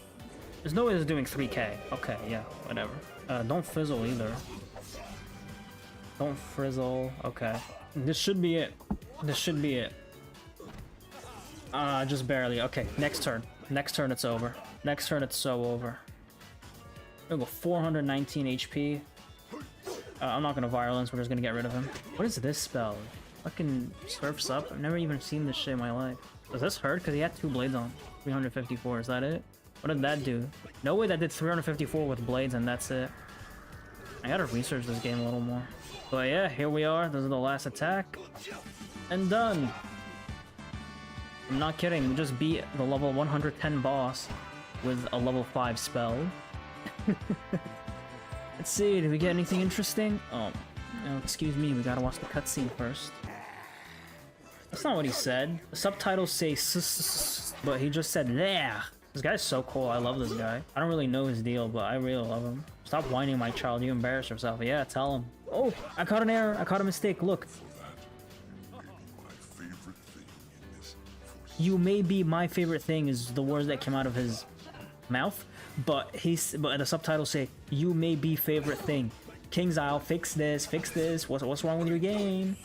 There's no way this is doing 3k. Okay, yeah, whatever. Don't fizzle either. Don't frizzle. Okay. This should be it. This should be it. Just barely. Okay, next turn. Next turn it's over. Next turn it's so over. I'm gonna go 419 HP. I'm not gonna Virulence, we're just gonna get rid of him. What is this spell? Fucking Surf's Up? I've never even seen this shit in my life. Does this hurt? Because he had 2 blades on. 354, is that it? What did that do? No way that did 354 with blades and that's it. I gotta research this game a little more. But yeah, here we are. This is the last attack. And done! I'm not kidding, we just beat the level 110 boss with a level 5 spell. Let's see, did we get anything interesting? Oh, no, excuse me, we gotta watch the cutscene first. That's not what he said. The subtitles say s, but he just said there. This guy's so cool, I love this guy. I don't really know his deal, but I really love him. Stop whining, my child, you embarrass yourself. Yeah, tell him. Oh, I caught an error, I caught a mistake, look. You may be my favorite thing is the words that came out of his mouth, but the subtitles say you may be favorite thing. King's Isle, fix this, what's wrong with your game?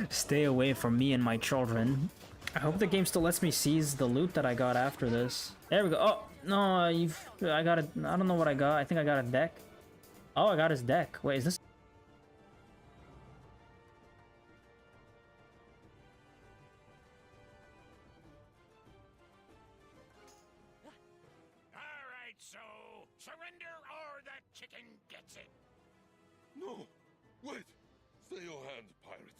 Stay away from me and my children. I hope the game still lets me seize the loot that I got after this. There we go. Oh no, I got a, I don't know what I got. I think I got a deck. Oh, I got his deck. Wait, is this? Surrender or the chicken gets it. No, wait. Stay your hand, pirate.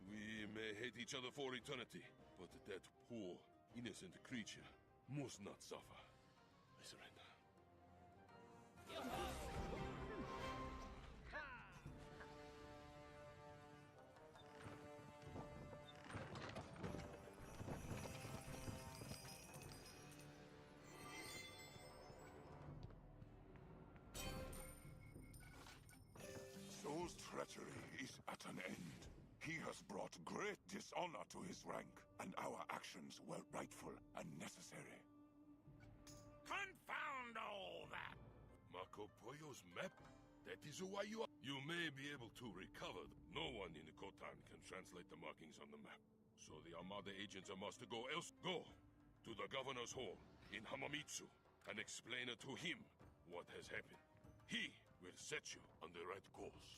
We may hate each other for eternity, but that poor, innocent creature must not suffer. I surrender. Soul's treachery is at an end. He has brought great dishonor to his rank, and our actions were rightful and necessary. Confound all that! Marco Pollo's map? That is why you are... You may be able to recover them. No one in Khotan can translate the markings on the map. So the Armada agents must go else. Go to the governor's hall in Hamamitsu and explain it to him what has happened. He will set you on the right course.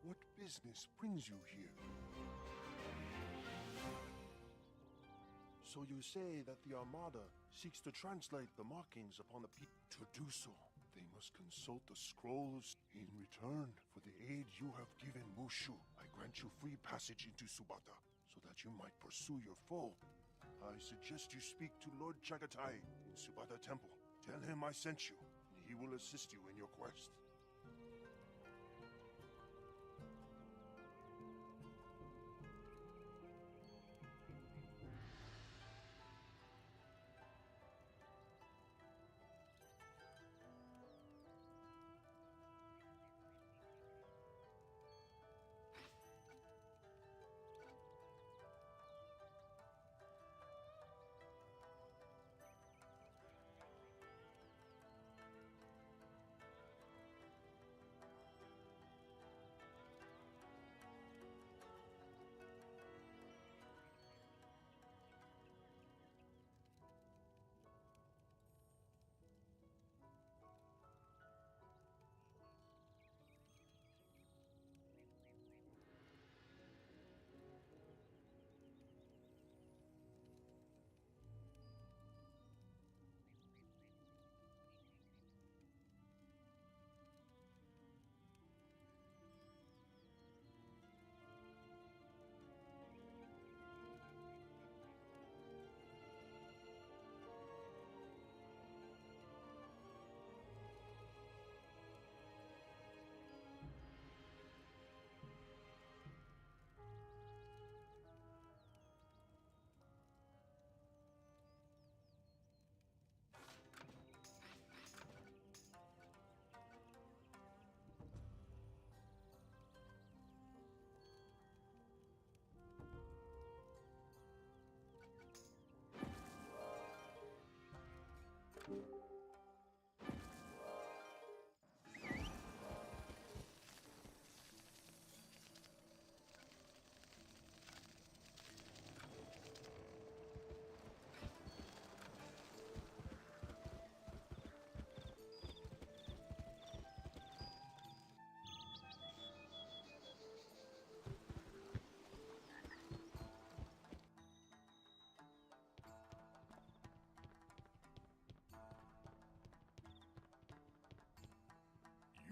What business brings you here? So you say that the Armada seeks to translate the markings upon the people. To do so, they must consult the scrolls. In return for the aid you have given Mushu, I grant you free passage into Subata, so that you might pursue your foe. I suggest you speak to Lord Chagatai in Subata Temple. Tell him I sent you, and he will assist you in your quest.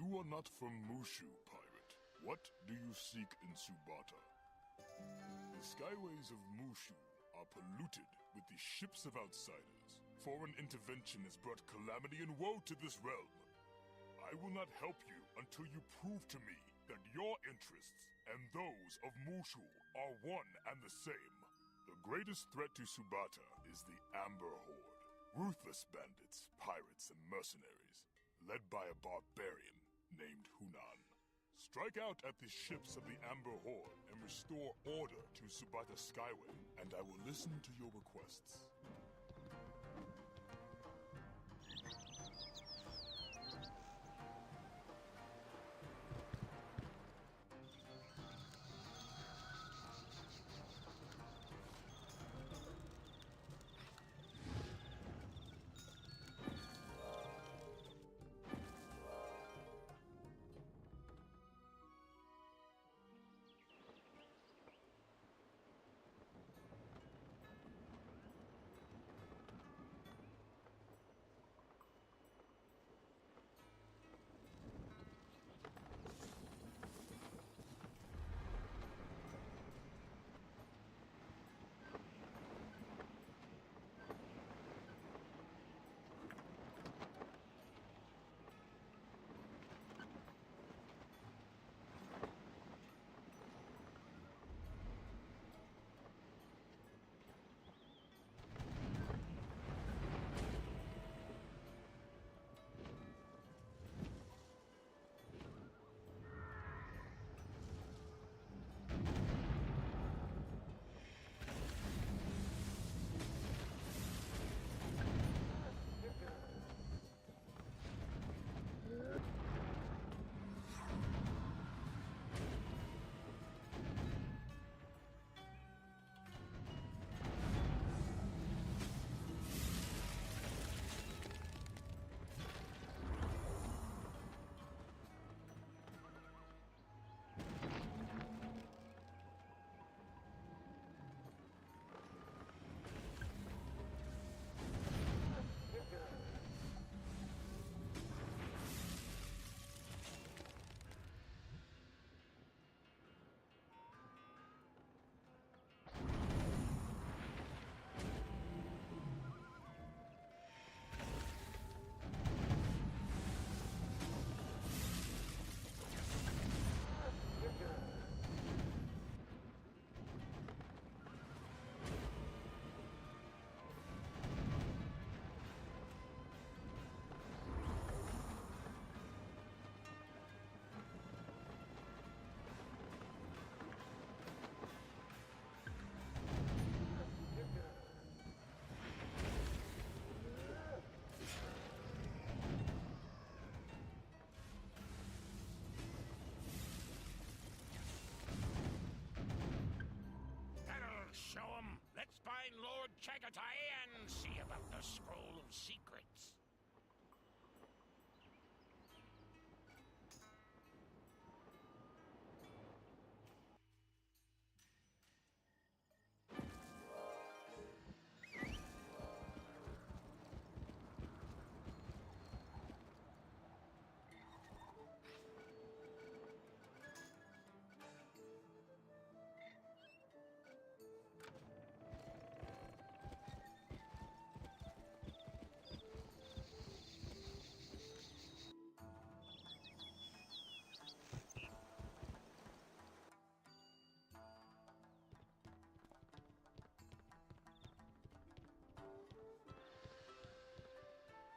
You are not from Mushu, pirate. What do you seek in Subata? The skyways of Mushu are polluted with the ships of outsiders. Foreign intervention has brought calamity and woe to this realm. I will not help you until you prove to me that your interests and those of Mushu are one and the same. The greatest threat to Subata is the Amber Horde. Ruthless bandits, pirates, and mercenaries, led by a barbarian named Hunan. Strike out at the ships of the Amber Horde and restore order to Subata Skyway, and I will listen to your requests. Let's find Lord Chagatai and see about the Scroll of Secrets.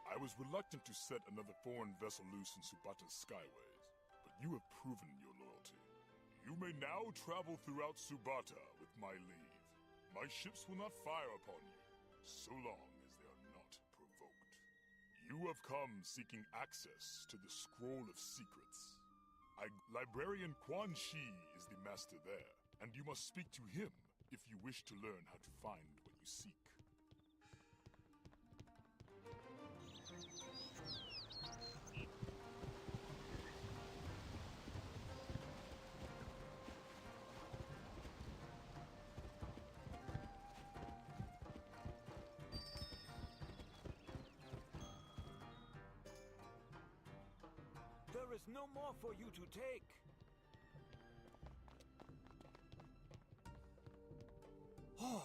I was reluctant to set another foreign vessel loose in Subata's skyways, but you have proven your loyalty. You may now travel throughout Subata with my leave. My ships will not fire upon you, so long as they are not provoked. You have come seeking access to the Scroll of Secrets. Librarian Quan Shi is the master there, and you must speak to him if you wish to learn how to find what you seek. There is no more for you to take. Oh,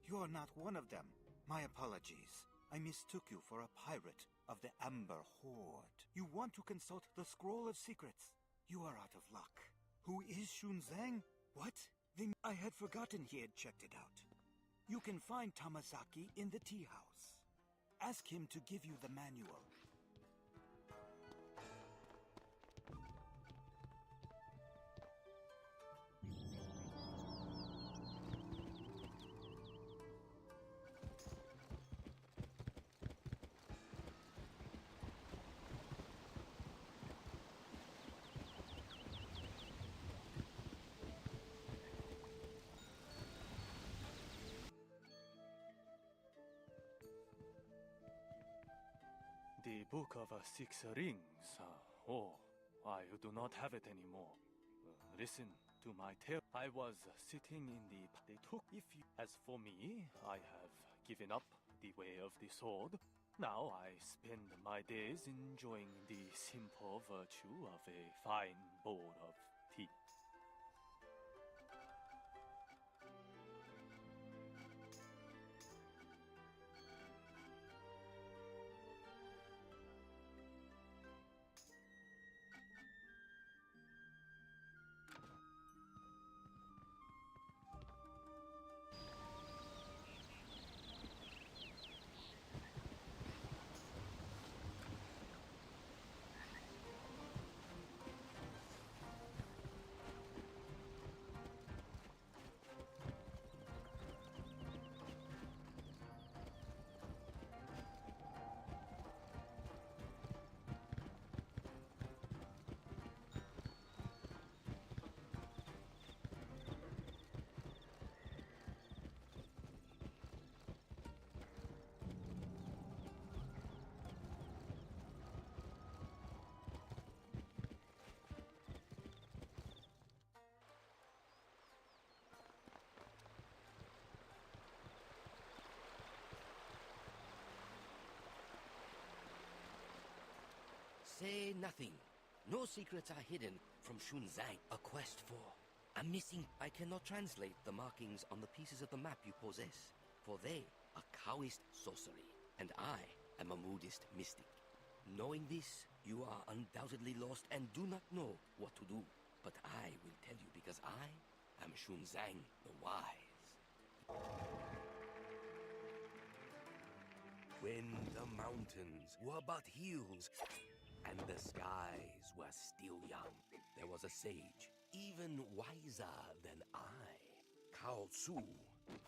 you are not one of them. My apologies. I mistook you for a pirate of the Amber Horde. You want to consult the Scroll of Secrets. You are out of luck. Who is Shunzang? What? I had forgotten he had checked it out. You can find Tamazaki in the tea house. Ask him to give you the manual. The Book of Six Rings. Oh, I do not have it anymore. Listen to my tale. I was sitting in the... They took... As for me, I have given up the way of the sword. Now I spend my days enjoying the simple virtue of a fine bowl of tea. Say nothing. No secrets are hidden from Shunzai. A quest for... I'm missing. I cannot translate the markings on the pieces of the map you possess, for they are Taoist sorcery, and I am a Buddhist mystic. Knowing this, you are undoubtedly lost and do not know what to do. But I will tell you because I am Shunzang the Wise. When the mountains were but hills, and the skies were still young, there was a sage, even wiser than I, Cao Tzu,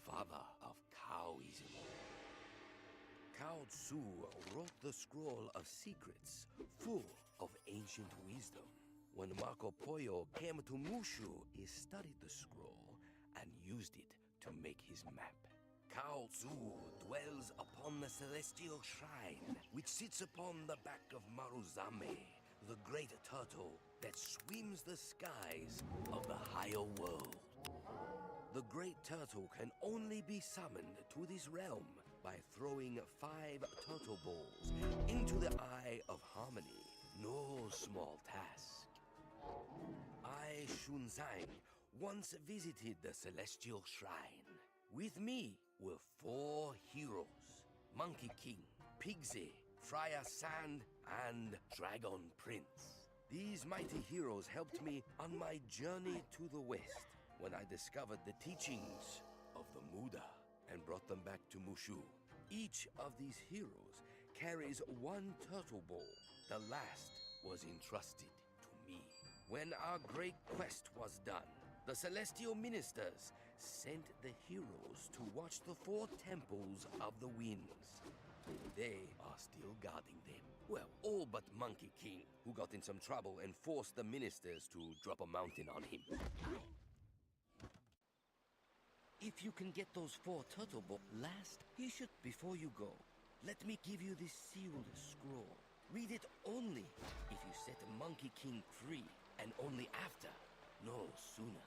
father of Taoism. Cao Tzu wrote the Scroll of Secrets, full of ancient wisdom. When Marco Polo came to Mushu, he studied the scroll and used it to make his map. Cao Tzu dwells upon the celestial shrine, which sits upon the back of Maruzame, the great turtle that swims the skies of the higher world. The great turtle can only be summoned to this realm by throwing 5 turtle balls into the Eye of Harmony. No small task. I, Shunzang, once visited the celestial shrine. With me were 4 heroes: Monkey King, Pigsy, Friar Sand, and Dragon Prince. These mighty heroes helped me on my journey to the west when I discovered the teachings of the Buddha and brought them back to Mushu. Each of these heroes carries 1 turtle ball. The last was entrusted to me. When our great quest was done, the celestial ministers sent the heroes to watch the 4 temples of the winds. They are still guarding them. Well, all but Monkey King, who got in some trouble and forced the ministers to drop a mountain on him. If you can get those 4 turtle balls last, you should. Before you go, let me give you this sealed scroll. Read it only if you set Monkey King free, and only after, no sooner.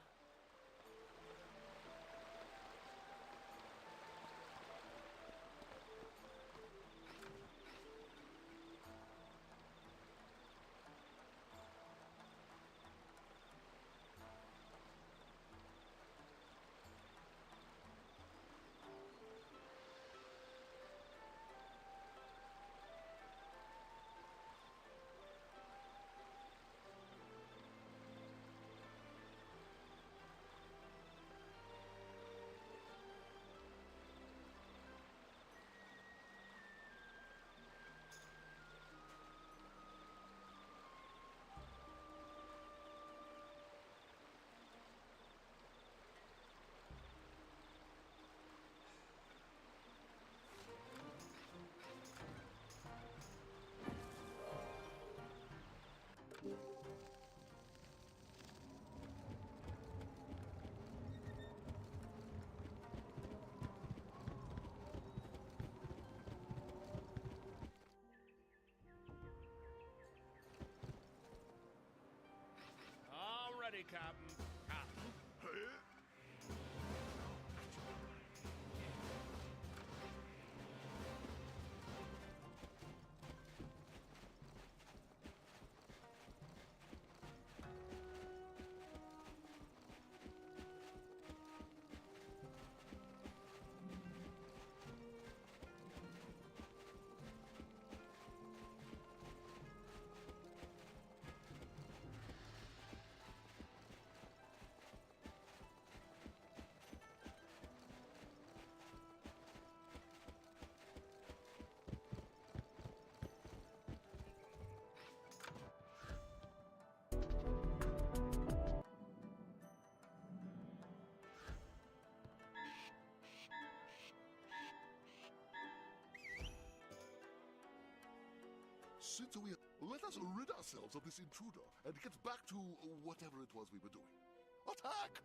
Captain. Captain? Let us rid ourselves of this intruder and get back to whatever it was we were doing. Attack!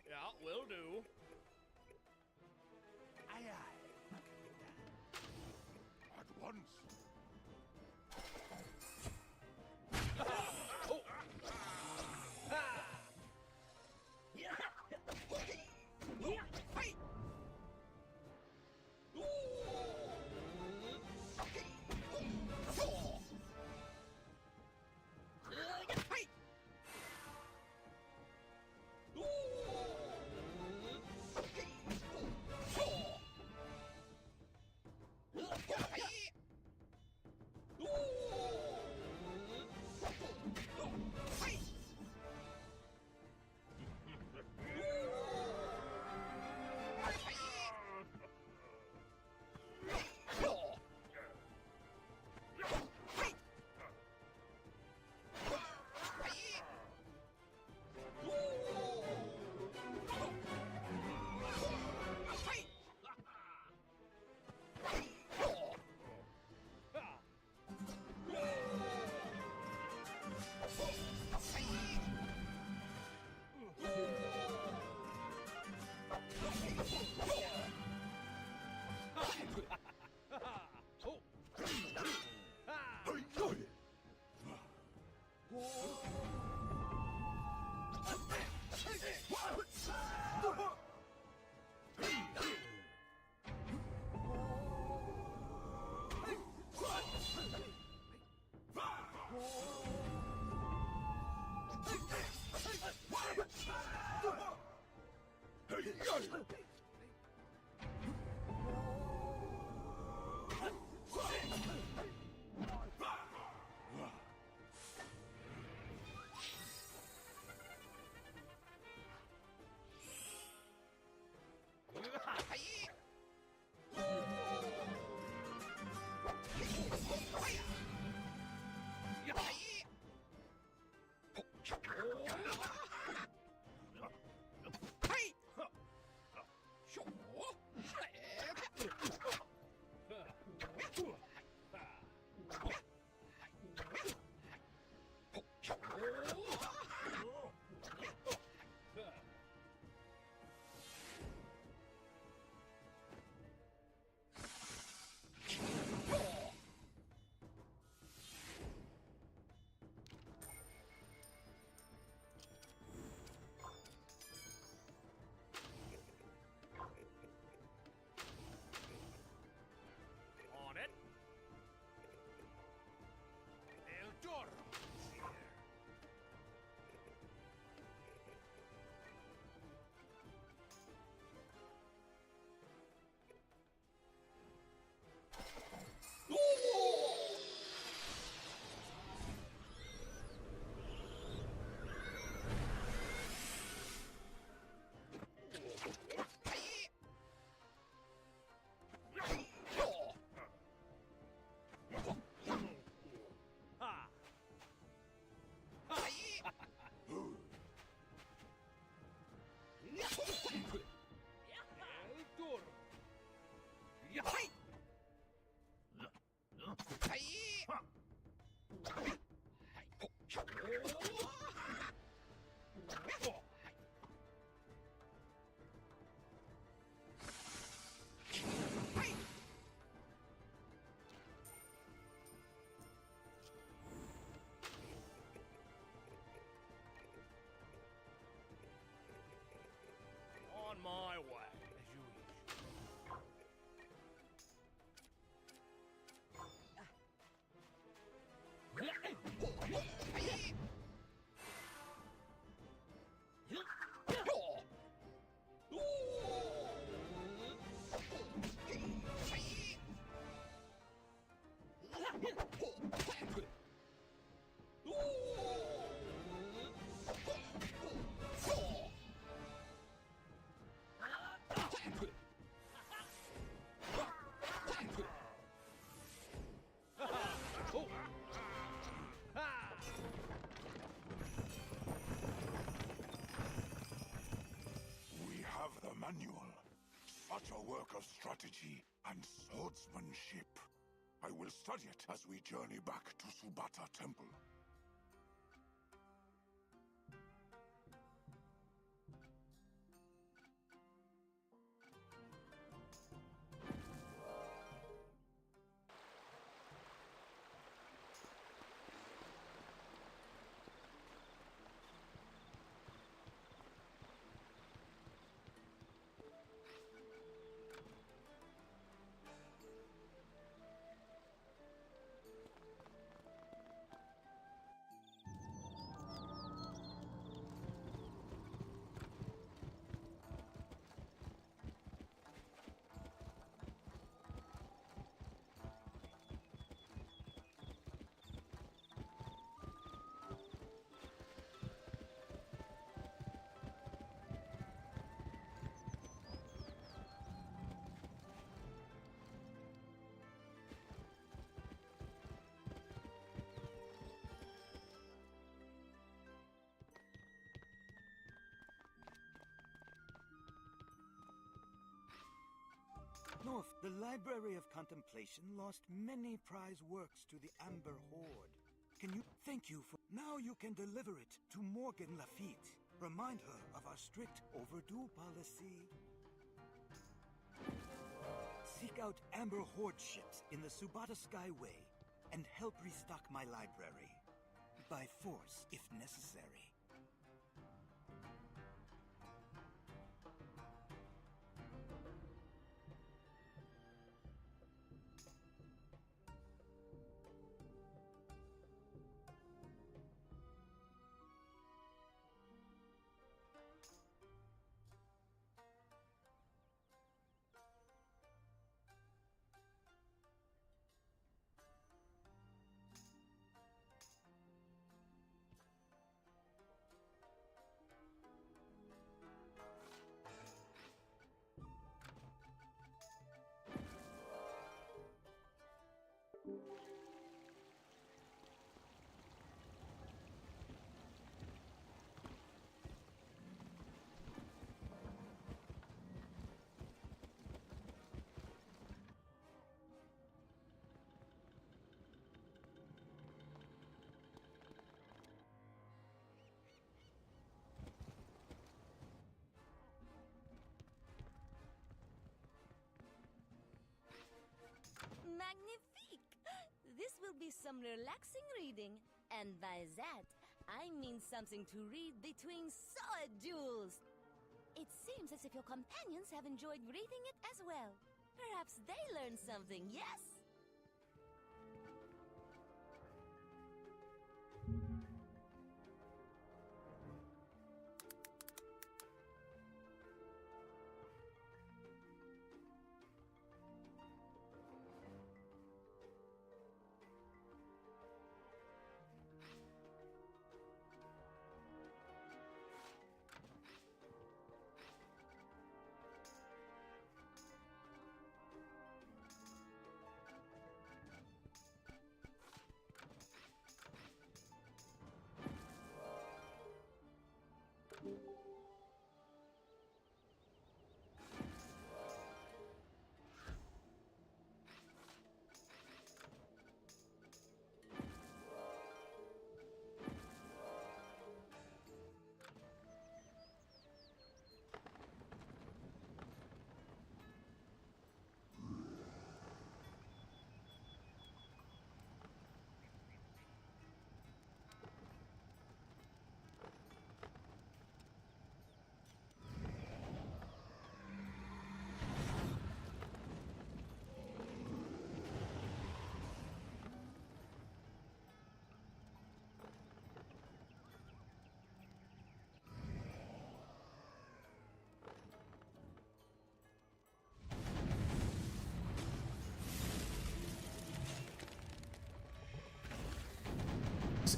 Yeah, will do. Aye, aye. At once. work of strategy and swordsmanship. I will study it as we journey back to Subata Temple. North, the Library of Contemplation lost many prize works to the Amber Horde. Can you thank you for... Now you can deliver it to Morgan Lafitte. Remind her of our strict overdue policy. Seek out Amber Horde ships in the Subata Skyway and help restock my library. By force, if necessary. Magnifique! This will be some relaxing reading. And by that, I mean something to read between sword duels. It seems as if your companions have enjoyed reading it as well. Perhaps they learned something, yes?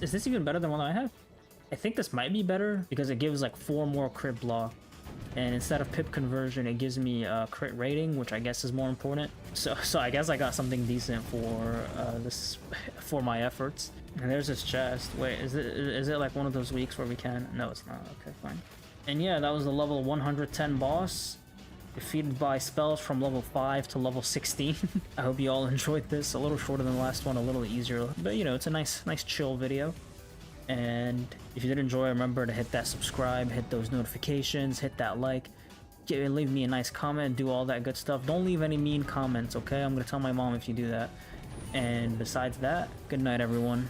Is this even better than what I have? I think this might be better because it gives like 4 more crit block, and instead of pip conversion it gives me a crit rating, which I guess is more important. So I guess I got something decent for this for my efforts. And there's this chest. Wait, is it like one of those weeks where we can? No, it's not. Okay, fine. And yeah, that was the level 110 boss. defeated by spells from level 5 to level 16. I hope you all enjoyed this. A little shorter than the last one, a little easier, but you know, it's a nice chill video. And if you did enjoy, remember to hit that subscribe, hit those notifications, hit that like, leave me a nice comment, do all that good stuff. Don't leave any mean comments, okay? I'm gonna tell my mom if you do that. And besides that, good night, everyone.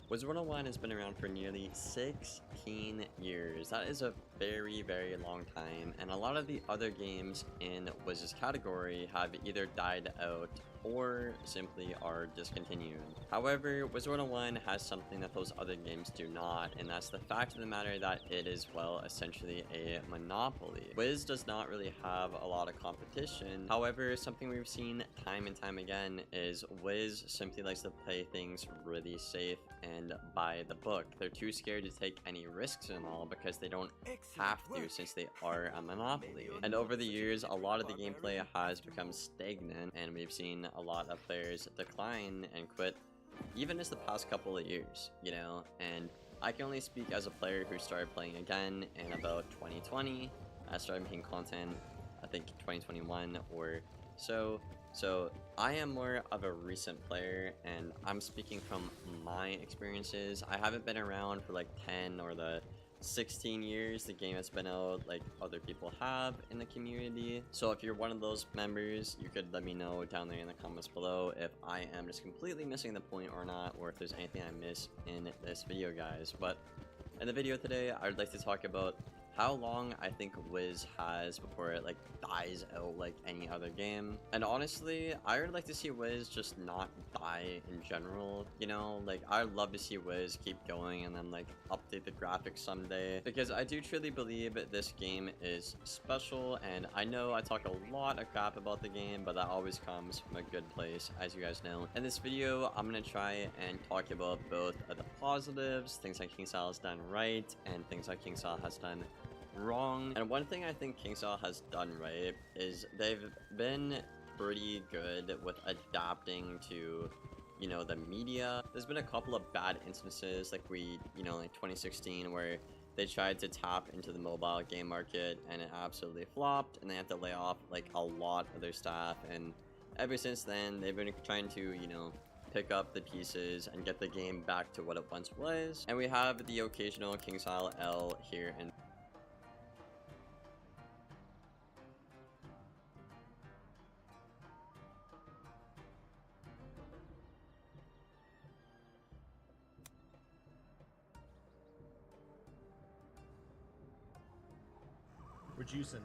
Wizard 101 has been around for nearly 16 years. That is a very, very long time, and a lot of the other games in Wizard's category have either died out or simply are discontinued. However, Wizard 101 has something that those other games do not, and that's the fact of the matter that it is, well, essentially a monopoly. Wiz does not really have a lot of competition. However, something we've seen time and time again is Wiz simply likes to play things really safe and by the book. They're too scared to take any risks and all because they don't have to, since they are a monopoly. And over the years, a lot of the gameplay has become stagnant, and we've seen a lot of players decline and quit even just the past couple of years, you know. And I can only speak as a player who started playing again in about 2020. I started making content, I think 2021 or so. So I am more of a recent player, and I'm speaking from my experiences. I haven't been around for like 10 or the 16 years the game has been out like other people have in the community. So if you're one of those members, you could let me know down there in the comments below if I am just completely missing the point or not, or if there's anything I miss in this video, guys. But in the video today, I would like to talk about how long I think Wiz has before it like dies out like any other game. And honestly, I would like to see Wiz just not die in general, you know. Like, I'd love to see Wiz keep going and then like update the graphics someday, because I do truly believe this game is special. And I know I talk a lot of crap about the game, but that always comes from a good place, as you guys know. In this video, I'm gonna try and talk about both of the positives, things like KingsIsle has done right, and things like KingsIsle has done wrong. And one thing I think KingsIsle has done right is they've been pretty good with adapting to, you know, the media. There's been a couple of bad instances, like like 2016, where they tried to tap into the mobile game market and it absolutely flopped, and they had to lay off like a lot of their staff. And ever since then, they've been trying to, you know, pick up the pieces and get the game back to what it once was. And we have the occasional KingsIsle L here and we're juicing.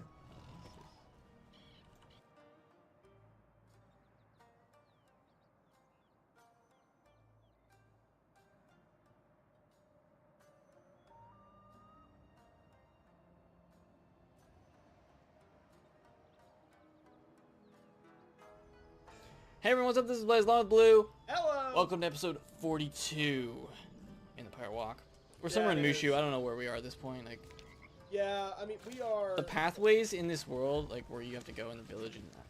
Hey everyone, what's up? This is Blaze Long with Blue. Hello! Welcome to episode 42 in the Pirate Walk. We're somewhere in Mushu. I don't know where we are at this point. Like, yeah, I mean, we are... the pathways in this world, like where you have to go in the village and that,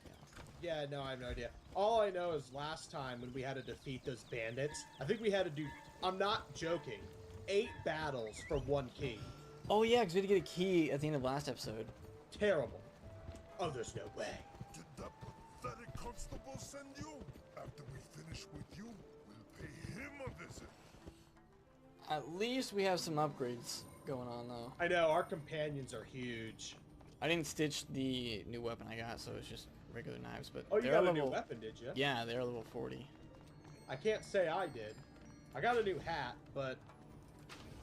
yeah, no, I have no idea. All I know is last time when we had to defeat those bandits, I think we had to do, I'm not joking, 8 battles for 1 key. Oh yeah, because we had to get a key at the end of last episode. Terrible. Oh, there's no way. Did that pathetic constable send you? After we finish with you, we'll pay him a visit. At least we have some upgrades going on though. I know, our companions are huge. I didn't stitch the new weapon I got, so it's just regular knives, but oh, you got a new weapon, did you? Yeah, they're level 40. I can't say I did. I got a new hat, but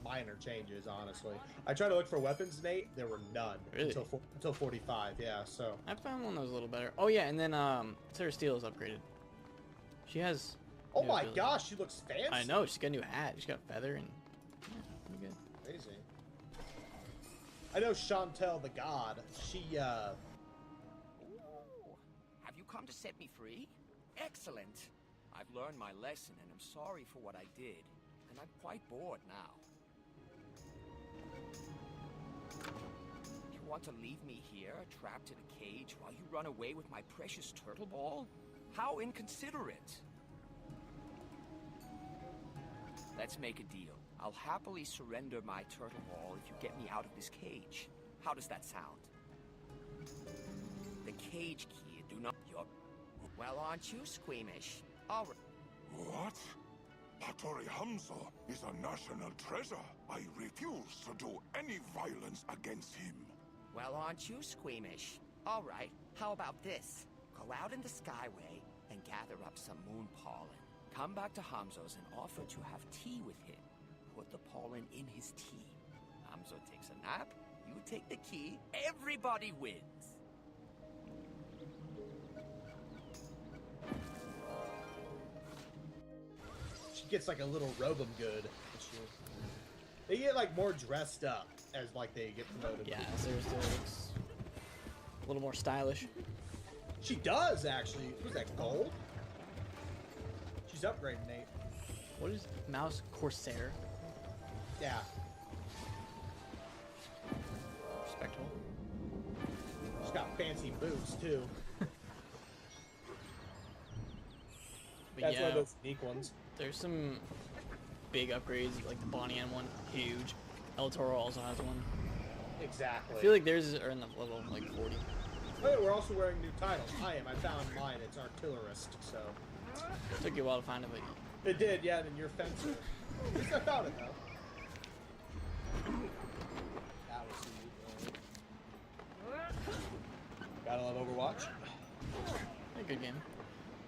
minor changes, honestly. I tried to look for weapons, Nate. There were none. Really? Until 45, yeah, so. I found one that was a little better. Oh yeah, and then Sarah Steele is upgraded. She has... oh my gosh, she looks fancy. I know, she's got a new hat. She's got feather and... yeah, pretty good. Crazy. I know Chantel the God. She, Have you come to set me free? Excellent. I've learned my lesson, and I'm sorry for what I did. And I'm quite bored now. You want to leave me here, trapped in a cage, while you run away with my precious turtle ball? How inconsiderate. Let's make a deal. I'll happily surrender my turtle ball if you get me out of this cage. How does that sound? The cage key, do not... You're... well, aren't you squeamish? All right. What? Hattori Hamza is a national treasure. I refuse to do any violence against him. Well, aren't you squeamish? All right, how about this? Go out in the Skyway and gather up some moon pollen. Come back to Hamzo's and offer to have tea with him. Put the pollen in his tea. Hamzo takes a nap, you take the key, everybody wins. She gets like a little Robum good. They get like more dressed up as like they get promoted. Yeah, seriously, looks a little more stylish. She does actually. Was that gold? She's upgrading, Nate. What is Mouse Corsair? Yeah. Respectable. She's got fancy boots too. But That's yeah, one of those unique ones. There's some big upgrades, like the Bonnie M one, huge. El Toro also has one. Exactly. I feel like theirs are in the level like 40. Oh, yeah, we're also wearing new titles. I found mine. It's Artillerist, so. It took you a while to find it, but It did, yeah, and your fencer. At least I found it, though. That was sweet. Gotta love Overwatch. a good game.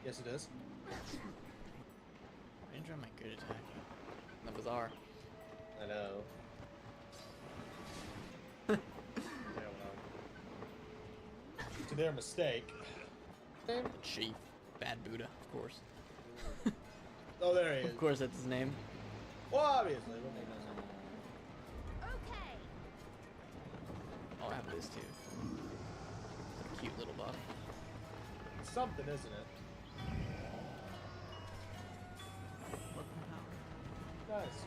Yes, it is. I enjoy my good attack. The Bazaar. I know. To their mistake. The Chief. Bad Buddha, of course. Oh, there he is. Of course, that's his name. Well, obviously. We'll make that happen. Okay. I'll have this too. Cute little buff. It's something, isn't it? Nice.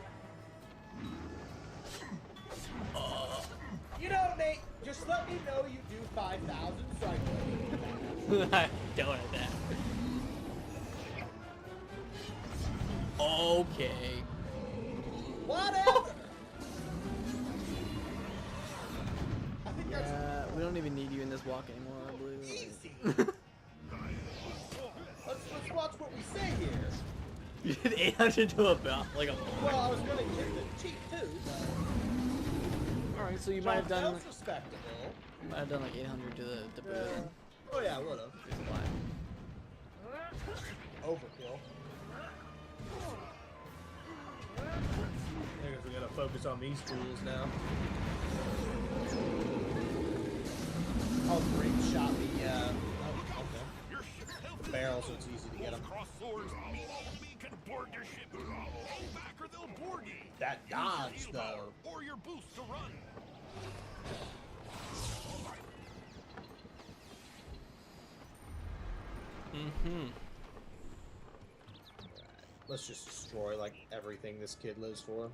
You know, Nate, just let me know you do 5,000 so I can. I don't have that. Okay. Whatever. I think Yeah, we don't even need you in this walk anymore, I believe. Easy. let's watch what we say here. You did 800 to a belt, like a. Well, I was gonna hit the cheat too. All right, so you might have done. That's respectable. You might have done like 800 to the Buddha. Oh yeah, would have. Overkill. I guess we gotta focus on these tools now. I'll green shot the barrel so it's easy to get them. That dodge though. Or your boost to run. Mm-hmm. Let's just destroy like everything this kid lives for.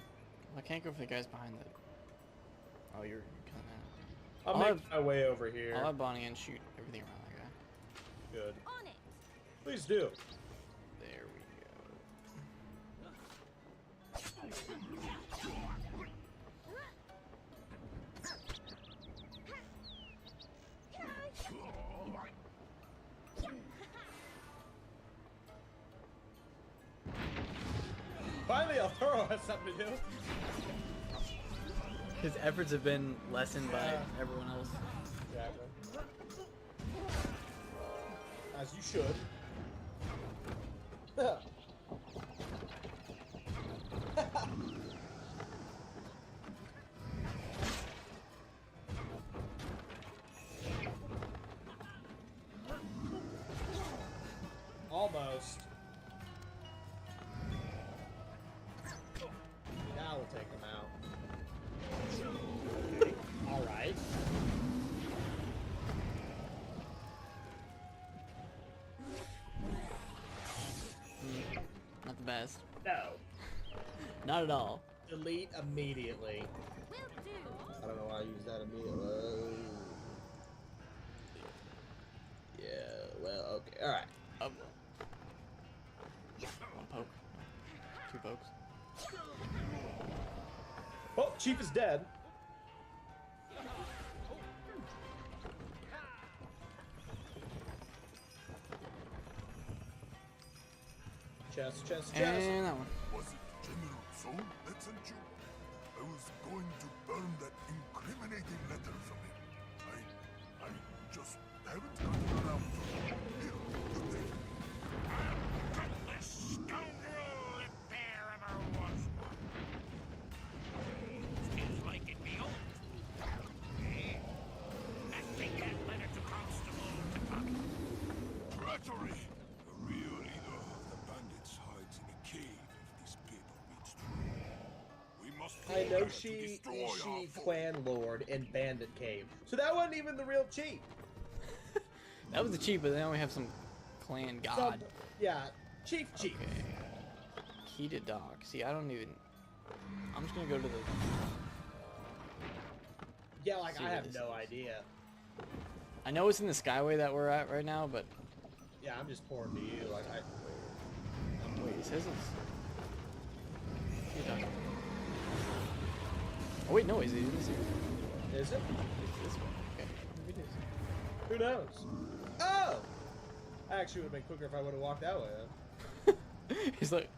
I can't go for the guys behind the. Oh, you're killing that. I'll make my way over here. I'll have Bonnie and shoot everything around that guy. Good. On it. Please do. There we Finally, El Toro has something to do. His efforts have been lessened by everyone else. Exactly. As you should. Almost. Now we'll take them out. Okay. All right. Not the best. No. Not at all. Delete immediately. I don't know why I use that immediately. Yeah, well, okay. Alright. One poke. Two pokes. Oh, Chief is dead. Chest, chest, chest. And that one. Was it General Soul that sent you? I was going to burn that incriminating letter from him. I just haven't gotten around to it. Here, you take it. This scoundrel! Enoshi Ishii Clan Lord in Bandit Cave. So that wasn't even the real chief. That was the chief, but they only have some clan god. Yeah, Chief. Okay. Key to dock. See, I don't even... I'm just gonna go to the... Yeah, like, See I what have this no is. idea. I know it's in the Skyway that we're at right now, but... Yeah, I'm just pouring to you. Like, Wait, it says it's... Key to dock. Oh wait, no, is it this here? Is it? It's this way. Okay, maybe it is. Who knows? Oh! Actually, would have been quicker if I would have walked that way, then. it's like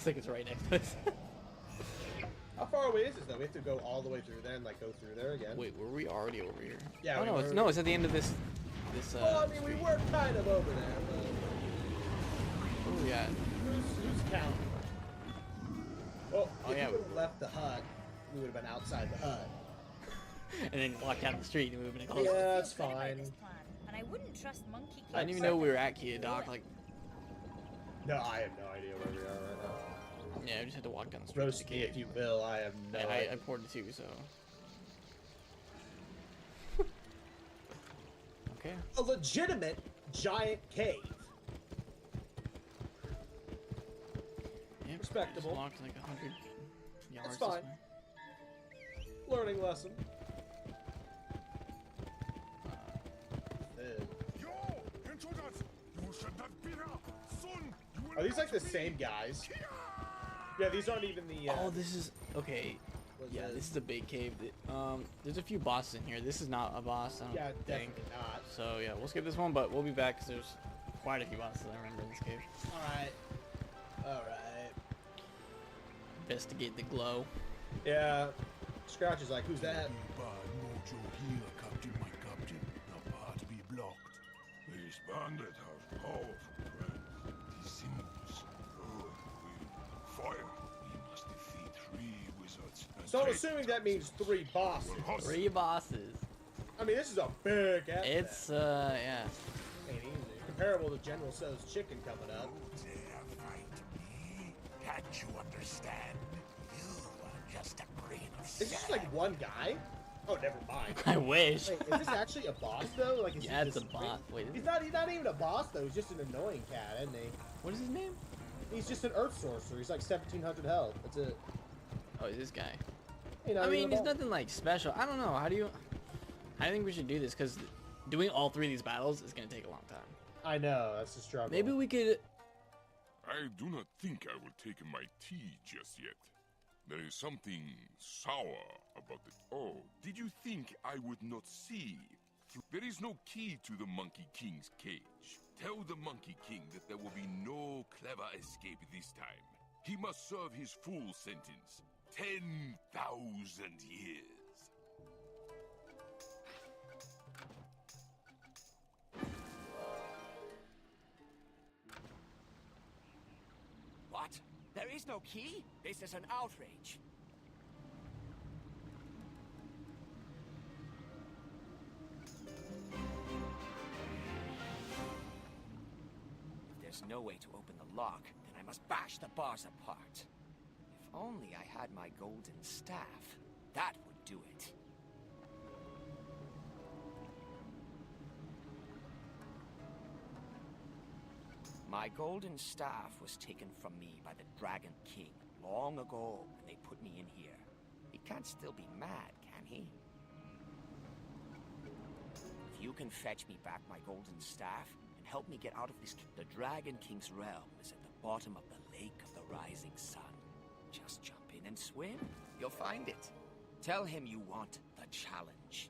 it's right next to us. How far away is this, though? We have to go all the way through there and, like, go through there again. Wait, were we already over here? Yeah, oh, we no, were. no, it's at the end of this. Well, I mean, we were kind of over there, but... Where are we at? Who's counting? Well, Oh, if yeah. we would have left the hut, we would have been outside the hut. And then walked down the street and we would have been close. Yeah, that's fine. And I wouldn't trust Monkey King. I didn't even know we were at Key to Dock. Like, No, I have no idea where we are right now. yeah, I just had to walk down the street. Roast me if you will, I have no idea. I poured it too, so. Okay. A legitimate giant cave. Yep, Respectable. just walked like 100 yards. That's this fine. way. Learning lesson. Are these like the same guys? Yeah, these aren't even the. Oh, this is okay. Yeah, this is a big cave. There's a few bosses in here. This is not a boss. I don't Yeah, think. definitely not. So yeah, we'll skip this one, but we'll be back because there's quite a few bosses I remember in this cave. Alright. Investigate the glow. Yeah. Scratch is like, who's that? Bad mojo here, Captain, my captain. The path be blocked. This bandit has powerful friends. The symbols. Earth, wind, fire. We must defeat 3 wizards. And So I'm take assuming that means 3 bosses. 3 bosses. I mean, this is a big epic. It's yeah. Ain't easy. Comparable to General So's chicken coming up. Can't you understand? You are just a grain of Is this just like one guy? Oh, never mind. I wish. Wait, is this actually a boss though? Like, is Yeah, he it's a just- boss. Wait, He's not even a boss though. He's just an annoying cat, isn't he? What is his name? He's just an Earth sorcerer. He's like 1700 health. That's it. Oh, this guy. You know, I mean, he's it's nothing like special. I don't know. How do you? I think we should do this because doing all 3 of these battles is gonna take a long time. I know, that's the struggle. Maybe we could. I do not think I will take my tea just yet. There is something sour about it. Oh, did you think I would not see? There is no key to the Monkey King's cage. Tell the Monkey King that there will be no clever escape this time. He must serve his full sentence. 10,000 years. What? There is no key? This is an outrage. If there's no way to open the lock, then I must bash the bars apart. If only I had my golden staff. That would do it. My golden staff was taken from me by the Dragon King long ago when they put me in here. He can't still be mad, can he? If you can fetch me back my golden staff and help me get out of this... The Dragon King's realm is at the bottom of the Lake of the Rising Sun. Just jump in and swim. You'll find it. Tell him you want the challenge.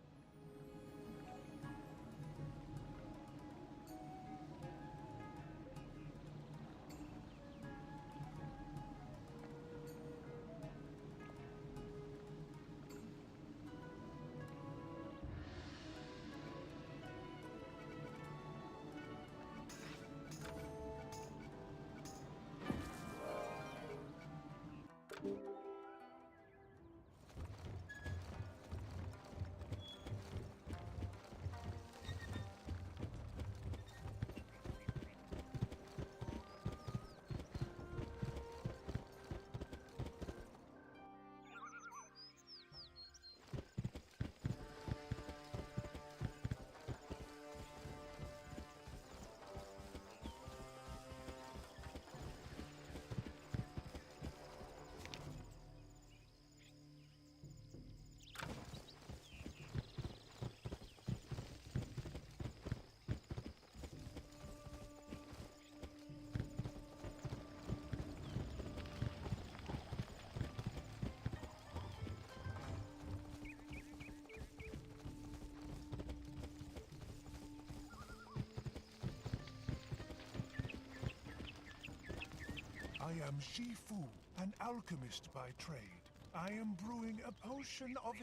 I am Shifu, an alchemist by trade. I am brewing a potion of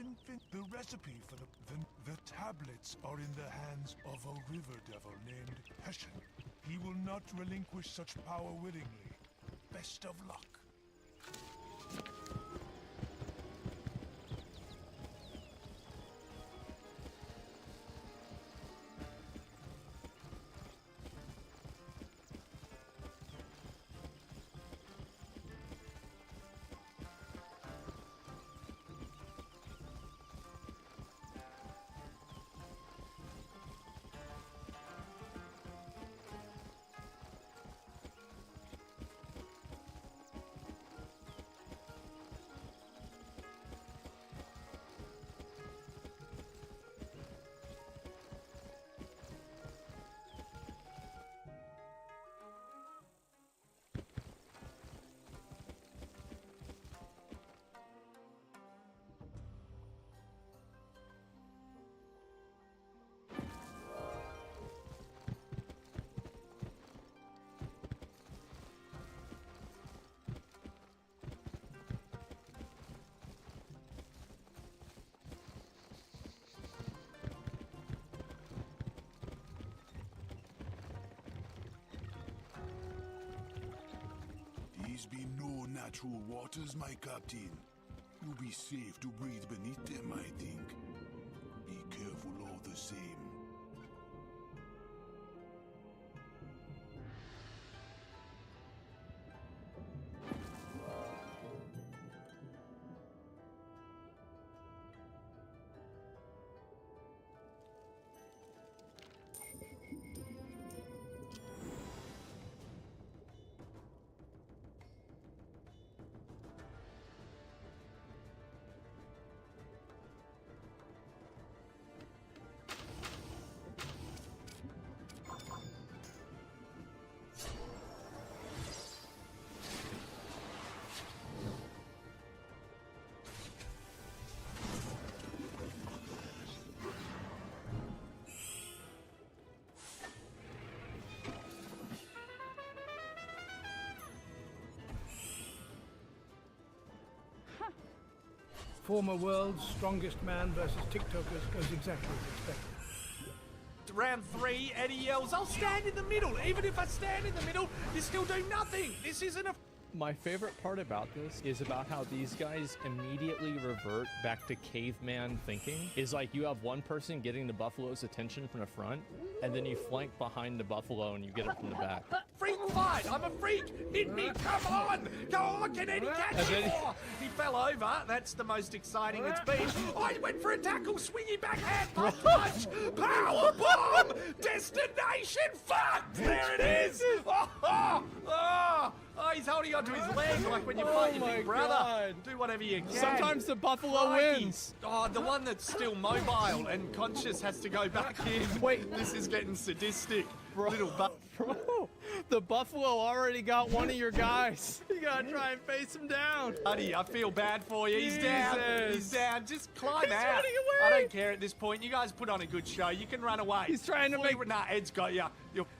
The recipe for the tablets are in the hands of a river devil named Hessian. He will not relinquish such power willingly. Best of luck. These be no natural waters, my captain. You'll be safe to breathe beneath them, I think. Be careful all the same. Former world's strongest man versus TikTokers goes exactly as expected. Round 3, Eddie yells, I'll stand in the middle. Even if I stand in the middle, you still do nothing. This isn't a... My favorite part about this is about how these guys immediately revert back to caveman thinking. Is like you have one person getting the buffalo's attention from the front, and then you flank behind the buffalo and you get it from the back. Freak fight! I'm a freak! Hit me! Come on! Go on! Can Eddie catch him? Oh, he fell over. That's the most exciting it's been. I went for a tackle, swinging backhand, punch! Power bomb! Destination fuck! There it is! Oh, he's holding onto his leg like when you fight your big brother. God. Do whatever you can. Sometimes the buffalo wins. Oh, the one that's still mobile and conscious has to go back in. Wait, this is getting sadistic. Bro, the buffalo already got one of your guys. You gotta try and face him down. Buddy, I feel bad for you. He's down. He's down. Just climb He's out. running away. I don't care at this point. You guys put on a good show. You can run away. He's trying to make... Nah, Ed's got you.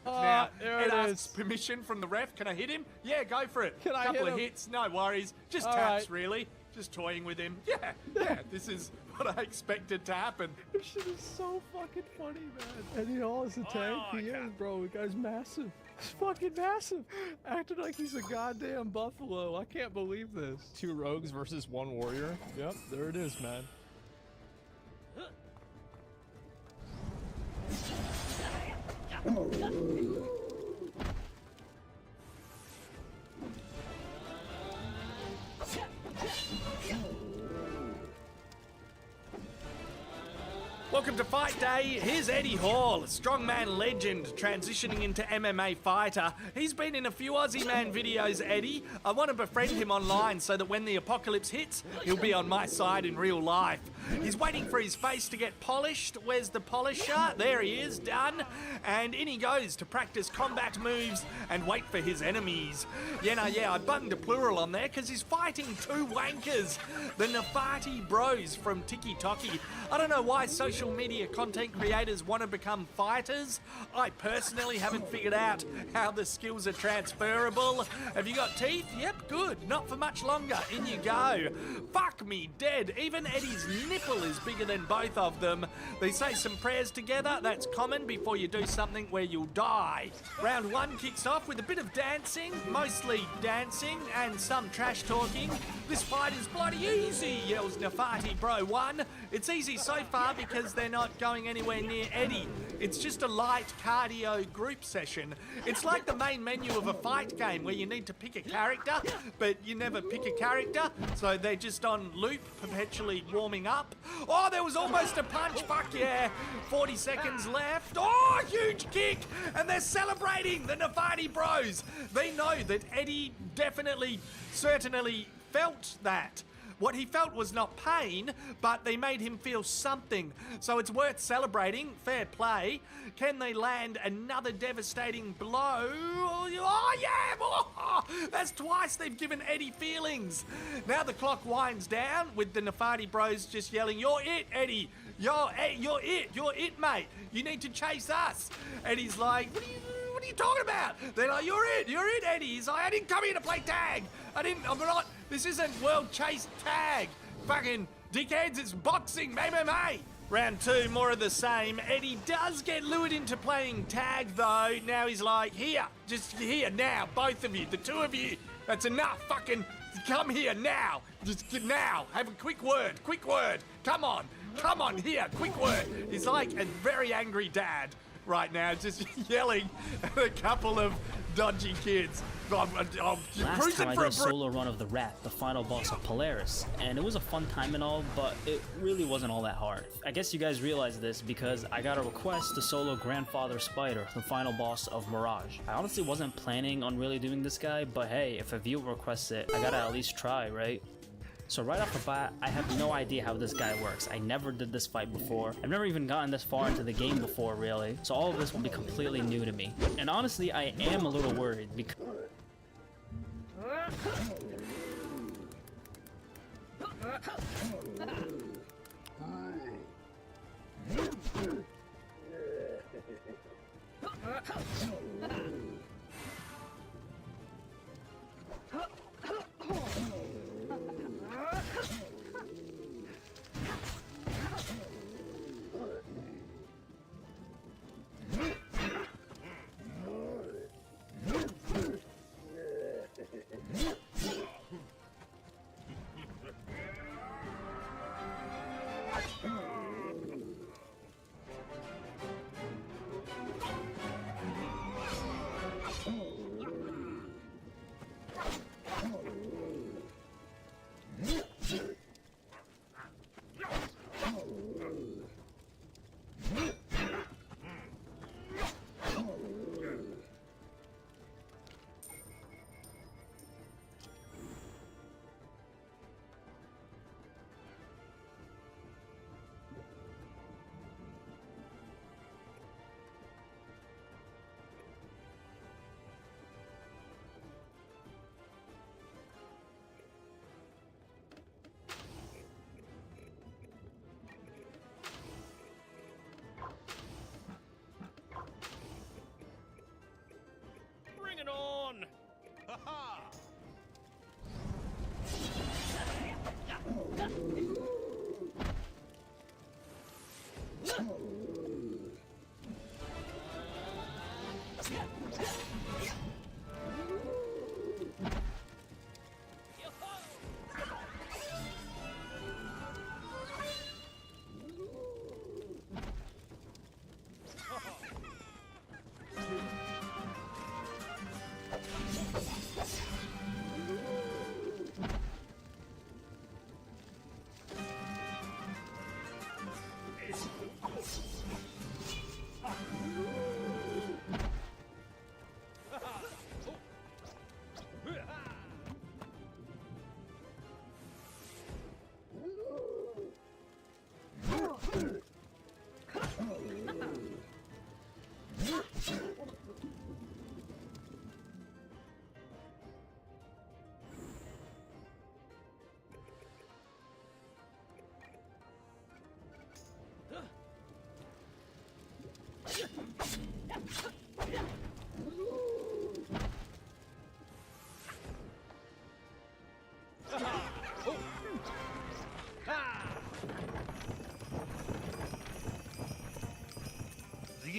Now, Ed asks permission from the ref. Can I hit him? Yeah, go for it. Can I Couple hit of him? hits. No worries. Just All taps, right. really. Just toying with him. Yeah. This is what I expected to happen. This shit is so fucking funny, man. Eddie Hall is a tank. He is, bro. The guy's massive. He's fucking massive. Acting like he's a goddamn buffalo. I can't believe this. 2 rogues versus 1 warrior. Yep, there it is, man. Welcome to Fight Day. Here's Eddie Hall, a strongman legend transitioning into MMA fighter. He's been in a few Aussie Man videos, Eddie. I want to befriend him online so that when the apocalypse hits, he'll be on my side in real life. He's waiting for his face to get polished. Where's the polisher? There he is, done. And in he goes to practice combat moves and wait for his enemies. Yeah, I buttoned a plural on there because he's fighting 2 wankers, the Nefati Bros from Tiki Toki. I don't know why social media content creators want to become fighters. I personally haven't figured out how the skills are transferable. Have you got teeth? Yep, good. Not for much longer. In you go. Fuck me dead. Even Eddie's nipple is bigger than both of them. They say some prayers together. That's common before you do something where you'll die. Round 1 kicks off with a bit of dancing, mostly dancing, and some trash talking. This fight is bloody easy, yells Nefati Bro 1. It's easy so far because they're not going anywhere near Eddie. It's just a light cardio group session. It's like the main menu of a fight game where you need to pick a character, but you never pick a character, so they're just on loop, perpetually warming up. Oh, there was almost a punch, fuck yeah. 40 seconds left. Oh, huge kick, and they're celebrating, the Nefati Bros. They know that Eddie definitely, certainly felt that. What he felt was not pain, but they made him feel something. So it's worth celebrating. Fair play. Can they land another devastating blow? Oh, yeah! Oh, that's twice they've given Eddie feelings. Now the clock winds down with the Nefati Bros just yelling, "You're it, Eddie! You're it, mate! You need to chase us!" Eddie's like, what are you talking about? They're like, you're it, Eddie. He's like, I didn't come here to play tag. This isn't World Chase Tag. Fucking dickheads, it's boxing, MMA. Round 2, more of the same. Eddie does get lured into playing tag though. Now he's like, just here now, both of you, the two of you. That's enough, fucking come here now. Just get now, have a quick word. Come on, here, quick word. He's like a very angry dad right now, just yelling at a couple of dodgy kids. Last time I did a solo run of the Rat, the final boss of Polaris, and it was a fun time and all, but it really wasn't all that hard. I guess you guys realize this because I got a request to solo Grandfather Spider, the final boss of Mirage. I honestly wasn't planning on really doing this guy, but hey, if a viewer requests it, I gotta at least try, right? So right off the bat, I have no idea how this guy works. I never did this fight before. I've never even gotten this far into the game before, really. So all of this will be completely new to me. And honestly, I am a little worried because...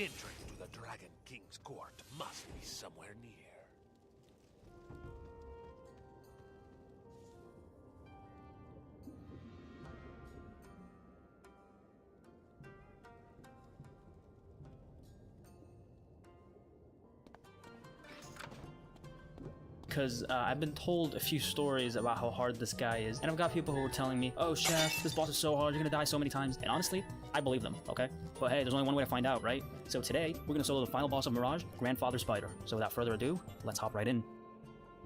The entrance to the Dragon King's court must be somewhere near. Because I've been told a few stories about how hard this guy is, and I've got people who are telling me, oh chef, this boss is so hard, you're gonna die so many times, and honestly, I believe them, okay? But hey, there's only one way to find out, right? So today, we're gonna solo the final boss of Mirage, Grandfather Spider. So without further ado, let's hop right in.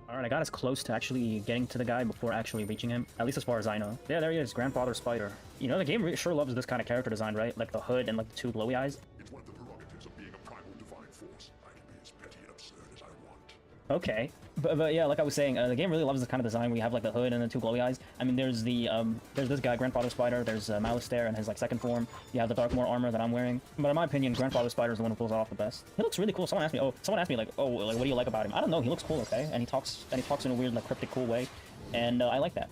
Alright, I got as close to actually getting to the guy before actually reaching him, at least as far as I know. Yeah, there he is, Grandfather Spider. You know, the game sure loves this kind of character design, right? Like the hood and like the two glowy eyes. It's one of the prerogatives of being a primal divine force. I can be as petty and absurd as I want. Okay, but yeah, like I was saying, the game really loves this kind of design where you have like the hood and the two glowy eyes. I mean, there's this guy, Grandfather Spider. There's Malistaire in his like second form. You have the Darkmoor armor that I'm wearing. But in my opinion, Grandfather Spider is the one who pulls it off the best. He looks really cool. Someone asked me like, oh, like what do you like about him? I don't know. He looks cool, okay? And he talks in a weird like cryptic cool way, and I like that.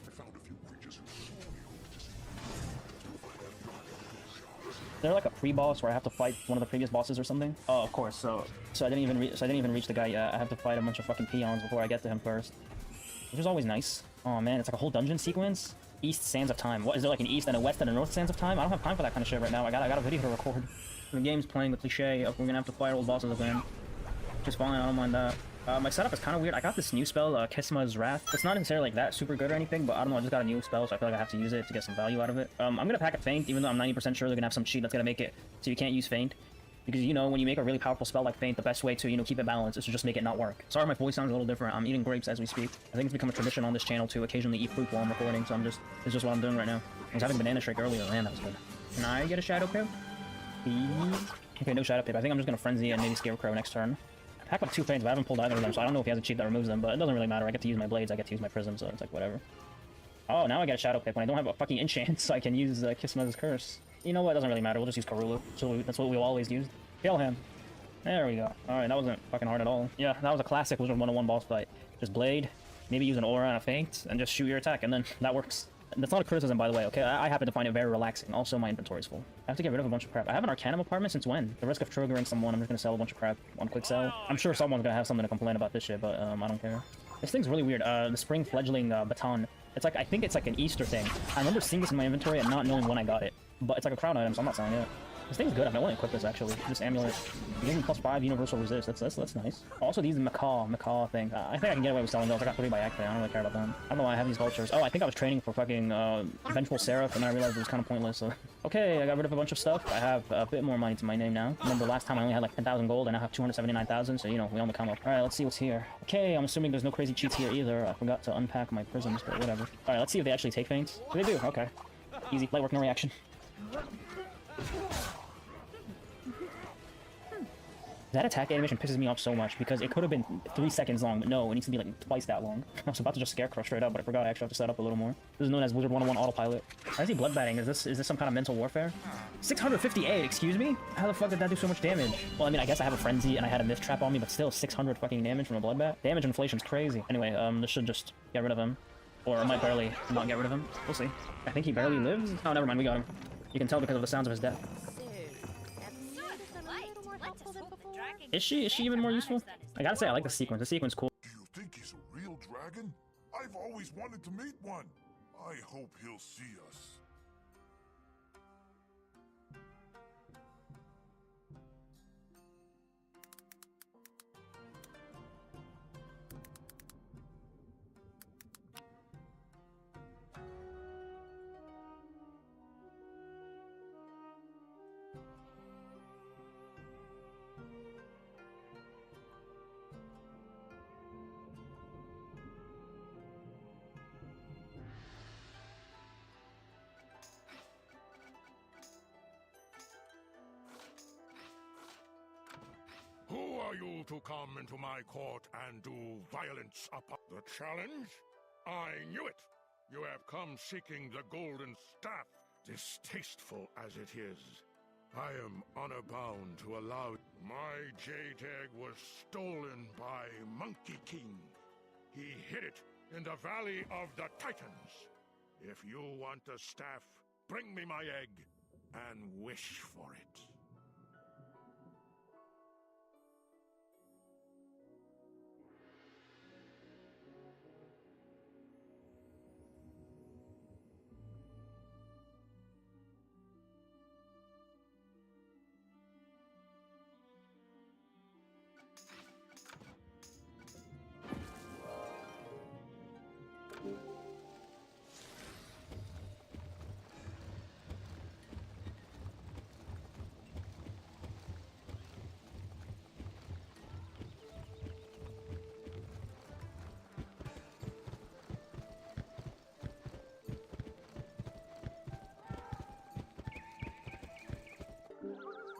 Is there like a pre-boss where I have to fight one of the previous bosses or something? Oh, of course. So I didn't even reach the guy yet. I have to fight a bunch of fucking peons before I get to him first, which is always nice. Oh man, it's like a whole dungeon sequence. East Sands of Time. What is there, like an east and a west and a north Sands of Time? I don't have time for that kind of shit right now. I got a video to record. The game's playing the cliche of we're gonna have to fight old bosses again, which is fine. I don't mind that. My setup is kind of weird. I got this new spell, Kisma's Wrath. It's not necessarily like that super good or anything, but I don't know, I just got a new spell, so I feel like I have to use it to get some value out of it. I'm gonna pack a Feint, even though I'm 90% sure they're gonna have some cheat that's gonna make it so you can't use Feint. Because, you know, when you make a really powerful spell like Feint, the best way to, you know, keep it balanced is to just make it not work. Sorry my voice sounds a little different. I'm eating grapes as we speak. I think it's become a tradition on this channel to occasionally eat fruit while I'm recording, so it's just what I'm doing right now. I was having a banana shake earlier, man, that was good. Can I get a Shadow Pip? Okay, no Shadow Pip. I think I'm just gonna Frenzy and maybe Scarecrow next turn. I packed up 2 Feints, but I haven't pulled either of them, so I don't know if he has a cheat that removes them, but it doesn't really matter. I get to use my blades, I get to use my prism, so it's like whatever. Oh, now I get a Shadow Pip when I don't have a fucking enchant, so I can use Kisma's Curse. You know what? It doesn't really matter. We'll just use Karulu. So that's what we'll always use. Kill him. There we go. Alright, that wasn't fucking hard at all. Yeah, that was a classic Wizard 101 boss fight. Just blade, maybe use an aura and a feint, and just shoot your attack, and then that works. That's not a criticism, by the way, okay? I happen to find it very relaxing. Also, my inventory's full. I have to get rid of a bunch of crap. I have an Arcanum apartment since when? The risk of triggering someone, I'm just gonna sell a bunch of crap on quick sell. I'm sure someone's gonna have something to complain about this shit, but I don't care. This thing's really weird. The Spring Fledgling Baton. It's like, I think it's like an Easter thing. I remember seeing this in my inventory and not knowing when I got it. But it's like a crown item, so I'm not selling it. This thing's good. I want to equip this actually. This amulet. It gives me +5 universal resist. That's nice. Also these macaw thing. I think I can get away with selling those. I got 3 by accident. I don't really care about them. I don't know why I have these vultures. Oh, I think I was training for fucking Vengeful Seraph, and then I realized it was kind of pointless. So okay, I got rid of a bunch of stuff. I have a bit more money to my name now. Remember last time I only had like 10,000 gold, and I have 279,000. So you know we only come up. All right, let's see what's here. Okay, I'm assuming there's no crazy cheats here either. I forgot to unpack my prisms, but whatever. All right, let's see if they actually take feints. They do. Okay. Easy. Light work, no reaction. That attack animation pisses me off so much because it could have been 3 seconds long, but no, it needs to be like twice that long. I was about to just Scarecrow straight up, but I forgot I actually have to set up a little more. This is known as Wizard 101 Autopilot. Why is he bloodbatting? Is this some kind of mental warfare? 658, excuse me? How the fuck did that do so much damage? Well, I mean, I guess I have a Frenzy and I had a Myth Trap on me, but still 600 fucking damage from a bloodbat? Damage inflation's crazy. Anyway, this should just get rid of him. Or it might barely not get rid of him. We'll see. I think he barely lives? Oh, never mind, we got him. You can tell because of the sounds of his death. Is she even more useful? I gotta say, I like the sequence. The sequence cool. Do you think he's a real dragon? I've always wanted to meet one. I hope he'll see us. Who are you to come into my court and do violence upon the challenge? I knew it! You have come seeking the golden staff, distasteful as it is. I am honor-bound to allow... My jade egg was stolen by Monkey King. He hid it in the Valley of the Titans. If you want the staff, bring me my egg and wish for it.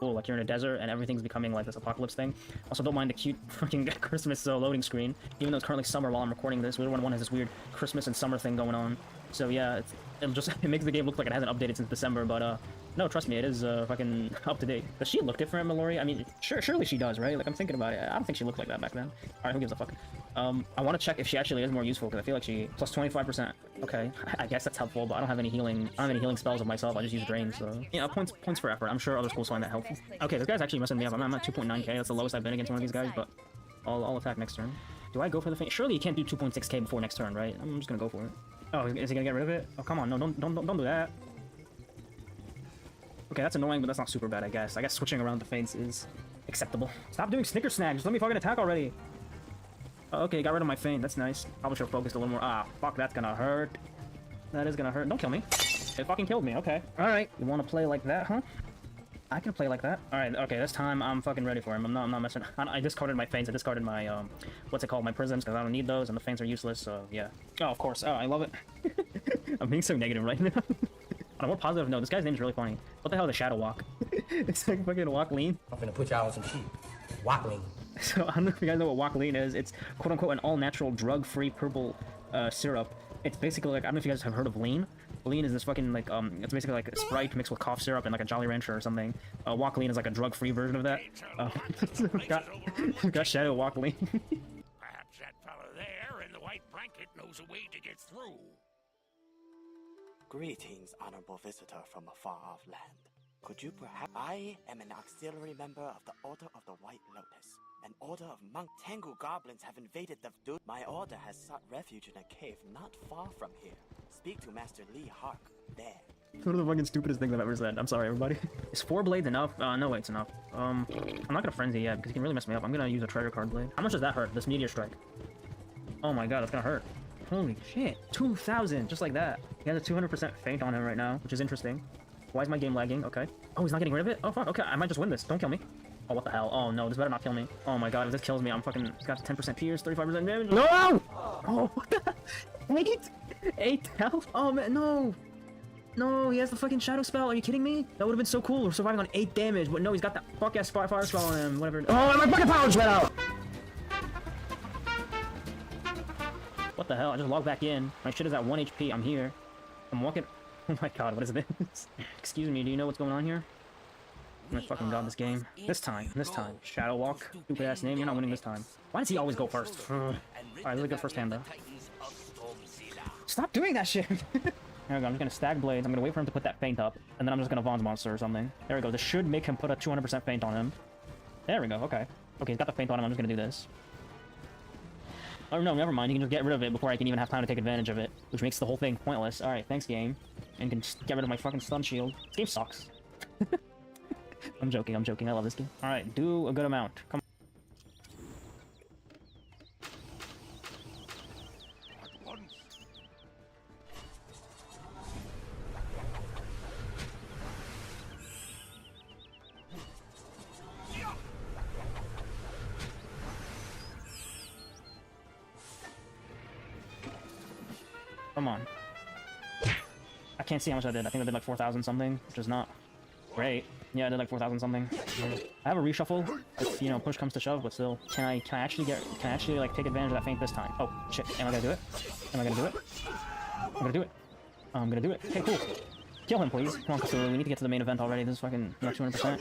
cool. Like you're in a desert and everything's becoming like this apocalypse thing. Also, don't mind the cute fucking Christmas loading screen. Even though it's currently summer while I'm recording this, Wither 1 has this weird Christmas and summer thing going on. So yeah, it makes the game look like it hasn't updated since December, but no, trust me, it is fucking up to date. Does she look different, Mallory? I mean, surely she does, right? Like, I'm thinking about it. I don't think she looked like that back then. Alright, who gives a fuck? I want to check if she actually is more useful, because I feel like she... Plus 25%. Okay, I guess that's helpful, but I don't have any healing spells of myself. I just use Drain, so... Yeah, points for effort. I'm sure other schools find that helpful. Okay, this guy's actually messing me up. I'm at 2.9k. That's the lowest I've been against one of these guys, but... I'll attack next turn. Do I go for the feint? Surely you can't do 2.6k before next turn, right? I'm just gonna go for it. Oh, is he gonna get rid of it? Oh, come on, no, don't do that. Okay, that's annoying, but that's not super bad, I guess. I guess switching around the feints is acceptable. Stop doing Snicker Snack, just let me fucking attack already. Oh, okay, got rid of my feint, that's nice. Probably should have focused a little more. Ah, fuck, that's gonna hurt. That is gonna hurt. Don't kill me. It fucking killed me, okay. Alright, you wanna play like that, huh? I can play like that. Alright, okay, this time I'm fucking ready for him. I'm not messing. I discarded my feints. I discarded my, what's it called? My prisms, because I don't need those, and the feints are useless, so yeah. Oh, of course. Oh, I love it. I'm being so negative right now. On a more positive note, this guy's name is really funny. What the hell is a Shadow Walk? It's like fucking Walk Lean. I'm gonna put y'all on some shit. Walk Lean. So, I don't know if you guys know what Walk Lean is. It's quote-unquote an all-natural, drug-free purple syrup. It's basically like, I don't know if you guys have heard of Lean. Lean is this fucking, like, it's basically like a Sprite mixed with cough syrup and like a Jolly Rancher or something. Walk Lean is like a drug-free version of that. Got Shadow Walk Lean. Perhaps that fellow there in the white blanket knows a way to get through. Greetings, honorable visitor from a far-off land. Could you perhaps... I am an auxiliary member of the Order of the White Lotus. An order of monk Tengu goblins have invaded the... My order has sought refuge in a cave not far from here. Speak to Master Lee Hark. There. One of the fucking stupidest things I've ever said. I'm sorry, everybody. Is 4 blades enough? No way, it's enough. I'm not gonna frenzy yet, because he can really mess me up. I'm gonna use a treasure card blade. How much does that hurt? This meteor strike. Oh my god, that's gonna hurt. Holy shit. 2,000, just like that. He has a 200% feint on him right now, which is interesting. Why is my game lagging? Okay. Oh, he's not getting rid of it? Oh, fuck. Okay, I might just win this. Don't kill me. Oh, what the hell? Oh, no, this better not kill me. Oh my god, if this kills me, I'm fucking... He's got 10% pierce, 35% damage. No! Oh, what the... 8 health? Oh, man, no! No, he has the fucking shadow spell. Are you kidding me? That would have been so cool. We're surviving on 8 damage, but no, he's got that fuck-ass fire spell on him. Whatever. Oh, my fucking power just went out! What the hell? I just logged back in. My shit is at 1 HP. I'm here. I'm walking... Oh my god, what is this? Excuse me, do you know what's going on here? Oh my fucking god, this game. This time. Shadow Walk. Stupid ass name. You're not winning this time. Why does he always go first? Alright, really good first hand though. Stop doing that shit! There we go, I'm just gonna stack blades. I'm gonna wait for him to put that feint up. And then I'm just gonna Vaughn's Monster or something. There we go. This should make him put a 200% feint on him. There we go, okay. Okay, he's got the feint on him. I'm just gonna do this. Oh no, never mind. He can just get rid of it before I can even have time to take advantage of it. Which makes the whole thing pointless. Alright, thanks game. And can just get rid of my fucking stun shield. This game sucks. I'm joking. I love this game. Alright, do a good amount. Come on. Come on. I can't see how much I did. I think I did like 4,000 something, which is not great. Yeah, I did like 4,000 something. I have a reshuffle if, you know, push comes to shove, but still. Can I actually like take advantage of that feint this time? Oh, shit. Am I gonna do it? I'm gonna do it. Okay, cool. Kill him, please. Come on, Cthulhu. We need to get to the main event already. This is fucking 200%.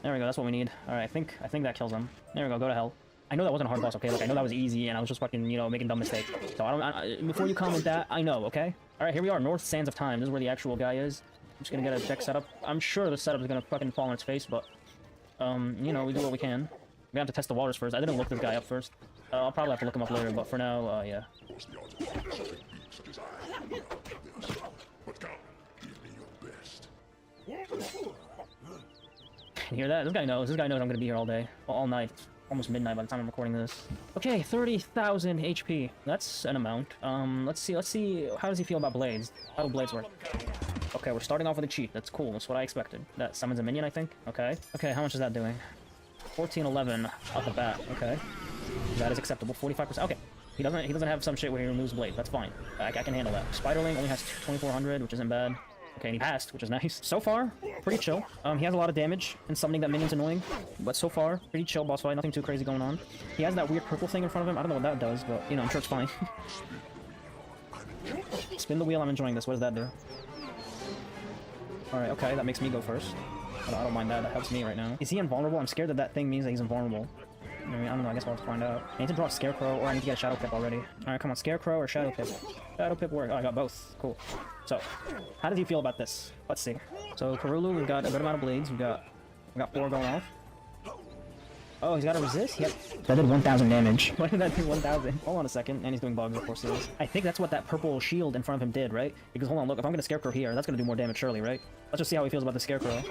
There we go. That's what we need. Alright, I think that kills him. There we go. Go to hell. I know that wasn't a hard boss, okay? Like, I know that was easy, and I was just fucking, you know, making dumb mistakes. So, before you comment that, I know, okay? Alright, here we are, North Sands of Time. This is where the actual guy is. I'm just gonna get a deck setup. I'm sure the setup is gonna fucking fall on its face, but, you know, we do what we can. We have to test the waters first. I didn't look this guy up first. I'll probably have to look him up later, but for now, yeah. You hear that? This guy knows. This guy knows I'm gonna be here all day. Well, all night. Almost midnight by the time I'm recording this. Okay, 30,000 HP. That's an amount. Let's see. How does he feel about blades? How do blades work? Okay, we're starting off with a cheat. That's cool. That's what I expected. That summons a minion, I think. Okay. Okay, how much is that doing? 1411 off the bat. Okay. That is acceptable. 45%. Okay. He doesn't have some shit where he removes blade. That's fine. I can handle that. Spiderling only has 2,400, which isn't bad. Okay, and he passed, which is nice. So far, pretty chill. He has a lot of damage and summoning that minion's annoying, but so far, pretty chill boss fight, nothing too crazy going on. He has that weird purple thing in front of him. I don't know what that does, but, you know, I'm sure it's fine. Spin the wheel, I'm enjoying this. What does that do? Alright, okay, that makes me go first. I don't mind that, that helps me right now. Is he invulnerable? I'm scared that that thing means that he's invulnerable. I mean, I don't know, I guess we'll have to find out. I need to draw a Scarecrow, or I need to get a Shadow Pip already. Alright, come on, Scarecrow or Shadow Pip? Shadow Pip work. Oh, I got both. Cool. So, how does he feel about this? Let's see. So, Karulu, we've got a good amount of blades. We got 4 going off. Oh, he's got to resist? Yep. That did 1,000 damage. Why did that do 1,000? Hold on a second. And he's doing bugs, of course he is. I think that's what that purple shield in front of him did, right? Because, hold on, look, if I'm going to Scarecrow here, that's going to do more damage, surely, right? Let's just see how he feels about the Scarecrow.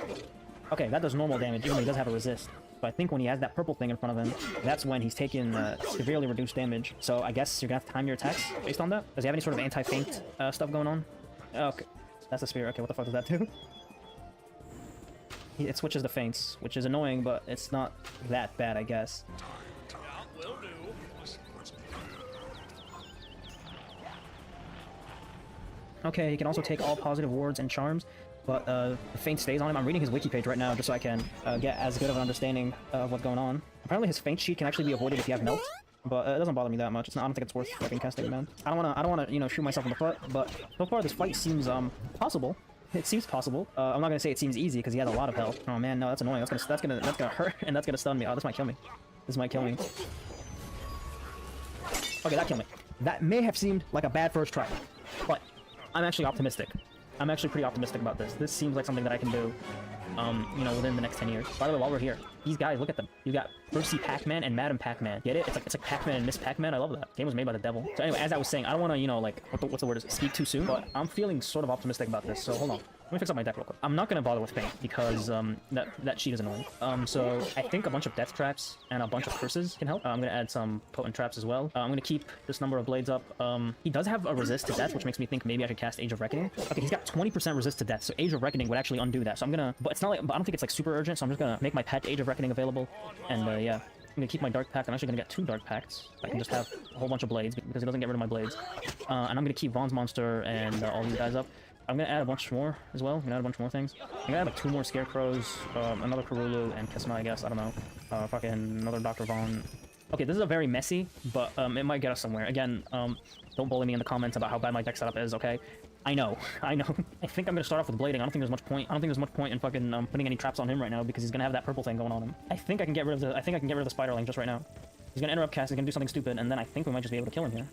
Okay, that does normal damage, even though he does have a resist. So I think when he has that purple thing in front of him, that's when he's taking severely reduced damage. So I guess you're going to have to time your attacks based on that. Does he have any sort of anti-feint stuff going on? Okay. That's a spear. Okay, what the fuck does that do? It switches the feints, which is annoying, but it's not that bad, I guess. Will do. Okay, he can also take all positive wards and charms, but the feint stays on him. I'm reading his wiki page right now just so I can get as good of an understanding of what's going on. Apparently his feint sheet can actually be avoided if you have melt, but it doesn't bother me that much. It's not, I don't think it's worth fucking casting, man. I don't wanna, you know, shoot myself in the foot, but so far this fight seems possible. It seems possible. I'm not gonna say it seems easy because he has a lot of health. Oh man, no, that's annoying. That's gonna hurt and that's gonna stun me. Oh, this might kill me. This might kill me. Okay, that killed me. That may have seemed like a bad first try, but I'm actually optimistic. I'm actually pretty optimistic about this. This seems like something that I can do, you know, within the next 10 years. By the way, while we're here, these guys, look at them. You got Percy Pac-Man and Madam Pac-Man. Get it? It's like Pac-Man and Miss Pac-Man. I love that. Game was made by the devil. So anyway, as I was saying, I don't want to, you know, like, what's the word? Speak too soon, but I'm feeling sort of optimistic about this. So hold on. Let me fix up my deck real quick. I'm not gonna bother with feint because that cheat is annoying. So I think a bunch of death traps and a bunch of curses can help. I'm gonna add some potent traps as well. I'm gonna keep this number of blades up. He does have a resist to death, which makes me think maybe I should cast Age of Reckoning. Okay, he's got 20% resist to death, so Age of Reckoning would actually undo that. So I'm gonna, but it's not like, but I don't think it's like super urgent. So I'm just gonna make my pet Age of Reckoning available, and yeah. I'm gonna keep my Dark Pact. I'm actually gonna get 2 Dark Pacts. I can just have a whole bunch of blades because it doesn't get rid of my blades. And I'm gonna keep Vaughn's Monster and all these guys up. I'm gonna add a bunch more as well. I'm gonna add a bunch more things. I'm gonna add like 2 more Scarecrows, another Karulu, and Kisma, I guess. I don't know. Fucking another Dr. Vaughn. Okay, this is a very messy, but it might get us somewhere. Again, don't bully me in the comments about how bad my deck setup is, okay? I know. I think I'm gonna start off with blading. I don't think there's much point. I don't think there's much point in fucking putting any traps on him right now because he's gonna have that purple thing going on him. I think I can get rid of the Spiderling just right now. He's gonna interrupt cast. He's gonna do something stupid, and then I think we might just be able to kill him here.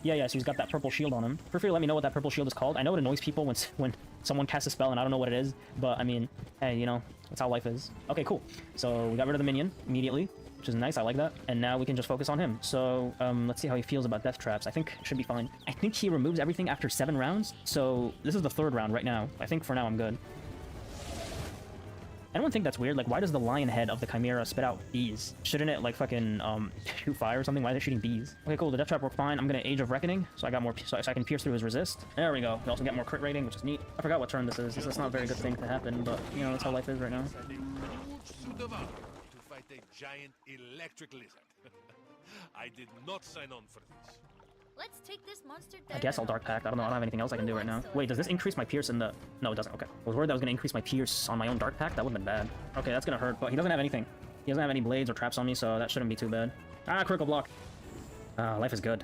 Yeah, so he's got that purple shield on him. Feel free to let me know what that purple shield is called. I know it annoys people when someone casts a spell and I don't know what it is, but I mean, hey, you know, that's how life is. Okay, cool. So we got rid of the minion immediately, which is nice. I like that. And now we can just focus on him. So let's see how he feels about death traps. I think it should be fine. I think he removes everything after 7 rounds. So this is the 3rd round right now. I think for now I'm good. Anyone think that's weird? Like, why does the lion head of the Chimera spit out bees? Shouldn't it, like, fucking, shoot fire or something? Why are they shooting bees? Okay, cool. The death trap worked fine. I'm gonna Age of Reckoning, so I got more, so I can pierce through his resist. There we go. We also get more crit rating, which is neat. I forgot what turn this is. This is not a very good thing to happen, but, you know, that's how life is right now. To fight a giant electric lizard. I did not sign on for this. Let's take this monster down. I guess I'll Dark Pact. I don't know. I don't have anything else I can do right now. Wait, does this increase my pierce in the... No, it doesn't. Okay. I was worried that was going to increase my pierce on my own Dark Pact. That would have been bad. Okay, that's going to hurt, but he doesn't have anything. He doesn't have any blades or traps on me, so that shouldn't be too bad. Ah, critical block. Life is good.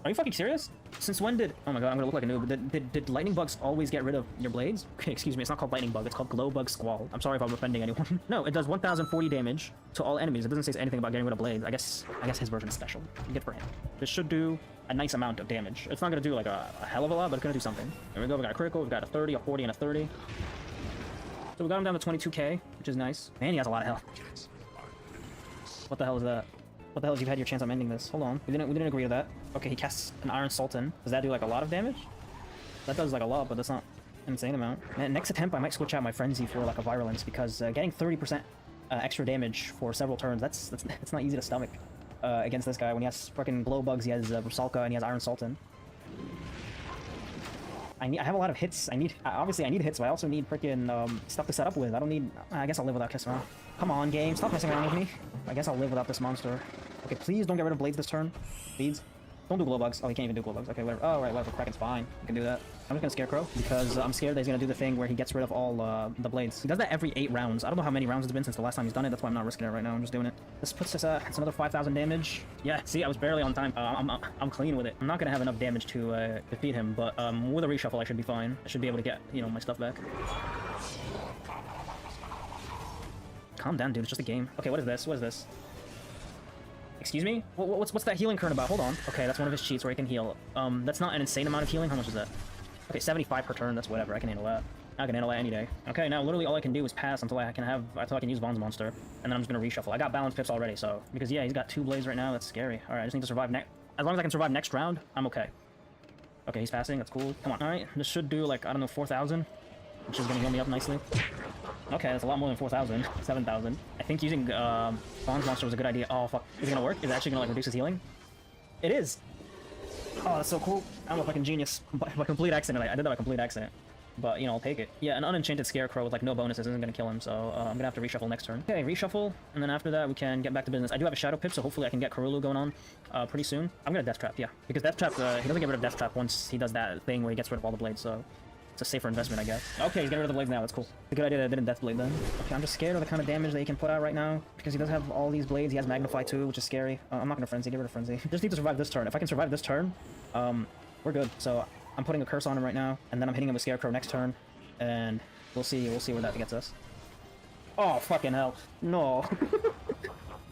Are you fucking serious? Since when did... Oh my god, I'm going to look like a noob. Did lightning bugs always get rid of your blades? Okay, excuse me. It's not called lightning bug. It's called glow bug squall. I'm sorry if I'm offending anyone. No, it does 1040 damage to all enemies. It doesn't say anything about getting rid of blades. I guess his version is special. Good for him. This should do a nice amount of damage. It's not going to do like a hell of a lot, but it's going to do something. There we go. We got a critical. We've got a 30, a 40, and a 30. So we got him down to 22k, which is nice. Man, he has a lot of health. What the hell is that? What the hell is you've had your chance on ending this? Hold on. We didn't agree to that. Okay, he casts an Iron Sultan. Does that do like a lot of damage? That does like a lot, but that's not an insane amount. Man, next attempt I might switch out my Frenzy for like a Virulence because getting 30% extra damage for several turns, that's not easy to stomach against this guy. When he has fucking glow bugs, he has Rusalka, and he has Iron Sultan. I have a lot of hits. Obviously I need hits, but I also need freaking stuff to set up with. I don't need... I guess I'll live without Kisma. Come on, game. Stop messing around with me. I guess I'll live without this monster. Okay, please don't get rid of blades this turn. Please. Don't do glow bugs. Oh, he can't even do glow bugs. Okay, whatever. Oh, right, whatever. Kraken's fine. You can do that. I'm just gonna Scarecrow because I'm scared that he's gonna do the thing where he gets rid of all the blades. He does that every 8 rounds. I don't know how many rounds it's been since the last time he's done it. That's why I'm not risking it right now. I'm just doing it. This puts us it's another 5,000 damage. Yeah, see, I was barely on time. I'm clean with it. I'm not gonna have enough damage to defeat him, but with a reshuffle I should be fine. I should be able to get, you know, my stuff back. Calm down, dude. It's just a game. Okay, what is this? What is this? Excuse me? What's that healing current about? Hold on. Okay, that's one of his cheats where he can heal. That's not an insane amount of healing. How much is that? Okay, 75 per turn. That's whatever. I can handle that. I can handle that any day. Okay, now literally all I can do is pass until I can use Vaughn's monster, and then I'm just gonna reshuffle. I got balance pips already, so because yeah, he's got 2 blades right now. That's scary. All right, I just need to survive next. As long as I can survive next round, I'm okay. Okay, he's passing. That's cool. Come on. All right, this should do like I don't know 4,000, which is gonna heal me up nicely. Okay, that's a lot more than 4,000. 7,000. I think using Vaughn's monster was a good idea. Oh fuck, is it gonna work? Is it actually gonna like reduce his healing? It is. Oh, that's so cool. I'm a fucking genius. By complete accident. I did that by complete accident. But, you know, I'll take it. Yeah, an unenchanted Scarecrow with, like, no bonuses isn't gonna kill him, so I'm gonna have to reshuffle next turn. Okay, reshuffle, and then after that we can get back to business. I do have a Shadow Pip, so hopefully I can get Karulu going on pretty soon. I'm gonna Death Trap, yeah. Because Death Trap, he doesn't get rid of Death Trap once he does that thing where he gets rid of all the blades, so it's a safer investment, I guess. Okay, he's getting rid of the blades now, that's cool. It's a good idea that I didn't Death Blade then. Okay, I'm just scared of the kind of damage that he can put out right now, because he does have all these blades. He has Magnify too, which is scary. I'm not gonna Frenzy, get rid of Frenzy. Just need to survive this turn. If I can survive this turn, we're good. So I'm putting a curse on him right now, and then I'm hitting him with Scarecrow next turn, and we'll see where that gets us. Oh, fucking hell. No.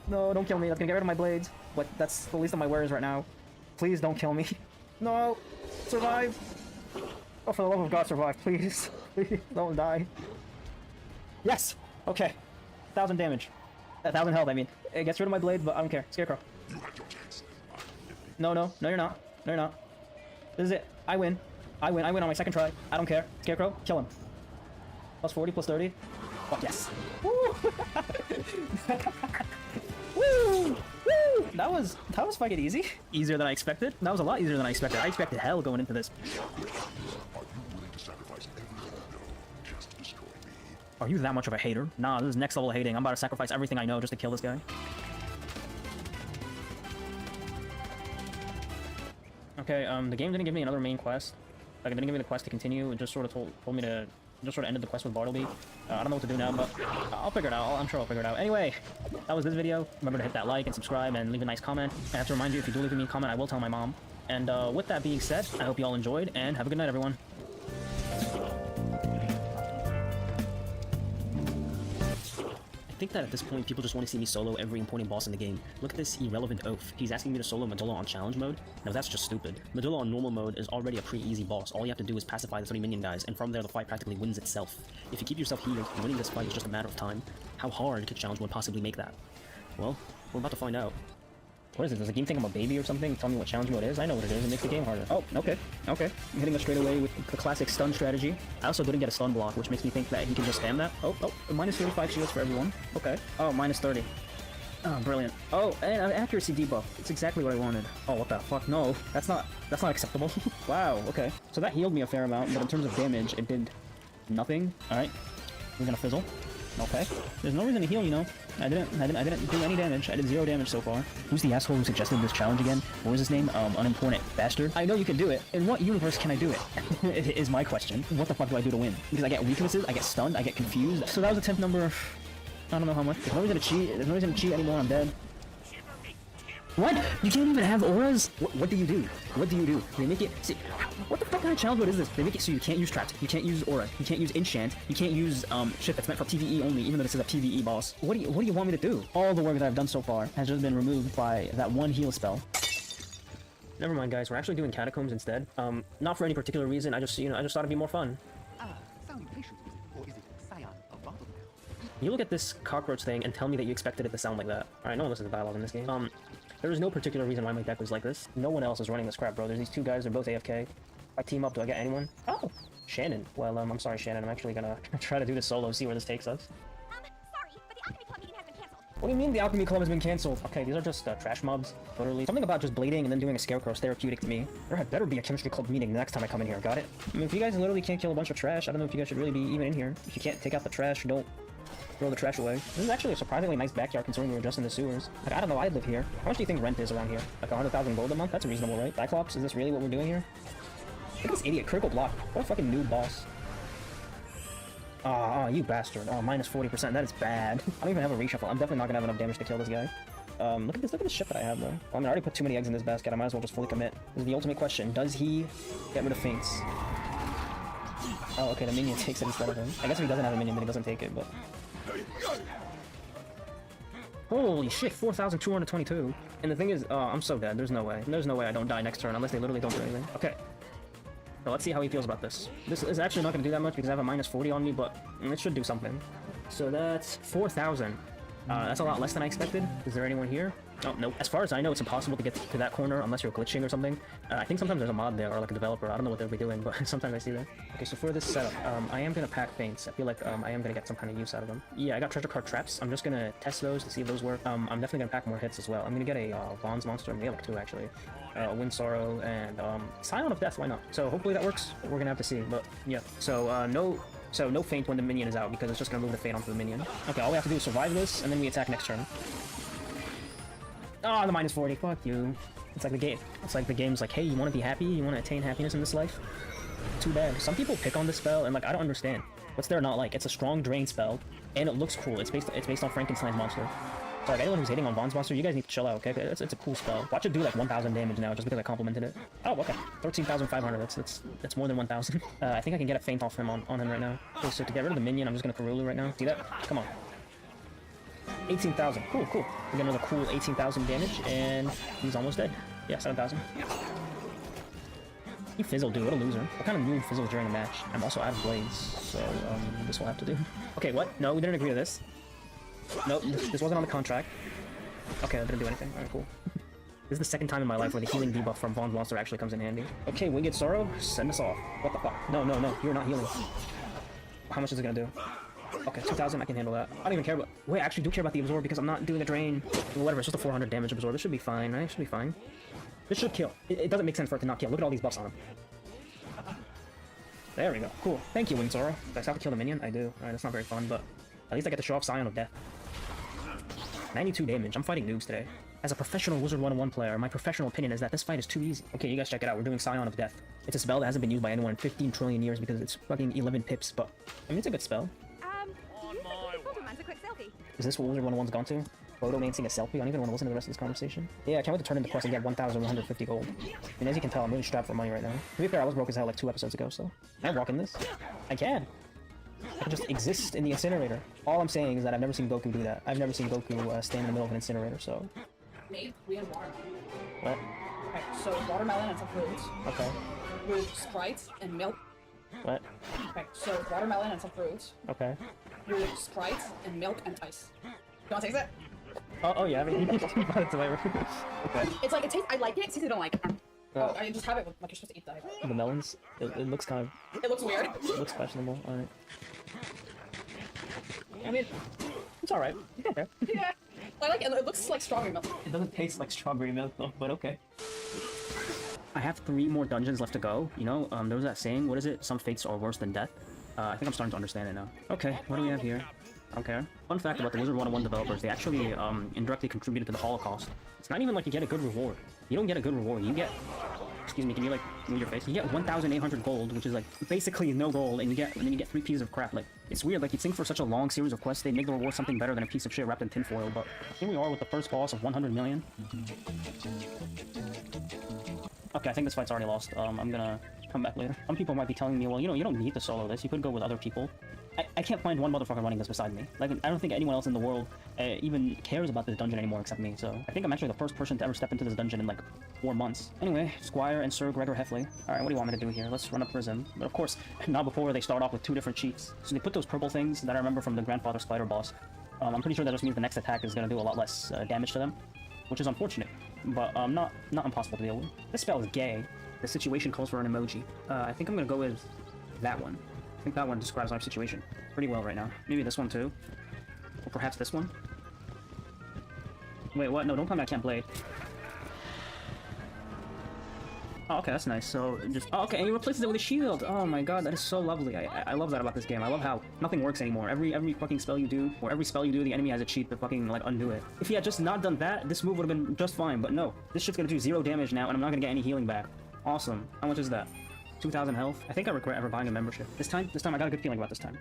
No, don't kill me. That's gonna get rid of my blades. But that's the least of my worries right now. Please don't kill me. No. Survive. Oh, for the love of God, survive, please. Please, don't die. Yes! Okay. 1,000 damage. 1,000 health, I mean. It gets rid of my blades, but I don't care. Scarecrow. No, no. No, you're not. No, you're not. This is it. I win. I win. I win on my second try. I don't care. Scarecrow, kill him. Plus 40, plus 30. Fuck yes. Woo! Woo! Woo! That was fucking easy. Easier than I expected. That was a lot easier than I expected. I expected hell going into this. Are you that much of a hater? Nah, this is next level hating. I'm about to sacrifice everything I know just to kill this guy. Okay, the game didn't give me another main quest. Like, it didn't give me the quest to continue. It just sort of told me to... just sort of ended the quest with Bartleby. I don't know what to do now, but I'll figure it out. I'm sure I'll figure it out. Anyway, that was this video. Remember to hit that like and subscribe and leave a nice comment. I have to remind you, if you do leave me a comment, I will tell my mom. And with that being said, I hope you all enjoyed, and have a good night, everyone. I think that at this point, people just want to see me solo every important boss in the game. Look at this irrelevant oaf. He's asking me to solo Medulla on challenge mode? Now that's just stupid. Medulla on normal mode is already a pretty easy boss. All you have to do is pacify the 3 minion guys, and from there the fight practically wins itself. If you keep yourself healed, winning this fight is just a matter of time. How hard could challenge mode possibly make that? Well, we're about to find out. What is it? Does the game think I'm a baby or something? Tell me what challenge mode is? I know what it is. It makes the game harder. Oh, okay. Okay. I'm hitting us straight away with the classic stun strategy. I also didn't get a stun block, which makes me think that he can just spam that. Oh, minus 35 shields for everyone. Okay. Oh, minus 30. Oh, brilliant. Oh, and an accuracy debuff. It's exactly what I wanted. Oh, what the fuck? No. That's not acceptable. Wow, okay. So that healed me a fair amount, but in terms of damage, it did nothing. Alright. We're gonna fizzle. Okay. There's no reason to heal, you know. I didn't do any damage. I did 0 damage so far. Who's the asshole who suggested this challenge again? What was his name? Unimportant bastard. I know you can do it. In what universe can I do it? Is my question. What the fuck do I do to win? Because I get weaknesses, I get stunned, I get confused. So that was attempt number... I don't know how much. There's no reason to cheat. There's no reason to cheat anymore. I'm dead. What? You can't even have auras? What do you do? What do you do? They make it... See, what the fuck kind of challenge mode is this? They make it so you can't use traps, you can't use aura, you can't use enchant, you can't use shit that's meant for PvE only, even though this is a PvE boss. What do you want me to do? All the work that I've done so far has just been removed by that one heal spell. Never mind, guys. We're actually doing catacombs instead. Not for any particular reason. I just thought it'd be more fun. Salutations, or is it Scion of Bartleby? You look at this cockroach thing and tell me that you expected it to sound like that. Alright, no one listens to dialogue in this game. There is no particular reason why my deck was like this. No one else is running this crap, bro. There's these 2 guys, they're both AFK. If I team up, do I get anyone? Oh! Shannon. Well, I'm sorry, Shannon. I'm actually gonna try to do this solo, see where this takes us. Sorry, but the Alchemy Club meeting has been canceled. What do you mean the Alchemy Club has been cancelled? Okay, these are just trash mobs, literally. Something about just blading and then doing a Scarecrow is therapeutic to me. There had better be a Chemistry Club meeting the next time I come in here, got it? I mean, if you guys literally can't kill a bunch of trash, I don't know if you guys should really be even in here. If you can't take out the trash, don't throw the trash away. This is actually a surprisingly nice backyard considering we were just in the sewers. Like, I don't know, I'd live here. How much do you think rent is around here? Like 100,000 gold a month? That's reasonable, right? Cyclops, is this really what we're doing here? Look at this idiot, critical block. What a fucking noob boss. Oh, you bastard. Oh, minus 40%, that is bad. I don't even have a reshuffle. I'm definitely not gonna have enough damage to kill this guy. Look at this shit that I have, though. Well, I mean, I already put too many eggs in this basket, I might as well just fully commit. This is the ultimate question. Does he get rid of feints? Oh, okay, the minion takes it instead of him. I guess if he doesn't have a minion, then he doesn't take it, but... Holy shit, 4,222. And the thing is, I'm so dead. There's no way. There's no way I don't die next turn, unless they literally don't do anything. Okay. So let's see how he feels about this. This is actually not going to do that much because I have a minus 40 on me, but it should do something. So that's 4,000. That's a lot less than I expected. Is there anyone here? Oh, nope. As far as I know, it's impossible to get to that corner unless you're glitching or something. I think sometimes there's a mod there or like a developer. I don't know what they'll be doing, but sometimes I see that. Okay, so for this setup, I am going to pack feints. I feel like I am going to get some kind of use out of them. Yeah, I got treasure card traps. I'm just going to test those to see if those work. I'm definitely going to pack more hits as well. I'm going to get a Vaughn's Monster, maybe like 2 actually. Wind Sorrow, and Scion of Death, why not? So hopefully that works. We're going to have to see, but yeah. So no feint when the minion is out because it's just going to move the feint onto the minion. Okay, all we have to do is survive this, and then we attack next turn. Oh, the minus 40. Fuck you. It's like the game. It's like the game's like, hey, you want to be happy? You want to attain happiness in this life? Too bad. Some people pick on this spell, and like I don't understand. What's there not like? It's a strong drain spell, and it looks cool. It's based on Frankenstein's monster. So like anyone who's hating on Vaughn's Monster, you guys need to chill out, okay? It's a cool spell. Watch it do like 1,000 damage now just because I complimented it. Oh, okay. 13,500. That's more than 1,000. I think I can get a feint off him on him right now. Okay, so to get rid of the minion, I'm just gonna Karulu right now. See that? Come on. 18,000. Cool. We get another cool 18,000 damage, and he's almost dead. Yeah, 7,000. He fizzled, dude. What a loser. What kind of noob fizzles during a match? I'm also out of blades, so this will have to do. Okay, what? No, we didn't agree to this. Nope, this wasn't on the contract. Okay, that didn't do anything. Alright, cool. This is the second time in my life where the healing debuff from Vaughn's Monster actually comes in handy. Okay, Winged Sorrow, send us off. What the fuck? No, you're not healing. How much is it gonna do? Okay, 2,000, I can handle that. I don't even care about... Wait, I actually do care about the absorb because I'm not doing a drain. Whatever, it's just a 400 damage absorb. This should be fine, right? It should be fine. This should kill. It doesn't make sense for it to not kill. Look at all these buffs on him. There we go. Cool. Thank you, Winged Sorrow. Do I still have to kill the minion? I do. Alright, that's not very fun, but at least I get to show off Scion of Death. 92 damage. I'm fighting noobs today. As a professional Wizard 101 player, my professional opinion is that this fight is too easy. Okay, you guys check it out. We're doing Scion of Death. It's a spell that hasn't been used by anyone in 15 trillion years because it's fucking 11 pips, but I mean, it's a good spell. A quick selfie. Is this what Wizard 101's gone to? Photomancing a selfie? I don't even want to listen to the rest of this conversation. Yeah, I can't wait to turn into quest and get 1,150 gold. And as you can tell, I'm really strapped for money right now. To be fair, I was broke as hell like 2 episodes ago, so... Can I walk in this? I can! I can just exist in the incinerator. All I'm saying is that I've never seen Goku do that. I've never seen Goku stand in the middle of an incinerator, so... Nate, we had watermelon. What? Okay, so watermelon and some fruits. Okay. With Sprite and milk. What? Okay, so watermelon and some fruits. Okay. With Sprite and milk and ice. You wanna taste it? Oh yeah, I mean, you can buy it to Okay. It's like, it tastes, I like it, it's I don't like it. Oh, I just have it with, like, you're supposed to eat that. The melons? It looks kind of... It looks weird. It looks questionable, alright. I mean, it's alright. Okay. Yeah. I like it, it looks like strawberry milk. It doesn't taste like strawberry milk though, but okay. I have 3 more dungeons left to go. You know, there was that saying, what is it? Some fates are worse than death. I think I'm starting to understand it now. Okay, what do we have here? I don't care. Fun fact about the Wizard 101 developers, they actually indirectly contributed to the Holocaust. It's not even like you get a good reward. You don't get a good reward. You get... Excuse me, can you like move your face? You get 1,800 gold, which is like basically no gold, and then you get 3 pieces of crap. Like, it's weird, like you'd think for such a long series of quests they'd make the reward something better than a piece of shit wrapped in tinfoil, but here we are with the first boss of 100 million. Okay, I think this fight's already lost. I'm gonna come back later. Some people might be telling me, well, you know, you don't need to solo this. You could go with other people. I can't find one motherfucker running this beside me. Like, I don't think anyone else in the world even cares about this dungeon anymore except me, so... I think I'm actually the first person to ever step into this dungeon in, like, 4 months. Anyway, Squire and Sir Gregor Heffley. Alright, what do you want me to do here? Let's run up Prism. But of course, not before they start off with 2 different cheats. So they put those purple things that I remember from the Grandfather Spider boss. I'm pretty sure that just means the next attack is gonna do a lot less damage to them, which is unfortunate, but not impossible to deal with. This spell is gay. The situation calls for an emoji. I think I'm gonna go with that one. I think that one describes our situation pretty well right now. Maybe this one too. Or perhaps this one. Wait, what? No, don't come back, can't blade. Oh, okay, that's nice. So just okay, and he replaces it with a shield. Oh my god, that is so lovely. I love that about this game. I love how nothing works anymore. Every fucking spell you do, or every spell you do, the enemy has a cheat to fucking like undo it. If he had just not done that, this move would have been just fine. But no, this shit's gonna do 0 damage now, and I'm not gonna get any healing back. Awesome. How much is that? 2,000 health. I think I regret ever buying a membership. This time I got a good feeling about this time.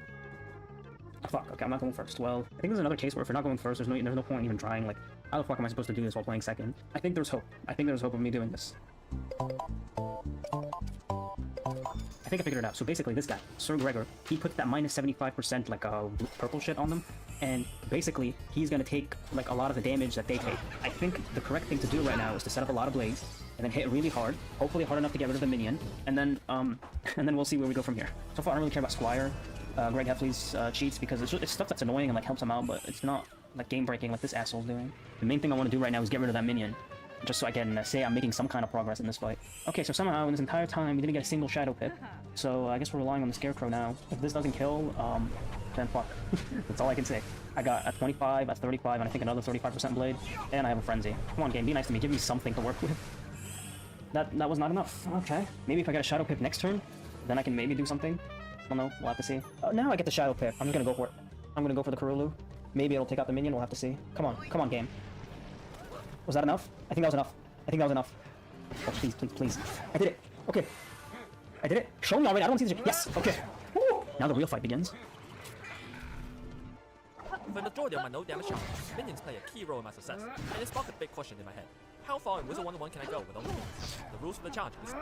Oh, fuck. Okay, I'm not going first. Well, I think there's another case where if you're not going first, there's no point in even trying. Like, how the fuck am I supposed to do this while playing second? I think there's hope. I think there's hope of me doing this. I think I figured it out. So basically, this guy, Sir Gregor, he puts that minus 75% like purple shit on them, and basically he's gonna take like a lot of the damage that they take. I think the correct thing to do right now is to set up a lot of blades and then hit really hard, hopefully hard enough to get rid of the minion, and then we'll see where we go from here. So far, I don't really care about Squire, Greg Heffley's cheats because it's stuff that's annoying and like helps him out, but it's not like game breaking like this asshole's doing. The main thing I want to do right now is get rid of that minion, just so I can say I'm making some kind of progress in this fight. Okay, so somehow in this entire time we didn't get a single Shadow Pip, so I guess we're relying on the Scarecrow now. If this doesn't kill, then fuck. That's all I can say. I got a 25, a 35, and I think another 35% blade, and I have a Frenzy. Come on, game, be nice to me. Give me something to work with. That was not enough. Okay, maybe if I get a Shadow Pip next turn, then I can maybe do something. I don't know. We'll have to see. Oh, now I get the Shadow Pip. I'm just gonna go for it. I'm gonna go for the Karulu. Maybe it'll take out the minion. We'll have to see. Come on, game. Was that enough? I think that was enough. Oh, please, please, please. I did it. Okay. I did it. Show me already. I don't want to see this. Yes. Okay. Woo. Now the real fight begins. For the majority of my no damage challenges, minions play a key role in my success, and it sparked a big question in my head. How far in Wizard 101 can I go without minions? The rules for the challenge is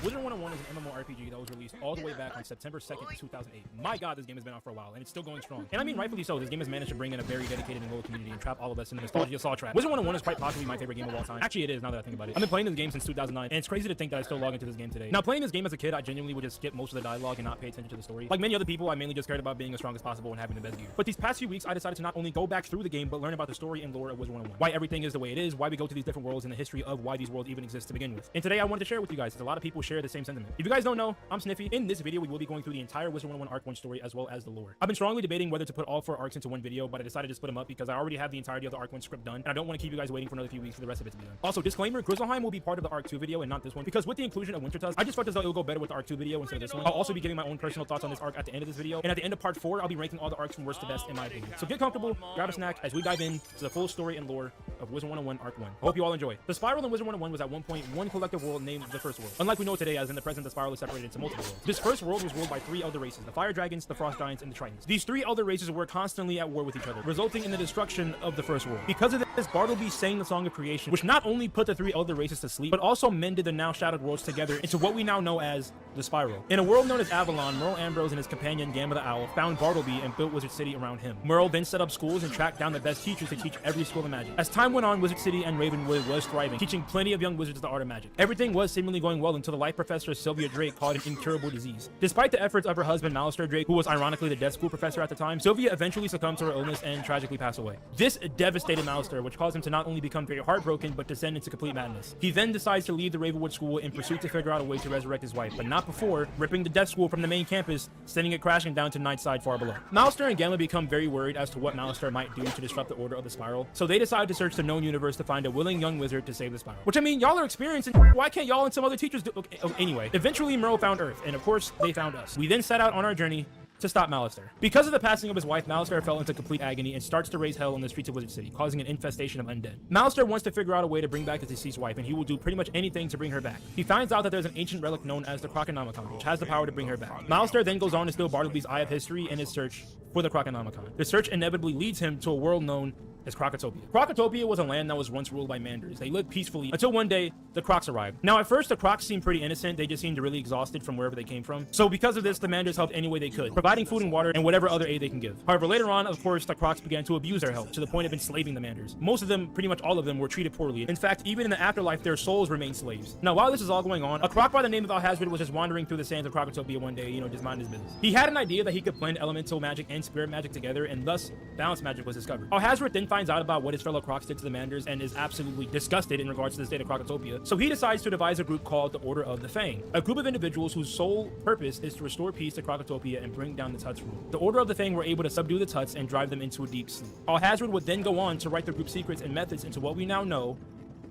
Wizard 101 is an MMORPG that was released all the way back on September 2nd, 2008. My god, this game has been out for a while, and it's still going strong. And I mean rightfully so, this game has managed to bring in a very dedicated and loyal community and trap all of us in the nostalgia saw trap. Wizard 101 is quite possibly my favorite game of all time. Actually, it is, now that I think about it. I've been playing this game since 2009, and it's crazy to think that I still log into this game today. Now, playing this game as a kid, I genuinely would just skip most of the dialogue and not pay attention to the story. Like many other people, I mainly just cared about being as strong as possible and having the best gear. But these past few weeks, I decided to not only go back through the game, but learn about the story and lore of Wizard 101. Why everything is the way it is, why we go to these different worlds, and the history of why these worlds even exist to begin with. And today I wanted to share with you guys, because a lot of people share the same sentiment. If you guys don't know, I'm Sniffy. In this video, we will be going through the entire Wizard 101 Arc 1 story as well as the lore. I've been strongly debating whether to put all 4 arcs into one video, but I decided to split them up because I already have the entirety of the Arc 1 script done, and I don't want to keep you guys waiting for another few weeks for the rest of it to be done. Also, disclaimer, Grizzleheim will be part of the Arc 2 video and not this one, because with the inclusion of Wintertusk, I just felt as though it will go better with the Arc 2 video instead of this one. I'll also be giving my own personal thoughts on this arc at the end of this video, and at the end of part 4, I'll be ranking all the arcs from worst to best in my opinion. So get comfortable, grab a snack as we dive in to the full story and lore of Wizard 101 Arc 1. I hope you all enjoy. The Spiral in Wizard 101 was at one point one collective world named the First World. Unlike we know today, as in the present, the Spiral is separated into multiple worlds. This first world was ruled by 3 elder races: the Fire Dragons, the Frost Giants, and the Tritons. These 3 elder races were constantly at war with each other, resulting in the destruction of the First World. Because of this, Bartleby sang the Song of Creation, which not only put the 3 elder races to sleep, but also mended the now shattered worlds together into what we now know as the Spiral. In a world known as Avalon, Merle Ambrose and his companion Gamma the Owl found Bartleby and built Wizard City around him. Merle then set up schools and tracked down the best teachers to teach every school of magic. As time went on, Wizard City and Ravenwood was thriving, teaching plenty of young wizards the art of magic. Everything was seemingly going well until the life professor Sylvia Drake caught an incurable disease. Despite the efforts of her husband Malistaire Drake, who was ironically the death school professor at the time, Sylvia eventually succumbed to her illness and tragically passed away. This devastated Malistaire, which caused him to not only become very heartbroken, but descend into complete madness. He then decides to leave the Ravenwood school in pursuit to figure out a way to resurrect his wife, but not before ripping the death school from the main campus, sending it crashing down to Nightside far below. Malistaire and Gamma become very worried as to what Malistaire might do to disrupt the order of the Spiral, so they decide to search the known universe to find a willing young wizard to save the Spiral. Which, I mean, y'all are experienced, and why can't y'all and some other teachers do? Okay, anyway, eventually Merle found Earth, and of course, they found us. We then set out on our journey to stop Malistaire. Because of the passing of his wife, Malistaire fell into complete agony and starts to raise hell on the streets of Wizard City, causing an infestation of undead. Malistaire wants to figure out a way to bring back his deceased wife, and he will do pretty much anything to bring her back. He finds out that there's an ancient relic known as the Croconomicon, which has the power to bring her back. Malistaire then goes on to steal Bartleby's Eye of History in his search for the Croconomicon. The search inevitably leads him to a world known as Krokotopia. Krokotopia was a land that was once ruled by Manders. They lived peacefully until one day the Crocs arrived. Now at first the Crocs seemed pretty innocent, they just seemed really exhausted from wherever they came from. So because of this, the Manders helped any way they could, providing food and water and whatever other aid they can give. However, later on, of course, the Crocs began to abuse their help to the point of enslaving the Manders. Most of them, pretty much all of them, were treated poorly. In fact, even in the afterlife, their souls remained slaves. Now while this is all going on, a Croc by the name of Alhazred was just wandering through the sands of Krokotopia one day, just minding his business. He had an idea that he could blend elemental magic and spirit magic together, and thus balanced magic was discovered. Alhazred then finds out about what his fellow Crocs did to the Manders and is absolutely disgusted in regards to the state of Krokotopia. So he decides to devise a group called the Order of the Fang, a group of individuals whose sole purpose is to restore peace to Krokotopia and bring down the Tuts rule. The Order of the Fang were able to subdue the Tuts and drive them into a deep sleep. Alhazred would then go on to write the group's secrets and methods into what we now know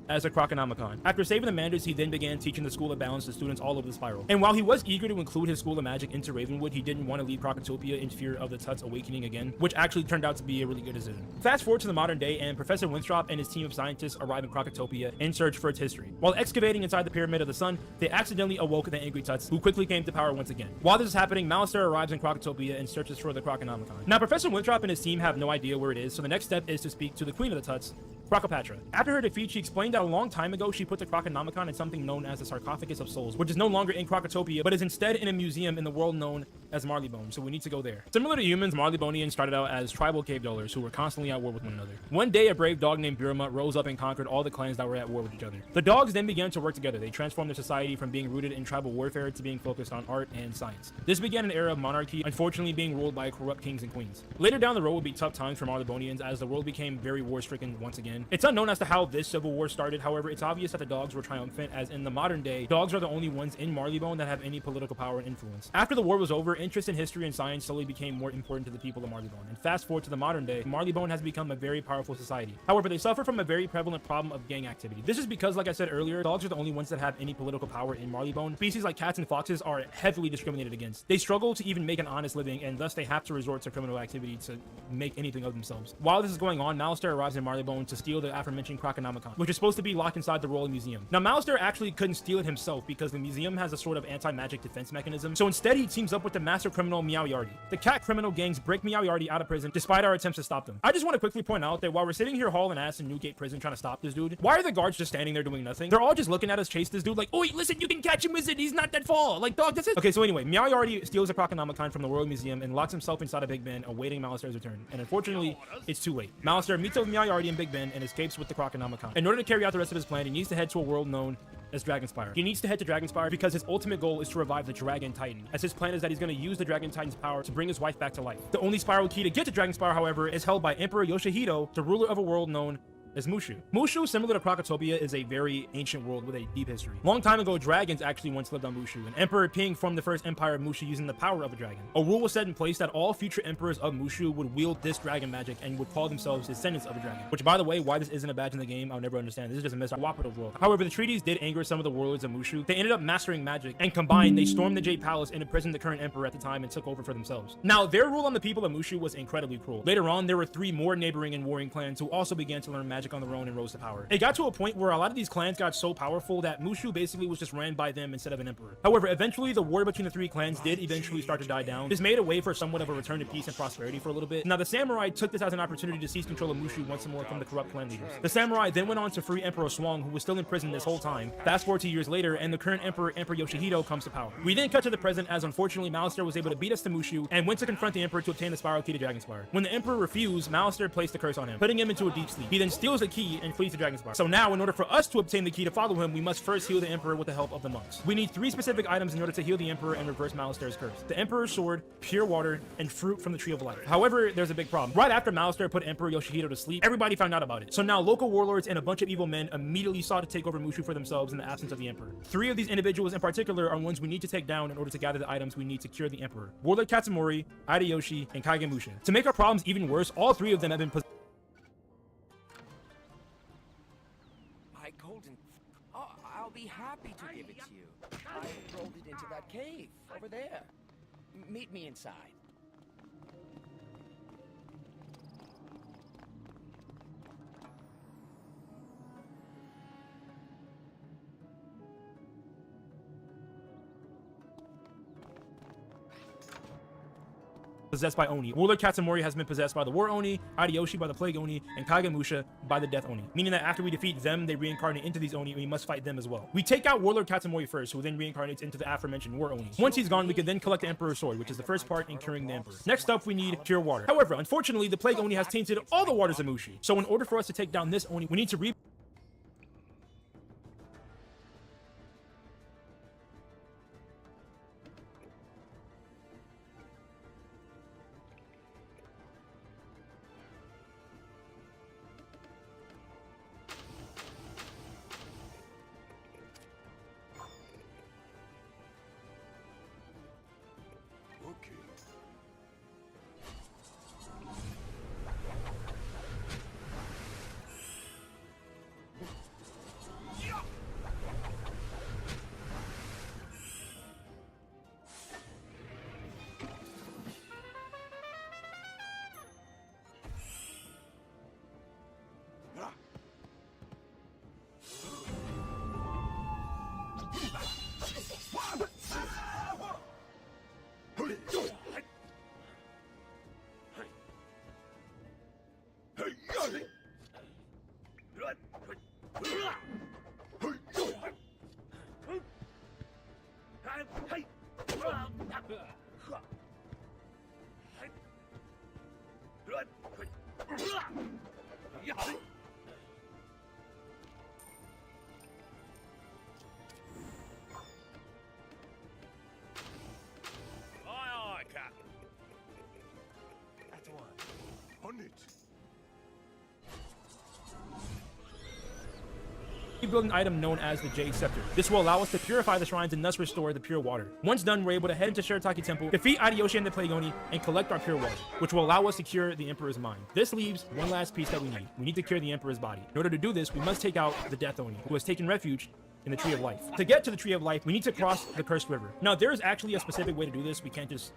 as a Croconomicon. After saving the Manders, he then began teaching the School of Balance to students all over the Spiral. And while he was eager to include his School of Magic into Ravenwood, he didn't want to leave Crocotopia in fear of the Tuts awakening again, which actually turned out to be a really good decision. Fast forward to the modern day, and Professor Winthrop and his team of scientists arrive in Crocotopia in search for its history. While excavating inside the Pyramid of the Sun, they accidentally awoke the angry Tuts, who quickly came to power once again. While this is happening, Malistaire arrives in Crocotopia and searches for the Croconomicon. Now, Professor Winthrop and his team have no idea where it is, so the next step is to speak to the Queen of the Tuts, Crocopatra. After her defeat, she explained that a long time ago she put the Croconomicon in something known as the Sarcophagus of Souls, which is no longer in Crocotopia, but is instead in a museum in the world known as Marleybone, so we need to go there. Similar to humans, Marleybonians started out as tribal cave dwellers who were constantly at war with one another. One day, a brave dog named Birma rose up and conquered all the clans that were at war with each other. The dogs then began to work together. They transformed their society from being rooted in tribal warfare to being focused on art and science. This began an era of monarchy, unfortunately being ruled by corrupt kings and queens. Later down the road would be tough times for Marleybonians as the world became very war-stricken once again. It's unknown as to how this civil war started, however, it's obvious that the dogs were triumphant, as in the modern day, dogs are the only ones in Marleybone that have any political power and influence. After the war was over, interest in history and science slowly became more important to the people of Marleybone, and fast forward to the modern day, Marleybone has become a very powerful society. However, they suffer from a very prevalent problem of gang activity. This is because, like I said earlier, dogs are the only ones that have any political power in Marleybone. Species like cats and foxes are heavily discriminated against. They struggle to even make an honest living, and thus they have to resort to criminal activity to make anything of themselves. While this is going on, Malistaire arrives in Marleybone to steal the aforementioned Croconomicon, which is supposed to be locked inside the Royal Museum. Now, Malistaire actually couldn't steal it himself because the museum has a sort of anti-magic defense mechanism, so instead he teams up with the master criminal Meow Yardy. The cat criminal gangs break Meow Yardy out of prison despite our attempts to stop them. I just want to quickly point out that while we're sitting here hauling ass in Newgate prison trying to stop this dude, why are the guards just standing there doing nothing? They're all just looking at us chase this dude like, oh wait, listen, you can catch him, wizard, he's not that fall. Like, dog, that's it. Okay, so anyway, Meow Yardy steals a Croconomicon from the Royal Museum and locks himself inside of Big Ben, awaiting Malistaire's return. And unfortunately, it's too late. Malistaire meets up with Meow Yardy in Big Ben and escapes with the Croconomicon. In order to carry out the rest of his plan, he needs to head to a world known as Dragonspire. He needs to head to Dragonspire because his ultimate goal is to revive the Dragon Titan, as his plan is that he's going to use the Dragon Titan's power to bring his wife back to life. The only spiral key to get to Dragonspire, however, is held by Emperor Yoshihito, the ruler of a world known as Mushu. Mushu, similar to Crocotopia, is a very ancient world with a deep history. Long time ago, dragons actually once lived on Mushu, and Emperor Ping formed the first empire of Mushu using the power of a dragon. A rule was set in place that all future emperors of Mushu would wield this dragon magic and would call themselves descendants of a dragon. Which, by the way, why this isn't a badge in the game, I'll never understand. This is just a miscooperative world. However, the treaties did anger some of the warlords of Mushu. They ended up mastering magic, and combined, they stormed the Jade Palace and imprisoned the current emperor at the time and took over for themselves. Now, their rule on the people of Mushu was incredibly cruel. Later on, there were 3 more neighboring and warring clans who also began to learn magic on their own and rose to power. It got to a point where a lot of these clans got so powerful that Mushu basically was just ran by them instead of an emperor. However, eventually the war between the 3 clans did eventually start to die down. This made a way for somewhat of a return to peace and prosperity for a little bit. Now, the samurai took this as an opportunity to seize control of Mushu once more from the corrupt clan leaders. The samurai then went on to free Emperor Swang, who was still in prison this whole time. Fast forward 2 years later, and the current emperor, Emperor Yoshihito, comes to power. We then cut to the present, as unfortunately Malistaire was able to beat us to Mushu and went to confront the emperor to obtain the spiral key to Dragonspire. When the emperor refused, Malistaire placed a curse on him, putting him into a deep sleep. He then steals the key and flees to Dragonspire. So now, in order for us to obtain the key to follow him, we must first heal the emperor with the help of the monks. We need 3 specific items in order to heal the emperor and reverse Malistaire's curse: the emperor's sword, pure water, and fruit from the tree of life. However, there's a big problem. Right after Malistaire put Emperor Yoshihito to sleep, everybody found out about it. So now local warlords and a bunch of evil men immediately sought to take over Mushu for themselves in the absence of the emperor. 3 of these individuals in particular are ones we need to take down in order to gather the items we need to cure the emperor: Warlord Katsumori, Hideyoshi, and Kaigemusha. To make our problems even worse, all 3 of them have been possessed. I'll be happy to give it to you. I rolled it into that cave over there. Meet me inside. Possessed by Oni. Warlord Katsumori has been possessed by the War Oni, Hideyoshi by the Plague Oni, and Kaigemusha by the Death Oni. Meaning that after we defeat them, they reincarnate into these Oni, and we must fight them as well. We take out Warlord Katsumori first, who then reincarnates into the aforementioned War Oni. Once he's gone, we can then collect the Emperor's Sword, which is the first part in curing the Emperor. Next up, we need pure water. However, unfortunately, the Plague Oni has tainted all the waters of Mushu. So in order for us to take down this Oni, we need to Aye, aye, Cap. At one. On it. We build an item known as the Jade Scepter. This will allow us to purify the shrines and thus restore the pure water. Once done, we're able to head into Shirataki Temple, defeat Adiyoshi and the Plague Oni, and collect our pure water, which will allow us to cure the Emperor's mind. This leaves one last piece that we need. We need to cure the Emperor's body. In order to do this, we must take out the Death Oni, who has taken refuge in the Tree of Life. To get to the Tree of Life, we need to cross the Cursed River. Now, there is actually a specific way to do this. We can't just,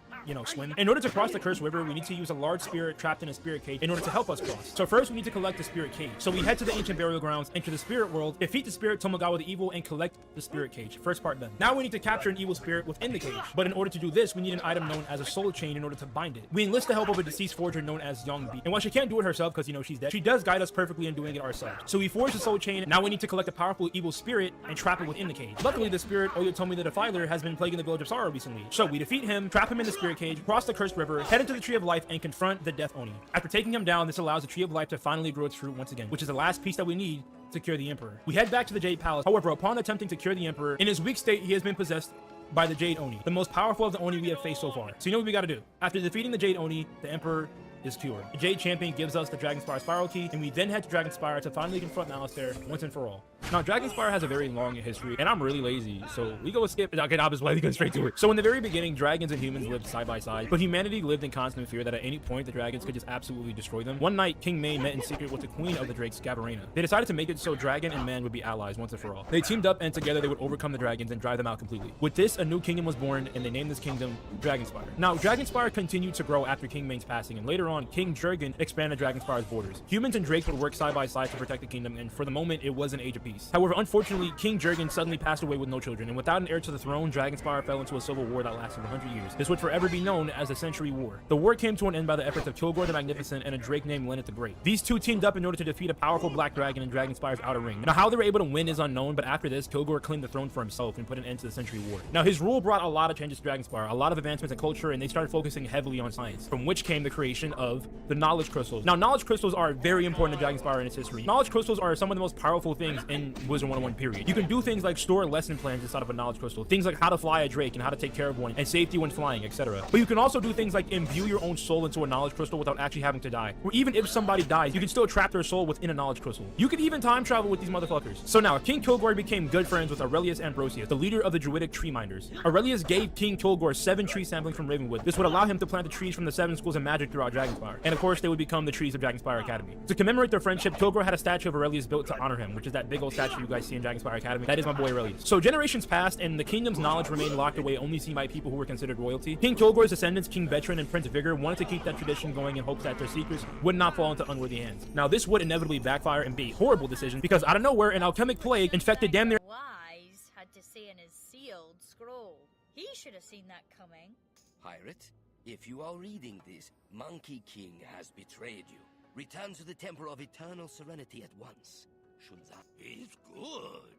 swim. In order to cross the Cursed River, we need to use a large spirit trapped in a spirit cage in order to help us cross. So first, we need to collect the spirit cage. So we head to the ancient burial grounds, enter the spirit world, defeat the spirit Tomogawa the Evil, and collect the spirit cage. First part done. Now we need to capture an evil spirit within the cage. But in order to do this, we need an item known as a soul chain in order to bind it. We enlist the help of a deceased forger known as Yongbi. And while she can't do it herself because, she's dead, she does guide us perfectly in doing it ourselves. So we forge the soul chain. Now we need to collect a powerful evil spirit and trap it within the cage. Luckily, the spirit Oyotomi the Defiler has been plaguing the village of Sorrow recently. So we defeat him, trap him in the spirit cage, cross the Cursed River, head into the Tree of Life, and confront the Death Oni. After taking him down, this allows the Tree of Life to finally grow its fruit once again, which is the last piece that we need to cure the Emperor. We head back to the Jade Palace. However, upon attempting to cure the Emperor, in his weak state, he has been possessed by the Jade Oni, the most powerful of the Oni we have faced so far. So you know what we gotta do. After defeating the Jade Oni, the Emperor is cured. The Jade Champion gives us the Dragonspire Spiral Key, and we then head to Dragonspire to finally confront Alistair once and for all. Now, Dragonspire has a very long history, and I'm really lazy, so we go skip. Okay, obviously, go straight to it. So in the very beginning, dragons and humans lived side by side, but humanity lived in constant fear that at any point the dragons could just absolutely destroy them. One night, King May met in secret with the queen of the drakes, Gabarena. They decided to make it so dragon and man would be allies once and for all. They teamed up, and together they would overcome the dragons and drive them out completely. With this, a new kingdom was born, and they named this kingdom Dragonspire. Now, Dragonspire continued to grow after King May's passing, and later on, King Jurgen expanded Dragonspire's borders. Humans and drakes would work side by side to protect the kingdom, and for the moment, it was an age of peace. However, unfortunately, King Jurgen suddenly passed away with no children, and without an heir to the throne, Dragonspire fell into a civil war that lasted 100 years. This would forever be known as the Century War. The war came to an end by the efforts of Kilgore the Magnificent and a drake named Lennart the Great. These two teamed up in order to defeat a powerful black dragon in Dragonspire's outer ring. Now, how they were able to win is unknown, but after this, Kilgore claimed the throne for himself and put an end to the Century War. Now, his rule brought a lot of changes to Dragonspire, a lot of advancements in culture, and they started focusing heavily on science, from which came the creation of the Knowledge Crystals. Now, Knowledge Crystals are very important to Dragonspire in its history. Knowledge Crystals are some of the most powerful things in Wizard 101 period. You can do things like store lesson plans inside of a Knowledge Crystal, things like how to fly a drake and how to take care of one, and safety when flying, etc. But you can also do things like imbue your own soul into a Knowledge Crystal without actually having to die. Or even if somebody dies, you can still trap their soul within a Knowledge Crystal. You can even time travel with these motherfuckers. So now, King Kilgore became good friends with Aurelius Ambrosius, the leader of the Druidic Tree Minders. Aurelius gave King Kilgore 7 tree samplings from Ravenwood. This would allow him to plant the trees from the 7 schools of magic throughout Dragonspire. And of course, they would become the trees of Dragonspire Academy. To commemorate their friendship, Kilgore had a statue of Aurelius built to honor him, which is that big old statue you guys see in Dragonspire Academy. That is my boy Aurelius. So generations passed, and the kingdom's knowledge remained locked away, only seen by people who were considered royalty. King Kilgore's descendants, King Betran and Prince Vigor, wanted to keep that tradition going in hopes that their secrets would not fall into unworthy hands. Now, this would inevitably backfire and be a horrible decision, because out of nowhere, an alchemic plague infected damn near Wise had to say in his sealed scroll. He should have seen that coming. Pirate, if you are reading this, Monkey King has betrayed you. Return to the Temple of Eternal Serenity at once. Should that is good.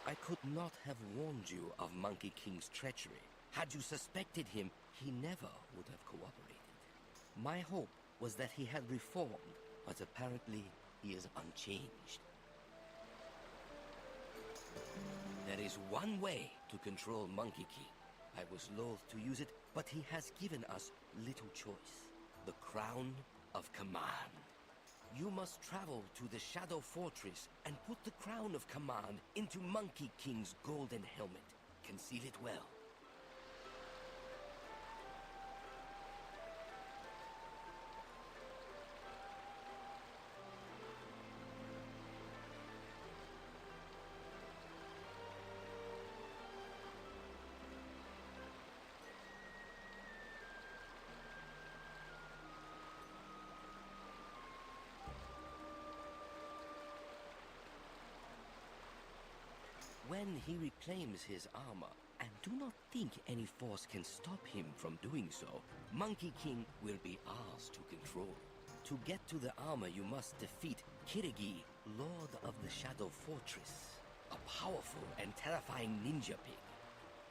I could not have warned you of Monkey King's treachery. Had you suspected him, he never would have cooperated. My hope was that he had reformed, but apparently he is unchanged. There is one way to control Monkey King. I was loath to use it, but he has given us little choice. The Crown of Command. You must travel to the Shadow Fortress and put the Crown of Command into Monkey King's golden helmet. Conceal it well. When he reclaims his armor, and do not think any force can stop him from doing so, Monkey King will be ours to control. To get to the armor, you must defeat Kirigi, Lord of the Shadow Fortress, a powerful and terrifying ninja pig.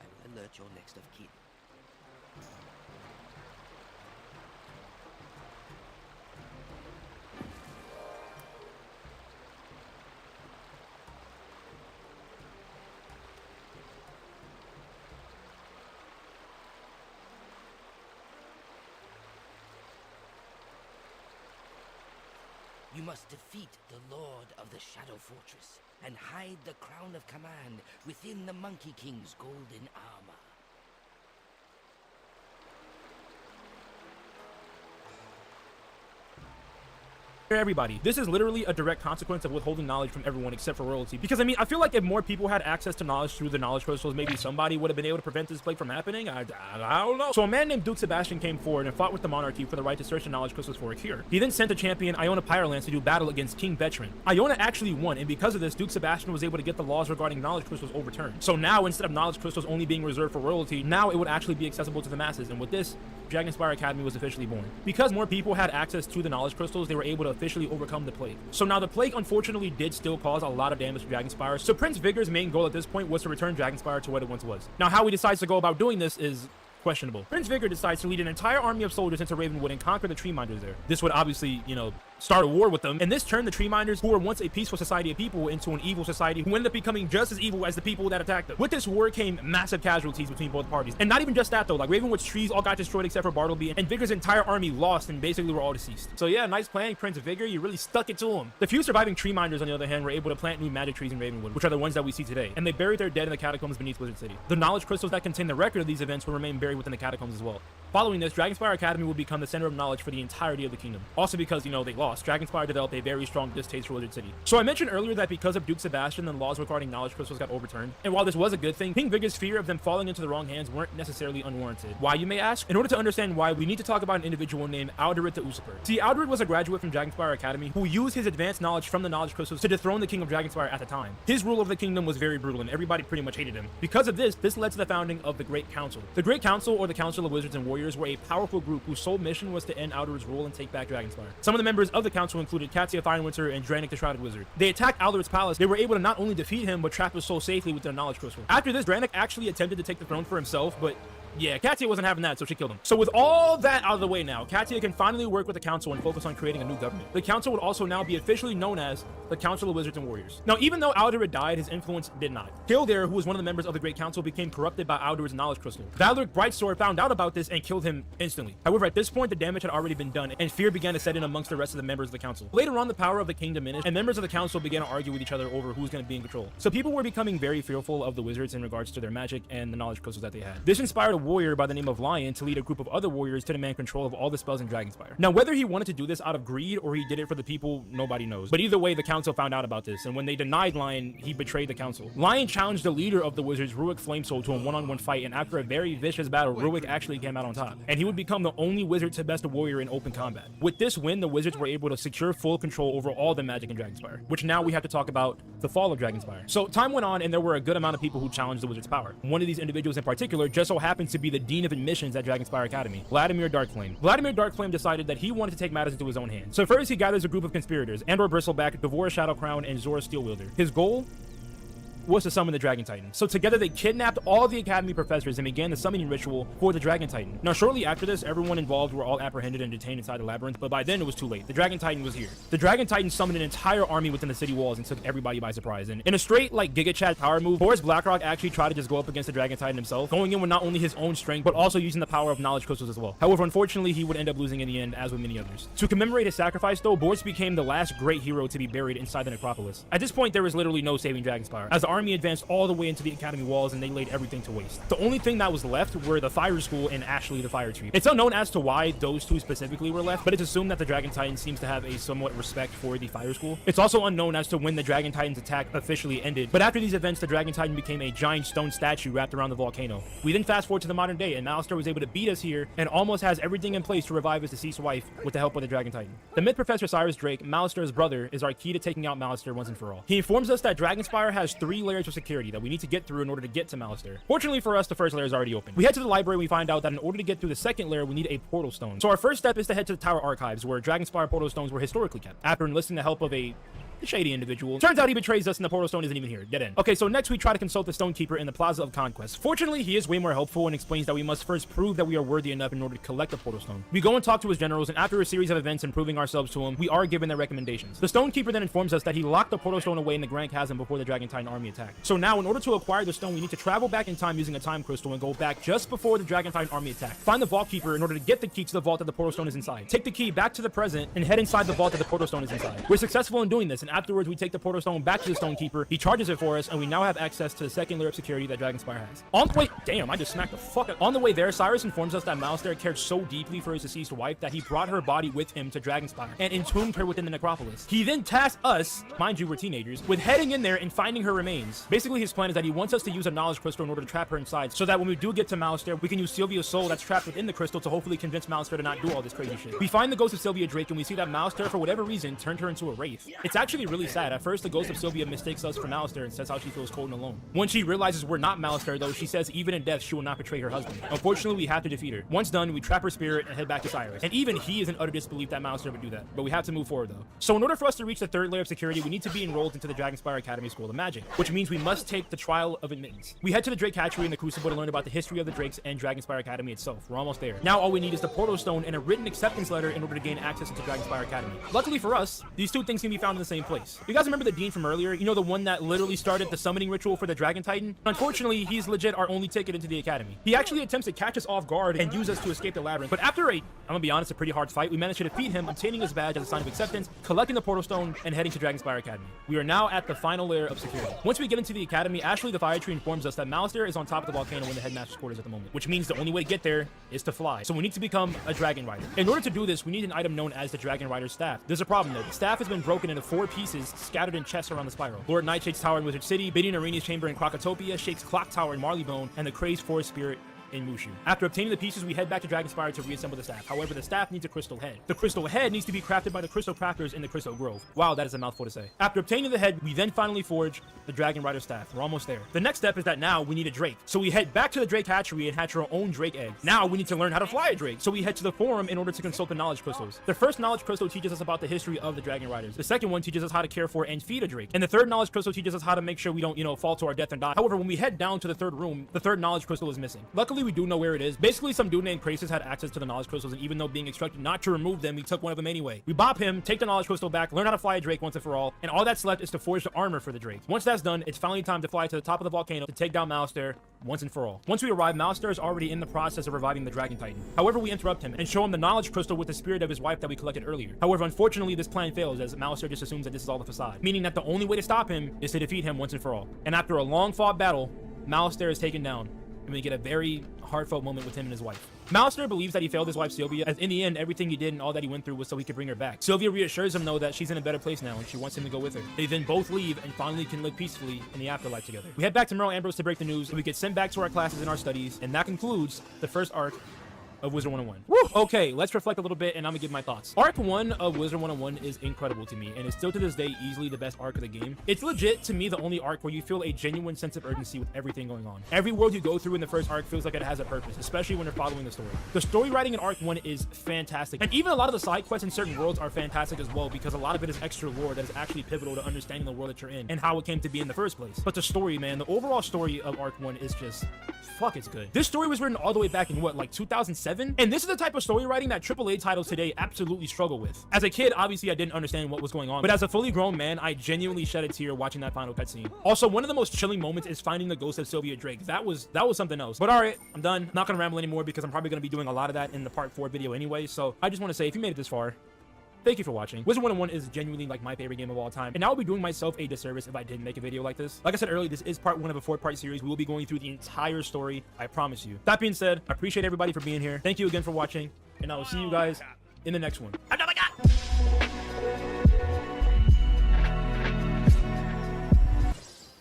I will alert your next of kin. You must defeat the Lord of the Shadow Fortress and hide the crown of command within the Monkey King's golden armor. Everybody, this is literally a direct consequence of withholding knowledge from everyone except for royalty. Because I mean, I feel like if more people had access to knowledge through the knowledge crystals, maybe somebody would have been able to prevent this plague from happening. I don't know. So a man named Duke Sebastian came forward and fought with the monarchy for the right to search the knowledge crystals for a cure. He then sent the champion Iona Pyrelance to do battle against King Veteran. Iona actually won, and because of this, Duke Sebastian was able to get the laws regarding knowledge crystals overturned. So now, instead of knowledge crystals only being reserved for royalty, now it would actually be accessible to the masses. And with this, Dragonspire Academy was officially born. Because more people had access to the knowledge crystals, they were able to officially overcome the plague. So now the plague unfortunately did still cause a lot of damage to Dragonspire, so Prince Vigor's main goal at this point was to return Dragonspire to what it once was. Now how he decides to go about doing this is questionable. Prince Vigor decides to lead an entire army of soldiers into Ravenwood and conquer the Tree Minders there. This would obviously, you know, start a war with them, and this turned the Tree Minders, who were once a peaceful society of people, into an evil society who ended up becoming just as evil as the people that attacked them. With this war came massive casualties between both parties, and not even just that though, like Ravenwood's trees all got destroyed except for Bartleby, and Vigor's entire army lost and basically were all deceased. So yeah, nice planning, Prince Vigor, you really stuck it to him. The few surviving Tree Minders, on the other hand, were able to plant new magic trees in Ravenwood, which are the ones that we see today, and they buried their dead in the catacombs beneath Wizard City. The knowledge crystals that contain the record of these events will remain buried within the catacombs as well. Following this, Dragonspire Academy will become the center of knowledge for the entirety of the kingdom. Also because, you know, they lost, Dragonspire developed a very strong distaste for Wizard City. So I mentioned earlier that because of Duke Sebastian, the laws regarding knowledge crystals got overturned. And while this was a good thing, King Vigor's fear of them falling into the wrong hands weren't necessarily unwarranted. Why, you may ask? In order to understand why, we need to talk about an individual named Alderid the Usurper. See, Alderid was a graduate from Dragonspire Academy who used his advanced knowledge from the knowledge crystals to dethrone the king of Dragonspire at the time. His rule of the kingdom was very brutal and everybody pretty much hated him. Because of this led to the founding of the Great Council. The Great Council, or the Council of Wizards and Warriors, were a powerful group whose sole mission was to end Alderid's rule and take back Dragonspire. Some of the members of the council included Katya Firenwinter and Dranik the Shrouded Wizard. They attacked Alderid's palace. They were able to not only defeat him, but trap his soul safely with their knowledge crystal. After this, Dranik actually attempted to take the throne for himself, but yeah, Katya wasn't having that, so she killed him. So with all that out of the way now, Katya can finally work with the council and focus on creating a new government. The council would also now be officially known as the Council of Wizards and Warriors. Now, even though Alderid died, his influence did not. Kildare, who was one of the members of the Great Council, became corrupted by Alderid's knowledge crystal. Valeric Brightsword found out about this and killed him instantly. However, at this point, the damage had already been done, and fear began to set in amongst the rest of the members of the council. Later on, the power of the king diminished, and members of the council began to argue with each other over who's going to be in control. So people were becoming very fearful of the wizards in regards to their magic and the knowledge crystals that they had. This inspired a warrior by the name of Lion to lead a group of other warriors to demand control of all the spells in Dragonspire. Now, whether he wanted to do this out of greed or he did it for the people, nobody knows. But either way, the council found out about this, and when they denied Lion, he betrayed the council. Lion challenged the leader of the wizards, Rurik Flamesoul, to a one-on-one fight, and after a very vicious battle, Rurik actually came out on top, and he would become the only wizard to best a warrior in open combat. With this win, the wizards were able to secure full control over all the magic in Dragonspire, which now we have to talk about the fall of Dragonspire. So time went on, and there were a good amount of people who challenged the wizard's power. One of these individuals in particular just so happened to be the Dean of Admissions at Dragonspire Academy, Vladimir Darkflame. Vladimir Darkflame decided that he wanted to take matters into his own hands. So first he gathers a group of conspirators, Andor Bristleback, Devora Shadowcrown, and Zora Steelwielder. His goal was to summon the Dragon Titan. So together they kidnapped all the Academy professors and began the summoning ritual for the Dragon Titan. Now shortly after this, everyone involved were all apprehended and detained inside the labyrinth, but by then it was too late. The Dragon Titan was here. The Dragon Titan summoned an entire army within the city walls and took everybody by surprise. And in a straight like Giga Chad power move, Boris Blackrock actually tried to just go up against the Dragon Titan himself, going in with not only his own strength, but also using the power of knowledge crystals as well. However, unfortunately, he would end up losing in the end, as with many others. To commemorate his sacrifice though, Boris became the last great hero to be buried inside the necropolis. At this point, there was literally no saving Dragonspire, as the army advanced all the way into the Academy walls and they laid everything to waste. The only thing that was left were the Fire School and Ashley the Fire Tree. It's unknown as to why those two specifically were left, but it's assumed that the Dragon Titan seems to have a somewhat respect for the Fire School. It's also unknown as to when the Dragon Titan's attack officially ended, but after these events, the Dragon Titan became a giant stone statue wrapped around the volcano. We then fast forward to the modern day, and Malister was able to beat us here and almost has everything in place to revive his deceased wife with the help of the Dragon Titan. The Myth Professor Cyrus Drake, Malister's brother, is our key to taking out Malister once and for all. He informs us that Dragonspire has 3 layers of security that we need to get through in order to get to Malistaire. Fortunately for us, the first layer is already open. We head to the library and we find out that in order to get through the second layer, we need a portal stone. So our first step is to head to the Tower Archives, where Dragonspire portal stones were historically kept. After enlisting the help of a shady individual, turns out he betrays us and the portal stone isn't even here. Dead end. Okay, so next we try to consult the Stonekeeper in the Plaza of Conquest. Fortunately, he is way more helpful and explains that we must first prove that we are worthy enough in order to collect the portal stone. We go and talk to his generals, and after a series of events and proving ourselves to him, we are given their recommendations. The Stonekeeper then informs us that he locked the portal stone away in the Grand Chasm before the Dragon Titan army attacked. So now, in order to acquire the stone, we need to travel back in time using a time crystal and go back just before the Dragon Titan army attacked. Find the Vault Keeper in order to get the key to the vault that the portal stone is inside. Take the key back to the present and head inside the vault that the portal stone is inside. We're successful in doing this, and afterwards we take the portal stone back to the Stonekeeper. He charges it for us, and we now have access to the second layer of security that Dragonspire has. On the way, damn, I just smacked the fuck up. On the way there, Cyrus informs us that Malistaire cared so deeply for his deceased wife that he brought her body with him to Dragonspire and entombed her within the necropolis. He then tasked us, mind you, we're teenagers, with heading in there and finding her remains. Basically, his plan is that he wants us to use a knowledge crystal in order to trap her inside, so that when we do get to Malistaire, we can use Sylvia's soul that's trapped within the crystal to hopefully convince Malistaire to not do all this crazy shit. We find the ghost of Sylvia Drake, and we see that Malistaire, for whatever reason, turned her into a wraith. It's actually really sad. At first, the ghost of Sylvia mistakes us for Malistaire and says how she feels cold and alone. When she realizes we're not Malistaire, though, she says even in death she will not betray her husband. Unfortunately, we have to defeat her. Once done, we trap her spirit and head back to Cyrus. And even he is in utter disbelief that Malistaire would do that. But we have to move forward, though. So in order for us to reach the third layer of security, we need to be enrolled into the Dragonspire Academy School of Magic, which means we must take the trial of admittance. We head to the Drake Hatchery in the Crucible to learn about the history of the Drakes and Dragonspire Academy itself. We're almost there. Now all we need is the portal stone and a written acceptance letter in order to gain access into Dragonspire Academy. Luckily for us, these two things can be found in the same place. You guys remember the Dean from earlier? You know, the one that literally started the summoning ritual for the Dragon Titan? Unfortunately, he's legit our only ticket into the academy. He actually attempts to catch us off guard and use us to escape the labyrinth, but after I'm gonna be honest, a pretty hard fight, we managed to defeat him, obtaining his badge as a sign of acceptance, collecting the portal stone, and heading to Dragonspire Academy. We are now at the final layer of security. Once we get into the academy, Ashley the Fire Tree informs us that Malistaire is on top of the volcano in the headmaster's quarters at the moment, which means the only way to get there is to fly. So we need to become a dragon rider. In order to do this, we need an item known as the Dragon Rider's Staff. There's a problem though. The staff has been broken into 4 pieces, scattered in chests around the spiral. Lord Nightshade's Tower in Wizard City, Bidian Irenia's Chamber in Krokotopia, Shake's Clock Tower in Marleybone, and the Crazed Forest Spirit in Mushu. After obtaining the pieces, we head back to Dragonspire to reassemble the staff. However, the staff needs a crystal head. The crystal head needs to be crafted by the crystal crafters in the Crystal Grove. Wow, that is a mouthful to say. After obtaining the head, we then finally forge the Dragon Rider staff. We're almost there. The next step is that now we need a drake. So we head back to the Drake Hatchery and hatch our own drake egg. Now we need to learn how to fly a drake. So we head to the forum in order to consult the knowledge crystals. The first knowledge crystal teaches us about the history of the Dragon Riders. The second one teaches us how to care for and feed a drake. And the third knowledge crystal teaches us how to make sure we don't, fall to our death and die. However, when we head down to the third room, the third knowledge crystal is missing. Luckily, we do know where it is. Basically, some dude named Krasis had access to the knowledge crystals, and even though being instructed not to remove them, we took one of them anyway. We bop him, take the knowledge crystal back, learn how to fly a drake once and for all, and all that's left is to forge the armor for the drake. Once that's done, it's finally time to fly to the top of the volcano to take down Malistaire once and for all. Once we arrive, Malistaire is already in the process of reviving the Dragon Titan. However, we interrupt him and show him the knowledge crystal with the spirit of his wife that we collected earlier. However, unfortunately, this plan fails as Malistaire just assumes that this is all the facade, meaning that the only way to stop him is to defeat him once and for all. And after a long fought battle, Malistaire is taken down, and we get a very heartfelt moment with him and his wife. Malistaire believes that he failed his wife Sylvia, as in the end, everything he did and all that he went through was so he could bring her back. Sylvia reassures him, though, that she's in a better place now and she wants him to go with her. They then both leave and finally can live peacefully in the afterlife together. We head back to Merle Ambrose to break the news, and we get sent back to our classes and our studies, and that concludes the first arc of Wizard 101. Woo! Okay, let's reflect a little bit and I'm gonna give my thoughts. Arc 1 of Wizard 101 is incredible to me, and it's still to this day easily the best arc of the game. It's legit to me the only arc where you feel a genuine sense of urgency with everything going on. Every world you go through in the first arc feels like it has a purpose, especially when you're following the story. The story writing in Arc 1 is fantastic, and even a lot of the side quests in certain worlds are fantastic as well, because a lot of it is extra lore that is actually pivotal to understanding the world that you're in and how it came to be in the first place. But the story, man, the overall story of Arc 1 is just, fuck, it's good. This story was written all the way back in what, like 2007? And this is the type of story writing that AAA titles today absolutely struggle with. As a kid, obviously I didn't understand what was going on, but as a fully grown man, I genuinely shed a tear watching that final cutscene. Also, one of the most chilling moments is finding the ghost of Sylvia Drake. That was something else. But all right, I'm done. I'm not gonna ramble anymore because I'm probably gonna be doing a lot of that in the part 4 video anyway. So I just want to say, if you made it this far, thank you for watching. Wizard 101 is genuinely like my favorite game of all time, and I would be doing myself a disservice if I didn't make a video like this. Like I said earlier, this is part 1 of a 4-part series. We will be going through the entire story, I promise you. That being said, I appreciate everybody for being here. Thank you again for watching, and I will see you guys in the next one.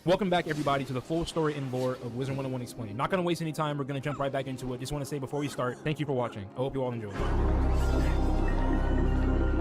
Welcome back, everybody, to the full story and lore of Wizard 101 Explained. Not going to waste any time. We're going to jump right back into it. Just want to say before we start, thank you for watching. I hope you all enjoy.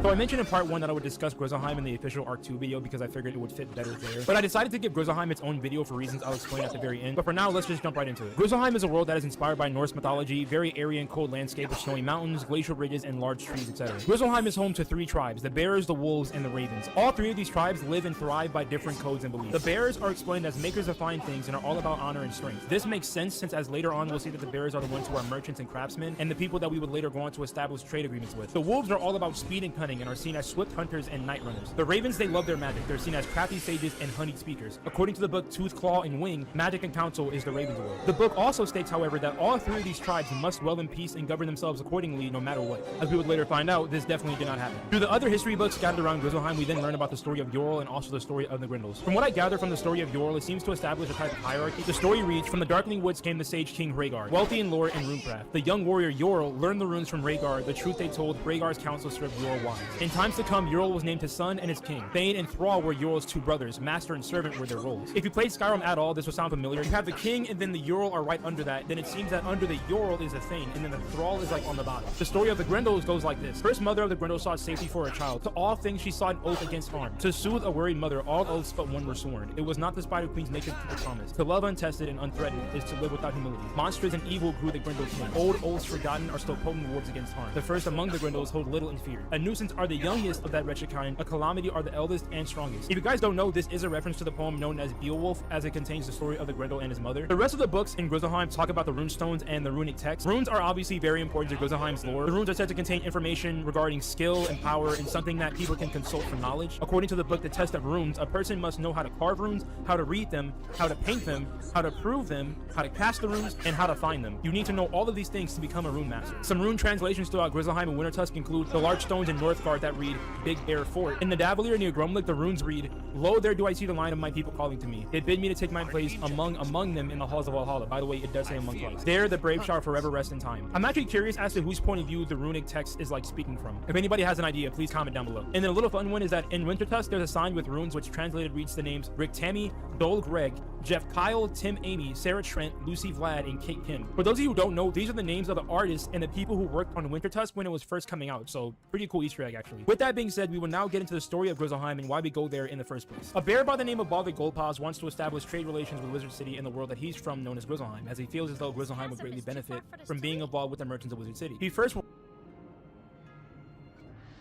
So I mentioned in part 1 that I would discuss Grizzleheim in the official Arc 2 video because I figured it would fit better there. But I decided to give Grizzleheim its own video for reasons I'll explain at the very end. But for now, let's just jump right into it. Grizzleheim is a world that is inspired by Norse mythology, very airy and cold landscape with snowy mountains, glacial ridges, and large trees, etc. Grizzleheim is home to 3 tribes, the Bears, the Wolves, and the Ravens. All 3 of these tribes live and thrive by different codes and beliefs. The Bears are explained as makers of fine things and are all about honor and strength. This makes sense since as later on we'll see that the Bears are the ones who are merchants and craftsmen, and the people that we would later go on to establish trade agreements with. The Wolves are all about speed and cunning and are seen as swift hunters and night runners. The Ravens, they love their magic. They're seen as crafty sages and honeyed speakers. According to the book Tooth, Claw, and Wing, magic and counsel is the Ravens' world. The book also states, however, that all 3 of these tribes must dwell in peace and govern themselves accordingly no matter what. As we would later find out, this definitely did not happen. Through the other history books scattered around Grizzleheim, we then learn about the story of Yorl and also the story of the Grindles. From what I gather from the story of Yorl, it seems to establish a type of hierarchy. The story reads, from the Darkling Woods came the sage King Rhaegar, wealthy in lore and runecraft. The young warrior Yorl learned the runes from Rhaegar. The truth they told, Rhaegar's counsel served Yorl wise. In times to come, Yorl was named his son and his king. Thane and Thrall were Yorl's 2 brothers. Master and servant were their roles. If you played Skyrim at all, this will sound familiar. You have the king and then the Yorl are right under that. Then it seems that under the Yorl is a Thane and then the Thrall is like on the bottom. The story of the Grindles goes like this. First mother of the Grindles sought safety for her child. To all things she sought an oath against harm. To soothe a worried mother, all oaths but one were sworn. It was not the Spider Queen's nature to promise. To love untested and unthreatened is to live without humility. Monstrous and evil grew the Grindles kin. Old oaths forgotten are still potent wards against harm. The first among the Grindles hold little in fear. A nuisance are the youngest of that wretched kind. A calamity are the eldest and strongest. If you guys don't know, this is a reference to the poem known as Beowulf, as it contains the story of the Grendel and his mother. The rest of the books in Grizzleheim talk about the runestones and the runic text. Runes are obviously very important to Grizzleheim's lore. The runes are said to contain information regarding skill and power and something that people can consult for knowledge. According to the book The Test of Runes, a person must know how to carve runes, how to read them, how to paint them, how to prove them, how to cast the runes, and how to find them. You need to know all of these things to become a rune master. Some rune translations throughout Grizzleheim and Wintertusk include the large stones in Northgard that read Big Bear Fort. In the Davalier near Grumlick, the runes read, Lo, there do I see the line of my people calling to me. They bid me to take my place among them in the halls of Valhalla. By the way, it does say among twice. There, the brave shall forever rest in time. I'm actually curious as to whose point of view the runic text is like speaking from. If anybody has an idea, please comment down below. And then a little fun one is that in Wintertusk, there's a sign with runes which translated reads the names Rick Tammy, Dol Greg, Jeff Kyle, Tim Amy, Sarah Trent, Lucy Vlad, and Kate Kim. For those of you who don't know, these are the names of the artists and the people who worked on Wintertusk when it was first coming out, so pretty cool Easter egg actually. With that being said, we will now get into the story of Grizzleheim and why we go there in the first place. A bear by the name of Balder Goldpaws wants to establish trade relations with Wizard City in the world that he's from, known as Grizzleheim, as he feels as though Grizzleheim would greatly benefit from being involved with the merchants of Wizard City. He first Wait,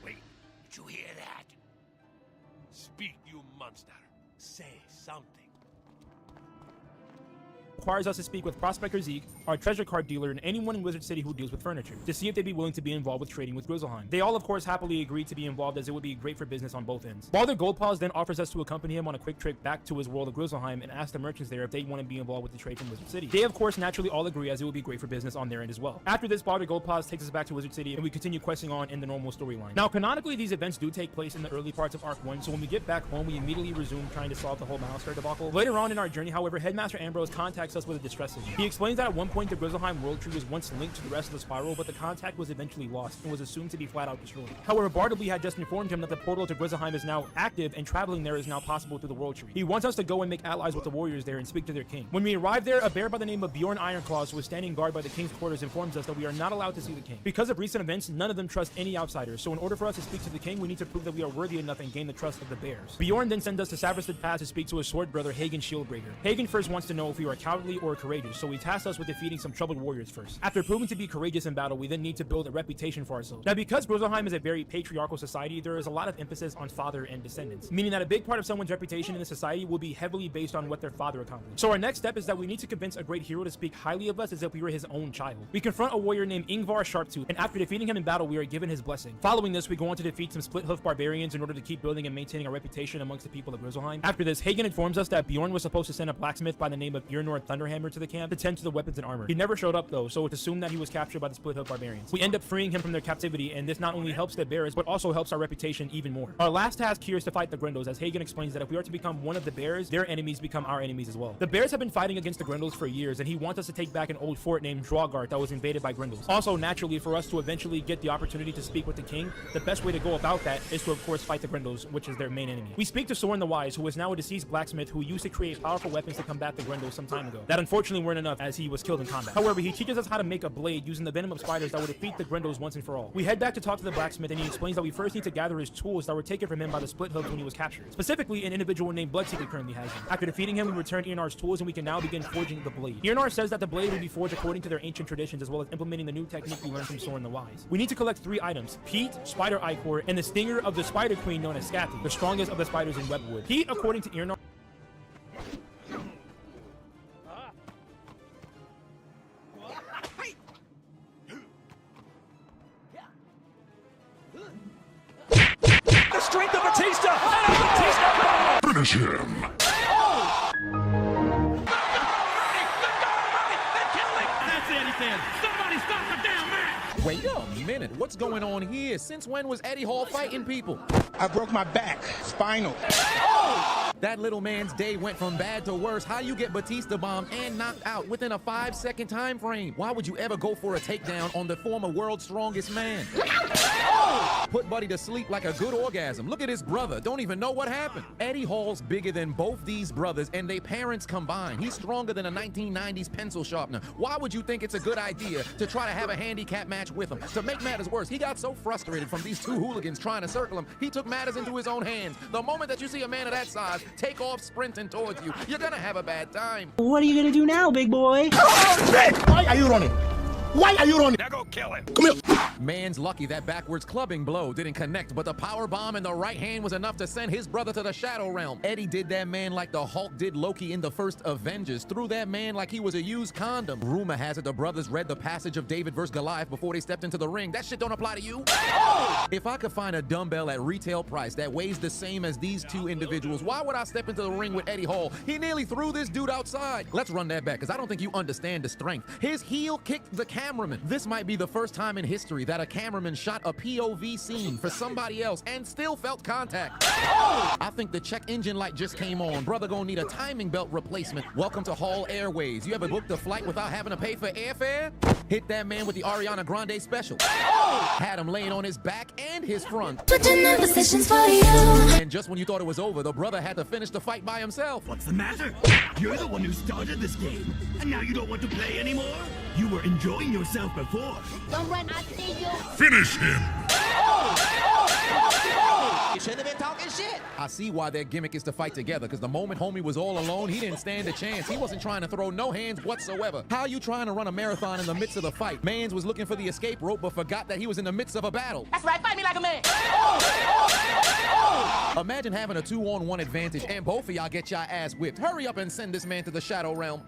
did you hear that? Speak, you monster. Say something. requires us to speak with Prospector Zeke, our treasure card dealer, and anyone in Wizard City who deals with furniture, to see if they'd be willing to be involved with trading with Grizzleheim. They all, of course, happily agreed to be involved, as it would be great for business on both ends. Balder Goldpaws then offers us to accompany him on a quick trip back to his world of Grizzleheim and ask the merchants there if they want to be involved with the trade from Wizard City. They, of course, naturally all agree, as it would be great for business on their end as well. After this, Balder Goldpaws takes us back to Wizard City, and we continue questing on in the normal storyline. Now, canonically, these events do take place in the early parts of Arc 1, so when we get back home, we immediately resume trying to solve the whole Malastare debacle. Later on in our journey, however, Headmaster Ambrose contacts us with a distress signal. He explains that at one point the Grizzleheim world tree was once linked to the rest of the spiral, but the contact was eventually lost and was assumed to be flat out destroyed. However, Bartleby had just informed him that the portal to Grizzleheim is now active and traveling there is now possible through the world tree. He wants us to go and make allies with the warriors there and speak to their king. When we arrive there, a bear by the name of Bjorn Ironclaws, who is standing guard by the king's quarters, informs us that we are not allowed to see the king. Because of recent events, none of them trust any outsiders, so in order for us to speak to the king, we need to prove that we are worthy enough and gain the trust of the bears. Bjorn then sends us to Sabristad Pass to speak to his sword brother, Hagen Shieldbreaker. Hagen first wants to know if we are cowardly or courageous, so he tasks us with defeating some troubled warriors first. After proving to be courageous in battle, we then need to build a reputation for ourselves. Now, because Grizzleheim is a very patriarchal society, there is a lot of emphasis on father and descendants, meaning that a big part of someone's reputation in the society will be heavily based on what their father accomplished. So our next step is that we need to convince a great hero to speak highly of us as if we were his own child. We confront a warrior named Ingvar Sharptooth, and after defeating him in battle, we are given his blessing. Following this, we go on to defeat some split-hoof barbarians in order to keep building and maintaining a reputation amongst the people of Grizzleheim. After this, Hagen informs us that Bjorn was supposed to send a blacksmith by the name of Irnor Thunderhammer to the camp to tend to the weapons and armor. He never showed up though, so it's assumed that he was captured by the split-hoof barbarians. We end up freeing him from their captivity, and this not only helps the bears, but also helps our reputation even more. Our last task here is to fight the Grendels, as Hagen explains that if we are to become one of the bears, their enemies become our enemies as well. The bears have been fighting against the Grendels for years, and he wants us to take back an old fort named Drawgart that was invaded by Grendels. Also, naturally, for us to eventually get the opportunity to speak with the king, the best way to go about that is to, of course, fight the Grendels, which is their main enemy. We speak to Soren the Wise, who is now a deceased blacksmith who used to create powerful weapons to combat the Grendels some time ago. ago. That unfortunately weren't enough as he was killed in combat. However, he teaches us how to make a blade using the venom of spiders that would defeat the Grendels once and for all. We head back to talk to the blacksmith and he explains that we first need to gather his tools that were taken from him by the split hooves when he was captured. Specifically, an individual named Bloodseeker currently has them. After defeating him, we return Irnar's tools and we can now begin forging the blade. Irnar says that the blade will be forged according to their ancient traditions as well as implementing the new technique we learned from Soren the Wise. We need to collect 3 items: Peat, Spider Ichor, and the stinger of the Spider Queen known as Scathy, the strongest of the spiders in Webwood. Peat, according to Irnar, The strength of Batista! Finish him! That's it, Eddie said. Somebody stop the damn man! Wait a minute, what's going on here? Since when was Eddie Hall fighting people? I broke my back, spinal. That little man's day went from bad to worse. How you get Batista bombed and knocked out within a 5-second time frame? Why would you ever go for a takedown on the former world's strongest man? Put Buddy to sleep like a good orgasm. Look at his brother, don't even know what happened. Eddie Hall's bigger than both these brothers and their parents combined. He's stronger than a 1990s pencil sharpener. Why would you think it's a good idea to try to have a handicap match with him? To make matters worse, he got so frustrated from these 2 hooligans trying to circle him, he took matters into his own hands. The moment that you see a man of that size take off sprinting towards you, you're gonna have a bad time. What are you gonna do now, big boy? Oh, shit! Why are you running? Why are you running? Now go kill him. Come here. Man's lucky that backwards clubbing blow didn't connect, but the power bomb in the right hand was enough to send his brother to the Shadow Realm. Eddie did that man like the Hulk did Loki in the first Avengers, threw that man like he was a used condom. Rumor has it the brothers read the passage of David versus Goliath before they stepped into the ring. That shit don't apply to you. If I could find a dumbbell at retail price that weighs the same as these 2 individuals, why would I step into the ring with Eddie Hall? He nearly threw this dude outside. Let's run that back, because I don't think you understand the strength. His heel kicked the cameraman. This might be the first time in history that a cameraman shot a POV scene for somebody else and still felt contact. I think the check engine light just came on. Brother gonna need a timing belt replacement. Welcome to Hall Airways. You ever booked a flight without having to pay for airfare? Hit that man with the Ariana Grande special. Had him laying on his back and his front. And just when you thought it was over, the brother had to finish the fight by himself. What's the matter? You're the one who started this game, and now you don't want to play anymore? You were enjoying yourself before. Don't run, I see you. Finish him! You shouldn't have been talking shit. I see why their gimmick is to fight together, because the moment homie was all alone, he didn't stand a chance. He wasn't trying to throw no hands whatsoever. How you trying to run a marathon in the midst of the fight? Mans was looking for the escape rope, but forgot that he was in the midst of a battle. That's right, fight me like a man. Imagine having a 2-on-1 advantage and both of y'all get your ass whipped. Hurry up and send this man to the Shadow Realm.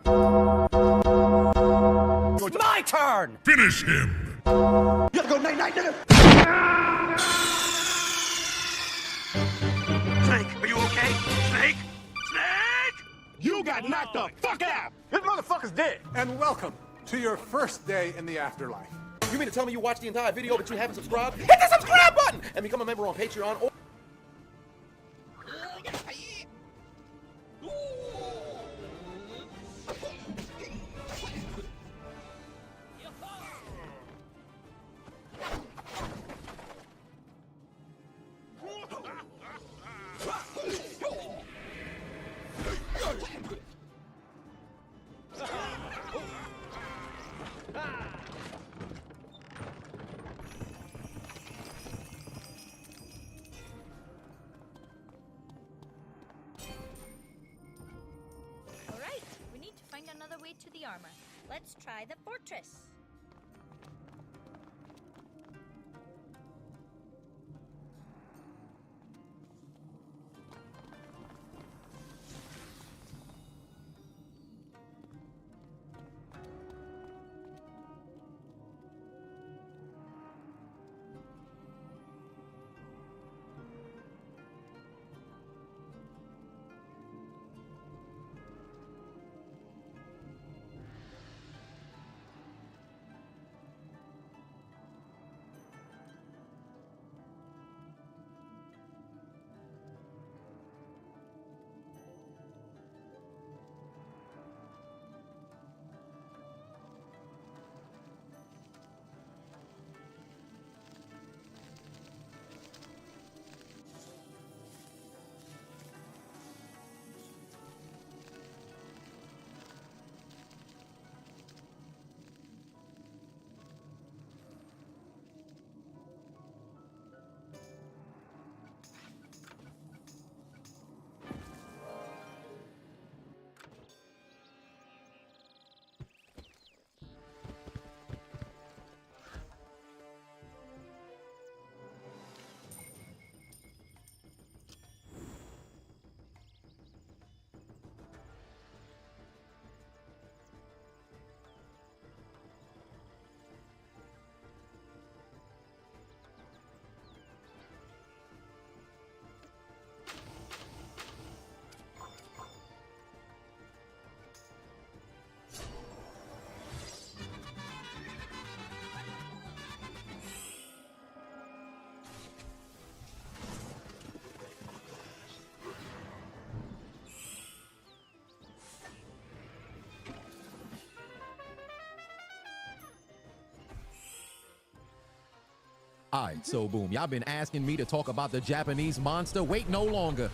It's my turn! Finish him! You gotta go night-night, nigga! Snake, are you okay? Snake? Snake! You got knocked the fuck out! This motherfucker's dead! And welcome to your first day in the afterlife. You mean to tell me you watched the entire video but you haven't subscribed? Hit the subscribe button and become a member on Patreon or... Alright, we need to find another way to the armor. Let's try the fortress. Alright, so boom, y'all been asking me to talk about the Japanese monster. Wait no longer.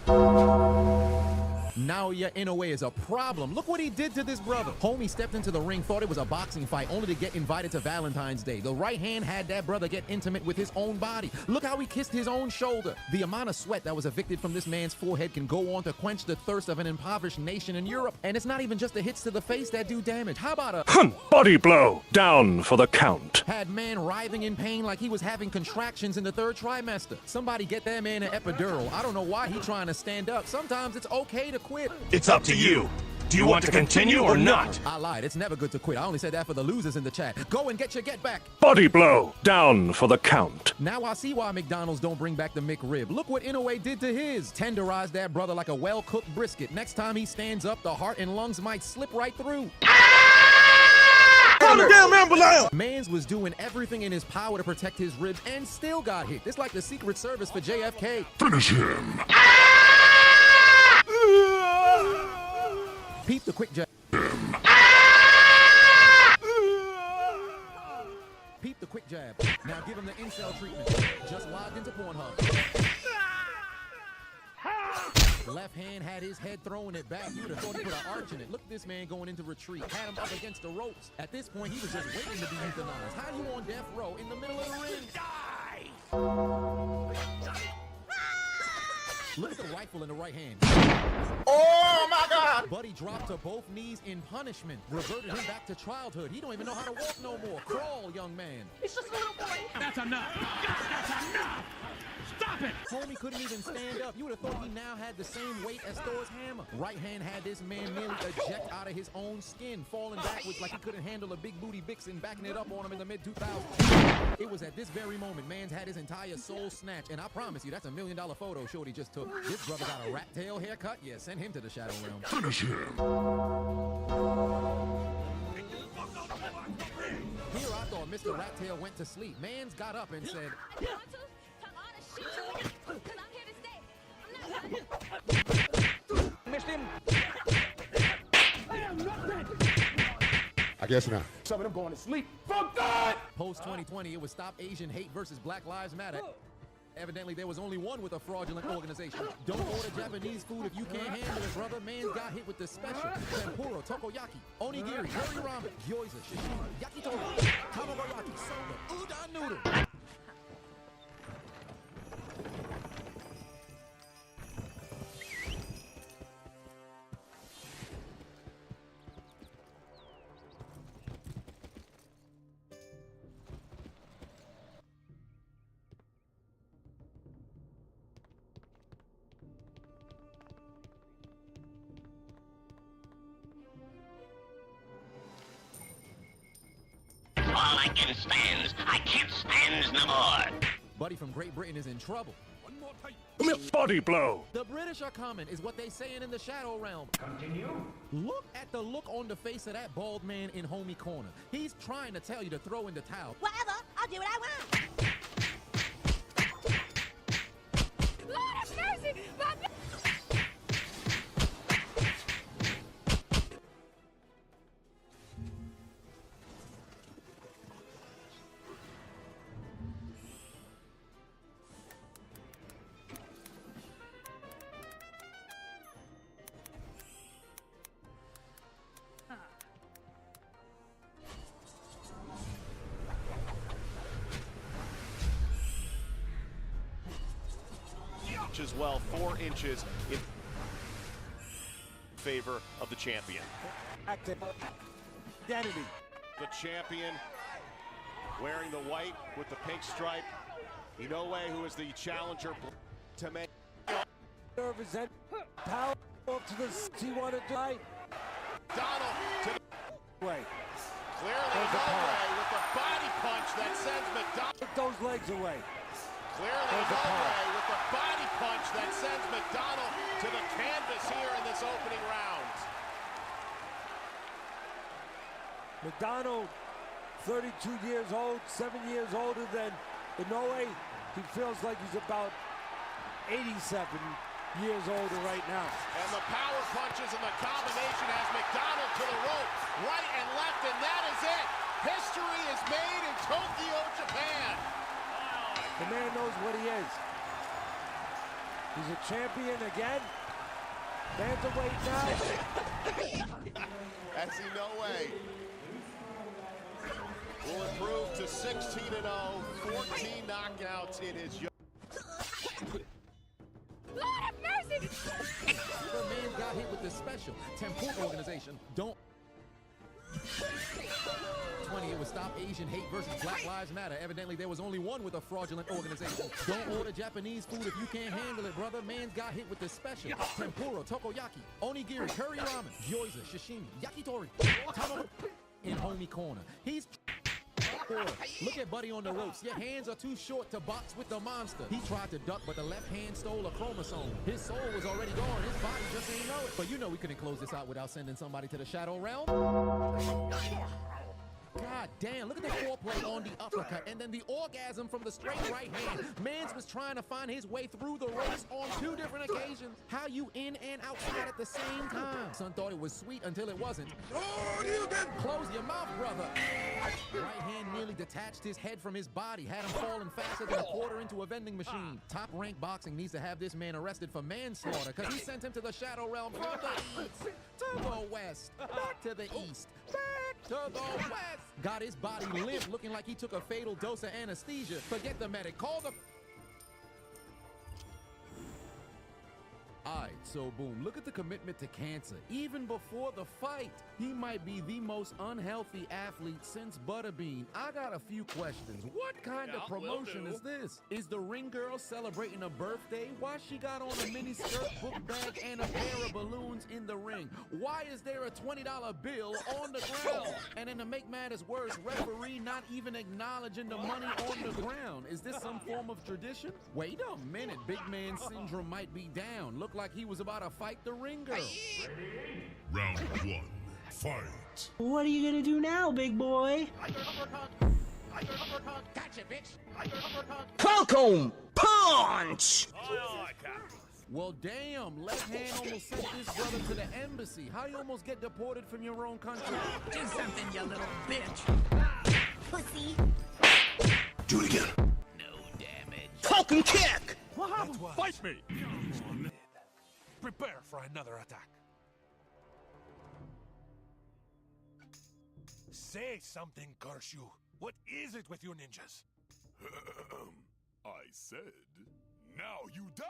Naoya Inoue is a problem. Look what he did to this brother. Homie stepped into the ring, thought it was a boxing fight, only to get invited to Valentine's Day. The right hand had that brother get intimate with his own body. Look how he kissed his own shoulder. The amount of sweat that was evicted from this man's forehead can go on to quench the thirst of an impoverished nation in Europe. And it's not even just the hits to the face that do damage. How about a body blow? Down for the count. Had man writhing in pain like he was having contractions in the third trimester. Somebody get that man an epidural. I don't know why he trying to stand up. Sometimes it's okay to quit. It's up to you. Do you want to continue or not? I lied. It's never good to quit. I only said that for the losers in the chat. Go and get your get back. Body blow. Down for the count. Now I see why McDonald's don't bring back the McRib. Look what Inoue did to his. Tenderized that brother like a well-cooked brisket. Next time he stands up, the heart and lungs might slip right through. Damn ambulance! Mans was doing everything in his power to protect his ribs and still got hit. It's like the Secret Service for JFK. Finish him. Peep the quick jab. Peep the quick jab. Now give him the incel treatment. Just logged into Pornhub. The left hand had his head throwing it back. You would have thought he put an arch in it. Look at this man going into retreat. Had him up against the ropes. At this point, he was just waiting to be euthanized. How you on death row in the middle of the ring? Die! Look at the rifle in the right hand. Oh my God! Buddy dropped to both knees in punishment. Reverted him back to childhood. He don't even know how to walk no more. Crawl, young man. It's just a little boy. That's enough. That's enough. Stop it! Homie couldn't even stand up. You would have thought he now had the same weight as Thor's hammer. Right hand had this man nearly eject out of his own skin, falling backwards like he couldn't handle a big booty vixen backing it up on him in the mid-2000s. It was at this very moment Mans had his entire soul snatched, and I promise you, that's $1 million photo Shorty just took. This brother got a rat tail haircut. Yeah, send him to the Shadow Realm. Finish him. Here I thought Mr. Rat Tail went to sleep. Mans got up and said, Missed him. I guess not. Some of them going to sleep. Fuck that! Post 2020, it was Stop Asian Hate versus Black Lives Matter. Evidently, there was only one with a fraudulent organization. Don't order Japanese food if you can't handle it, brother. Man got hit with the special. Tempura, takoyaki, onigiri, curry ramen, gyoza, sashimi, yakitori, tamagoyaki, soba, udon noodle. All I can stand, I can't stand no more. Buddy from Great Britain is in trouble. One more time. Body blow. The British are coming, is what they saying in the Shadow Realm. Continue. Look at the look on the face of that bald man in homie corner. He's trying to tell you to throw in the towel. Whatever, I'll do what I want. Lord have mercy! As well, 4 inches in favor of the champion. Identity. The champion wearing the white with the pink stripe. Inoue, who is the challenger to make. Nervous and power up to the he wanted to die. Donald to the way. Clearly Inoue with the body punch that sends McDonald. Take those legs away. Clearly Inoue with the body punch that sends McDonald to the canvas here in this opening round. McDonald, 32 years old, 7 years older than Inoue. He feels like he's about 87 years older right now. And the power punches and the combination has McDonald to the rope, right and left, and that is it. History is made in Tokyo, Japan. The man knows what he is. He's a champion again. Bantamweight now. As he no way will improve to 16-0, 14 knockouts in his young. Lord have mercy! The man got hit with the special Tempura organization. Don't 20, it was Stop Asian Hate versus Black Lives Matter. Evidently, there was only one with a fraudulent organization. Don't order Japanese food if you can't handle it, brother. Man's got hit with the special tempura, tokoyaki, onigiri, curry ramen, gyoza, sashimi, yakitori, tamago in homie corner. He's look at Buddy on the ropes. Your hands are too short to box with the monster. He tried to duck, but the left hand stole a chromosome. His soul was already gone. His body just ain't know it. But you know we couldn't close this out without sending somebody to the Shadow Realm. God damn, look at the foreplay on the uppercut and then the orgasm from the straight right hand. Mans was trying to find his way through the ropes on 2 different occasions. How you in and outside at the same time? Son thought it was sweet until it wasn't. Close your mouth, brother. Right hand nearly detached his head from his body, had him falling faster than a quarter into a vending machine. Top Rank Boxing needs to have this man arrested for manslaughter because he sent him to the Shadow Realm from the east to the west, back to the east, back to the west. Got his body limp, looking like he took a fatal dose of anesthesia. Forget the medic, call the... Alright, so boom, look at the commitment to cancer. Even before the fight, he might be the most unhealthy athlete since Butterbean. I got a few questions. What kind of promotion is this? Is the ring girl celebrating a birthday? Why she got on a mini skirt, book bag, and a pair of balloons in the ring? Why is there a $20 bill on the ground? And then to make matters worse, referee not even acknowledging the money on the ground. Is this some form of tradition? Wait a minute, big man syndrome might be down. Look like he was about to fight the ring girl. Round 1, fight. What are you gonna do now, big boy? Gotcha, bitch! Falcon punch! Well, damn, left hand almost sent this brother to the embassy. How you almost get deported from your own country? Do something, you little bitch! Pussy! Do it again. No damage. Falcon kick! What happened? Fight me! Prepare for another attack. Say something, curse you. What is it with you ninjas? I said, now you die!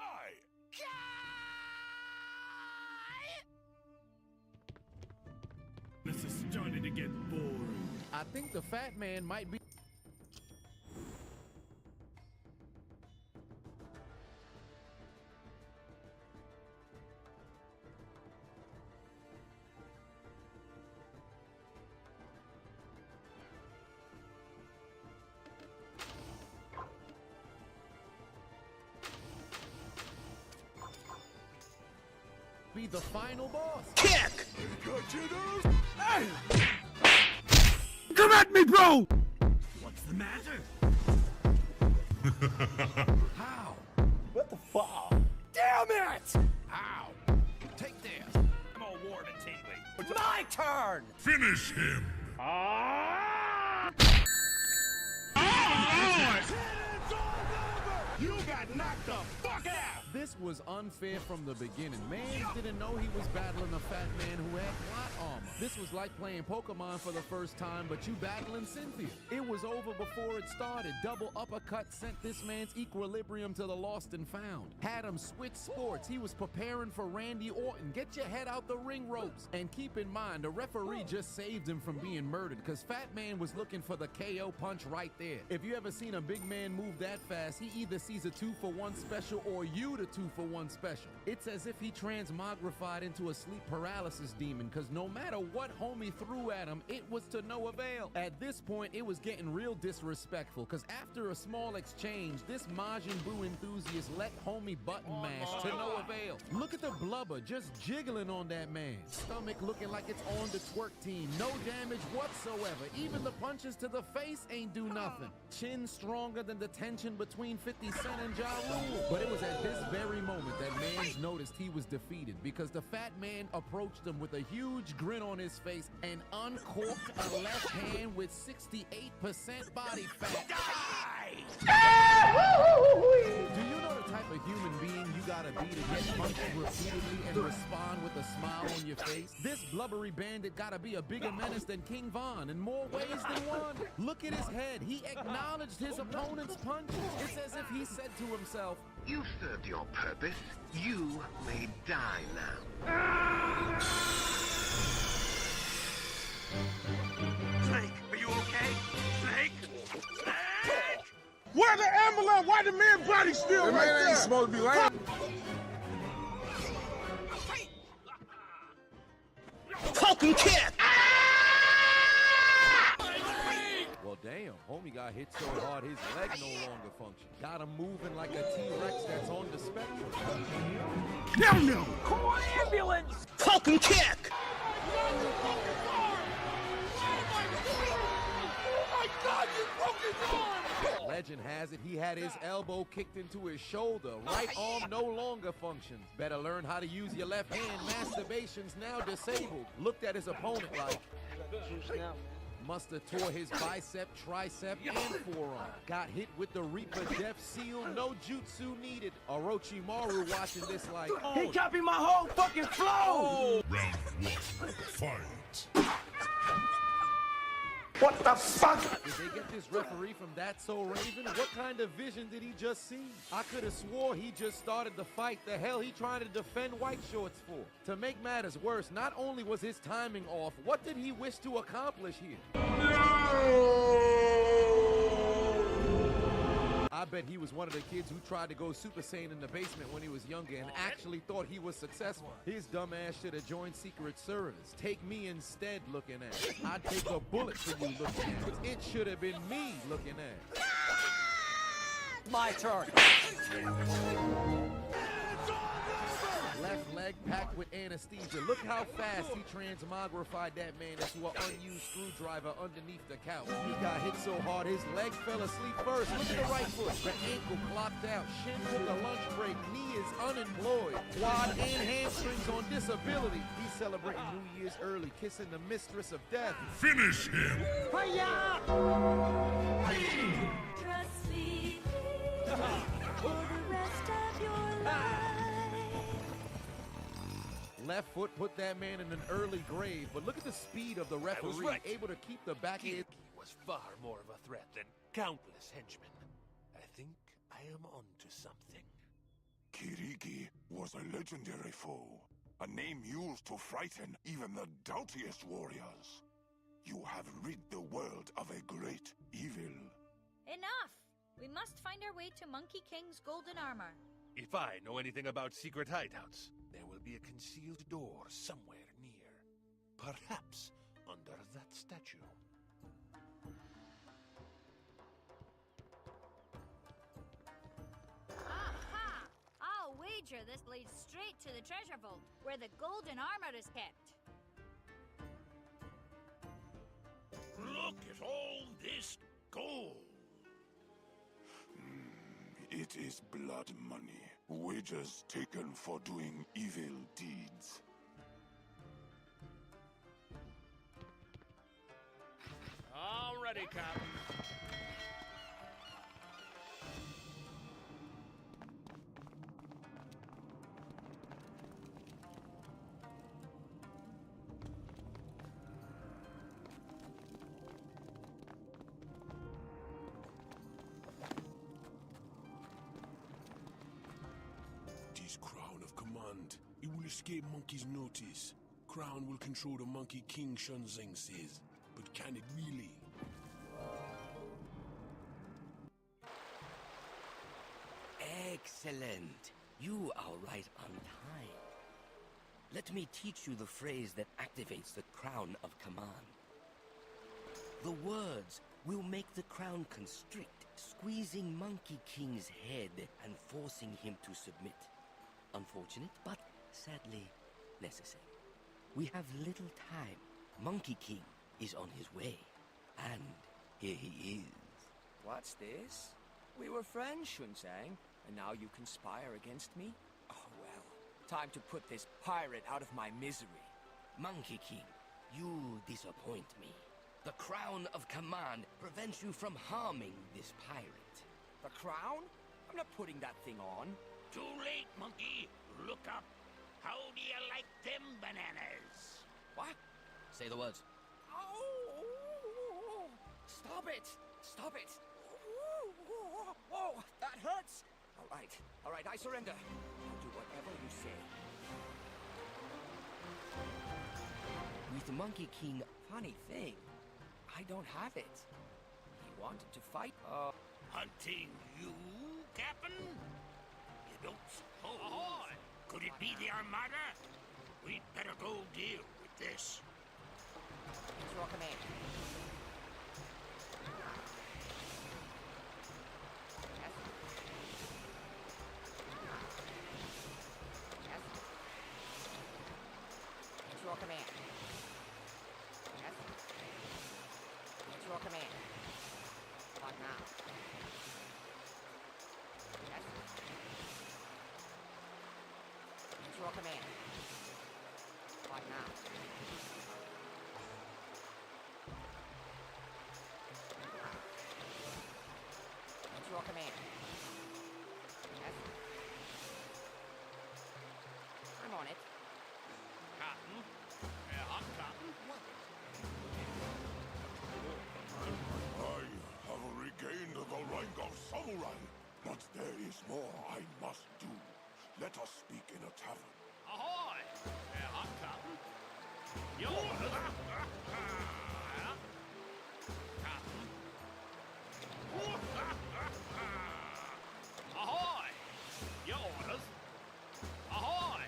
This is starting to get boring. I think the fat man might be... be the final boss. Kick! Got you those? Hey! Come at me, bro! What's the matter? How? What the fuck? Damn it! How? Take this. I'm all warm and tingly. My turn! Finish him! You got knocked the fuck out! This was unfair from the beginning. Mans didn't know he was battling a fat man who had plot armor. This was like playing Pokemon for the first time, but you battling Cynthia. It was over before it started. Double uppercut sent this man's equilibrium to the lost and found. Had him switch sports. He was preparing for Randy Orton. Get your head out the ring ropes. And keep in mind, the referee just saved him from being murdered because Fat Man was looking for the KO punch right there. If you ever seen a big man move that fast, he either sees a 2-for-1 special or you the 2-for-1 special. It's as if he transmogrified into a sleep paralysis demon because no matter what homie threw at him, it was to no avail. At this point, it was getting real disrespectful because after a small exchange, this Majin Buu enthusiast let homie button mash to no avail. Look at the blubber just jiggling on that man. Stomach looking like it's on the twerk team. No damage whatsoever. Even the punches to the face ain't do nothing. Chin stronger than the tension between 50 Cent and Ja Rule. But it was at this very moment that Mans noticed he was defeated because the fat man approached him with a huge grin on his face and uncorked a left hand with 68% body fat. Do you know the type of human being you gotta be to get punched repeatedly and respond with a smile on your face? This blubbery bandit gotta be a bigger menace than King Von in more ways than one. Look at his head. He acknowledged his opponent's punches. It's as if he said to himself, "You served your purpose. You may die now." Snake, are you okay? Snake? Snake! Where the ambulance? Why the man body still right there? ain't supposed to be laying. Falcon kick! well, damn, homie got hit so hard his leg no longer functions. Got him moving like a T-Rex that's on the spectrum. No! Call an ambulance! Falcon kick! Legend has it he had his elbow kicked into his shoulder. Right arm no longer functions. Better learn how to use your left hand. Masturbation's now disabled. Looked at his opponent like... Must have tore his bicep, tricep, and forearm. Got hit with the Reaper Death Seal. No jutsu needed. Orochimaru watching this like... He copied my whole fucking flow! Round one, fight. What the fuck? Did they get this referee from That's So Raven? What kind of vision did he just see? I could have swore he just started the fight. The hell he trying to defend White Shorts for? To make matters worse, not only was his timing off, what did he wish to accomplish here? I bet he was one of the kids who tried to go Super Saiyan in the basement when he was younger and actually thought he was successful. His dumb ass should have joined Secret Service. Take me instead looking at it. I'd take a bullet for you looking at it. It should have been me looking at it. My turn. Left leg packed with anesthesia. Look how fast he transmogrified that man into an unused screwdriver underneath the couch. He got hit so hard his leg fell asleep first. Look at the right foot. The ankle clocked out. Shin took a lunch break. Knee is unemployed. Quad and hamstrings on disability. He's celebrating New Year's early, kissing the mistress of death. Finish him! Hiya! Trust me for the rest of your life. Left foot put that man in an early grave, but look at the speed of the referee, right. able to keep the back of his... was far more of a threat than countless henchmen. I think I am onto something. Kiriki was a legendary foe, a name used to frighten even the doughtiest warriors. You have rid the world of a great evil. Enough! We must find our way to Monkey King's golden armor. If I know anything about secret hideouts, there will be a concealed door somewhere near. Perhaps under that statue. Aha! I'll wager this leads straight to the treasure vault, where the golden armor is kept. Look at all this gold! It is blood money. Wages taken for doing evil deeds. All ready, Captain. This Crown of Command. It will escape Monkey's notice. Crown will control the Monkey King, Shun Zeng says. But can it really? Excellent. You are right on time. Let me teach you the phrase that activates the Crown of Command. The words will make the crown constrict, squeezing Monkey King's head and forcing him to submit. Unfortunate, but sadly necessary. We have little time. Monkey King is on his way. And here he is. What's this? We were friends, Shun Zeng, And now you conspire against me? Oh well, time to put this pirate out of my misery. Monkey King, you disappoint me. The crown of command prevents you from harming this pirate. The crown? I'm not putting that thing on. Too late, monkey. Look up. How do you like them bananas? What? Say the words. Oh! Stop it! Stop it! Oh, that hurts! All right, I surrender. I'll do whatever you say. With the Monkey King, Funny thing, I don't have it. He wanted to fight. Hunting you, Captain? You don't suppose? Ahoy! Could it be the Armada? We'd better go deal with this. It's your command. It's your command. Yes. It's your command. What now? Yes. It's your command. What now? It's your command. Yes. I'm on it. Cotton? Hot cotton? What? I have regained the rank of samurai, but there is more I must do. Let us speak in a tavern. Ahoy! Hot cotton? Yo! Cotton? Ahoy! Your orders? Ahoy!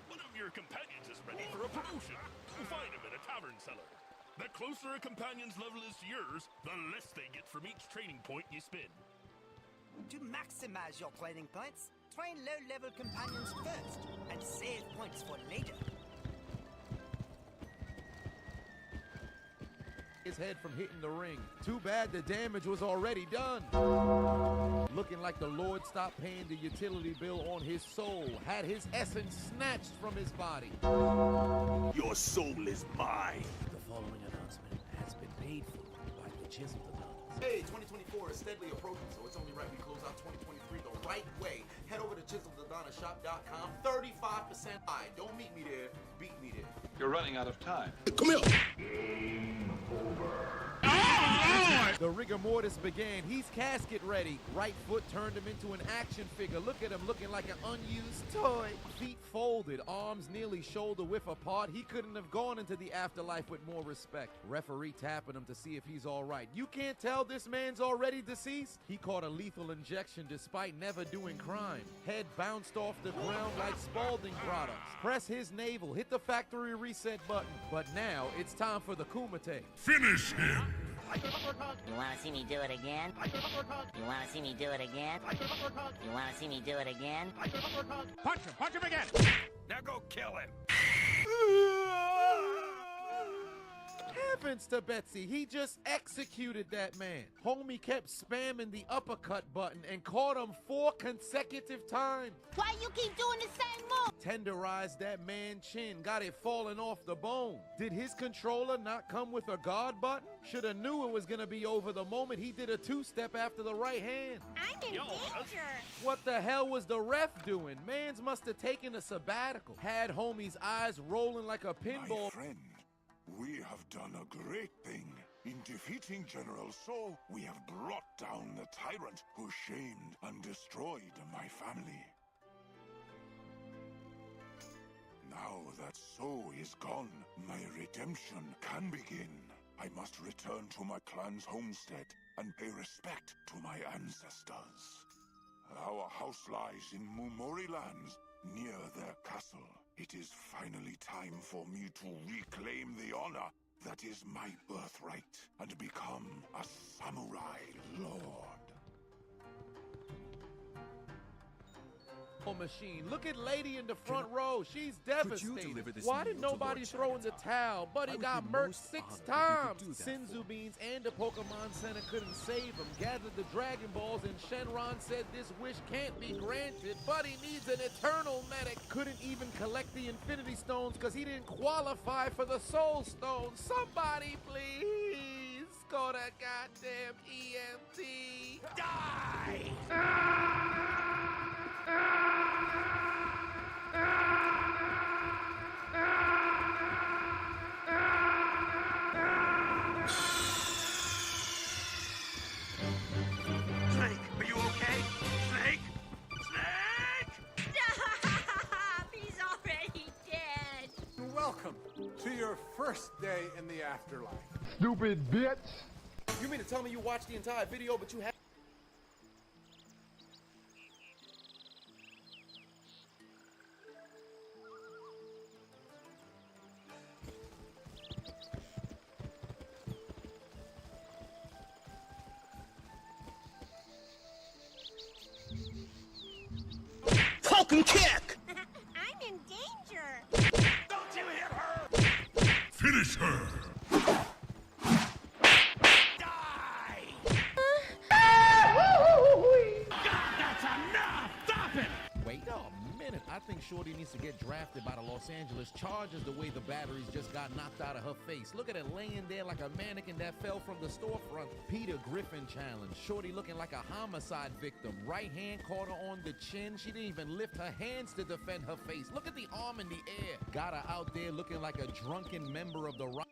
One of your companions is ready for a promotion. Go find him in a tavern cellar. The closer a companion's level is to yours, the less they get from each training point you spin. To maximize your training points, train low-level companions first and save points for later. His head from hitting the ring. Too bad the damage was already done. Looking like the Lord stopped paying the utility bill on his soul, had his essence snatched from his body. Your soul is mine. The following announcement has been paid for by the Chiseled Adonis. Hey, 2024 is steadily approaching, so it's only right we close out 2023 the right way. Head over to ChiseledAdonisShop.com, 35% high. Don't meet me there, beat me there. You're running out of time. Come here! The rigor mortis began. He's casket ready. Right foot turned him into an action figure. Look at him looking like an unused toy. Feet folded, arms nearly shoulder width apart. He couldn't have gone into the afterlife with more respect. Referee tapping him to see if he's all right. You can't tell this man's already deceased? He caught a lethal injection despite never doing crime. Head bounced off the ground like Spalding products. Press his navel, hit the factory reset button. But now it's time for the Kumite. Finish him! You wanna see me do it again? You wanna see me do it again? You wanna see me do it again? Punch him again! Now go kill him! Heavens to Betsy, he just executed that man. Homie kept spamming the uppercut button and caught him 4 consecutive times. Why you keep doing the same move? Tenderized that man's chin, got it falling off the bone. Did his controller not come with a guard button? Shoulda knew it was gonna be over the moment he did a 2-step after the right hand. I'm in danger. What the hell was the ref doing? Mans must have taken a sabbatical. Had homie's eyes rolling like a pinball. My friend, we have done a great thing. In defeating General So, we have brought down the tyrant who shamed and destroyed my family. Now that So is gone, my redemption can begin. I must return to my clan's homestead and pay respect to my ancestors. Our house lies in Mumori lands, near their castle. It is finally time for me to reclaim the honor that is my birthright and become a samurai lord. machine. Look at Lady in the front row. She's devastated. deliver this Why meal did to nobody Lord throw in the towel? Buddy would got be murked most 6 honored if you times. could do that for Senzu Beans and the Pokemon Center couldn't save him. Gathered the Dragon Balls and Shenron said this wish can't be granted. Buddy needs an eternal medic. Couldn't even collect the Infinity Stones because he didn't qualify for the Soul Stone. Somebody please go to goddamn EMT. Die! Snake, are you okay? Snake? Snake! He's already dead. Welcome to your first day in the afterlife. Stupid bitch. You mean to tell me you watched the entire video, but you have... Falcon kick! I'm in danger. Don't you hit her! Finish her. That's enough! Stop it! Wait a minute. I think Shorty needs to get drafted by the Los Angeles Chargers the way the batteries just got knocked out of her face. Look at her laying there like a mannequin that fell from the storefront. Peter Griffin challenge. Shorty looking like a homicide victim. Right hand caught her on the chin. She didn't even lift her hands to defend her face. Look at the arm in the air. Got her out there looking like a drunken member of the rock.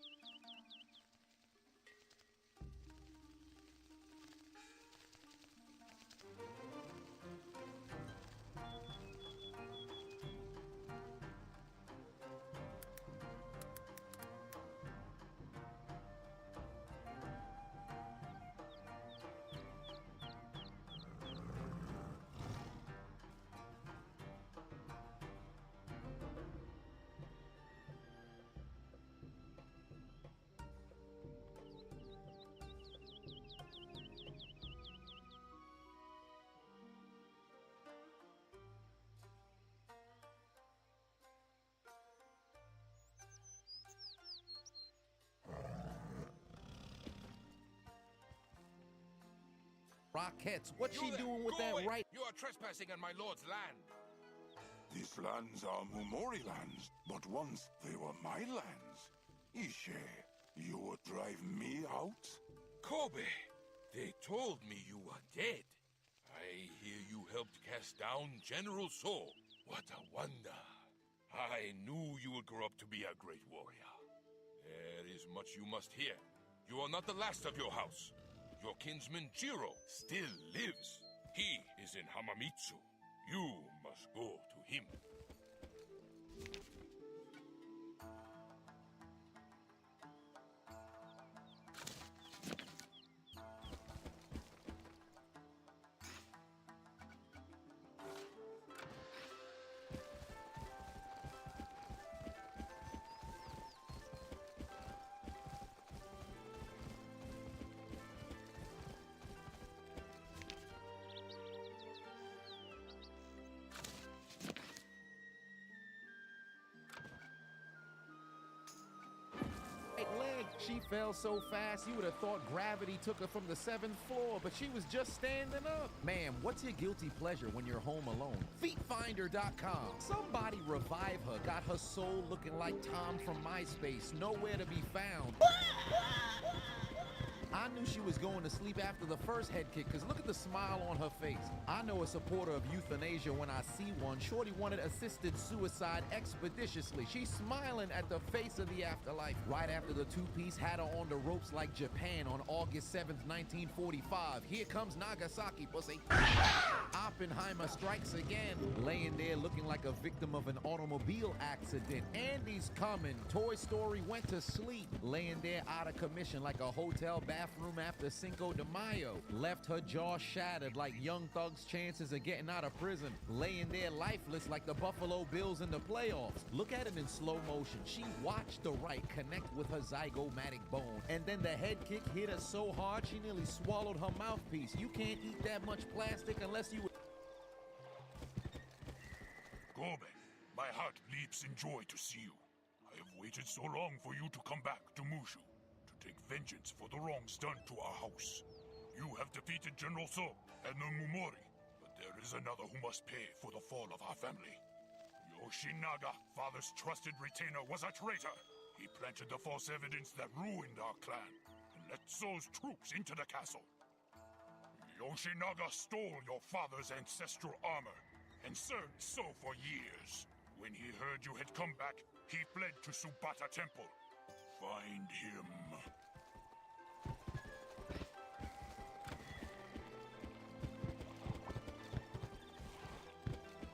Rockettes, what's she doing with that right? You are trespassing on my lord's land. These lands are Mumori lands, but once they were my lands. Ishe, you would drive me out? Kobe, they told me you were dead. I hear you helped cast down General Soul. What a wonder. I knew you would grow up to be a great warrior. There is much you must hear. You are not the last of your house. Your kinsman Jiro still lives. He is in Hamamitsu. You must go to him. Leg. She fell so fast you would have thought gravity took her from the 7th floor, but she was just standing up. Ma'am, what's your guilty pleasure when you're home alone? Feetfinder.com. Somebody revive her. Got her soul looking like Tom from MySpace. Nowhere to be found. I knew she was going to sleep after the first head kick because look at the smile on her face. I know a supporter of euthanasia when I see one. Shorty wanted assisted suicide expeditiously. She's smiling at the face of the afterlife. Right after the two-piece had her on the ropes like Japan on August 7th, 1945. Here comes Nagasaki, pussy. Oppenheimer strikes again. Laying there looking like a victim of an automobile accident. Andy's coming. Toy Story went to sleep. Laying there out of commission like a hotel bathroom after Cinco de Mayo. Left her jaw shattered like Young Thug's chances of getting out of prison. Laying there lifeless like the Buffalo Bills in the playoffs. Look at it in slow motion. She watched the right connect with her zygomatic bone. And then the head kick hit her so hard she nearly swallowed her mouthpiece. You can't eat that much plastic unless you... Torben, my heart leaps in joy to see you. I have waited so long for you to come back to Mushu, to take vengeance for the wrongs done to our house. You have defeated General So and the Mumori, but there is another who must pay for the fall of our family. Yoshinaga, father's trusted retainer, was a traitor. He planted the false evidence that ruined our clan, and let So's troops into the castle. Yoshinaga stole your father's ancestral armor, and served So for years. When he heard you had come back, he fled to Subata Temple. Find him.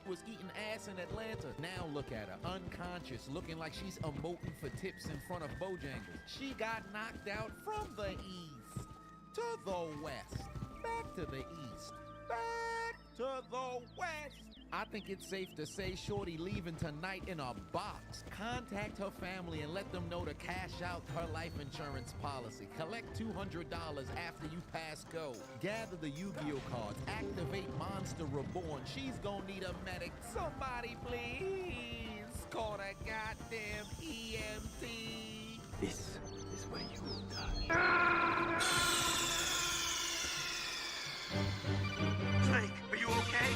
Was eating ass in Atlanta. Now look at her, unconscious, looking like she's emoting for tips in front of Bojangles. She got knocked out from the east to the west, back to the east, back to the west. I think it's safe to say Shorty leaving tonight in a box. Contact her family and let them know to cash out her life insurance policy. Collect $200 after you pass go. Gather the Yu-Gi-Oh cards. Activate Monster Reborn. She's gonna need a medic. Somebody please call that goddamn EMT. This is where you will die. Drake, are you okay?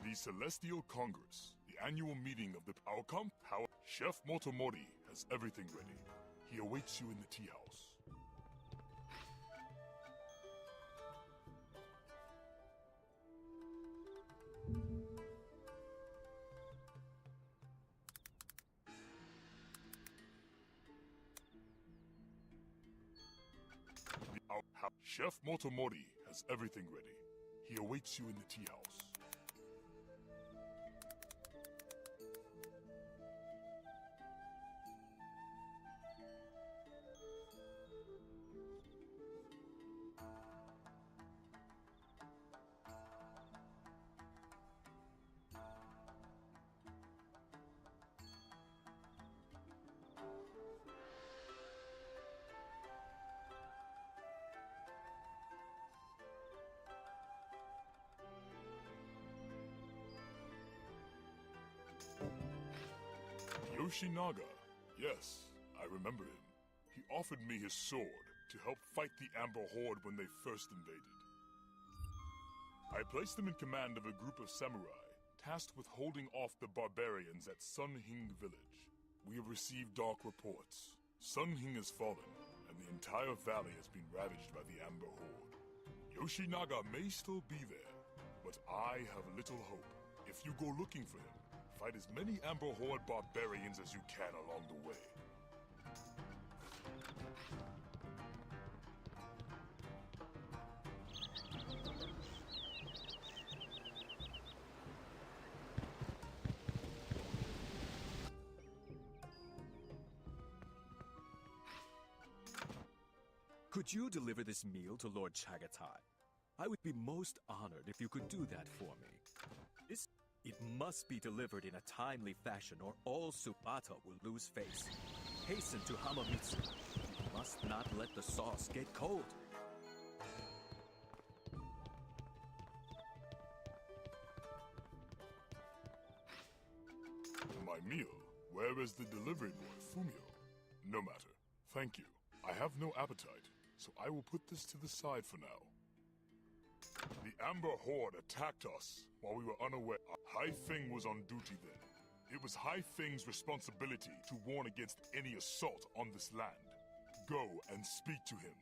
The Celestial Congress, the annual meeting of the outcome. How Chef Motomori has everything ready. He awaits you in the tea house. Chef Motomori has everything ready. He awaits you in the tea house. Yoshinaga. Yes, I remember him. He offered me his sword to help fight the Amber Horde when they first invaded. I placed him in command of a group of samurai, tasked with holding off the barbarians at Sunhing Village. We have received dark reports. Sunhing has fallen, and the entire valley has been ravaged by the Amber Horde. Yoshinaga may still be there, but I have little hope. If you go looking for him, fight as many Amber Horde barbarians as you can along the way. Could you deliver this meal to Lord Chagatai? I would be most honored if you could do that for me. It must be delivered in a timely fashion or all Subata will lose face. Hasten to Hamamitsu. You must not let the sauce get cold. My meal? Where is the delivery boy, Fumio? No matter. Thank you. I have no appetite, so I will put this to the side for now. The Amber Horde attacked us while we were unaware. Hai Feng was on duty then. It was Hai Feng's responsibility to warn against any assault on this land. Go and speak to him.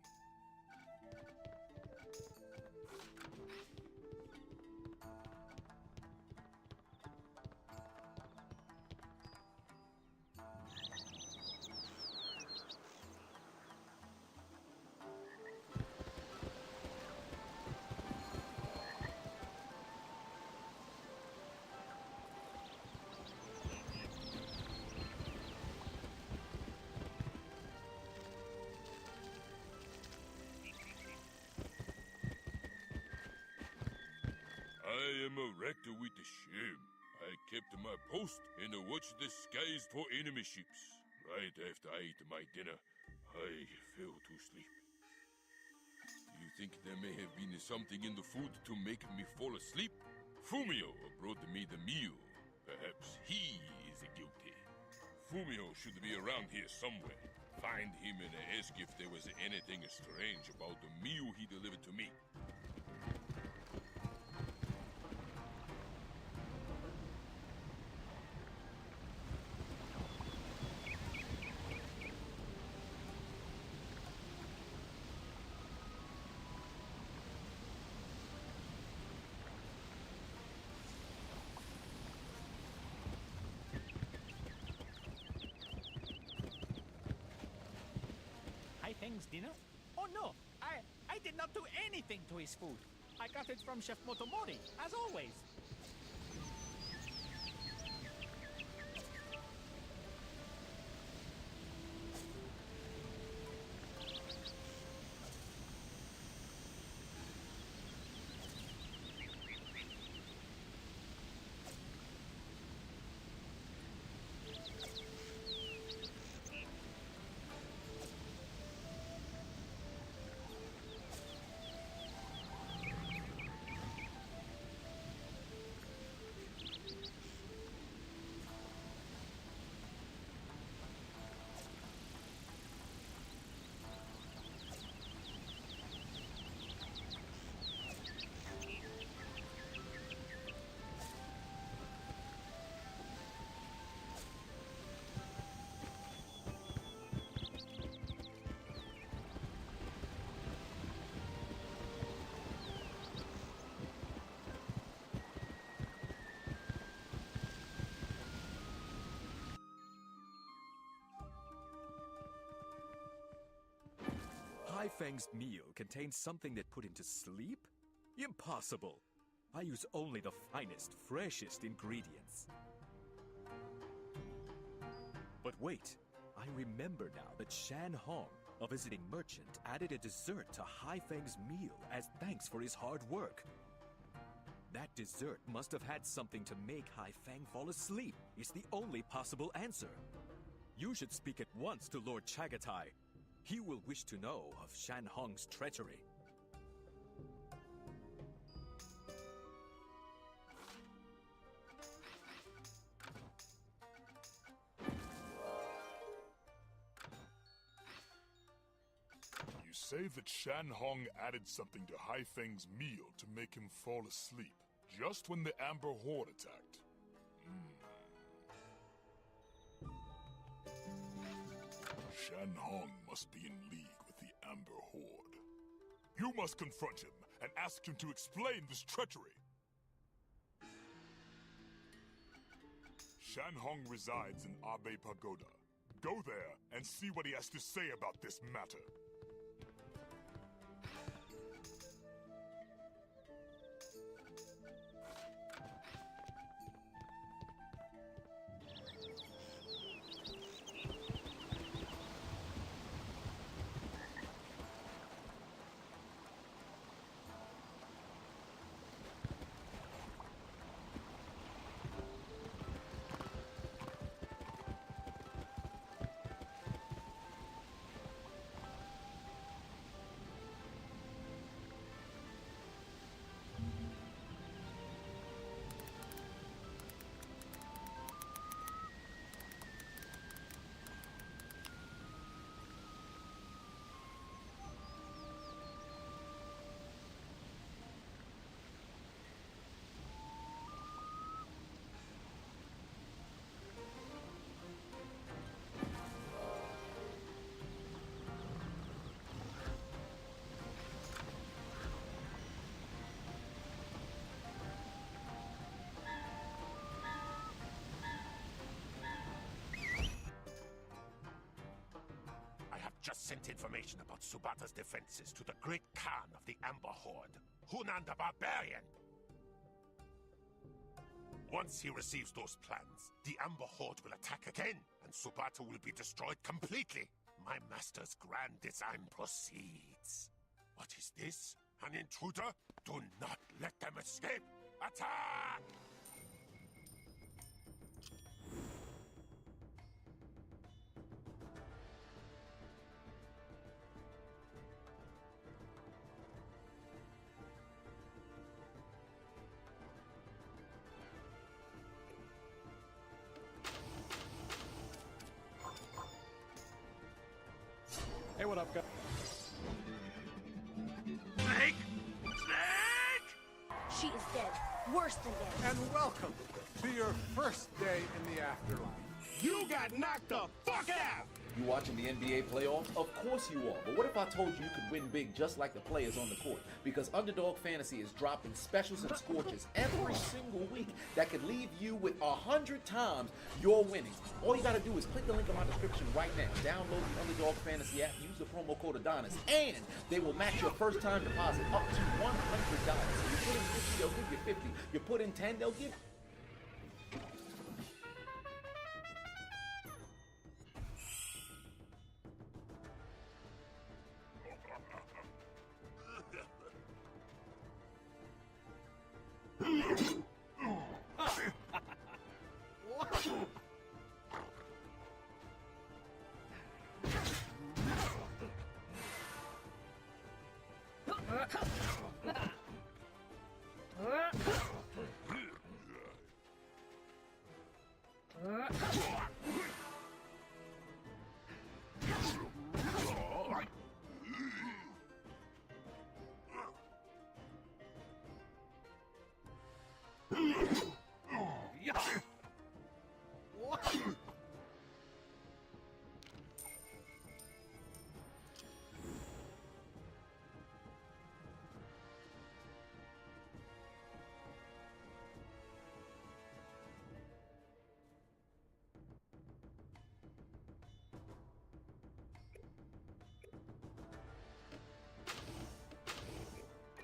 I am a rector with a shame. I kept my post and watched the skies for enemy ships. Right after I ate my dinner, I fell to sleep. You think there may have been something in the food to make me fall asleep? Fumio brought me the meal. Perhaps he is guilty. Fumio should be around here somewhere. Find him and ask if there was anything strange about the meal he delivered to me. Feng's dinner? Oh no, I did not do anything to his food. I got it from Chef Motomori, as always. Hai Feng's meal contains something that put him to sleep? Impossible! I use only the finest, freshest ingredients. But wait, I remember now that Shan Hong, a visiting merchant, added a dessert to Hai Feng's meal as thanks for his hard work. That dessert must have had something to make Hai Feng fall asleep. It's the only possible answer. You should speak at once to Lord Chagatai. He will wish to know of Shan Hong's treachery. You say that Shan Hong added something to Hai Feng's meal to make him fall asleep, just when the Amber Horde attacked. Shan Hong must be in league with the Amber Horde. You must confront him and ask him to explain this treachery. Shan Hong resides in Abe Pagoda. Go there and see what he has to say about this matter. Just sent information about Subata's defenses to the great Khan of the Amber Horde, Hunan the Barbarian. Once he receives those plans, the Amber Horde will attack again, and Subata will be destroyed completely. My master's grand design proceeds. What is this? An intruder? Do not let them escape! Attack! Hey, what up, guys? Snake! Snake! She is dead. Worse than dead. And welcome to your first day in the afterlife. You got knocked the fuck out! You watching the NBA playoffs? Of course you are. But what if I told you you could win big just like the players on the court? Because Underdog Fantasy is dropping specials and scorches every single week that could leave you with 100 times your winnings. All you gotta do is click the link in my description right now. Download the Underdog Fantasy app, use the promo code Adonis, and they will match your first time deposit up to $100. So you put in 50, they'll give you 50. You put in 10, they'll give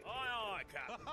Aye, aye, Captain.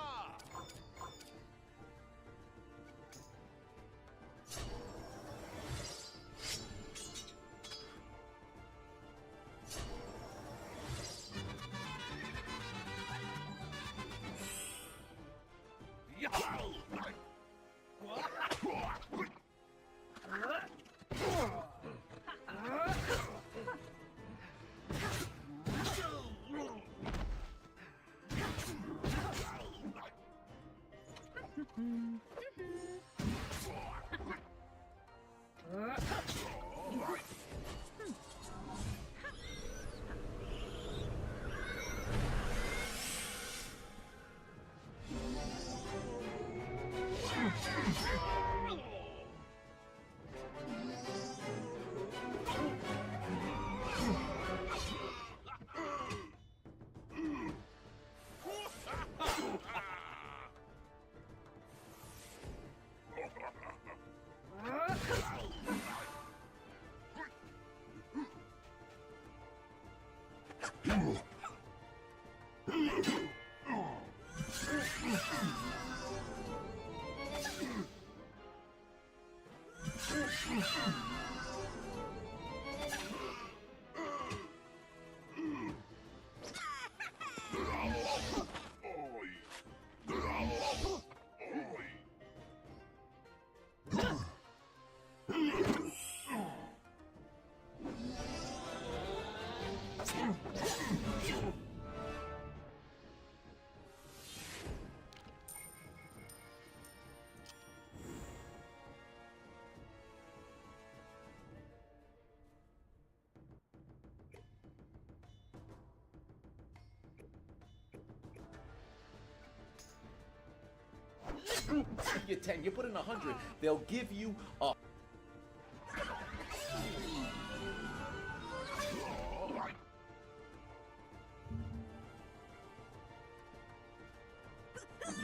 You 10, you put in 100, they'll give you a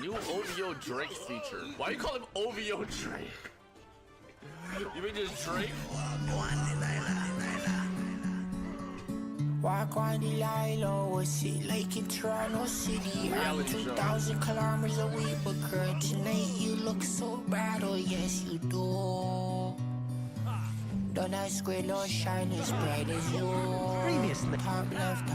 New OVO Drake's feature. Why you call him OVO Drake? You mean just Drake? Walk on the Lilo, what's it like in Toronto City? I'm 2,000 kilometers away, but girl, tonight you look so bad, oh yes you do. Don't ask where no shine as bright as you. Previously. Top left,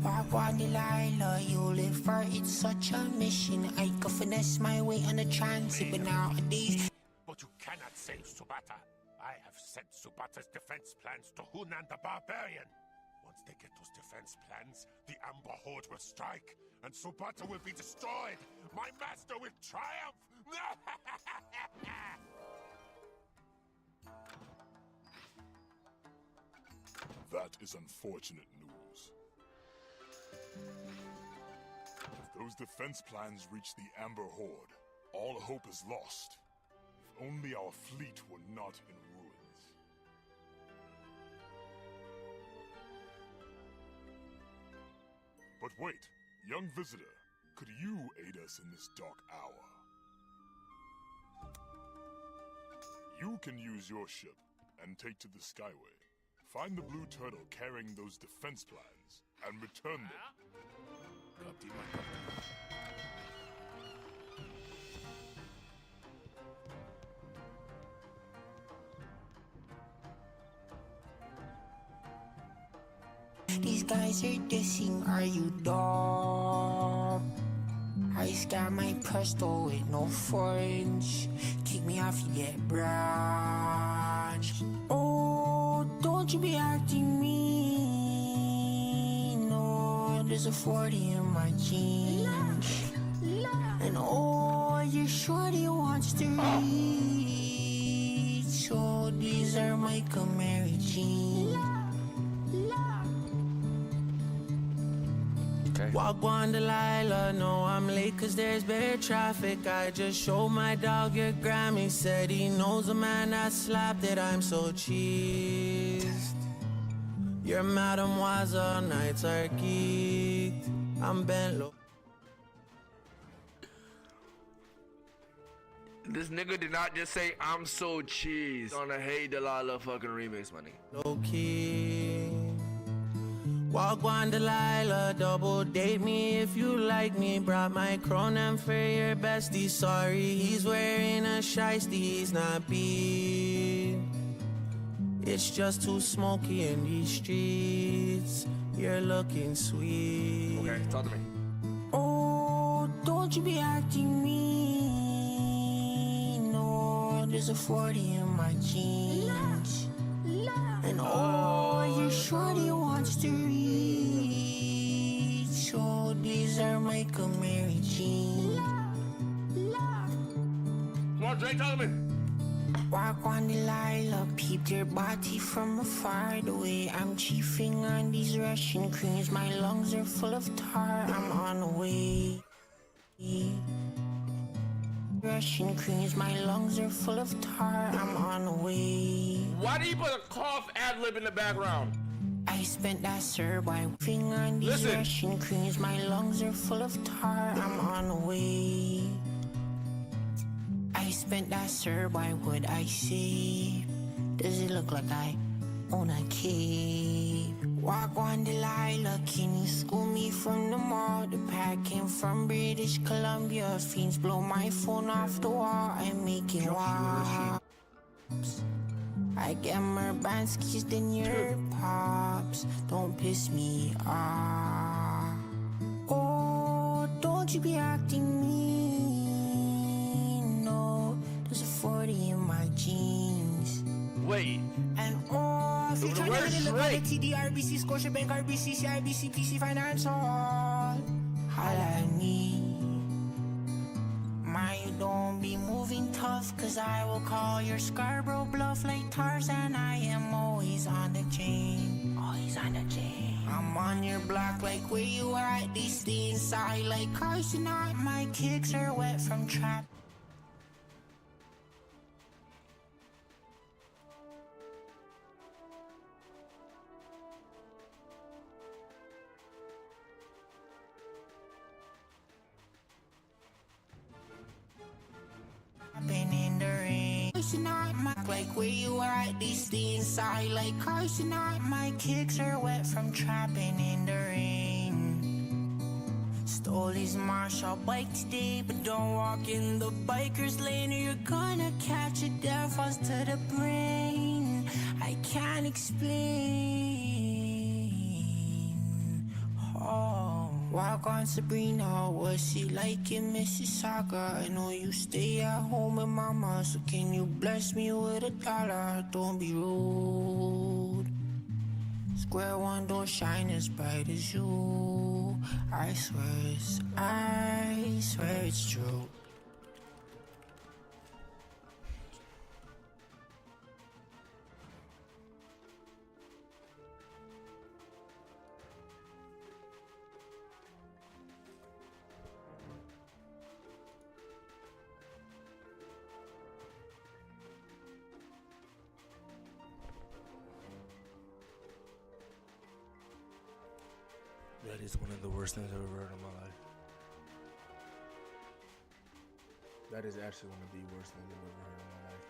Walk on Delilah, you live for it's such a mission. I could finesse my way on the transit, but nowadays. But you cannot save Subata. I have sent Subata's defense plans to Hunan the Barbarian. Once they get those defense plans, the Amber Horde will strike, and Subata will be destroyed. My master will triumph! That is unfortunate news. If those defense plans reach the Amber Horde, all hope is lost. If only our fleet were not in ruins. But wait, young visitor, could you aid us in this dark hour? You can use your ship and take to the Skyway. Find the blue turtle carrying those defense plans and return them. These guys are dissing, are you dumb? I got my Presto with no forange. Kick me off, you get branch. Oh, don't you be acting mean. No, there's a 40 in my jeans. And oh, your shorty wants to reach. So these are my Camry jeans. Wagwan Delilah, no, I'm late cause there's bad traffic. I just showed my dog your Grammy. Said he knows a man that slapped it. I'm so cheesed. Your Mademoiselle nights are geeked. I'm bent low. This nigga did not just say I'm so cheese on a Hey Delilah fucking remix, money. Low key. Wagwan Delilah, double date me if you like me. Brought my Cronin for your bestie. Sorry, he's wearing a shiesty, he's not beat. It's just too smoky in these streets. You're looking sweet. Okay, talk to me. Oh, don't you be acting mean. No, there's a 40 in my jeans. And oh, your shorty wants to reach. So these are my Camry jeans. Come on, Drake, talk to me. Walk on Delilah, peeped your body from afar. The way I'm chiefing on these Russian creams, my lungs are full of tar. I'm on the way. Russian creams, my lungs are full of tar. I'm on the way. Why do you put a cough ad-lib in the background? I spent that sir by whiffing on these Russian creams. My lungs are full of tar. I'm on the way. I spent that sir by what I say. Does it look like I own a cape? Walk on Delilah, can you school me from the mall? The pack came from British Columbia. Fiends blow my phone off the wall. I'm making wops. I get more Banskis than your pops. Don't piss me off. Oh, don't you be acting mean. No, there's a 40 in my jeans. Wait. And oh, if you're trying to get in the TD, RBC, Scotiabank, RBC, CIBC, PC Financial, holla at me. Man, you don't be moving tough, cause I will call your Scarborough bluff like Tarzan. I am always on the chain. Always on the chain. I'm on your block like where you at. These stay inside like cars tonight. My kicks are wet from trap. Been in the rain. Tonight, my like where you at? These stay inside like cars tonight. My kicks are wet from trapping in the rain. Stole his Marshall bike today, but don't walk in the biker's lane or you're gonna catch a death us to the brain. I can't explain. Oh. Walk on Sabrina, what's she like in Mississauga? I know you stay at home with mama, so can you bless me with $1? Don't be rude. Square one don't shine as bright as you. I swear it's true. That is one of the worst things I've ever heard in my life. That is actually one of the worst things I've ever heard in my life.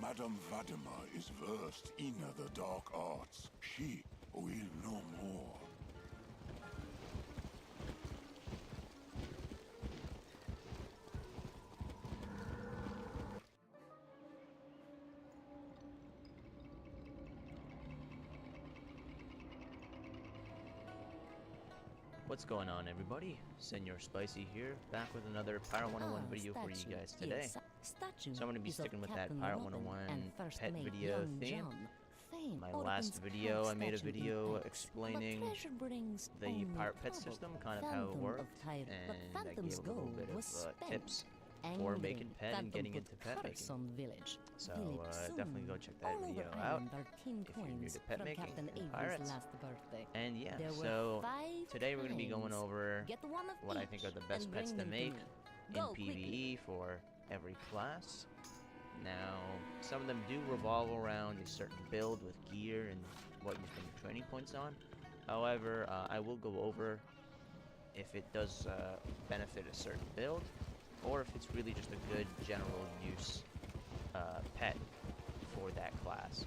Madame Fatima is versed in the dark arts. She will know more. What's going on, everybody? Senor Spicy here, back with another Pirate 101 video for you guys today. So I'm going to be sticking with that Pirate 101 pet video theme. My last video, I made a video explaining the pirate pet system, kind of how it worked, and I gave a little bit of tips for making pet and getting into pet making. So definitely go check that video out if you're new to pet making and pirates. And yeah, so today we're going to be going over what I think are the best pets to make in PvE for every class. Now, some of them do revolve around a certain build with gear and what you spend your training points on. However, I will go over if it does benefit a certain build, or if it's really just a good general use pet for that class.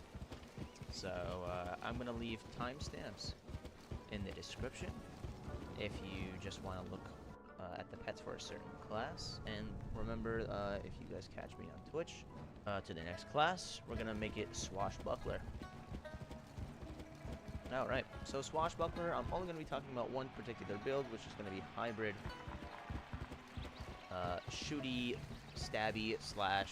So I'm going to leave timestamps in the description if you just want to look at the pets for a certain class. And remember, if you guys catch me on Twitch, to the next class, we're going to make it Swashbuckler. Alright, so Swashbuckler, I'm only going to be talking about one particular build, which is going to be hybrid shooty, stabby, slash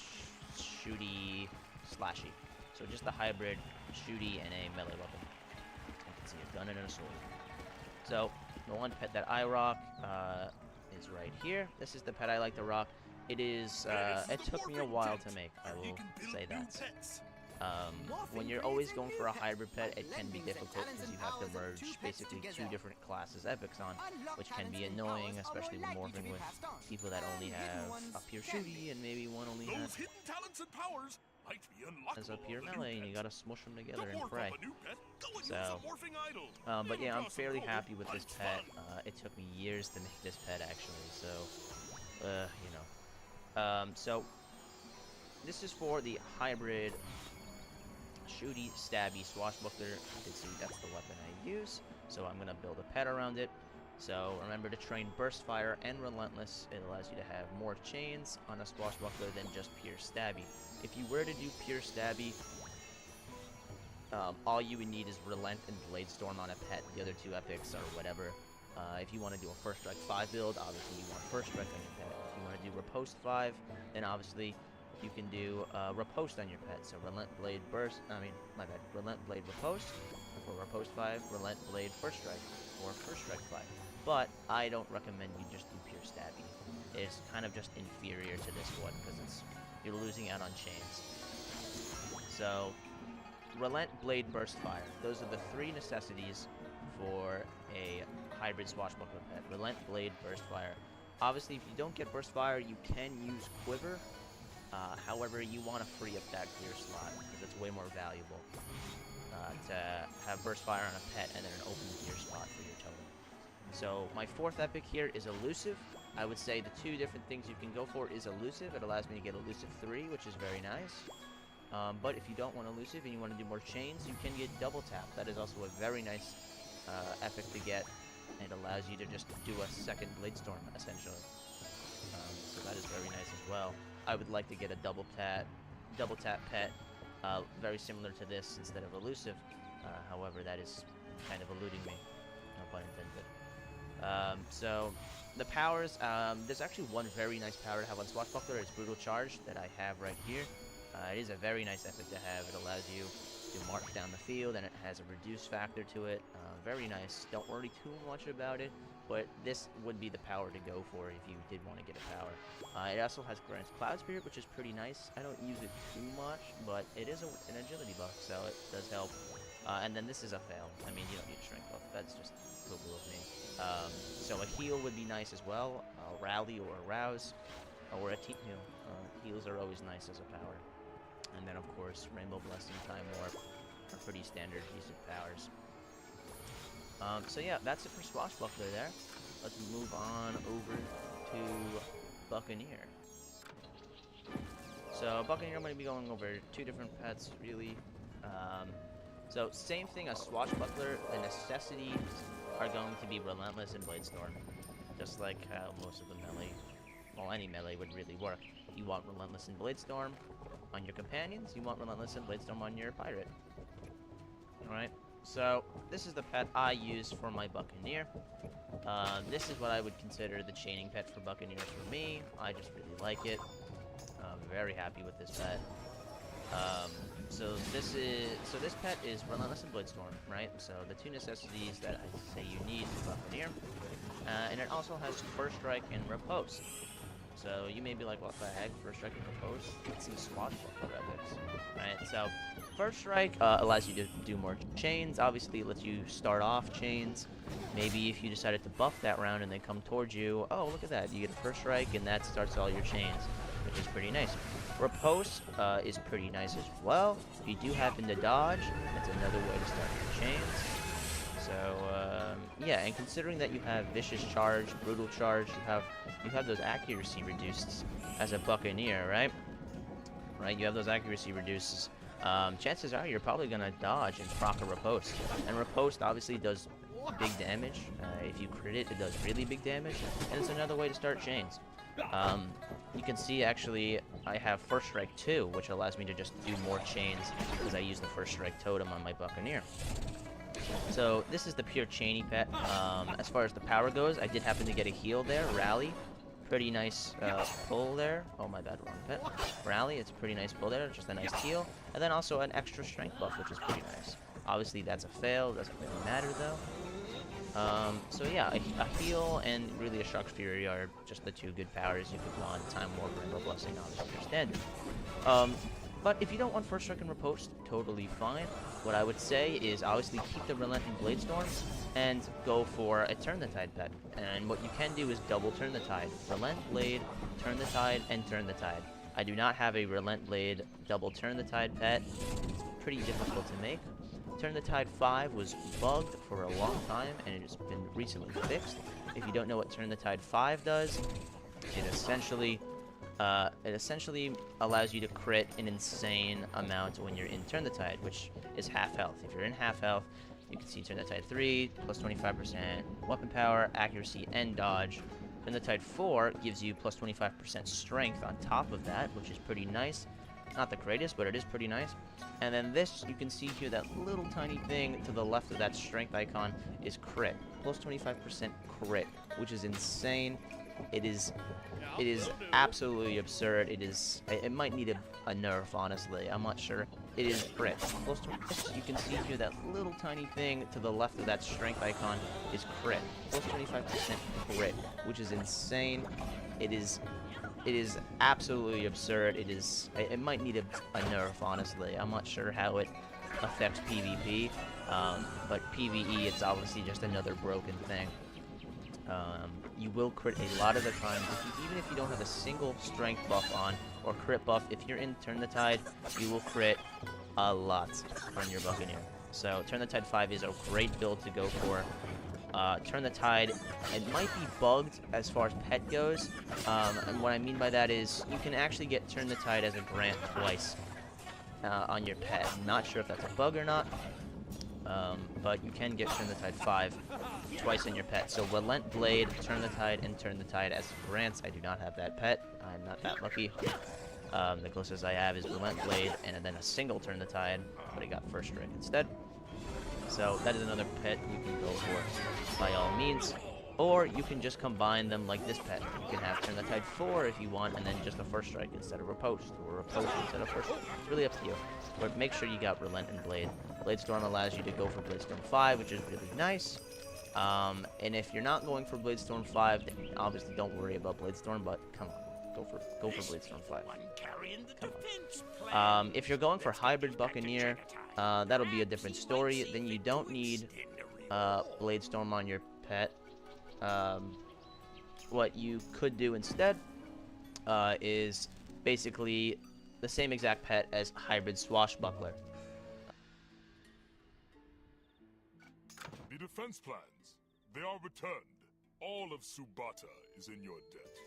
shooty, slashy. So just the hybrid shooty and a melee weapon. You can see a gun and a sword. So the one pet that I rock is right here. This is the pet I like to rock. It is, it took me a while to make, I will say that. When you're always going for a hybrid pet, it can be difficult because you have to merge basically two different classes epics on, which can be annoying, especially when morphing with people that only have a pure shooty and maybe one only has a pure melee, and you gotta smush them together and pray. So, but yeah, I'm fairly happy with this pet. It took me years to make this pet actually, so, you know. So, this is for the hybrid shooty, stabby, swashbuckler. You can see that's the weapon I use. So I'm going to build a pet around it. So remember to train Burst Fire and Relentless. It allows you to have more chains on a swashbuckler than just pure stabby. If you were to do pure stabby, all you would need is Relent and Blade Storm on a pet. The other two epics or whatever. If you want to do a First Strike 5 build, obviously you want First Strike on your pet. If you want to do Riposte 5, then obviously you can do Riposte on your pet. So Relent Blade Burst, Relent Blade Riposte, or Riposte 5, Relent Blade First Strike, or First Strike 5. But I don't recommend you just do pure stabby. It's kind of just inferior to this one, because you're losing out on chains. So, Relent Blade Burst Fire. Those are the three necessities for a hybrid swashbuckler pet. Relent Blade Burst Fire. Obviously, if you don't get Burst Fire, you can use Quiver. However, you want to free up that clear slot, because it's way more valuable to have Burst Fire on a pet and then an open clear spot for your totem. So my fourth epic here is Elusive. I would say the two different things you can go for is Elusive. It allows me to get Elusive 3, which is very nice. But if you don't want Elusive and you want to do more chains, you can get Double Tap. That is also a very nice epic to get. It allows you to just do a second Blade Storm, essentially. So that is very nice as well. I would like to get a double tap pet, very similar to this instead of Elusive. However, that is kind of eluding me. No pun intended. So, the powers, there's actually one very nice power to have on Swashbuckler. It's Brutal Charge that I have right here. It is a very nice epic to have. It allows you to march down the field, and it has a reduce factor to it. Very nice. Don't worry too much about it, but this would be the power to go for if you did want to get a power. It also has grants Cloud Spirit, which is pretty nice. I don't use it too much, but it is an agility buff, so it does help. And then this is a fail. I mean, you don't need a strength buff. That's just cool with me. So a heal would be nice as well. A rally or a rouse, or a team heal. Heals are always nice as a power. And then, of course, Rainbow Blessing, Time Warp are pretty standard decent powers. So yeah, that's it for Swashbuckler there. Let's move on over to Buccaneer. So Buccaneer, I'm going to be going over 2 different pets, really. So same thing as Swashbuckler, the necessities are going to be Relentless and Bladestorm. Just like how most of the melee, well, any melee would really work. You want Relentless and Bladestorm on your companions, you want Relentless and Bladestorm on your pirate. Alright, so this is the pet I use for my Buccaneer. This is what I would consider the chaining pet for Buccaneers for me. I just really like it. I'm very happy with this pet. So this pet is Relentless and Bladestorm, right? So the 2 necessities that I say you need for Buccaneer. And it also has First Strike and Riposte. So you may be like, what the heck? First Strike and Riposte? It's some Swashbuckler epics, right? So First Strike allows you to do more chains. Obviously, it lets you start off chains. Maybe if you decided to buff that round and they come towards you, oh, look at that. You get a First Strike and that starts all your chains, which is pretty nice. Riposte is pretty nice as well. If you do happen to dodge, that's another way to start your chains. So, yeah, and considering that you have Vicious Charge, Brutal Charge, you have those accuracy reduced as a Buccaneer, right? Right, you have those accuracy reduces. Chances are you're probably going to dodge and proc a Riposte. And Riposte obviously does big damage. If you crit it, it does really big damage. And it's another way to start chains. You can see, actually, I have First Strike 2, which allows me to just do more chains because I use the First Strike totem on my Buccaneer. So this is the pure chainy pet. As far as the power goes, I did happen to get a heal there, Rally. Pretty nice pull there. Oh, my bad, wrong pet. Rally, it's a pretty nice pull there, just a nice heal. And then also an extra strength buff, which is pretty nice. Obviously, that's a fail, doesn't really matter though. So yeah, a heal and really a Shark's Fury are just the 2 good powers you could want. Time Warp, Rainbow Blessing, obviously your standard. But if you don't want First Strike and Riposte, totally fine. What I would say is obviously keep the Relent and Bladestorm and go for a Turn the Tide pet. And what you can do is double Turn the Tide. Relent Blade, Turn the Tide, and Turn the Tide. I do not have a Relent Blade double Turn the Tide pet. It's pretty difficult to make. Turn the Tide 5 was bugged for a long time, and it has been recently fixed. If you don't know what Turn the Tide 5 does, it essentially allows you to crit an insane amount when you're in Turn the Tide, which is half health. If you're in half health, you can see Turn the Tide 3, plus 25% weapon power, accuracy, and dodge. Turn the Tide 4 gives you plus 25% strength on top of that, which is pretty nice. Not the greatest, but it is pretty nice. And then this, you can see here, that little tiny thing to the left of that strength icon is crit. Plus 25% crit, which is insane. It is absolutely absurd. It might need a nerf, honestly. I'm not sure. It is crit. Plus, you can see here that little tiny thing to the left of that strength icon is crit. Plus 25% crit, which is insane. It is absolutely absurd. It might need a nerf, honestly. I'm not sure how it affects PvP, but PvE, it's obviously just another broken thing. You will crit a lot of the time, even if you don't have a single strength buff on, or crit buff. If you're in Turn the Tide, you will crit a lot on your Buccaneer. So Turn the Tide 5 is a great build to go for. Turn the Tide, it might be bugged as far as pet goes, and what I mean by that is you can actually get Turn the Tide as a grant twice on your pet. I'm not sure if that's a bug or not, but you can get Turn the Tide 5 twice in your pet. So Relent Blade, Turn the Tide, and Turn the Tide as grants. I do not have that pet. I'm not that lucky. The closest I have is Relent Blade, and then a single Turn the Tide, but I got First Strike instead. So that is another pet you can go for by all means. Or you can just combine them like this pet. You can have Turn the Tide 4 if you want, and then just a First Strike instead of Riposte, or Riposte instead of First Strike. It's really up to you. But make sure you got Relent and Blade. Bladestorm allows you to go for Bladestorm 5, which is really nice. And if you're not going for Bladestorm 5, then obviously don't worry about Bladestorm, but come on, go for Bladestorm 5. Come on. If you're going for Hybrid Buccaneer, that'll be a different story. Then you don't need Bladestorm on your pet. What you could do instead is basically the same exact pet as Hybrid Swashbuckler. The defense plans, they are returned. All of Subata is in your debt.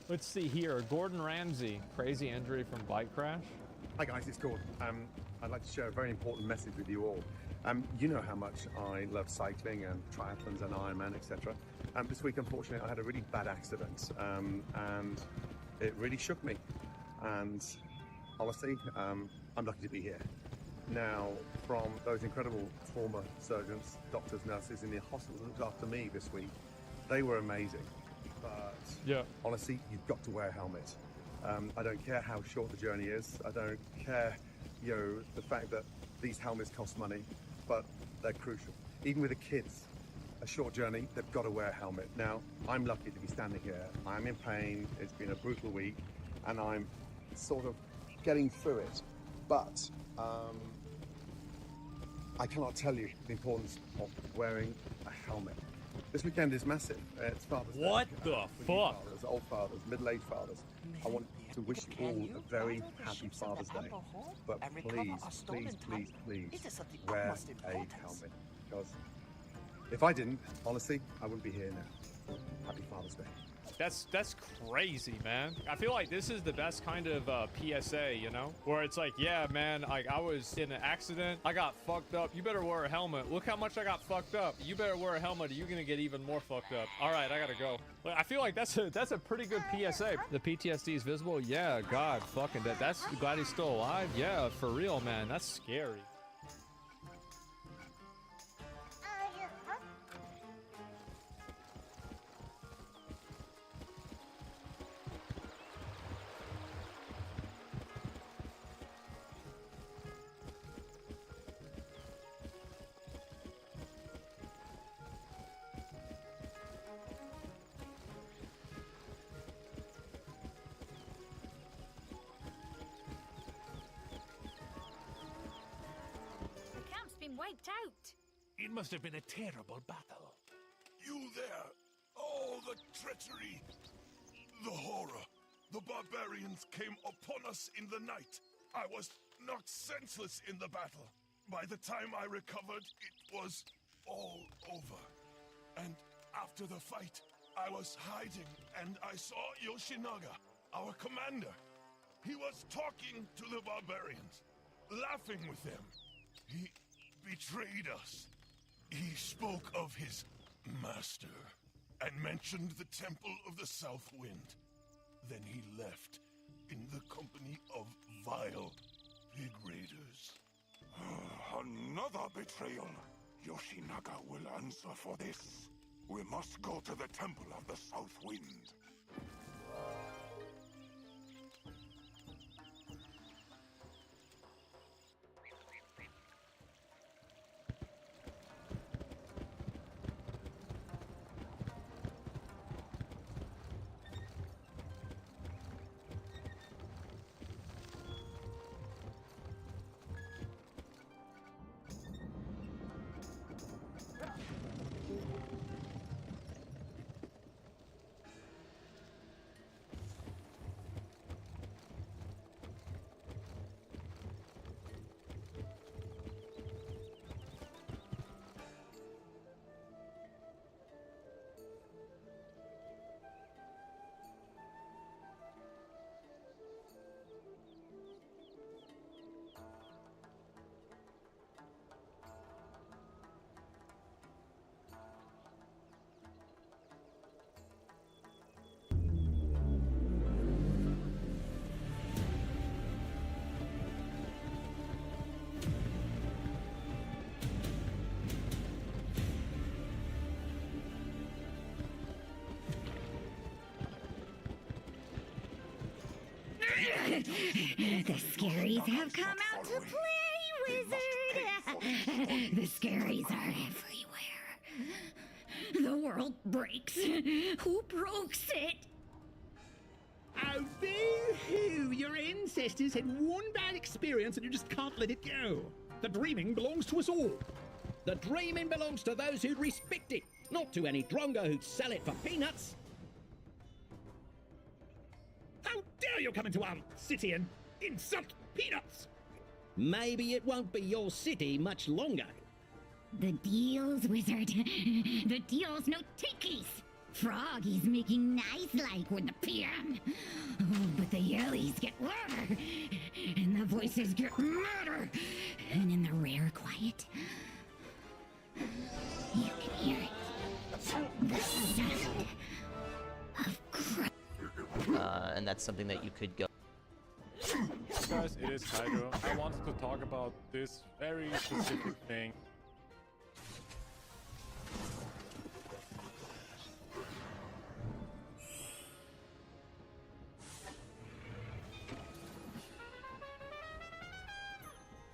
Let's see here. Gordon Ramsay, crazy injury from bike crash. Hi guys, it's Gordon. I'd like to share a very important message with you all. You know how much I love cycling and triathlons and Ironman, etc. This week, unfortunately, I had a really bad accident, and it really shook me. And honestly, I'm lucky to be here. Now, from those incredible trauma surgeons, doctors, nurses in the hospital that looked after me this week, they were amazing. But yeah, honestly, you've got to wear a helmet. I don't care how short the journey is. I don't care, the fact that these helmets cost money, but they're crucial. Even with the kids, a short journey, they've got to wear a helmet. Now, I'm lucky to be standing here. I'm in pain. It's been a brutal week, and I'm sort of getting through it. But I cannot tell you the importance of wearing a helmet. This weekend is massive. It's Father's Day. What the fuck? Fathers, old fathers, middle-aged fathers. I want to wish you all a very happy Father's Day. But please, wear a helmet. Because if I didn't, honestly, I wouldn't be here now. Happy Father's Day. That's crazy, man. I feel like this is the best kind of PSA, where it's like, yeah, man, like I was in an accident, I got fucked up. You better wear a helmet. Look how much I got fucked up. You better wear a helmet, or you're gonna get even more fucked up. All right, I gotta go. I feel like that's a pretty good PSA. The PTSD is visible. Yeah, God, fucking that. That's glad he's still alive. Yeah, for real, man. That's scary. Wiped out. It must have been a terrible battle. You there! Oh, the treachery! The horror! The barbarians came upon us in the night. I was knocked senseless in the battle. By the time I recovered, it was all over. And after the fight, I was hiding, and I saw Yoshinaga, our commander. He was talking to the barbarians, laughing with them. He betrayed us. He spoke of his master and mentioned the Temple of the South Wind. Then he left in the company of vile pig raiders. Another betrayal. Yoshinaga will answer for this. We must go to the Temple of the South Wind. The Scaries have come out to play, Wizard! The Scaries are everywhere. The world breaks. Who breaks it? Oh, boo-hoo! Your ancestors had one bad experience and you just can't let it go. The dreaming belongs to us all. The dreaming belongs to those who respect it, not to any drongo who'd sell it for peanuts. How dare you come into our city and insult peanuts? Maybe it won't be your city much longer. The deals, Wizard. The deals, no takeys. Froggy's making nice like with the PM. Oh, but the yellies get louder, and the voices get madder, and in the rare quiet, you can hear it. The sound of and that's something that you could go. Guys, it is Hydro. I wanted to talk about this very specific thing.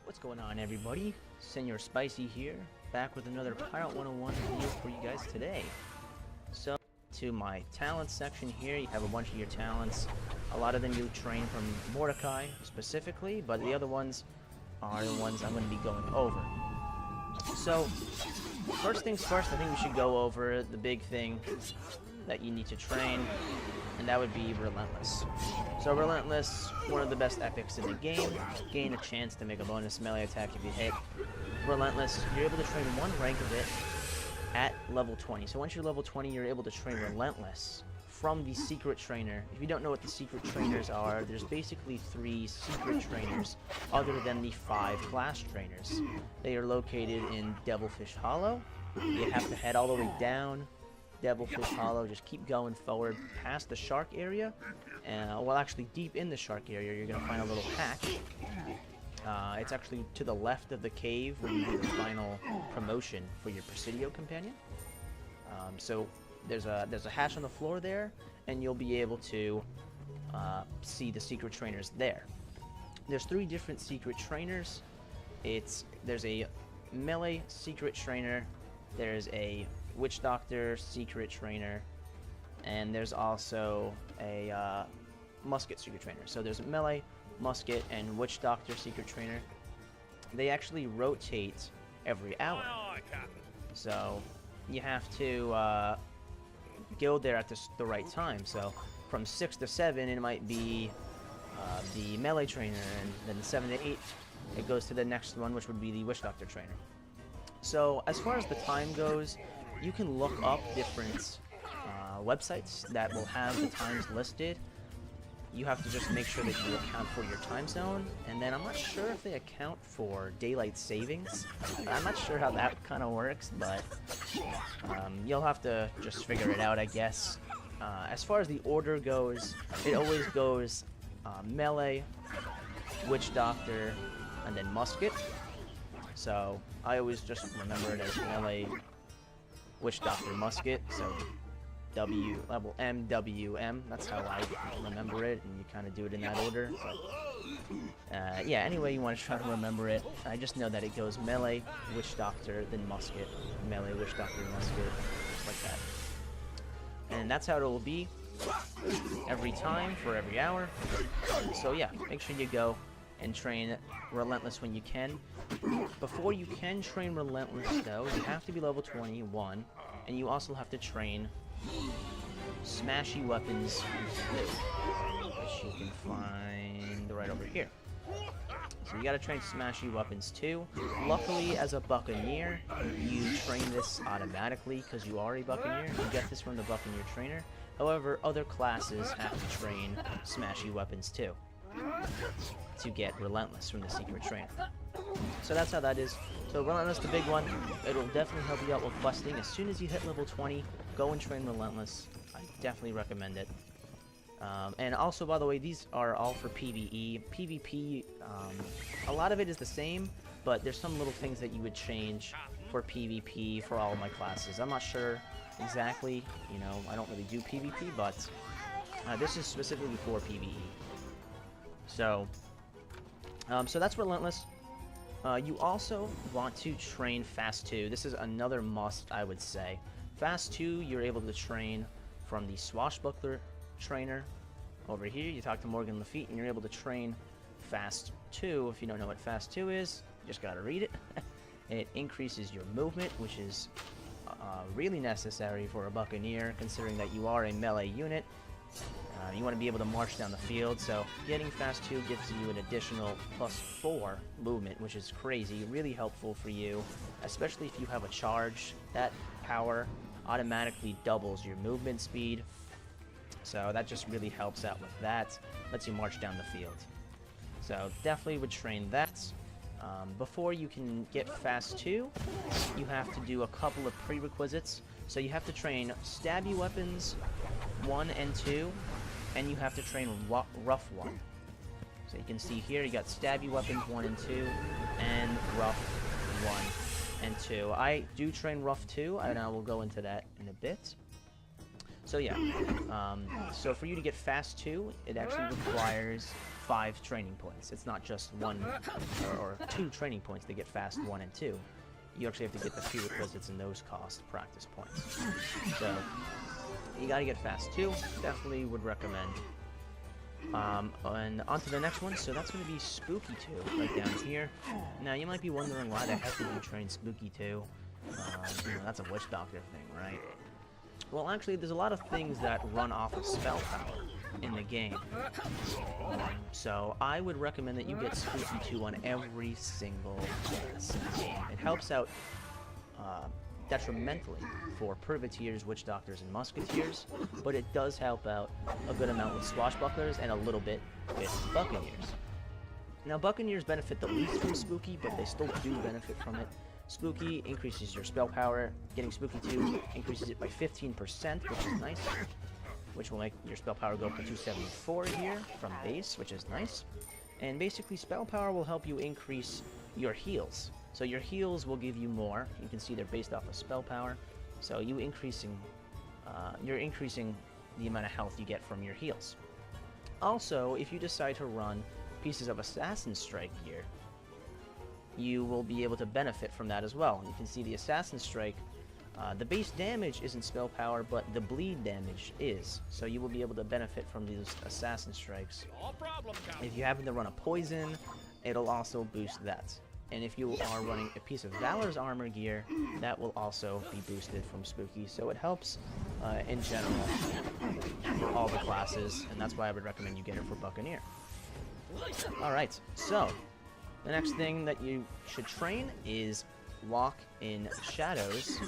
What's going on, everybody? Senor Spicy here, back with another Pirate 101 video for you guys today. So, to my talents section here, you have a bunch of your talents. A lot of them you train from Mordecai specifically, but the other ones are the ones I'm going to be going over. So, first things first, I think we should go over the big thing that you need to train, and that would be Relentless. So Relentless, one of the best epics in the game. Gain a chance to make a bonus melee attack if you hit. Relentless, you're able to train one rank of it at level 20. So once you're level 20, you're able to train Relentless from the secret trainer. If you don't know what the secret trainers are, there's basically 3 secret trainers other than the 5 class trainers. They are located in Devilfish Hollow. You have to head all the way down Devilfish Hollow, just keep going forward past the shark area, well, actually deep in the shark area you're gonna find a little hatch. It's actually to the left of the cave where you do the final promotion for your Presidio companion. So there's a hatch on the floor there, and you'll be able to see the secret trainers there. There's 3 different secret trainers. There's a melee secret trainer, there's a Witch Doctor secret trainer, and there's also a musket secret trainer. So there's a melee, musket, and Witch Doctor secret trainer. They actually rotate every hour, so you have to go there at the right time. So from 6 to 7 it might be the melee trainer, and then 7 to 8 it goes to the next one, which would be the Witch Doctor trainer. So as far as the time goes, you can look up different websites that will have the times listed. You have to just make sure that you account for your time zone, and then I'm not sure if they account for daylight savings. I'm not sure how that kind of works, but you'll have to just figure it out, I guess. As far as the order goes, it always goes melee, Witch Doctor, and then musket. So I always just remember it as melee, Witch Doctor, musket. So level M, W, M. That's how I remember it, and you kind of do it in that order. But, yeah, anyway you want to try to remember it. I just know that it goes melee, Witch Doctor, then musket, melee, Witch Doctor, musket, like that. And that's how it will be every time for every hour. So yeah, make sure you go and train Relentless when you can. Before you can train Relentless, though, you have to be level 21, and you also have to train Smashy Weapons 2, which you can find right over here. So you gotta train Smashy Weapons 2. Luckily, as a Buccaneer, you train this automatically because you are a Buccaneer. You get this from the Buccaneer trainer. However, other classes have to train Smashy Weapons 2 to get Relentless from the secret trainer. So that's how that is. So Relentless, the big one, it'll definitely help you out with questing. As soon as you hit level 20, go and train Relentless. I definitely recommend it. And also, by the way, these are all for PvE. PvP, a lot of it is the same, but there's some little things that you would change for PvP for all of my classes. I'm not sure exactly, you know, I don't really do PvP, but this is specifically for PvE. So, so that's Relentless. You also want to train Fast 2. This is another must, I would say. Fast 2, you're able to train from the Swashbuckler trainer. Over here, you talk to Morgan Lafitte, and you're able to train Fast 2. If you don't know what Fast 2 is, you just gotta read it. It increases your movement, which is really necessary for a Buccaneer, considering that you are a melee unit. You want to be able to march down the field, so getting Fast 2 gives you an additional +4 movement, which is crazy, really helpful for you, especially if you have a charge. That power automatically doubles your movement speed. So that just really helps out with that. Lets you march down the field. So definitely would train that. Before you can get Fast 2, you have to do a couple of prerequisites. So you have to train Stabby Weapons 1 and 2, and you have to train Rough 1. So you can see here, you got Stabby Weapons 1 and 2, and Rough 1 and 2. I do train Rough 2, and I will go into that in a bit. So yeah, so for you to get Fast 2, it actually requires 5 training points. It's not just 1 or 2 training points to get Fast 1 and 2. You actually have to get the prerequisites, and those cost practice points. So you gotta get Fast 2, definitely would recommend. And on to the next one, so that's going to be Spooky 2, right down here. Now, you might be wondering why the heck did you train Spooky 2? You know, that's a witch doctor thing, right? Well, actually, there's a lot of things that run off of spell power in the game. So I would recommend that you get Spooky 2 on every single class. It helps out detrimentally for Privateers, Witch Doctors, and Musketeers, but it does help out a good amount with Swashbucklers and a little bit with Buccaneers. Now, Buccaneers benefit the least from Spooky, but they still do benefit from it. Spooky increases your spell power. Getting Spooky 2 increases it by 15%, which is nice. Which will make your spell power go up to 274 here from base, which is nice. And basically, spell power will help you increase your heals. So your heals will give you more. You can see they're based off of spell power. So you're increasing the amount of health you get from your heals. Also, if you decide to run pieces of Assassin's Strike gear, you will be able to benefit from that as well. You can see the Assassin's Strike, the base damage isn't spell power, but the bleed damage is. So you will be able to benefit from these Assassin Strikes. If you happen to run a poison, it'll also boost that. And if you are running a piece of Valor's armor gear, that will also be boosted from Spooky. So it helps in general for all the classes, and that's why I would recommend you get it for Buccaneer. Alright, so the next thing that you should train is Walk in Shadows.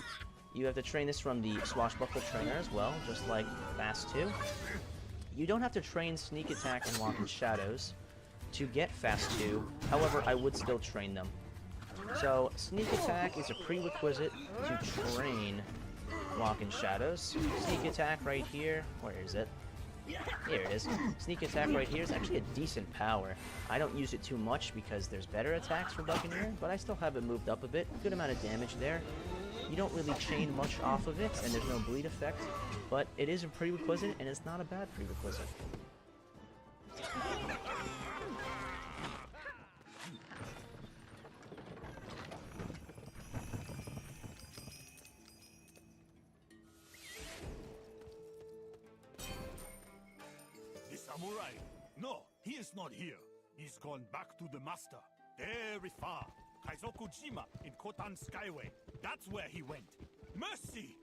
You have to train this from the Swashbuckler trainer as well, just like Fast 2. You don't have to train Sneak Attack and Walk in Shadows to get Fast 2, however, I would still train them. So, Sneak Attack is a prerequisite to train Walk in Shadows. Sneak Attack right here, where is it? Here it is. Sneak Attack right here is actually a decent power. I don't use it too much because there's better attacks for Buccaneer, but I still have it moved up a bit. Good amount of damage there. You don't really chain much off of it, and there's no bleed effect, but it is a prerequisite, and it's not a bad prerequisite. The samurai? No, he is not here. He's gone back to the master. Very far. Kaizokujima in Kotan Skyway. That's where he went. Mercy!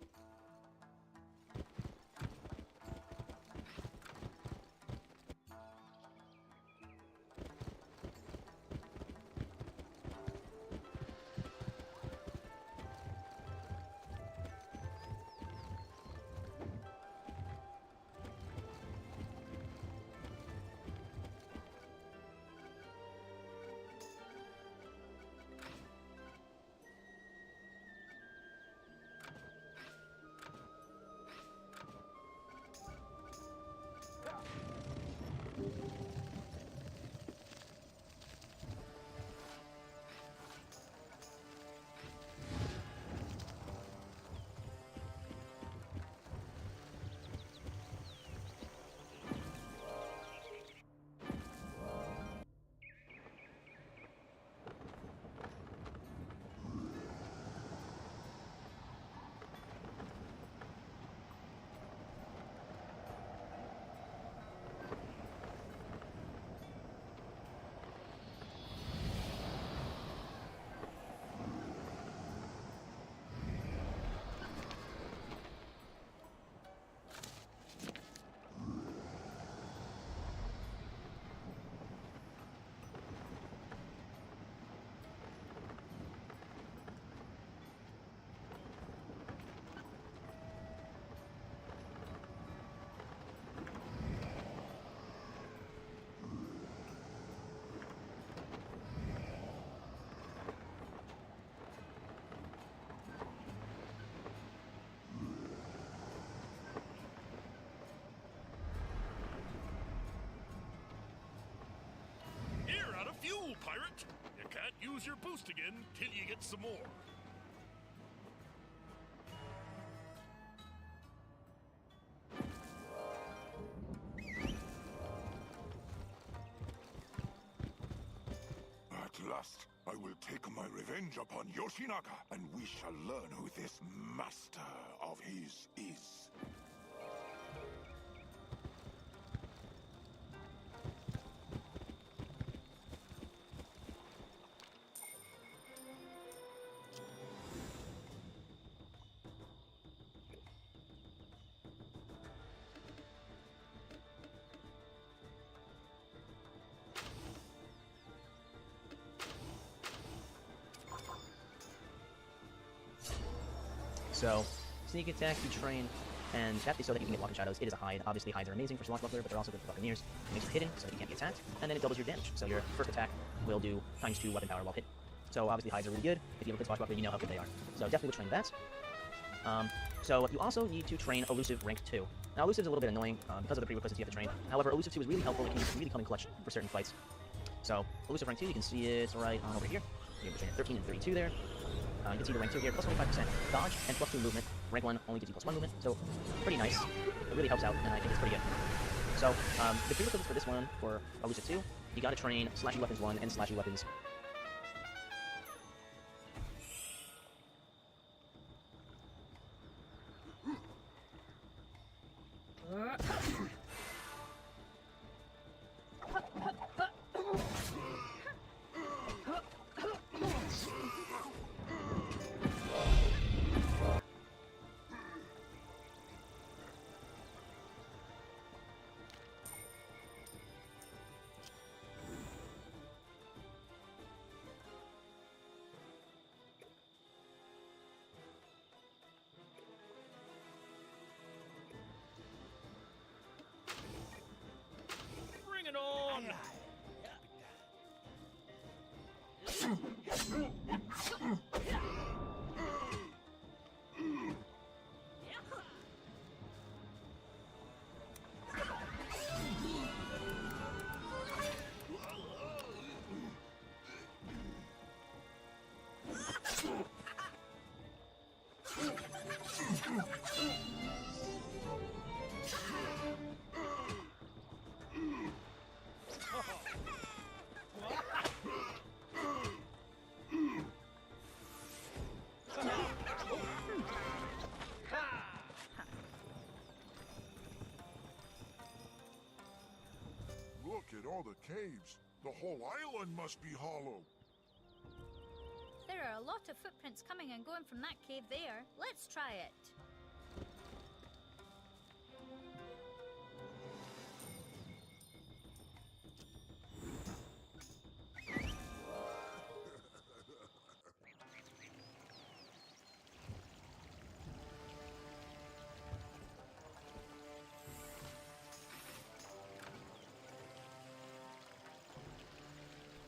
use your boost again till you get some more. At last, I will take my revenge upon Yoshinaka, and we shall learn who this master of his is. So, sneak attack, you train, and that is so that you can get walking shadows. It is a hide. Obviously, hides are amazing for Swashbuckler, but they're also good for Buccaneers. It makes you hidden, so that you can't get attacked, and then it doubles your damage. So your first attack will do ×2 weapon power while hit. So obviously, hides are really good. If you ever played Swashbuckler, you know how good they are. So definitely would train that. So you also need to train Elusive rank 2. Now, Elusive is a little bit annoying because of the prerequisites you have to train. However, Elusive 2 is really helpful. It can really come in clutch for certain fights. So, Elusive rank 2, you can see it right on over here. You can train at 13 and 32 there. You can see the rank 2 here, plus 25% dodge and plus 2 movement. Rank 1 only gives you plus 1 movement, so pretty nice. It really helps out, and I think it's pretty good. So, the prerequisites for this one, for Elusive 2, you gotta train Slashy Weapons 1 and Slashy Weapons. Bring it on! Look at all the caves. The whole island must be hollow. There are a lot of footprints coming and going from that cave there. Let's try it.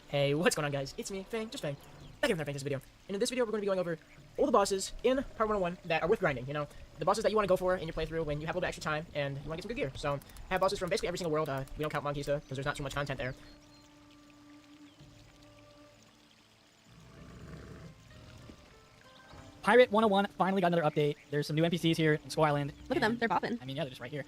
Hey, what's going on, guys? It's me, Fang, just Fang. Thank you for making this video. And in this video, we're going to be going over all the bosses in Part 101 that are worth grinding, you know? The bosses that you want to go for in your playthrough when you have a little bit extra time and you want to get some good gear. So, I have bosses from basically every single world. We don't count Monkista because there's not too much content there. Pirate 101 finally got another update. There's some new NPCs here in Skull Island. Look at them, they're bopping. I mean, yeah, they're just right here.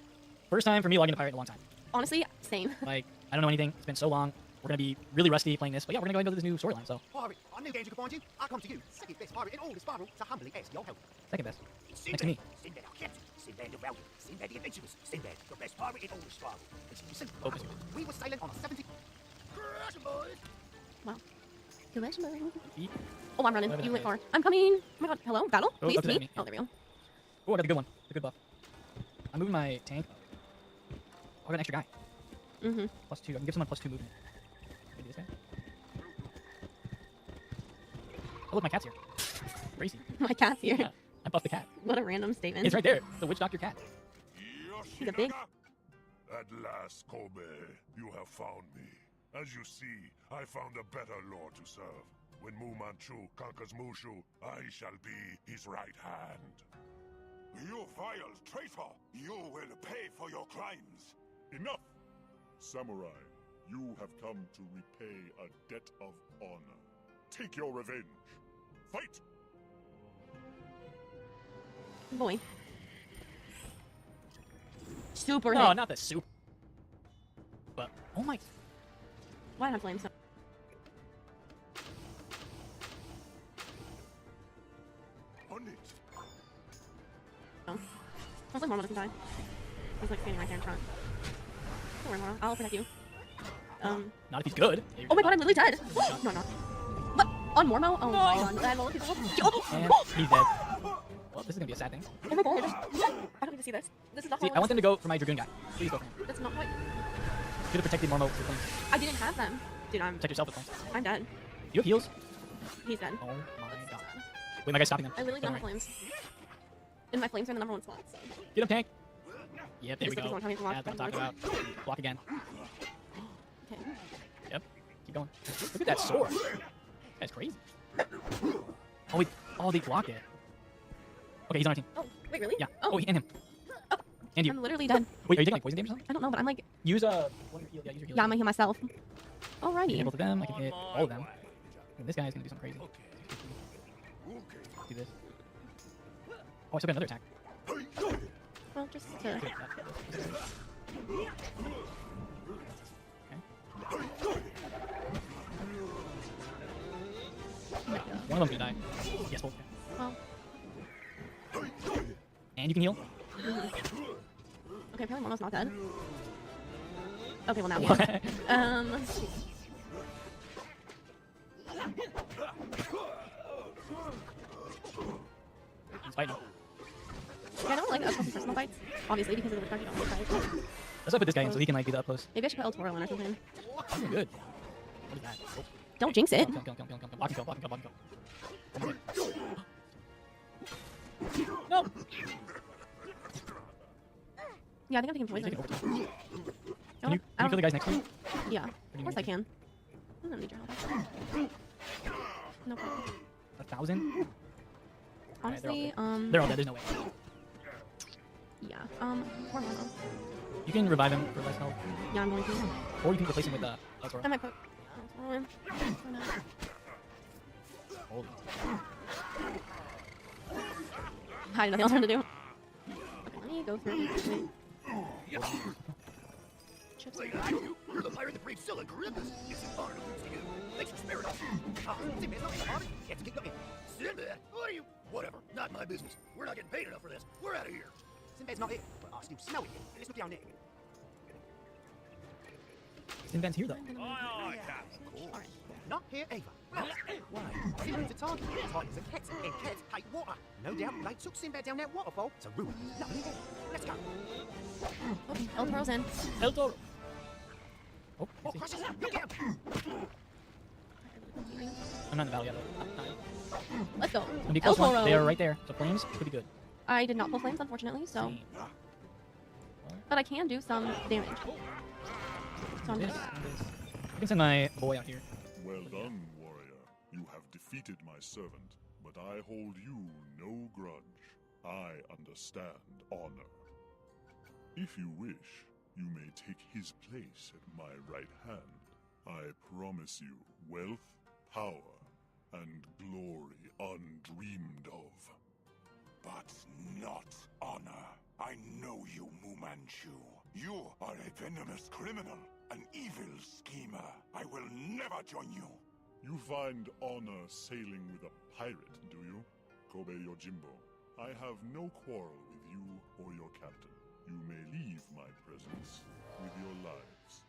First time for me logging into Pirate in a long time. Honestly, same. Like, I don't know anything. It's been so long. We're going to be really rusty playing this. But yeah, we're going to go into this new storyline, so. Pirate, I knew danger could find you. I come to you, second best pirate in all the spiral, to humbly ask your help. Second best. Next to me. Sinbad, our captain. Sinbad the Valiant. Sinbad the Adventurous. Sinbad, the best pirate in all the spiral. Focus. We were sailing on a 70... Wow. Oh, I'm running. You went far. I'm coming. Oh my god. Hello? Battle? Oh, Please, up to me. me. Oh, there we go. Oh, I got the good one. The good buff. I'm moving my tank. Oh, I got an extra guy. Mm-hmm. +2. I can give someone +2 movement. Maybe this guy. Oh, look, my cat's here. Crazy. My cat's here. Yeah, I buffed the cat. What a random statement. It's right there. The witch doctor cat. He's a big... At last, Kobe, you have found me. As you see, I found a better lord to serve. When Mu Manchu conquers Mushu, I shall be his right hand. You vile traitor! You will pay for your crimes! Enough! Samurai, you have come to repay a debt of honor. take your revenge. Fight! Boy. Super No, hit. not the soup. But oh my. Why not flame so? On it. Oh. I was like, Mama doesn't die. I was like standing right there in front. Don't worry, Mama. I'll protect you. Not if he's good. Oh my god, I'm literally dead. No, I'm not. What? On Mormo? Oh my god. I will people. And he's dead. Well, this is gonna be a sad thing. Oh my god. I don't need to see this. This is not See, I want them to go for my Dragoon guy. Please go for him. That's not what. You could have protected Mormo with flames. I didn't have them. Dude, I'm. Protect yourself with flames. I'm dead. You have heals. He's dead. Oh my god. Wait, my guy's stopping them. I literally Don't don't have worry. flames. And my flames are in the number 1 slot, so. Get him, tank. Yep, there This we is go. what I'm talking That's what I'm talking about. Block again. Okay. Yep. Keep going. Look at that sword. That's crazy. Oh, wait. Oh, they blocked it. Okay, he's on our team. Oh, wait, really? Yeah. Oh, and him. And you. I'm literally dead. Wait, are you taking like poison damage or something? I don't know, but I'm like. Use one of your heal. Yeah, use your heal. Yeah, I'm gonna heal myself. Alrighty. Both of them. I can hit all of them. And this guy's gonna do something crazy. Do this. Oh, I still got another attack. Well, just to. One of them's gonna die. Yes, both. Well. And you can heal. Okay, apparently Mono's not dead. Okay, well now he What? is. Let's see. He's fighting. Yeah, I don't like up close and personal fights. Obviously, because of the fact you don't like fights. Let's up put this guy in so he can like be the up close. Maybe I should put El Toro in or something. Oh, good. What is that? Oh. Don't jinx it. Kill, kill, kill, kill, kill. Block and kill, block and kill, block and kill. No! Yeah, I think I'm taking poison. Can you I don't- kill the guys next to you? Yeah, do of you course I need? can. I don't need your help. No problem. 1,000? Honestly, They're all dead, there's no way. yeah, poor Mono. You can revive him for less health. Yeah, I'm going to. Or you can replace him with El Toro. I might put El Toro in. For now. Holy. I had nothing else to do. Okay, let me go through. Chips. You're the pirate that braved Scylla Charybdis. It's an honor to see you. Thanks for sparing us. Sinbad's not in army. Let's get going. Sinbad, what are you? Whatever. Not my business. We're not getting paid enough for this. We're out of here. Sinbad's not it, but I still smell it. Let's look down there. Sinbad's here though. Alright. Not here either. Why? Sinbad's a target. Tigers and cats, and cats hate water. No doubt they took Sinbad down that waterfall to ruin lovely hair. Let's go. Okay, El Toro's in. El Toro. Oh, Oh, crushes! Look at him! I'm not in the valley yet though. Let's go. Gonna be a El close one. Toro. They are right there. So flames could be good. I did not pull flames, unfortunately, so. But I can do some damage. So I'm This, just. this. I can send my boy out here. Well done, warrior. You have defeated my servant, but I hold you no grudge. I understand honor. If you wish, you may take his place at my right hand. I promise you wealth, power, and glory undreamed of. But not honor. I know you, Mu Manchu. You are a venomous criminal, an evil schemer. I will never join you. You find honor sailing with a pirate, do you? Kobe Yojimbo, I have no quarrel with you or your captain. You may leave my presence with your lives.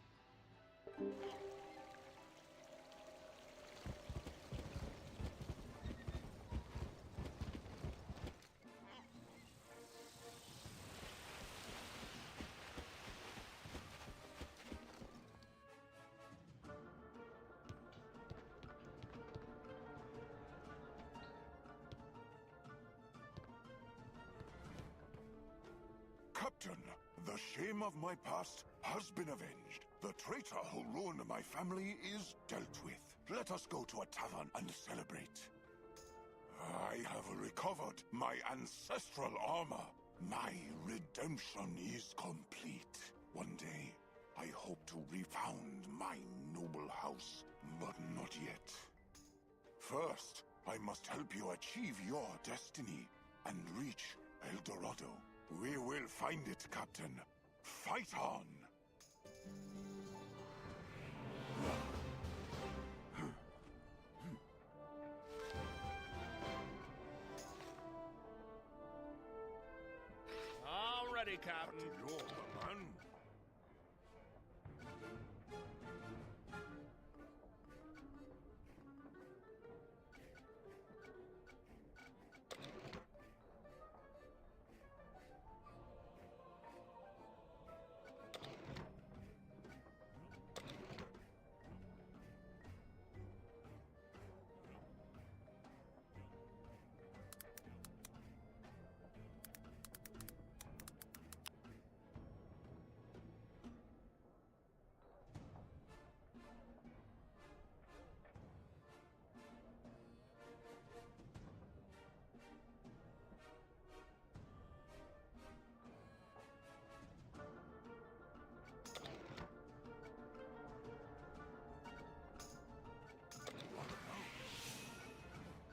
Captain, the shame of my past has been avenged. The traitor who ruined my family is dealt with. Let us go to a tavern and celebrate. I have recovered my ancestral armor. My redemption is complete. One day, I hope to refound my noble house, but not yet. First, I must help you achieve your destiny and reach El Dorado. We will find it, Captain. Fight on! All ready, Captain. Your command.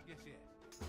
Yes, yes.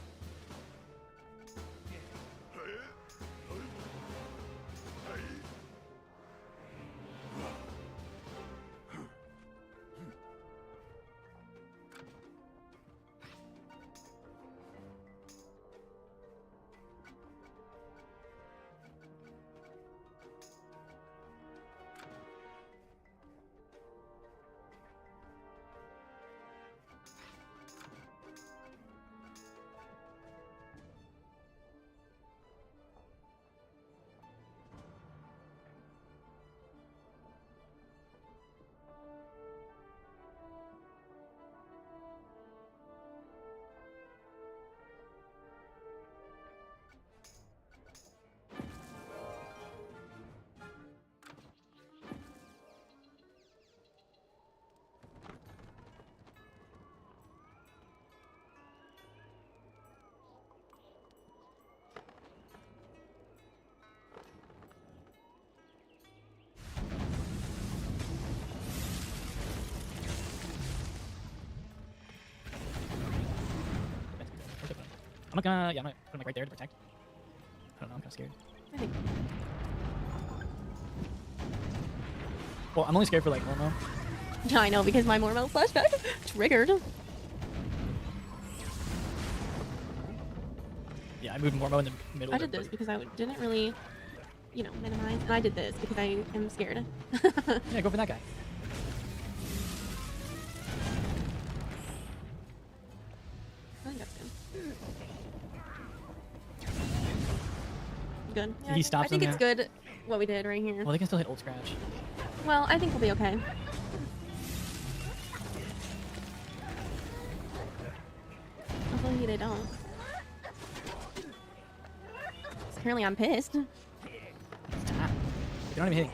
I'm not gonna. Yeah, I'm gonna put him like right there to protect. I don't know. I'm kind of scared. I think. Well, I'm only scared for like Mormo. Yeah, I know because my Mormel flashback triggered. Yeah, I moved Mormo in the middle. I did this because I didn't really, you know, minimize, and I did this because I am scared. Yeah, go for that guy. I think that's good. Good. He stops I think him it's there. good what we did right here. Well, they can still hit Old Scratch. Well, I think we'll be okay. Hopefully they don't. Apparently I'm pissed. They're not even hitting.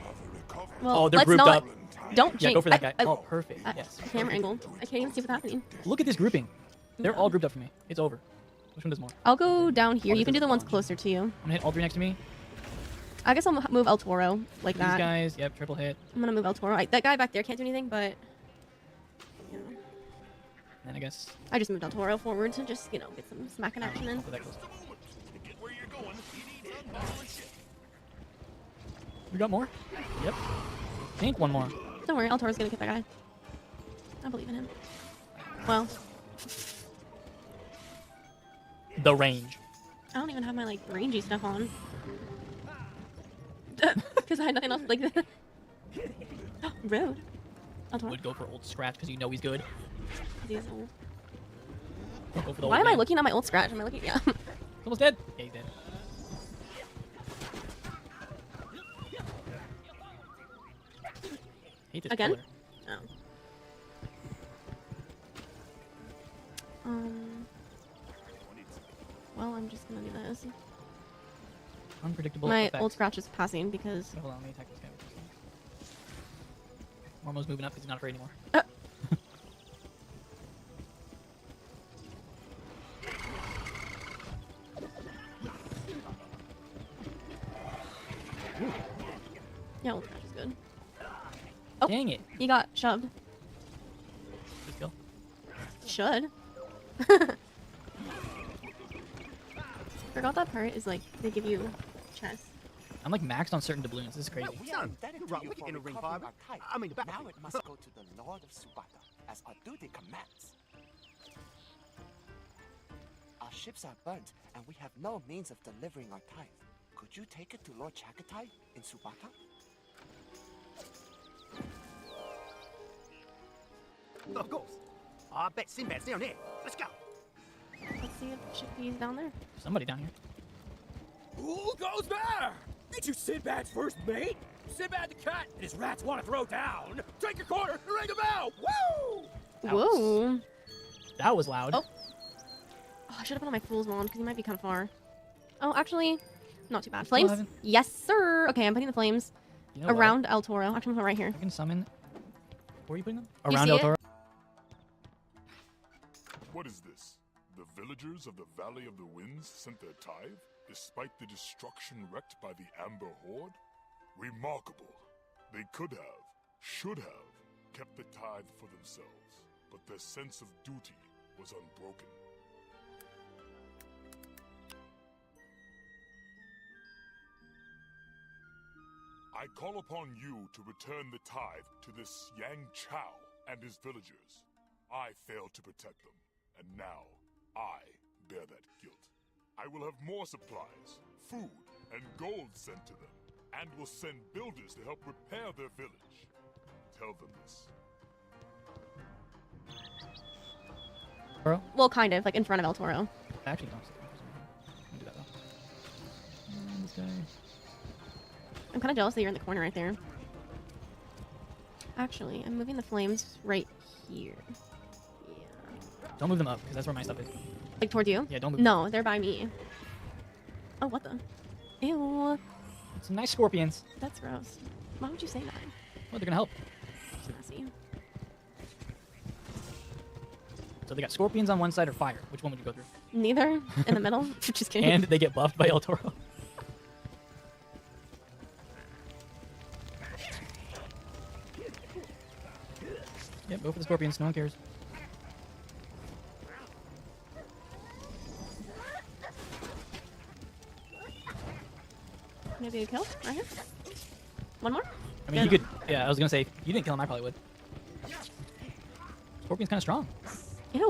Well, oh, they're let's grouped not, up. Don't Yeah, jinx. go for that guy. Oh, perfect. Yes. Camera angle. I can't even see what's happening. Look at this grouping. They're all grouped up for me. It's over. Which one does more? I'll go down here. You can do the ones closer to you. I'm gonna hit all three next to me. I guess I'll move El Toro like These that. guys, yep, triple hit. I'm gonna move El Toro. That guy back there can't do anything, but you know, Then I guess. I just moved El Toro forward to just, you know, get some smacking action in. We got more? Yep. I think one more. Don't worry, El Toro's gonna get that guy. I believe in him. Well, The range. I don't even have my like rangy stuff on. Because I had nothing else like that. Rude. El Toro. Would go for Old Scratch because you know he's good. He's old. Don't go for the Why old am I man. looking at my old scratch? Am I looking? Yeah. Almost dead. Yeah, he's dead. Hate this Again? color. Oh. Well, I'm just gonna do this. Unpredictable My effects. old scratch is passing because. Hold on, let me attack this guy. Mormo's moving up because he's not afraid anymore. Yeah, old scratch is good. Oh, dang it! He got shoved. Just kill. Should. Forgot that part is like they give you chest. I'm like maxed on certain doubloons. This is crazy. Son, right, we can ring five. I mean, the back. Now it must go to the Lord of Subata, as our duty commands. Our ships are burnt, and we have no means of delivering our tithe. Could you take it to Lord Chagatai in Subata? Of course. I bet Sinbad's down there. Let's go. Let's see if Chickpea's down there. Somebody down here. Who goes there? Ain't you Sinbad's first mate? Sinbad the cat and his rats want to throw down. Take your corner and ring the bell. Woo! Whoa. That was loud. Oh. I should have put on my fool's wand because he might be kind of far. Oh, actually, not too bad. Still Flames? Yes, sir. Okay, I'm putting the flames You know around El Toro. Actually, I'm put right here. I can summon. Where are you putting them? You Around see El it? Toro. What is this? The villagers of the Valley of the Winds sent their tithe, despite the destruction wreaked by the Amber Horde? Remarkable. They could have, should have, kept the tithe for themselves, but their sense of duty was unbroken. I call upon you to return the tithe to this Yang Chao and his villagers. I failed to protect them, and now I bear that guilt. I will have more supplies, food, and gold sent to them, and will send builders to help repair their village. Tell them this. Toro? Well, kind of, like in front of El Toro. Actually, don't. Let me do that though. This guy. I'm kind of jealous that you're in the corner right there. Actually, I'm moving the flames right here. Don't move them up because that's where my stuff is. Like towards you? Yeah, don't move. No, they're by me. Oh, what the? Ew. Some nice scorpions. That's gross. Why would you say that? Well, they're gonna help. Messy. So they got scorpions on one side or fire. Which one would you go through? Neither. In the middle. Just kidding. And they get buffed by El Toro. Yep, go for the scorpions. No one cares. Maybe a kill right here. One more. I mean, you could. Yeah, I was gonna say if you didn't kill him, I probably would. Scorpion's kind of strong. Ew.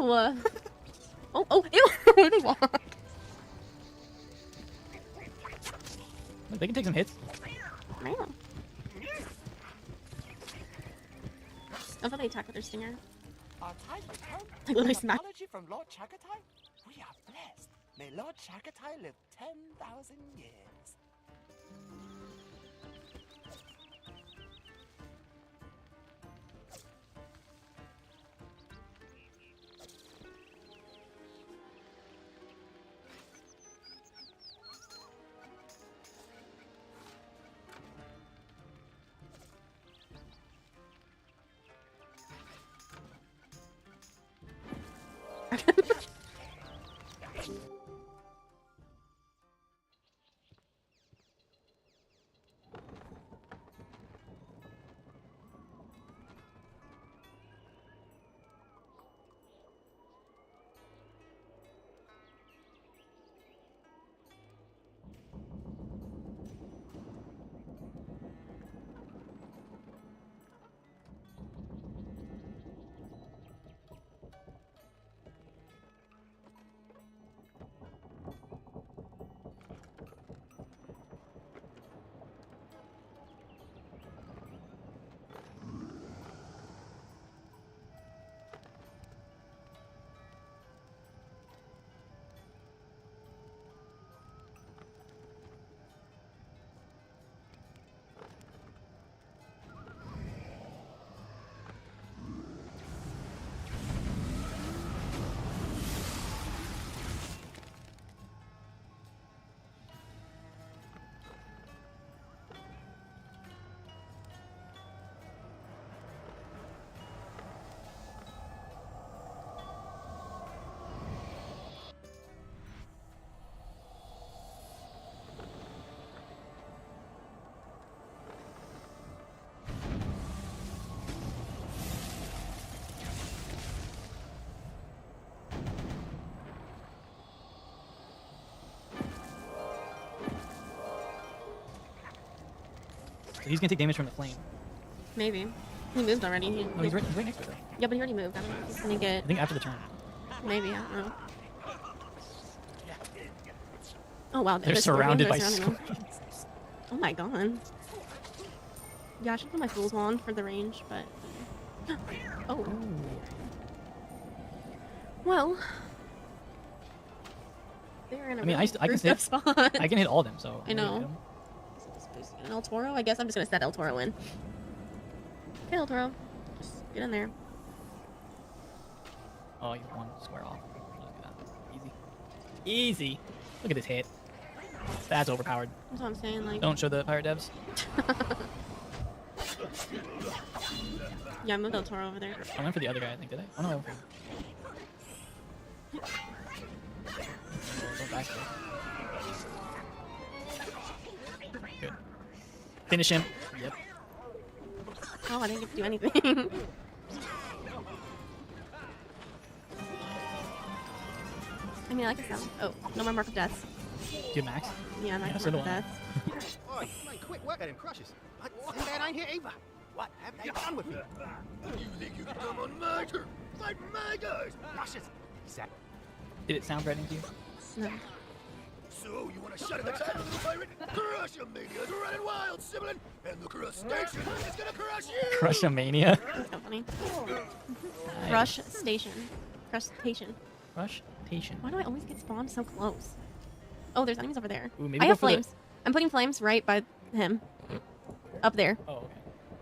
Oh, ew. They walk. Look, they can take some hits. Meow. I thought they attack with their stinger. Our tithe returned Like literally with smack. apology from Lord Chagatai? We are blessed. May Lord Chagatai live 10,000 years. He's gonna take damage from the flame. Maybe. He moved already. No, he's right next to it. Yeah, but he already moved. I don't know if he's gonna get. I think after the turn. Maybe, I don't know. Oh wow, They're surrounded by them. Oh my god. Yeah, I should put my Fool's Wand for the range, but... Oh. I Well... They're in a mean, really I can screwed up hit. spot. I can hit all of them, so. I know. An El Toro? I guess I'm just gonna set El Toro in. Okay, El Toro. Just get in there. Oh, you one square off. Look at that. Easy. Easy. Look at this hit. That's overpowered. That's what I'm saying, like... Don't show the pirate devs. Yeah, I moved El Toro over there. I went for the other guy, I think, did I? Oh no, I went for him. Go back there. Good. Finish him. Yep. Oh, I didn't get to do anything. I mean, I can sell. Oh, no more Mark of Deaths. Do you max? Yeah, I'm Yeah, Mark so do of I. Deaths. Oi, you ain't quit working them crushes. Sinbad ain't here either. What have they done with you? You think you can come on my turf? Fight my guys? Crushes. Exactly. Did it sound threatening to you? No. So, you want to shut at the title of the pirate? Crush-a-mania's running wild, sibling! And the crustacean is gonna crush you! Crush-a-mania. That's so funny. Nice. Crush Station. Crustacean. Crustacean. Why do I always get spawned so close? Oh, there's enemies over there. Ooh, maybe I go have for the- flames. I'm putting flames right by him. Up there. Oh, okay.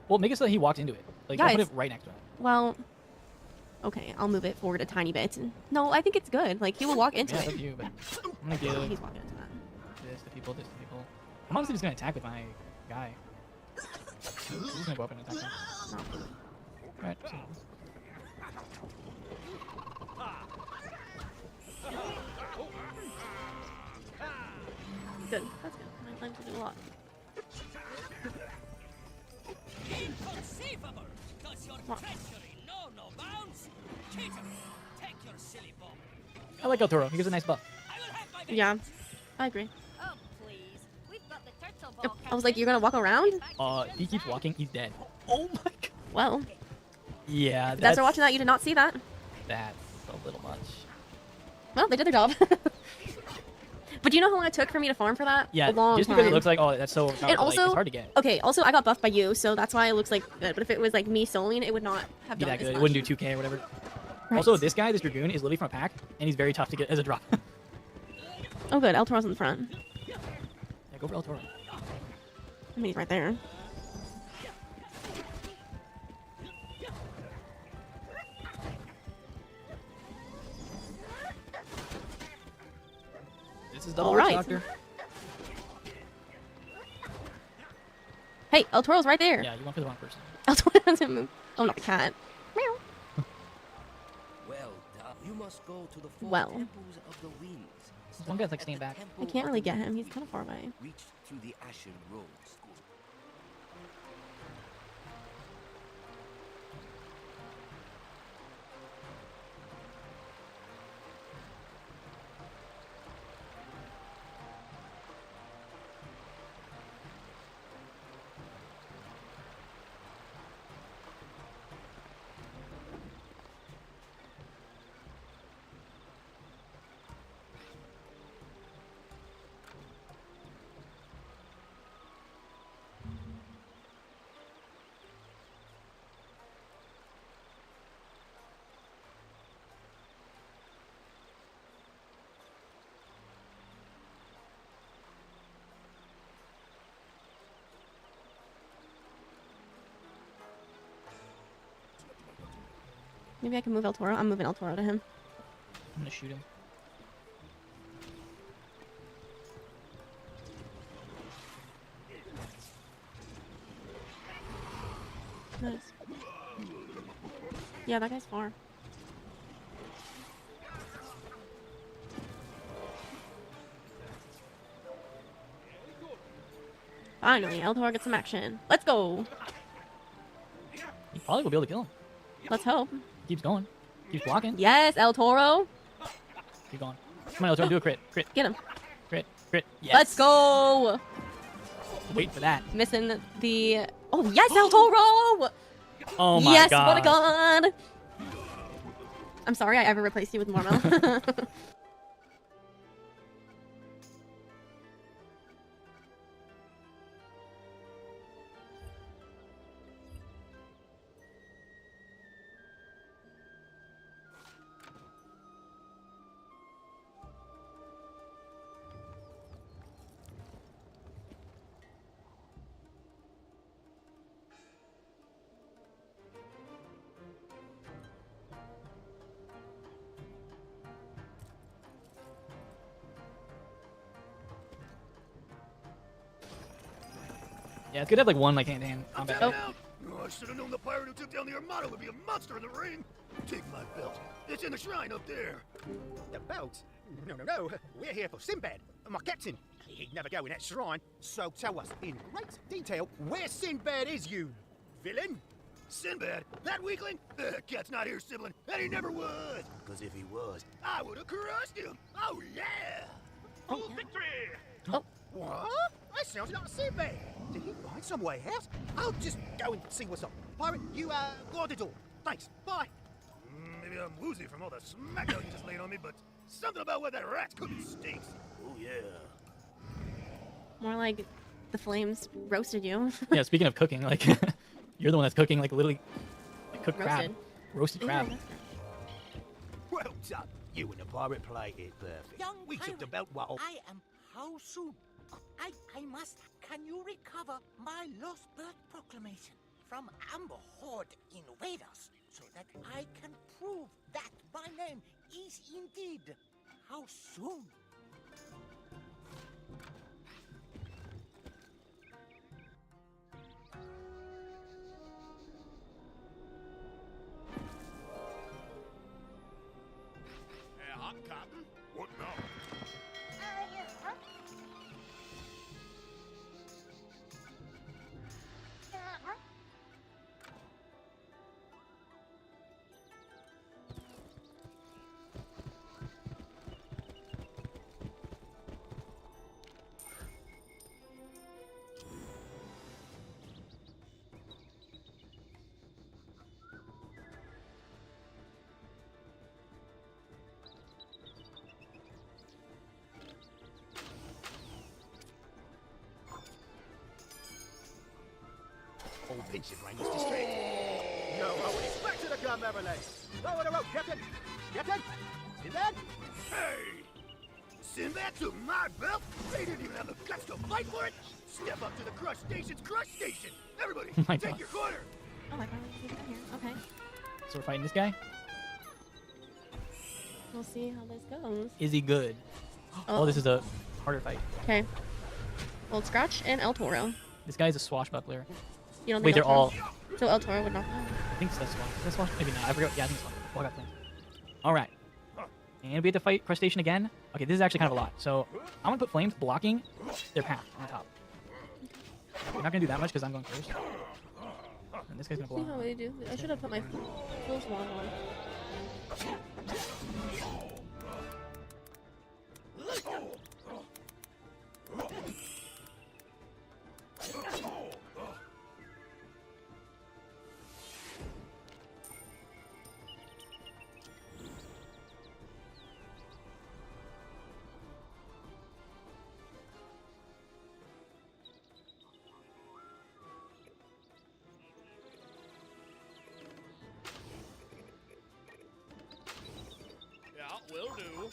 Well, make it so that he walked into it. Like, Yeah, don't put it it's- right next to him. Well, okay, I'll move it forward a tiny bit. No, I think it's good. Like, he will walk into Yeah, it. it's up to you, but I'm gonna give He's walking into that. this to people, this to people. I'm honestly just gonna attack with my guy. Who's gonna go up and attack him? Alright, so. Good. That's good. My flames will do a lot. Inconceivable! Does your What? treachery know no bounds? Cheater, take your silly bomb. I like El Toro. He gives a nice buff. Yeah, I agree. Oh, please. We've got the turtle Yep. ball. I was like, you're gonna walk around? If he keeps walking, he's dead. Oh my god. Well, Yeah, if that's for watching that, you did not see that. That's a little much. Well, they did their job. But do you know how long it took for me to farm for that? Yeah, A long just time. because it looks like, oh, that's so powerful, And like, also, it's hard to get. okay, also I got buffed by you, so that's why it looks like good. But if it was like me soloing, it would not have Be done that as good. It much. wouldn't do 2k or whatever. Right. Also, this guy, this Dragoon, is literally from a pack, and he's very tough to get as a drop. Oh, good. El Toro's in the front. Yeah, go for El Toro. I mean, he's right there. This is double All Witch right. Doctor. Hey, El Toro's right there. Yeah, you went for the wrong person. El Toro doesn't move. Oh, not the cat. Meow. Well done. You must go to the four Well. temples of the winds. This one guy's like staying back. I can't really get him. He's kind of far away. Reach through the ashen roads. Maybe I can move El Toro. I'm moving El Toro to him. I'm gonna shoot him. Nice. Yeah, that guy's far. Finally, El Toro gets some action. Let's go. He probably will be able to kill him. Let's hope. Keeps going. Keeps blocking. Yes, El Toro. Keep going. Come on, El Toro, do a crit. Crit. Get him. Crit. Crit. Yes. Let's go. Wait for that. Missing the... Oh, yes, El Toro! Oh my yes, god. what a god! I'm sorry I ever replaced you with Mormel. Yeah, it's good to have like one like hand-to-hand combat. Oh, I should have known the pirate who took down the Armada would be a monster in the ring. Take my belt. It's in the shrine up there. The belt? No. We're here for Sinbad, my captain. He'd never go in that shrine. So tell us in great detail where Sinbad is, you villain. Sinbad? That weakling? The cat's not here, sibling, and he never was. Because if he was, I would have crushed him. Oh, yeah! Oh, victory! Oh. What? That sounds like Sinbad. Did he find somewhere else? I'll just go and see what's up. Pirate, you, guard the door. Thanks. Bye. Maybe I'm woozy from all the smackdown you just laid on me, but something about what that rat's cooking stinks. Oh, yeah. More like the flames roasted you. Yeah, speaking of cooking, like, you're the one that's cooking, like, literally, like, cooked crab. Roasted. Roasted crab. Well done. You and the pirate played it perfect. Young We took pirate, the belt while... I am... How soon? I must... Can you recover my lost birth proclamation from Amber Horde invaders so that I can prove that my name is indeed... How soon? Hot Cotton? What now? Old Pinchy Brain was distracted. No, I would expect you to come, Everly. Lower the rope, Captain. Captain? Sinbad? Hey! Sinbad took my belt? They didn't even have the guts to fight for it? Step up to the Crush Station's Crush Station! Everybody, Oh my take God. your corner! Oh my god, he's down here. Okay. So we're fighting this guy? We'll see how this goes. Is he good? Oh, this is a harder fight. Okay. Old Scratch and El Toro. This guy's a swashbuckler. You don't Wait, think they're El all... Toro... So El Toro would not... I think so, that's Swash. Maybe not. I forgot. Yeah, I think it's Swash. Oh, I got flames. Alright. And we have to fight Crustacean again. Okay, this is actually kind of a lot. So, I'm going to put flames blocking their path on the top. I'm not going to do that much because I'm going first. And this guy's going to See block. how we do. I should have put my full swan on. Yeah, will do.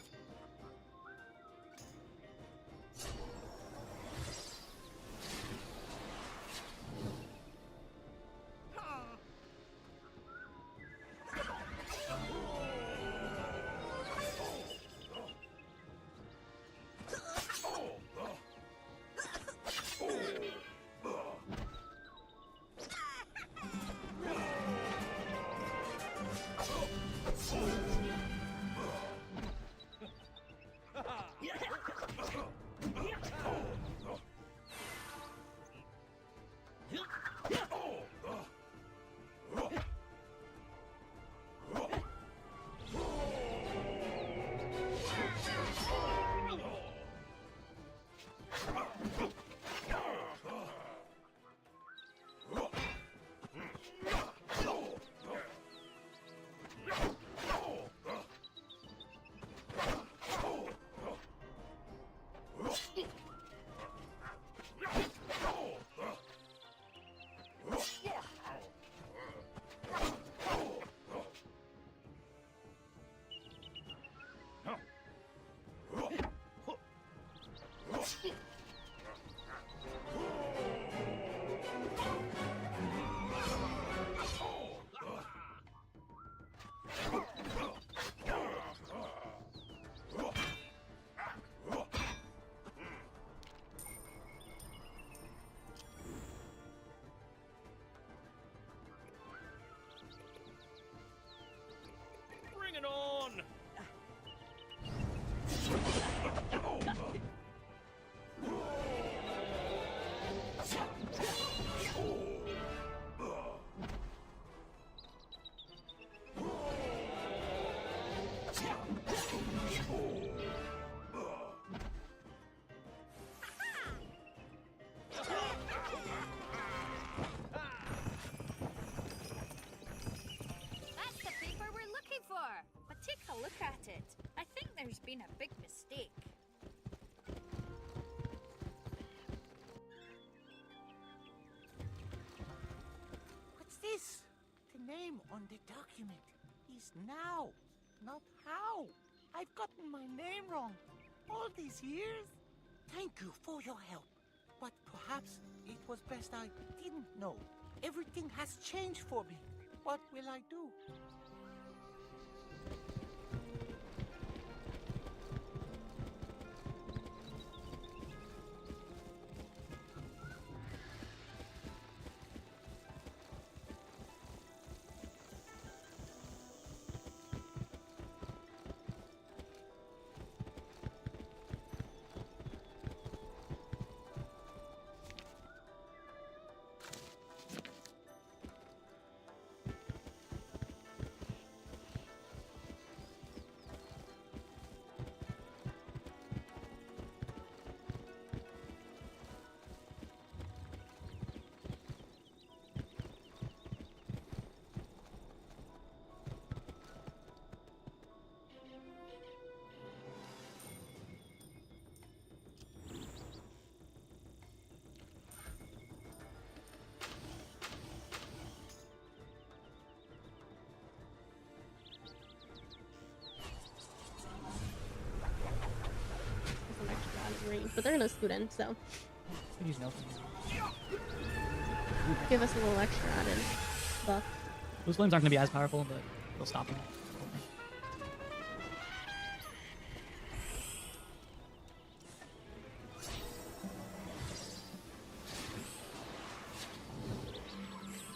look at it. I think there's been a big mistake. What's this? The name on the document is now, not how. I've gotten my name wrong all these years. Thank you for your help. But perhaps it was best I didn't know. Everything has changed for me. What will I do? Some extra added range, but they're gonna scoot in, so Use Nelson. give us a little extra added buff. Those flames aren't gonna be as powerful, but they'll stop them.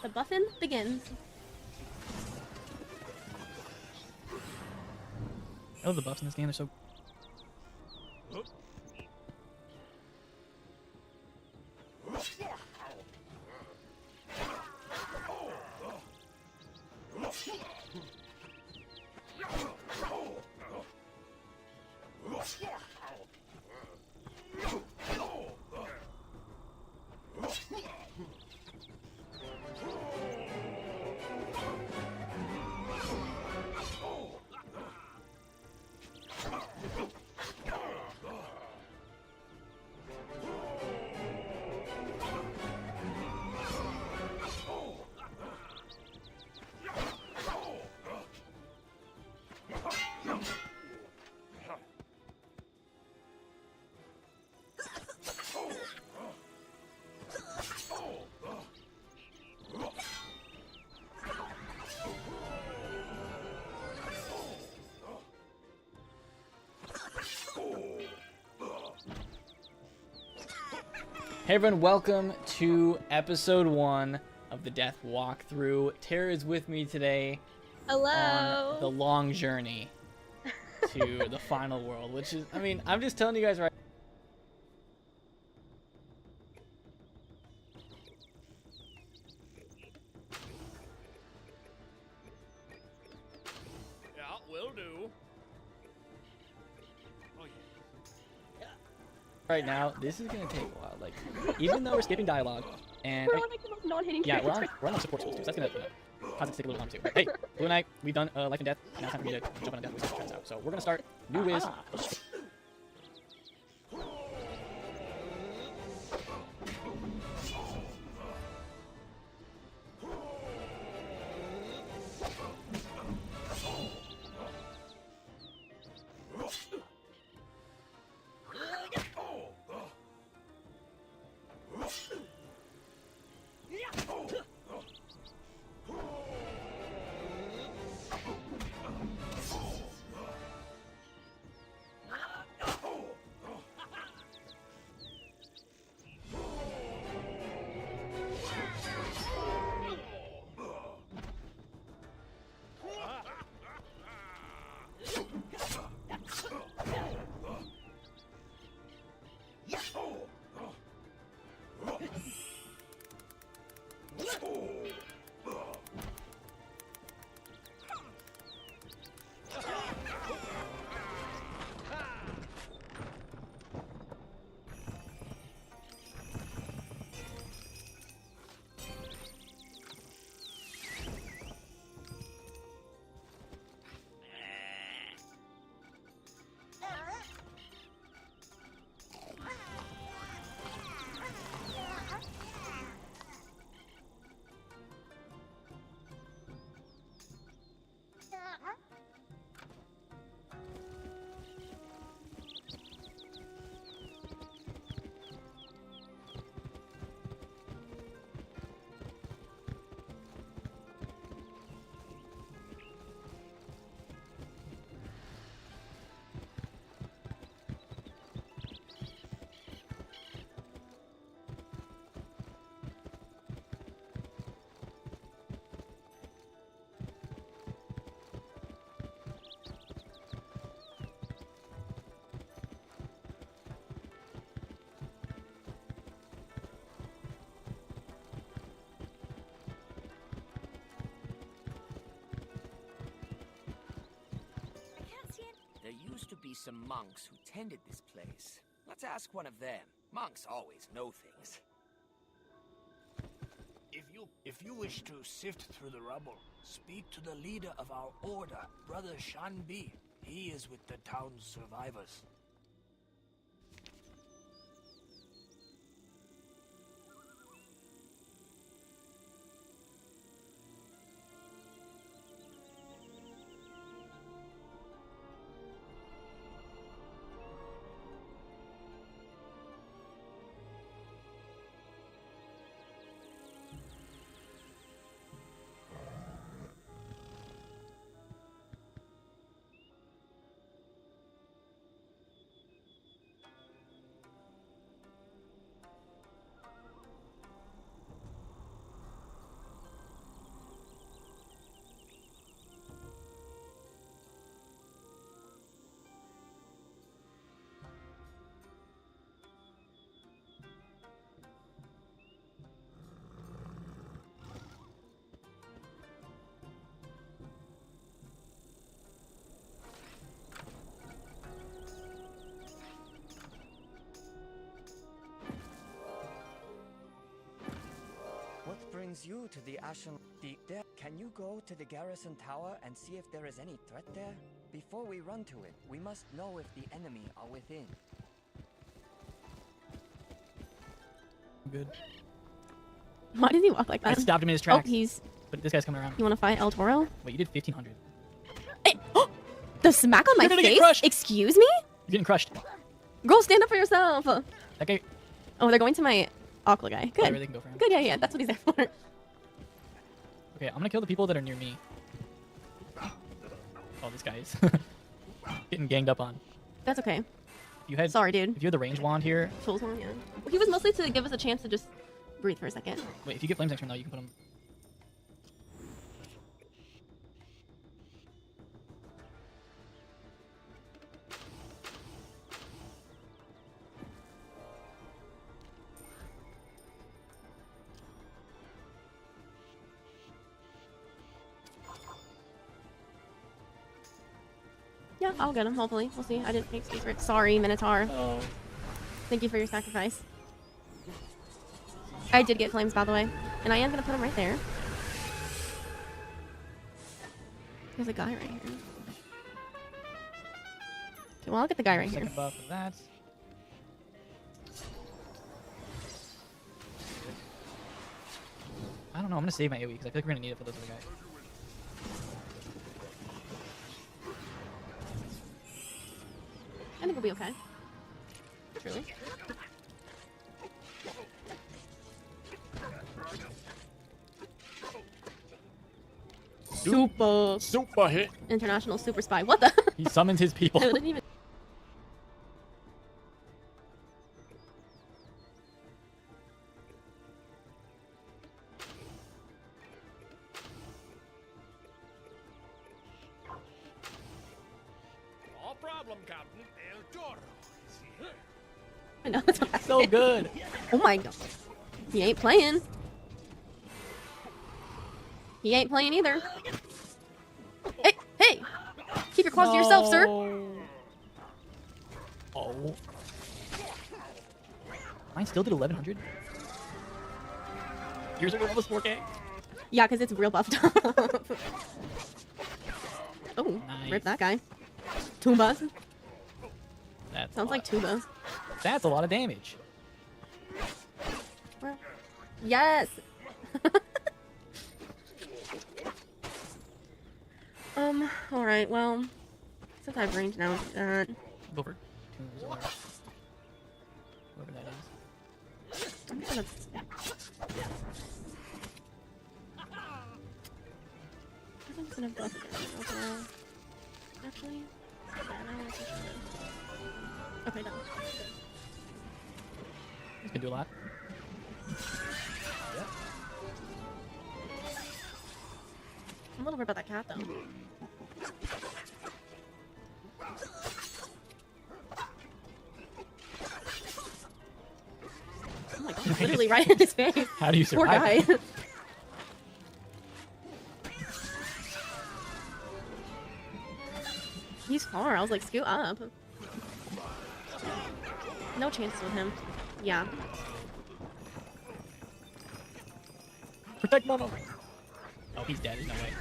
The buffin begins. I love the buffs in this game. They're so. Hey everyone, welcome to episode 1 of the Death Walkthrough. Tara is with me today Hello. on the long journey to the final world, which is, I mean, I'm just telling you guys right. Yeah, will do. Right now, this is gonna take a while. Like, even though we're skipping dialogue, and We're on like the most non-hitting yeah, we're characters. on the support tools too, so that's gonna cause it to take a little time too. But hey, Blue Knight, we've done life and death. Now it's time for me to jump on a death wish turns out. So we're gonna start new Wiz. be some monks who tended this place. Let's ask one of them. Monks always know things. If you wish to sift through the rubble, speak to the leader of our order, Brother Shanbi. He is with the town's survivors. What brings you to the Ashen Deep there? Can you go to the garrison tower and see if there is any threat there? Before we run to it, we must know if the enemy are within. Good. Why did he walk like that? I stopped him in his tracks. Oh, he's... But this guy's coming around. You want to fight El Toro? Wait, you did 1,500. The smack on my You're gonna get face? crushed. Excuse me? You're getting crushed. Girl, stand up for yourself. That guy... Oh, they're going to my Aqua guy. Good. Whatever, they can go for him. Good, yeah. That's what he's there for. Okay, I'm gonna kill the people that are near me. Oh, this guy is getting ganged up on. That's okay. If you had, Sorry, dude. If you had the range wand here... Tools on, yeah. He was mostly to give us a chance to just breathe for a second. Wait, if you get flames next turn, though, you can put them... Yeah, I'll get him, hopefully. We'll see. I didn't make secret. Sorry, Minotaur. Oh. Thank you for your sacrifice. I did get flames, by the way. And I am going to put him right there. There's a guy right here. Okay, well, I'll get the guy right here. Second buff of that. I don't know. I'm gonna save my AoE because I feel like we're gonna need it for this other guy. I think we'll be okay. Truly. Super hit. International super spy. What the? He summons his people. I didn't even. No problem, Captain. El Toro is here. I know that's what I So did. good. Oh my god. He ain't playing. He ain't playing either. Hey, hey! Keep your claws to yourself, sir. Oh. Mine still did 1,100. Yours are almost 4K. Yeah, because it's real buffed up. Oh, Nice. rip that guy. Tubas. That's Sounds like tubas. That's a lot of damage. Yes. All right. Well, since I've range now, Go for tombs or whoever that is. I'm gonna. I'm just gonna buff it overall. Actually, yeah, no, I should. Okay, done. He's gonna do a lot. Yep. I'm a little worried about that cat though. Oh my god, literally right in his face. How do you Poor survive? guy. He's far. I was like, scoot up. No chance with him. Yeah. Protect Mono. Oh, he's dead. There's no way.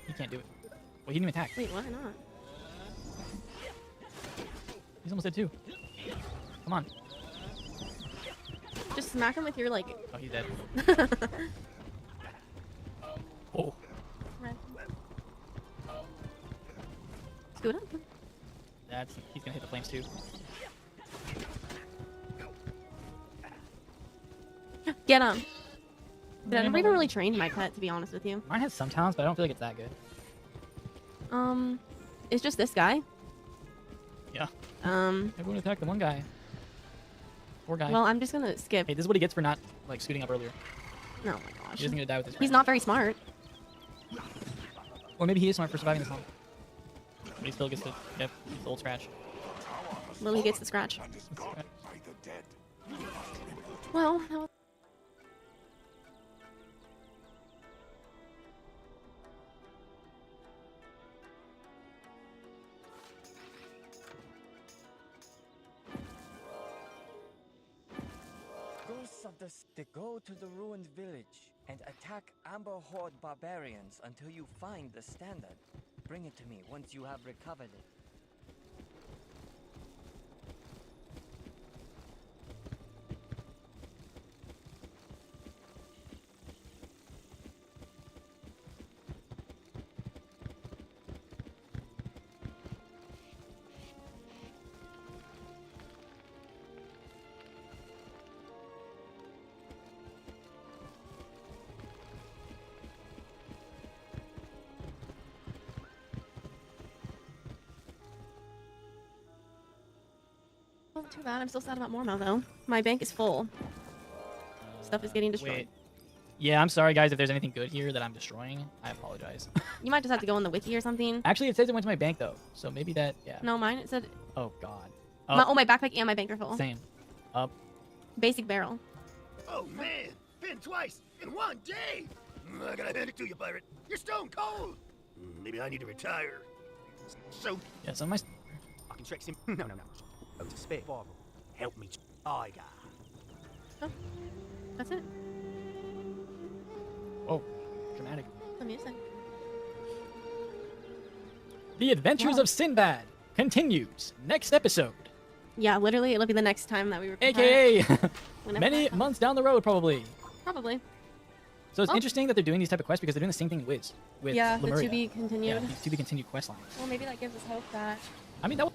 He can't do it. Well, he didn't even attack. Wait, why not? He's almost dead too. Come on. Just smack him with your like. Oh, he's dead. Oh. Right. Scoot up. He's gonna hit the flames too. Get him. But I never even really trained my pet, to be honest with you. Mine has some talents, but I don't feel like it's that good. It's just this guy. Yeah. Everyone attack the one guy. Poor guy. Well, I'm just gonna skip. Hey, this is what he gets for not like scooting up earlier. Oh my gosh. He isn't gonna die with this. He's not very smart. Or maybe he is smart for surviving this long. But he still gets to get the old scratch. Lily gets the scratch. Well, that was... Ghosts of the go to the ruined village and attack Amber Horde barbarians until you find the standard. Bring it to me once you have recovered it. Not too bad. I'm still sad about Mormo though. My bank is full. Stuff is getting destroyed. Wait. Yeah, I'm sorry guys if there's anything good here that I'm destroying. I apologize. You might just have to go in the wiki or something. Actually, it says it went to my bank though, so maybe that. Yeah. No, mine it said. Oh God. My backpack and my bank are full. Same. Up. Basic barrel. Oh man, been twice in one day. I gotta hand it to you, pirate. You're stone cold. Maybe I need to retire. So. Yeah, some of my. I can trick him. No. Oh, to spare Bible. Help me, Tiger. Oh, that's it. Oh, dramatic. The music. The Adventures of Sinbad continues next episode. Yeah, literally, it'll be the next time that we record. AKA many months down the road, probably. Probably. So it's interesting that they're doing these type of quests because they're doing the same thing with yeah, Lemuria. the to be continued. Yeah, these to be continued quest lines. Well, maybe that gives us hope that. I mean, that.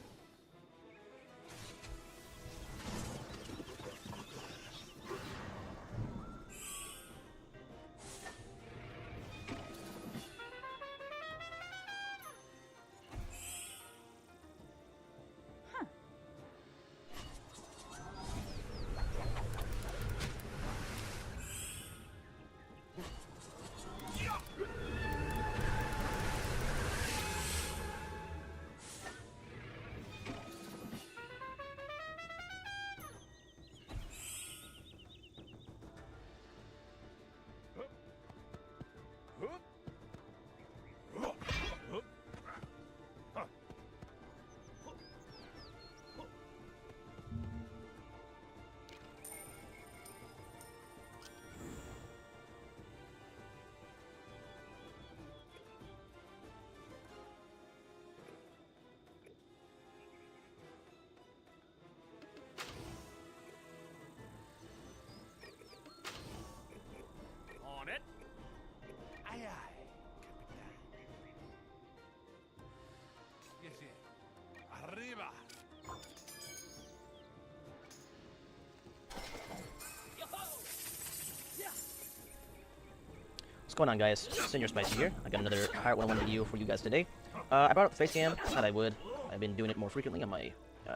What's going on, guys? Senior Spicy here. I got another Pirate 101 video for you guys today. I brought up the face cam, thought I would. I've been doing it more frequently on my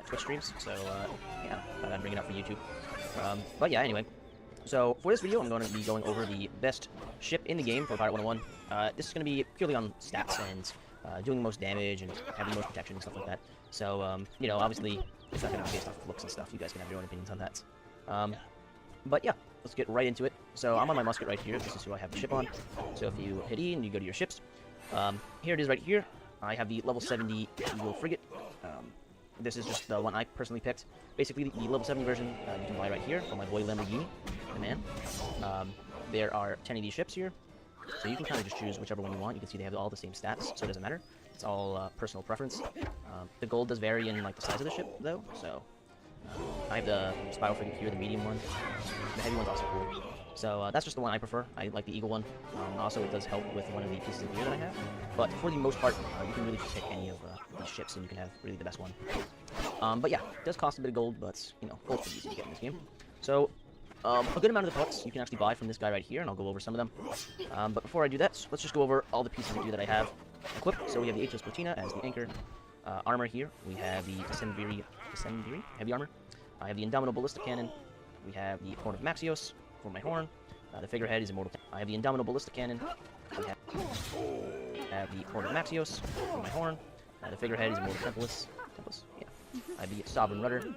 Twitch streams, so yeah, thought I'd bring it out for YouTube. But yeah, anyway. So for this video, I'm going to be going over the best ship in the game for Pirate 101. This is going to be purely on stats and doing the most damage and having the most protection and stuff like that. So, you know, obviously, it's not going to be based off looks and stuff. You guys can have your own opinions on that. But yeah, let's get right into it. So I'm on my musket right here. This is who I have the ship on. So if you hit E and you go to your ships, here it is right here. I have the level 70 Eagle frigate. this is just the one I personally picked. Basically, the level 70 version you can buy right here from my boy Lamborghini, the man. There are 10 of these ships here, so you can kind of just choose whichever one you want. You can see they have all the same stats, so it doesn't matter. It's all personal preference. The gold does vary in like the size of the ship, though. So I have the spiral frigate here, the medium one. The heavy one's also cool. So that's just the one I prefer. I like the Eagle one. Also, it does help with one of the pieces of gear that I have. But for the most part, you can really just pick any of these ships, and you can have really the best one. But yeah, it does cost a bit of gold, but you know, gold's pretty easy to get in this game. So a good amount of the pellets you can actually buy from this guy right here, and I'll go over some of them. But before I do that, let's just go over all the pieces of gear that I have equipped. So we have the HMS Platina as the anchor. Armor here, we have the Decemviri heavy armor. I have the Indomitable Ballistic Cannon. We have the Horn of Maxios for my horn. The figurehead is Immortal. I have the Indomitable Ballistic Cannon. We have the Horn of Maxios for my horn. The figurehead is Immortal Templus. Yeah. I have the Sovereign Rudder.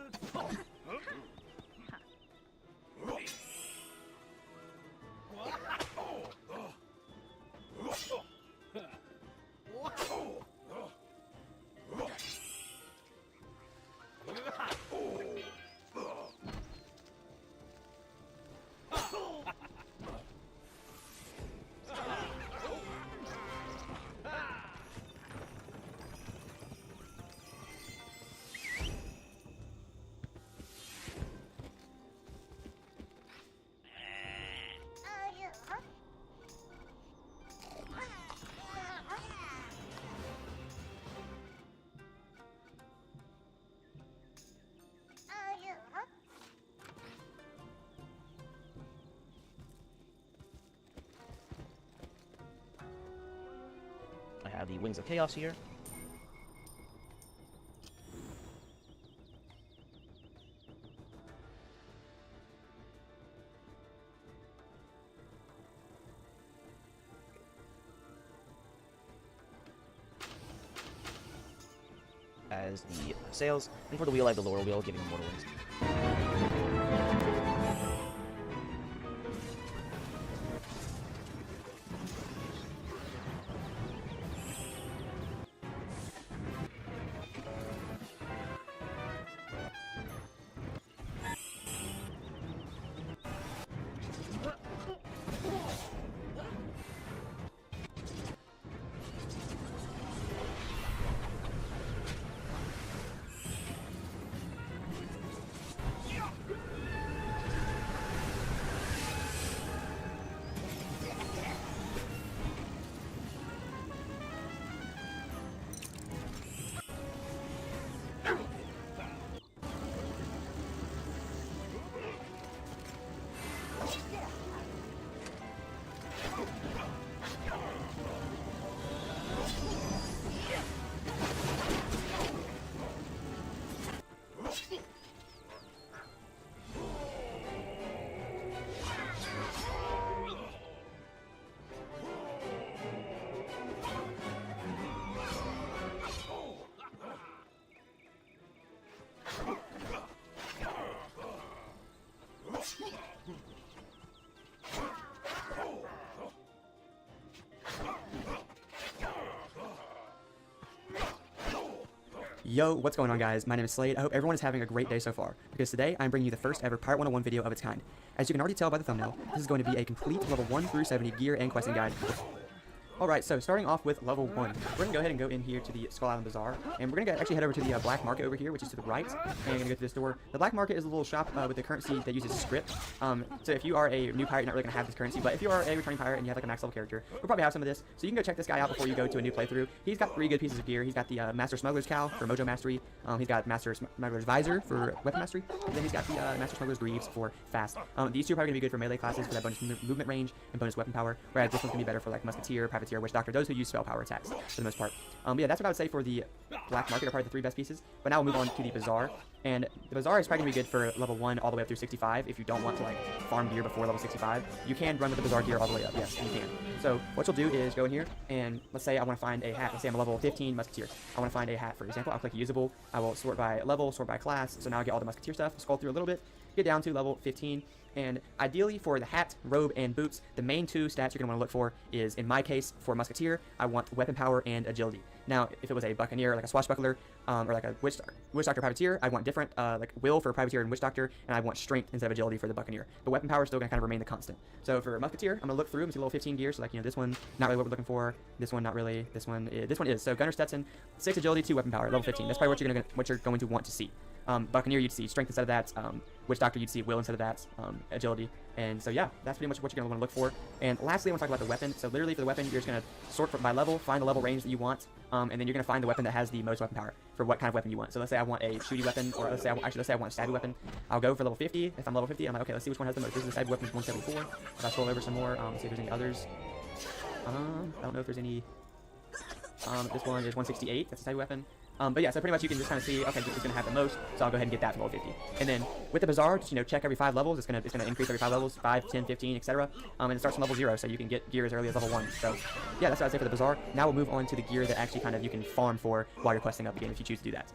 I have the Wings of Chaos here. As the sails, and for the wheel I have the Laurel Wheel, giving them mortal wings. Yo, what's going on guys? My name is Slade. I hope everyone is having a great day so far, because today I'm bringing you the first ever Pirate 101 video of its kind. As you can already tell by the thumbnail, this is going to be a complete level 1 through 70 gear and questing guide. Alright, so starting off with level 1, we're going to go ahead and go in here to the Skull Island Bazaar, and we're going to actually head over to the Black Market over here, which is to the right, and we're going to go to this door. The Black Market is a little shop with a currency that uses script, so if you are a new pirate, you're not really going to have this currency, but if you are a returning pirate and you have like a max level character, you'll probably have some of this, so you can go check this guy out before you go to a new playthrough. He's got 3 good pieces of gear. He's got the Master Smuggler's Cowl for Mojo Mastery, he's got Master Smuggler's Visor for Weapon Mastery, and then he's got the Master Smuggler's Greaves for Fast. These two are probably going to be good for melee classes for that bonus movement range and bonus weapon power, whereas this one's going to be better for like Musketeer, Privateer, Witch Doctor, those who use spell power attacks for the most part. But yeah, that's what I would say for the Black Market are probably the 3 best pieces. But now we'll move on to the Bazaar, and the Bazaar is probably going to be good for level 1 all the way up through 65 if you don't want to like farm gear before level 65. You can run with the Bazaar gear all the way up, yes, you can. So what you'll do is go in here, and let's say I want to find a hat. Let's say I'm a level 15 Musketeer. I want to find a hat, for example. I'll click usable. I will sort by level, sort by class. So now I get all the Musketeer stuff. Scroll through a little bit, get down to level 15. And ideally for the hat, robe, and boots, the main 2 stats you're going to want to look for is, in my case, for Musketeer, I want weapon power and agility. Now, if it was a Buccaneer, like a Swashbuckler, or like a Witch Doctor Privateer, I want different, like Will for Privateer and Witch Doctor, and I want Strength instead of Agility for the Buccaneer. But weapon power is still going to kind of remain the constant. So for Musketeer, I'm going to look through and see level 15 gear, so like, you know, this one, not really what we're looking for, this one, not really, this one is. So Gunner Stetson, 6 agility, 2 weapon power, level 15. That's probably what you're going to want to see. Buccaneer, you'd see Strength instead of that. Witch Doctor, you'd see Will instead of that. Agility. And so yeah, that's pretty much what you're going to want to look for. And lastly, I want to talk about the weapon. So literally for the weapon, you're just going to sort by level, find the level range that you want, and then you're going to find the weapon that has the most weapon power for what kind of weapon you want. So let's say I want a shooty weapon, or let's say I want a stabby weapon. I'll go for level 50. If I'm level 50, I'm like, okay, let's see which one has the most. This is the stabby weapon, 174. If I scroll over some more, see if there's any others. I don't know if there's any. This one is 168. That's a stabby weapon. But yeah, so pretty much you can just kind of see, okay, it's going to have the most, so I'll go ahead and get that for level 50. And then with the Bazaar, just, you know, check every 5 levels. It's going to increase every 5 levels, 5, 10, 15, etc. And it starts from level 0, so you can get gear as early as level 1. So yeah, that's what I'd say for the Bazaar. Now we'll move on to the gear that actually kind of you can farm for while you're questing up again if you choose to do that.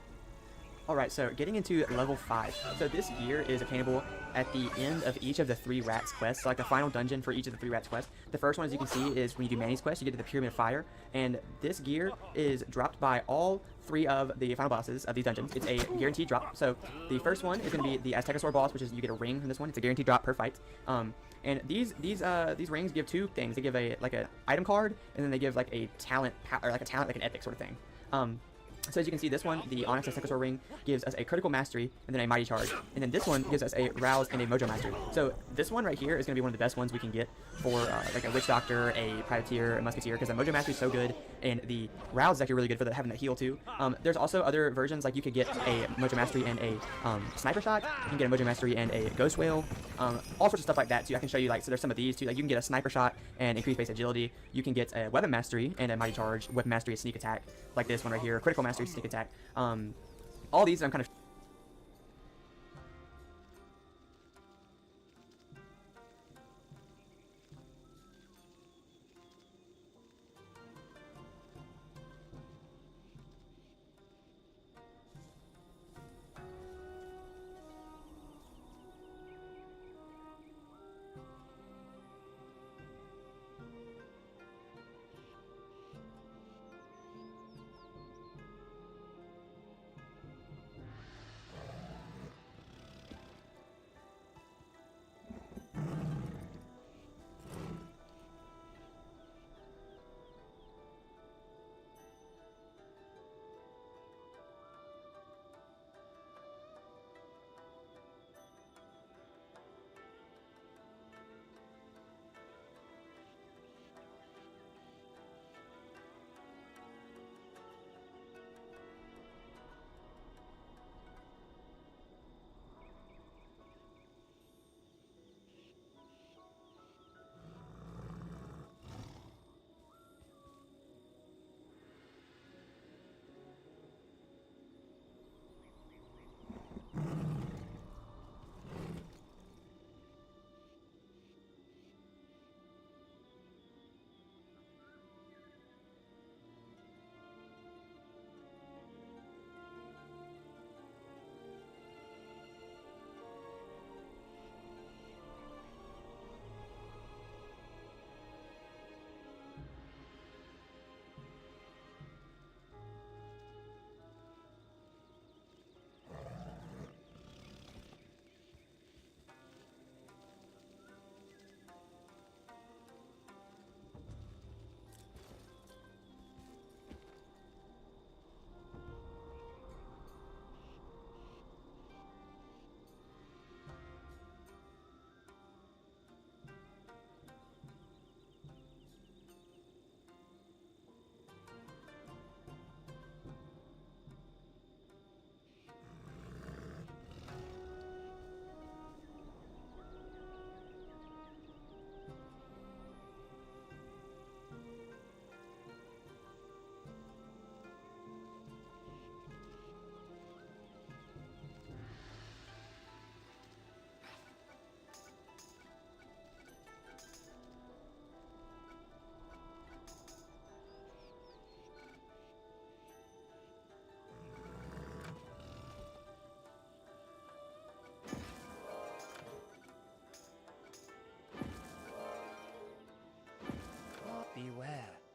Alright, so getting into level 5. So this gear is obtainable at the end of each of the 3 Rats quests, so like the final dungeon for each of the 3 Rats quests. The first one, as you can see, is when you do Manny's quest, you get to the Pyramid of Fire, and this gear is dropped by all 3 of the final bosses of these dungeons. It's a guaranteed drop. So the first one is going to be the Aztecosaur boss, which is you get a ring from this one. It's a guaranteed drop per fight. And these rings give 2 things. They give an item card, and then they give like a talent, like an epic sort of thing. So as you can see, this one, the Onyx Aztecosaur ring, gives us a critical mastery and then a mighty charge. And then this one gives us a rouse and a mojo mastery. So this one right here is going to be one of the best ones we can get for like a Witch Doctor, a Privateer, a Musketeer, because the mojo mastery is so good, and the rouse is actually really good for having that heal too. There's also other versions, like you could get a mojo mastery and a sniper shot. You can get a mojo mastery and a ghost whale. All sorts of stuff like that too. I can show you, like, so there's some of these too. Like you can get a sniper shot and increased base agility. You can get a weapon mastery and a mighty charge, weapon mastery, a sneak attack, like this one right here, critical mastery, sneak attack. All these I'm kind of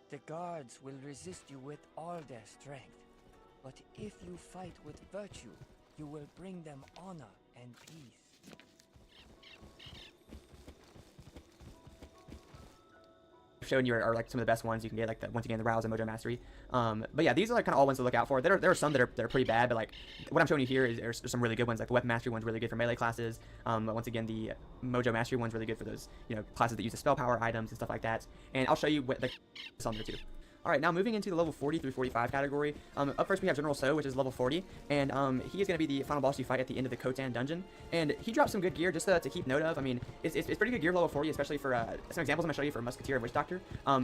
The guards will resist you with all their strength. But if you fight with virtue, you will bring them honor and peace. Showing you are like some of the best ones you can get, like once again the Rouse and Mojo Mastery. But yeah, these are like kind of all ones to look out for. There are some that are pretty bad, but like what I'm showing you here is there's some really good ones. Like the Weapon Mastery one's really good for melee classes. Once again, the Mojo Mastery one's really good for those classes that use the spell power items and stuff like that. And I'll show you what the on there too. Alright, now moving into the level 40 through 45 category. Up first we have General So, which is level 40, and he is going to be the final boss you fight at the end of the Khotan dungeon. And he drops some good gear just to keep note of. I mean, it's pretty good gear level 40, especially for some examples I'm going to show you for Musketeer and Witch Doctor.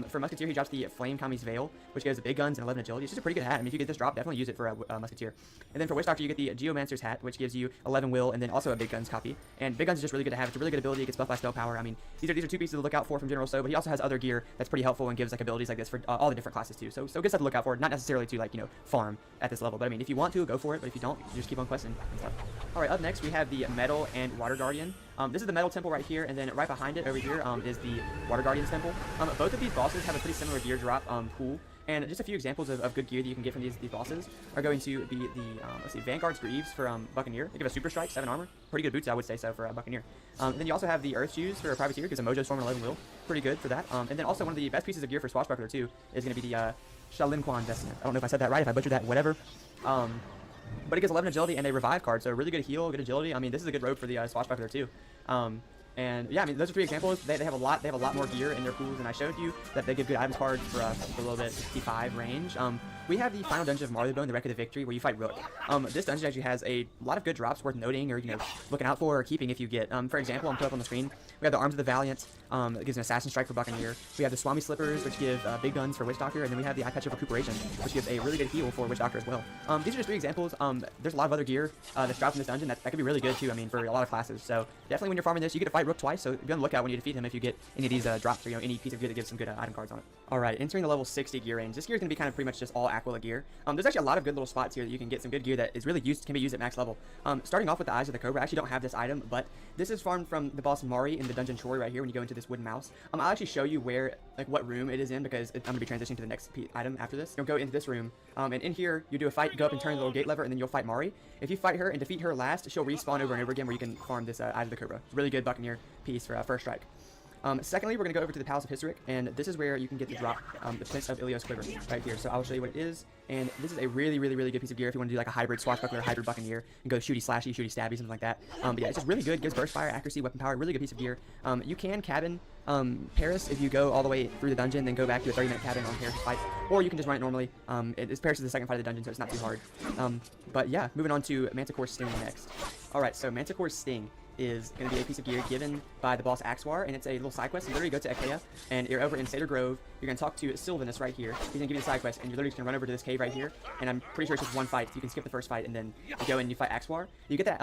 For Musketeer, he drops the Flame Kami's Veil, which gives big guns and 11 agility. It's just a pretty good hat. I mean, if you get this drop, definitely use it for Musketeer. And then for Witch Doctor, you get the Geomancer's hat, which gives you 11 will, and then also a big guns copy. And big guns is just really good to have. It's a really good ability. It gets buffed by spell power. I mean, these are two pieces to look out for from General So, but he also has other gear that's pretty helpful and gives like abilities like this for all the different classes too. So good stuff to look out for. Not necessarily to farm at this level, but I mean, if you want to, go for it. But if you don't, you just keep on questing and stuff. All right, up next we have the Metal and Water Guardian. This is the Metal Temple right here, and then right behind it over here is the Water Guardian's Temple. Both of these bosses have a pretty similar gear drop pool. And just a few examples of good gear that you can get from these bosses are going to be the, let's see, Vanguard's Greaves for Buccaneer. They give a Super Strike, 7 armor. Pretty good boots, I would say so, for Buccaneer. Then you also have the Earth Shoes for Privateer, gives a Mojo Storm and 11 will. Pretty good for that. And then also one of the best pieces of gear for Swashbuckler, too, is going to be the Shalimquan Vestment. I don't know if I said that right, if I butchered that, whatever. But it gets 11 agility and a revive card, so really good heal, good agility. I mean, this is a good road for the Swashbuckler, too. And yeah, I mean, those are 3 examples. They have a lot more gear in their pools, and I showed you that they give good items cards for a little bit 65 range. We have the final dungeon of Marleybone, the Wreck of the Victory, where you fight Rook. This dungeon actually has a lot of good drops worth noting or looking out for or keeping if you get. For example, I'm put up on the screen. We have the Arms of the Valiant, that gives an Assassin Strike for Buccaneer. We have the Swami Slippers, which give big guns for Witch Doctor, and then we have the Eye Patch of Recuperation, which gives a really good heal for Witch Doctor as well. These are just 3 examples. There's a lot of other gear that's dropped in this dungeon that could be really good too. I mean, for a lot of classes. So definitely when you're farming this, you get to fight Rook twice. So be on the lookout when you defeat him if you get any of these drops or any piece of gear that gives some good item cards on it. All right, entering the level 60 gear range. This gear is going to be kind of pretty much just all Aquila gear. There's actually a lot of good little spots here that you can get some good gear that is really can be used at max level. Starting off with the Eyes of the Cobra. I actually don't have this item, but this is farmed from the boss Mari in the dungeon Chori right here when you go into this wooden mouse. I'll actually show you where, what room it is in, because I'm going to be transitioning to the next item after this. You'll go into this room, and in here, you do a fight, go up and turn the little gate lever, and then you'll fight Mari. If you fight her and defeat her last, she'll respawn over and over again where you can farm this Eyes of the Cobra. It's a really good Buccaneer piece for first strike. Secondly, we're going to go over to the Palace of Hissarek, and this is where you can get the drop, the Prince of Ilios Quiver, right here. So I'll show you what it is, and this is a really good piece of gear if you want to do like a hybrid Swashbuckler, hybrid Buccaneer, and go shooty slashy, shooty stabby, something like that. But yeah, it's just really good, gives burst fire, accuracy, weapon power, really good piece of gear. You can cabin Paris if you go all the way through the dungeon, then go back to a 30-minute cabin on Paris' fight, or you can just run it normally. Paris is the second fight of the dungeon, so it's not too hard. But yeah, moving on to Manticore's Sting next. Alright, so Manticore's Sting is going to be a piece of gear given by the boss Axwar, and it's a little side quest. You literally go to Achaea, and you're over in Cedar Grove. You're going to talk to Sylvanus right here. He's going to give you the side quest, and you're literally just going to run over to this cave right here, and I'm pretty sure it's just one fight. You can skip the first fight, and then you go and you fight Axwar. You get that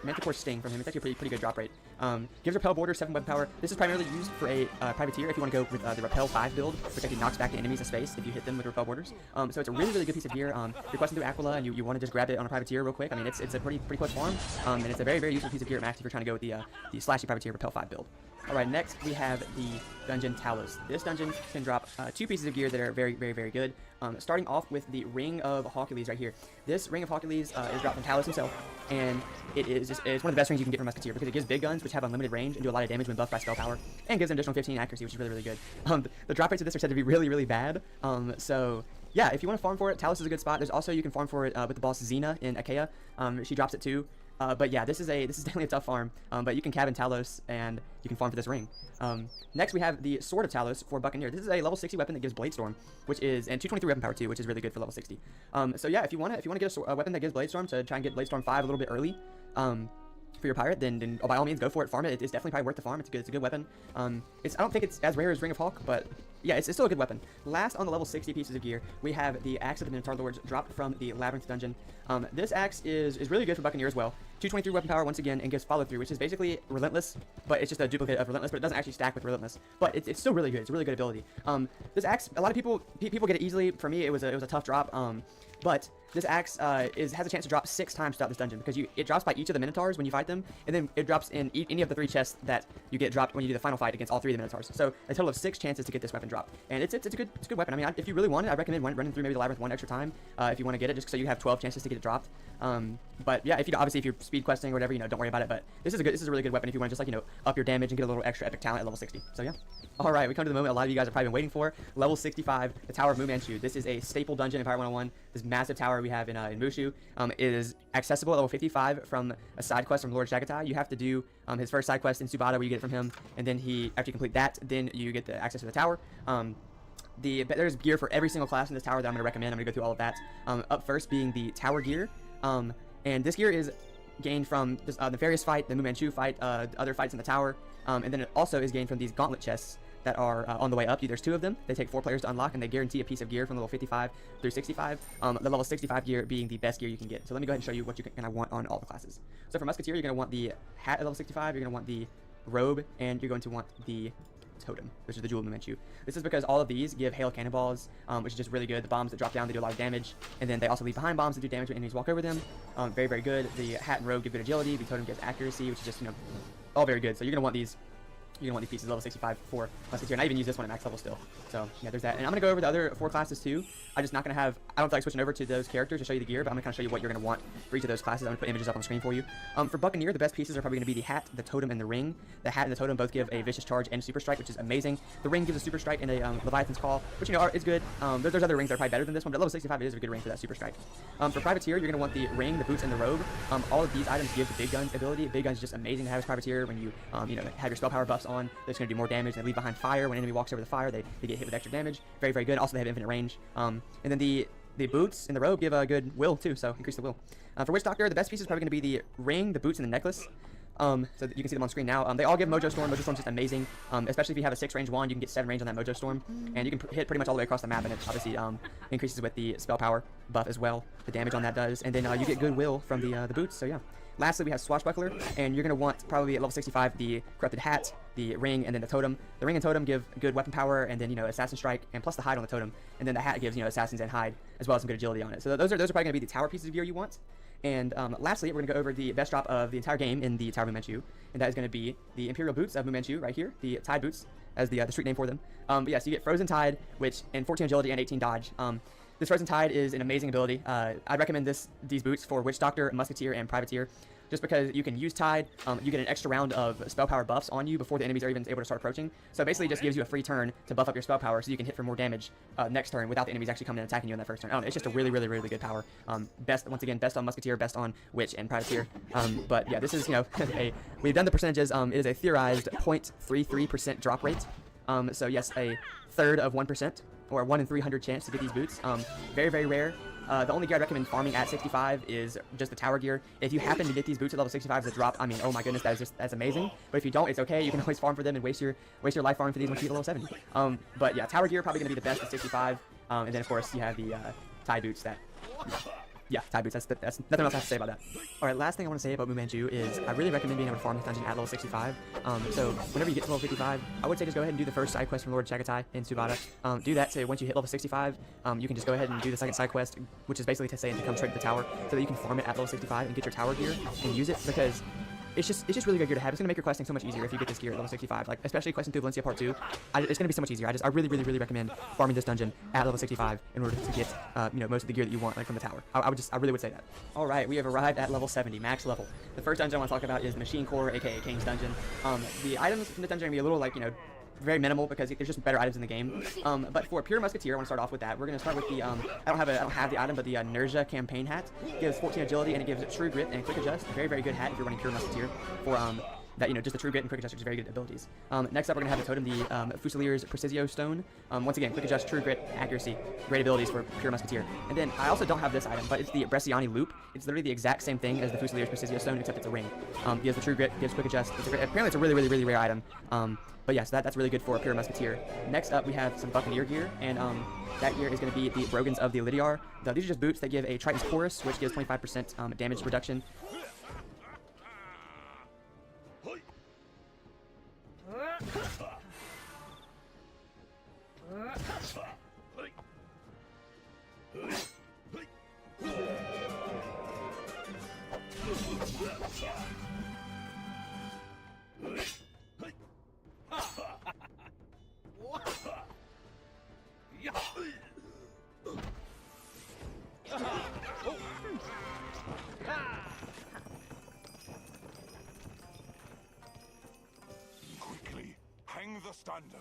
Manticore Sting from him. It's actually a pretty good drop rate. Gives Repel Border, 7 weapon power. This is primarily used for a Privateer if you want to go with the Repel 5 build, which actually knocks back the enemies of space if you hit them with Repel Borders. So it's a really good piece of gear. You're questing through Aquila, and you want to just grab it on a Privateer real quick. I mean, it's a pretty quick farm, and it's a very useful piece of gear at max if you're trying to go with the slashy Privateer Repel 5 build. Alright, next we have the dungeon Talos. This dungeon can drop 2 pieces of gear that are very good. Starting off with the Ring of Hercules right here. This Ring of Hercules is dropped from Talos himself, and it's one of the best rings you can get from Musketeer because it gives big guns which have unlimited range and do a lot of damage when buffed by spell power, and gives an additional 15 accuracy, which is really good. The drop rates of this are said to be really bad. So yeah, if you want to farm for it, Talos is a good spot. There's also, you can farm for it with the boss Xena in Achaea. She drops it too. But yeah, this is definitely a tough farm. But you can cabin Talos and you can farm for this ring. Next we have the Sword of Talos for Buccaneer. This is a level 60 weapon that gives Blade Storm, and 223 weapon power too, which is really good for level 60. So yeah, if you want to get a weapon that gives Blade Storm to try and get Blade Storm 5 a little bit early, for your pirate, then by all means go for it, farm it. It's definitely probably worth the farm. It's a good weapon. I don't think it's as rare as Ring of Hawk, but yeah, it's still a good weapon. Last on the level 60 pieces of gear, we have the Axe of the Minotaur Lords dropped from the Labyrinth dungeon. This axe is really good for Buccaneer as well. 223 weapon power once again, and gives follow through, which is basically Relentless, but it's just a duplicate of Relentless, but it doesn't actually stack with Relentless. But it's still really good. It's a really good ability. This axe, a lot of people get it easily. For me, it was a tough drop. But this axe has a chance to drop 6 times throughout this dungeon, because it drops by each of the Minotaurs when you fight them, and then it drops in any of the 3 chests that you get dropped when you do the final fight against all 3 of the Minotaurs. So a total of 6 chances to get this weapon drop. And it's a good weapon. I mean, if you really want it, I recommend running through maybe the labyrinth one extra time if you want to get it, just so you have 12 chances to get it dropped. But yeah, if you obviously if you're speed questing or whatever, you know, don't worry about it. But this is a really good weapon if you want to just like, you know, up your damage and get a little extra epic talent at level 60. So yeah. All right, we come to the moment a lot of you guys have probably been waiting for. Level 65, the Tower of Mu Manchu. This is a staple dungeon in Pyre 101. This massive tower we have in Mushu is accessible at level 55 from a side quest from Lord Chagatai. You have to do his first side quest in Subata where you get it from him, and then after you complete that, then you get the access to the tower. There's gear for every single class in this tower that I'm going to recommend. I'm going to go through all of that. Up first being the tower gear, and this gear is gained from this Nefarious fight, the Mu Manchu fight, other fights in the tower, and then it also is gained from these gauntlet chests that are on the way up. There's 2 of them. They take 4 players to unlock, and they guarantee a piece of gear from level 55 through 65. The level 65 gear being the best gear you can get. So let me go ahead and show you what you're going to want on all the classes. So for Musketeer, you're going to want the hat at level 65, you're going to want the robe, and you're going to want the totem, which is the Jewel of Mu Manchu. This is because all of these give hail cannonballs, which is just really good. The bombs that drop down, they do a lot of damage, and then they also leave behind bombs that do damage when enemies walk over them. Very, very good. The hat and robe give good agility. The totem gives accuracy, which is just, you know, all very good. So you're going to want these. You're going to want these pieces level 65 for Musketeer, and I even use this one at max level still. So, yeah, there's that. And I'm going to go over the other 4 classes, too. I'm just not going to have... I don't feel like switching over to those characters to show you the gear, but I'm going to kind of show you what you're going to want for each of those classes. I'm going to put images up on the screen for you. For Buccaneer, the best pieces are probably going to be the hat, the totem, and the ring. The hat and the totem both give a Vicious Charge and Super Strike, which is amazing. The ring gives a Super Strike and a Leviathan's Call, which, you know, is good. There's other rings that are probably better than this one, but at level 65, it is a good ring for that Super Strike. For Privateer, you're going to want the ring, the boots, and the robe. All of these items give the Big Guns ability. Big Guns is just amazing to have as Privateer when you, you know, have your spell power buffs on. That's going to do more damage. They leave behind fire. When an enemy walks over the fire, they get hit with extra damage. Very, very good. Also, they have infinite range. And then the boots and the robe give a good will, too, so increase the will. For Witch Doctor, the best piece is probably going to be the ring, the boots, and the necklace. So that you can see them on screen now. They all give Mojo Storm. Mojo Storm's just amazing. Especially if you have a 6 range wand, you can get 7 range on that Mojo Storm. And you can hit pretty much all the way across the map, and it obviously increases with the spell power buff as well. The damage on that does. And then you get goodwill from the boots, so yeah. Lastly, we have Swashbuckler, and you're going to want probably at level 65 the Corrupted Hat, the ring, and then the totem. The ring and totem give good weapon power, and then, you know, Assassin Strike, and plus the hide on the totem. And then the hat gives, you know, Assassins and hide, as well as some good agility on it. So those are probably going to be the tower pieces of gear you want. And lastly, we're going to go over the best drop of the entire game in the Tower of Mu Manchu, and that is going to be the Imperial Boots of Mu Manchu right here, the Tide Boots, as the street name for them. But yeah, so you get Frozen Tide, which in 14 agility and 18 dodge. This Frozen Tide is an amazing ability. I'd recommend these boots for Witch Doctor, Musketeer, and Privateer. Just because you can use Tide, you get an extra round of spell power buffs on you before the enemies are even able to start approaching. So it basically just gives you a free turn to buff up your spell power so you can hit for more damage next turn without the enemies actually coming and attacking you on that first turn. I don't know, it's just a really, really, really good power. Once again, best on Musketeer, best on Witch and Privateer. But yeah, this is, you know, we've done the percentages. It is a theorized 0.33% drop rate. So yes, a third of 1%, or a 1 in 300 chance to get these boots. Very, very rare. The only gear I'd recommend farming at 65 is just the tower gear. If you happen to get these boots at level 65 as a drop, I mean, oh my goodness, that's amazing. But if you don't, it's okay. You can always farm for them and waste your life farming for these once you get level 70. But yeah, tower gear probably going to be the best at 65. And then of course you have the Tide boots that. Yeah, Tide boots. That's nothing else I have to say about that. All right, last thing I want to say about Mu Manchu is I really recommend being able to farm this dungeon at level 65. So whenever you get to level 55, I would say just go ahead and do the first side quest from Lord Chagatai in Subata. Do that. So once you hit level 65, you can just go ahead and do the second side quest, which is basically to say to come straight to the tower, so that you can farm it at level 65 and get your tower gear and use it, because it's just really good gear to have. It's gonna make your questing so much easier if you get this gear at level 65. Like especially questing through Valencia Part 2, it's gonna be so much easier. I really recommend farming this dungeon at level 65 in order to get you know, most of the gear that you want, like from the tower. I really would say that. All right, we have arrived at level 70, max level. The first dungeon I want to talk about is Machine Core, aka King's Dungeon. The items from the dungeon are gonna be a little, like, you know, very minimal because there's just better items in the game. But for Pure Musketeer, I want to start off with that. We're going to start with the, I don't have the item, but the Nerja Campaign Hat. It gives 14 agility, and it gives True Grit and Quick Adjust. Very, very good hat if you're running Pure Musketeer for, that, you know, just the True Grit and Quick Adjust, which is very good abilities. Next up, we're going to have the totem, the Fusilier's Precisio Stone. Once again, Quick Adjust, True Grit, Accuracy, great abilities for Pure Musketeer. And then I also don't have this item, but it's the Bresciani Loop. It's literally the exact same thing as the Fusilier's Precisio Stone, except it's a ring. He has the True Grit, gives Quick Adjust. Apparently it's a really rare item. But yeah, so that's really good for a Pure Musketeer. Next up, we have some Buccaneer gear, and that gear is going to be the Brogans of the Elitiar. These are just boots that give a Triton's Chorus, which gives 25% damage reduction. standard.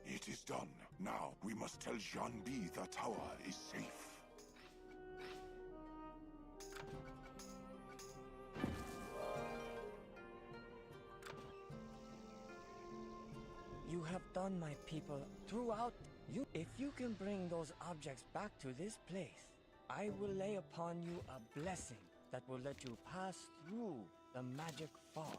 It is done. Now we must tell Jean-B the tower is safe. You have done, my people, throughout you. If you can bring those objects back to this place, I will lay upon you a blessing that will let you pass through the magic fog.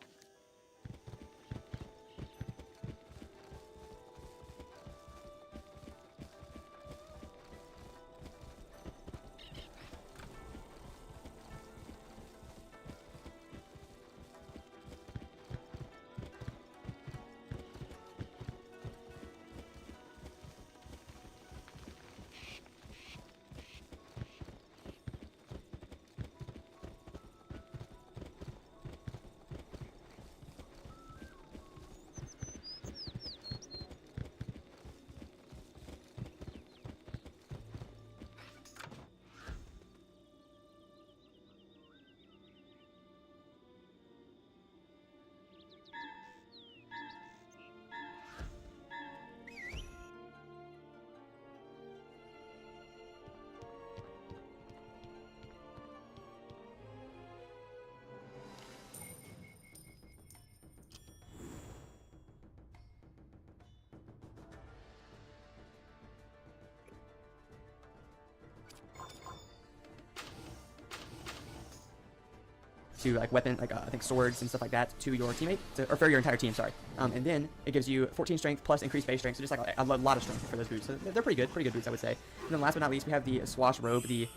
To like weapon, like I think swords and stuff like that to your teammate, or for your entire team, sorry. And then it gives you 14 strength plus increased base strength, so just like a lot of strength for those boots. So they're pretty good boots, I would say. And then last but not least, we have the Swash robe, the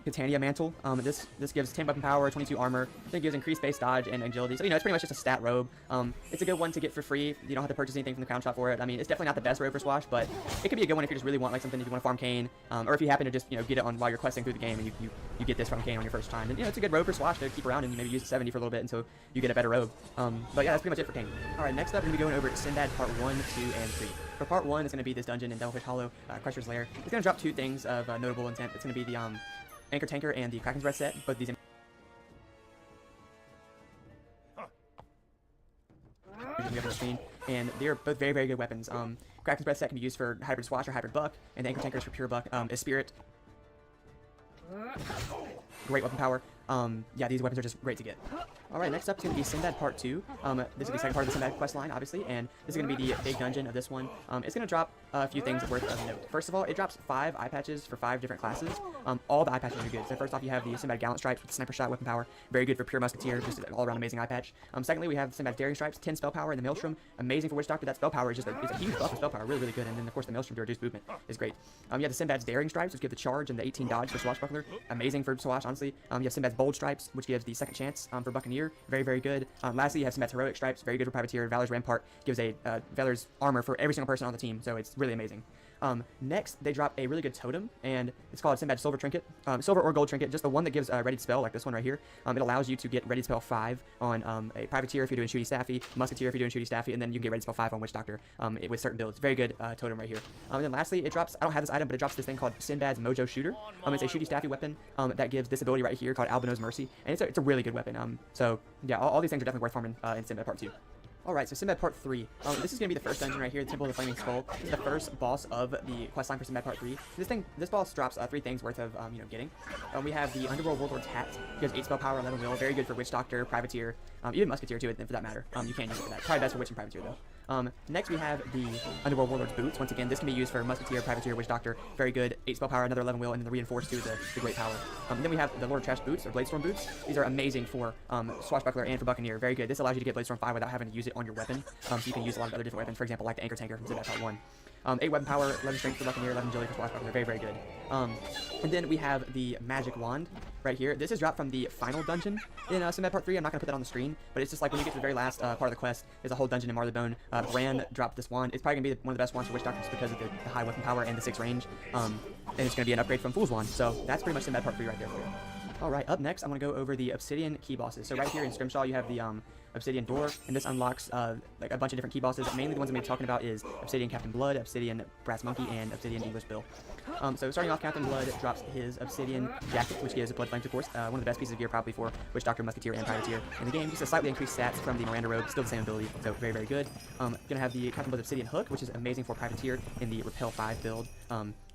Catania mantle. This gives 10 weapon power, 22 armor. Then it gives increased base dodge and agility. So it's pretty much just a stat robe. It's a good one to get for free. You don't have to purchase anything from the crown shop for it. I mean, it's definitely not the best robe for Swash, but it could be a good one if you just really want like something if you want to farm Kain, or if you happen to just get it on while you're questing through the game and you get this from Kain on your first time. And it's a good robe for Swash to keep around and you maybe use it 70 for a little bit until you get a better robe. But yeah, that's pretty much it for Kain. All right, next up we're gonna be going over Sinbad Part 1, 2, and 3. For Part 1, it's gonna be this dungeon in Devilfish Hollow, Crusher's Lair. It's gonna drop 2 things of notable intent. It's gonna be the Anchor Tanker and the Kraken's Breath set, but these you have on the screen, and they're both very good weapons. Kraken's Breath set can be used for hybrid Swash or hybrid Buck, and the Anchor Tanker is for pure Buck. Is Spirit. Great weapon power. Yeah, these weapons are just great to get. Alright, next up is going to be Sinbad Part 2. This is the second part of the Sinbad quest line, obviously, and this is going to be the big dungeon of this one. It's going to drop a few things worth of note. First of all, it drops 5 eye patches for 5 different classes. All the eye patches are good. So first off, you have the Sinbad Gallant Stripes with Sniper Shot weapon power. Very good for pure Musketeer, just an all-around amazing eye patch. Secondly, we have Sinbad's Daring Stripes, 10 spell power, and the Maelstrom, amazing for Witch Doctor. That spell power is just a huge buff of spell power, really good. And then, of course, the Maelstrom to reduce movement is great. You have the Sinbad's Daring Stripes, which give the charge and the 18 dodge for Swashbuckler. Amazing for Swash, honestly. You have Sinbad's Bold Stripes, which gives the second chance for Buccaneer. Very good. Lastly, you have Sinbad's Heroic Stripes, very good for Privateer. Valor's Rampart gives a Valor's armor for every single person on the team, so it's really amazing. Next, they drop a really good totem, and it's called Sinbad Silver Trinket. Silver or Gold Trinket, just the one that gives Ready to Spell, like this one right here. It allows you to get Ready to Spell 5 on a Privateer if you're doing Shooty Staffy, Musketeer if you're doing Shooty Staffy, and then you can get Ready to Spell 5 on Witch Doctor with certain builds. Very good totem right here. And then lastly, it drops, I don't have this item, but it drops this thing called Sinbad's Mojo Shooter. It's a Shooty Staffy weapon that gives this ability right here called Albino's Mercy, and it's a really good weapon. So yeah, all these things are definitely worth farming in Sinbad Part 2. Alright, so Sinbad Part 3. This is going to be the first dungeon right here, the Temple of the Flaming Skull. This is the first boss of the questline for Sinbad Part 3. This boss drops 3 things worth of, getting. We have the Underworld Warlord's Hat. He has 8 spell power, 11 will. Very good for Witch Doctor, Privateer, even Musketeer too, for that matter. You can use it for that. Probably best for Witch and Privateer though. Next we have the Underworld Warlord's Boots. Once again, this can be used for Musketeer, Privateer, Witch Doctor. Very good. 8 spell power, another 11 will, and then the Reinforced too, the great power. Then we have the Lord of Trash Boots, or Bladestorm Boots. These are amazing for Swashbuckler and for Buccaneer. Very good. This allows you to get Bladestorm 5 without having to use it on your weapon. So you can use a lot of other different weapons, for example, like the Anchor Tanker from Sinbad Part 1. 8 weapon power, 11 strength for Buccaneer, 11 agility for Swashbuckler. Very good. And then we have the Magic Wand right here. This is dropped from the final dungeon in Sinbad Part 3. I'm not going to put that on the screen, but it's just like when you get to the very last part of the quest, there's a whole dungeon in Marleybone. Bran dropped this wand. It's probably going to be one of the best wands for Witch Doctors because of the high weapon power and the 6 range. And it's going to be an upgrade from Fool's Wand. So that's pretty much Sinbad Part 3 right there for you. Alright, up next, I'm going to go over the Obsidian key bosses. So right here in Scrimshaw, you have the Obsidian Door, and this unlocks like a bunch of different key bosses. Mainly the ones I'm going to be talking about is Obsidian Captain Blood, Obsidian Brass Monkey, and Obsidian English Bill. So starting off, Captain Blood drops his Obsidian Jacket, which gives Blood Flames, of course, one of the best pieces of gear probably for Witch Doctor, Musketeer, and Privateer in the game. Just a slightly increased stats from the Miranda Robe, still the same ability, so very, very good. Gonna have the Captain Blood Obsidian Hook, which is amazing for Privateer in the Repel 5 build.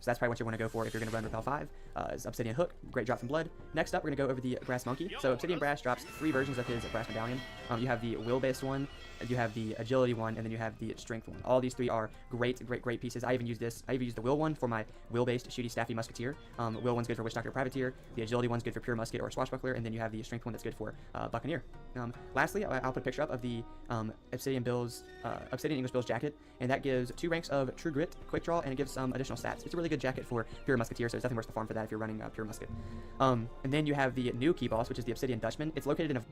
So that's probably what you want to go for if you're going to run Repel 5. Is Obsidian Hook, great drop from Blood. Next up, we're going to go over the Brass Monkey. So Obsidian Brass drops 3 versions of his Brass Medallion. You have the Will-based one, you have the Agility one, and then you have the Strength one. All these 3 are great, great, great pieces. I even use this. I even use the Will one for my Will-based Shooty Staffy Musketeer. Will one's good for Witch Doctor, Privateer. The Agility one's good for Pure Musket or Swashbuckler, and then you have the Strength one that's good for Buccaneer. Lastly, I'll put a picture up of the Obsidian English Bill's jacket, and that gives 2 ranks of True Grit, Quick Draw, and it gives some additional stats. It's a really good jacket for Pure Musketeer, so it's definitely worth the farm for that if you're running Pure Musket. And then you have the new key boss, which is the Obsidian Dutchman. It's located in a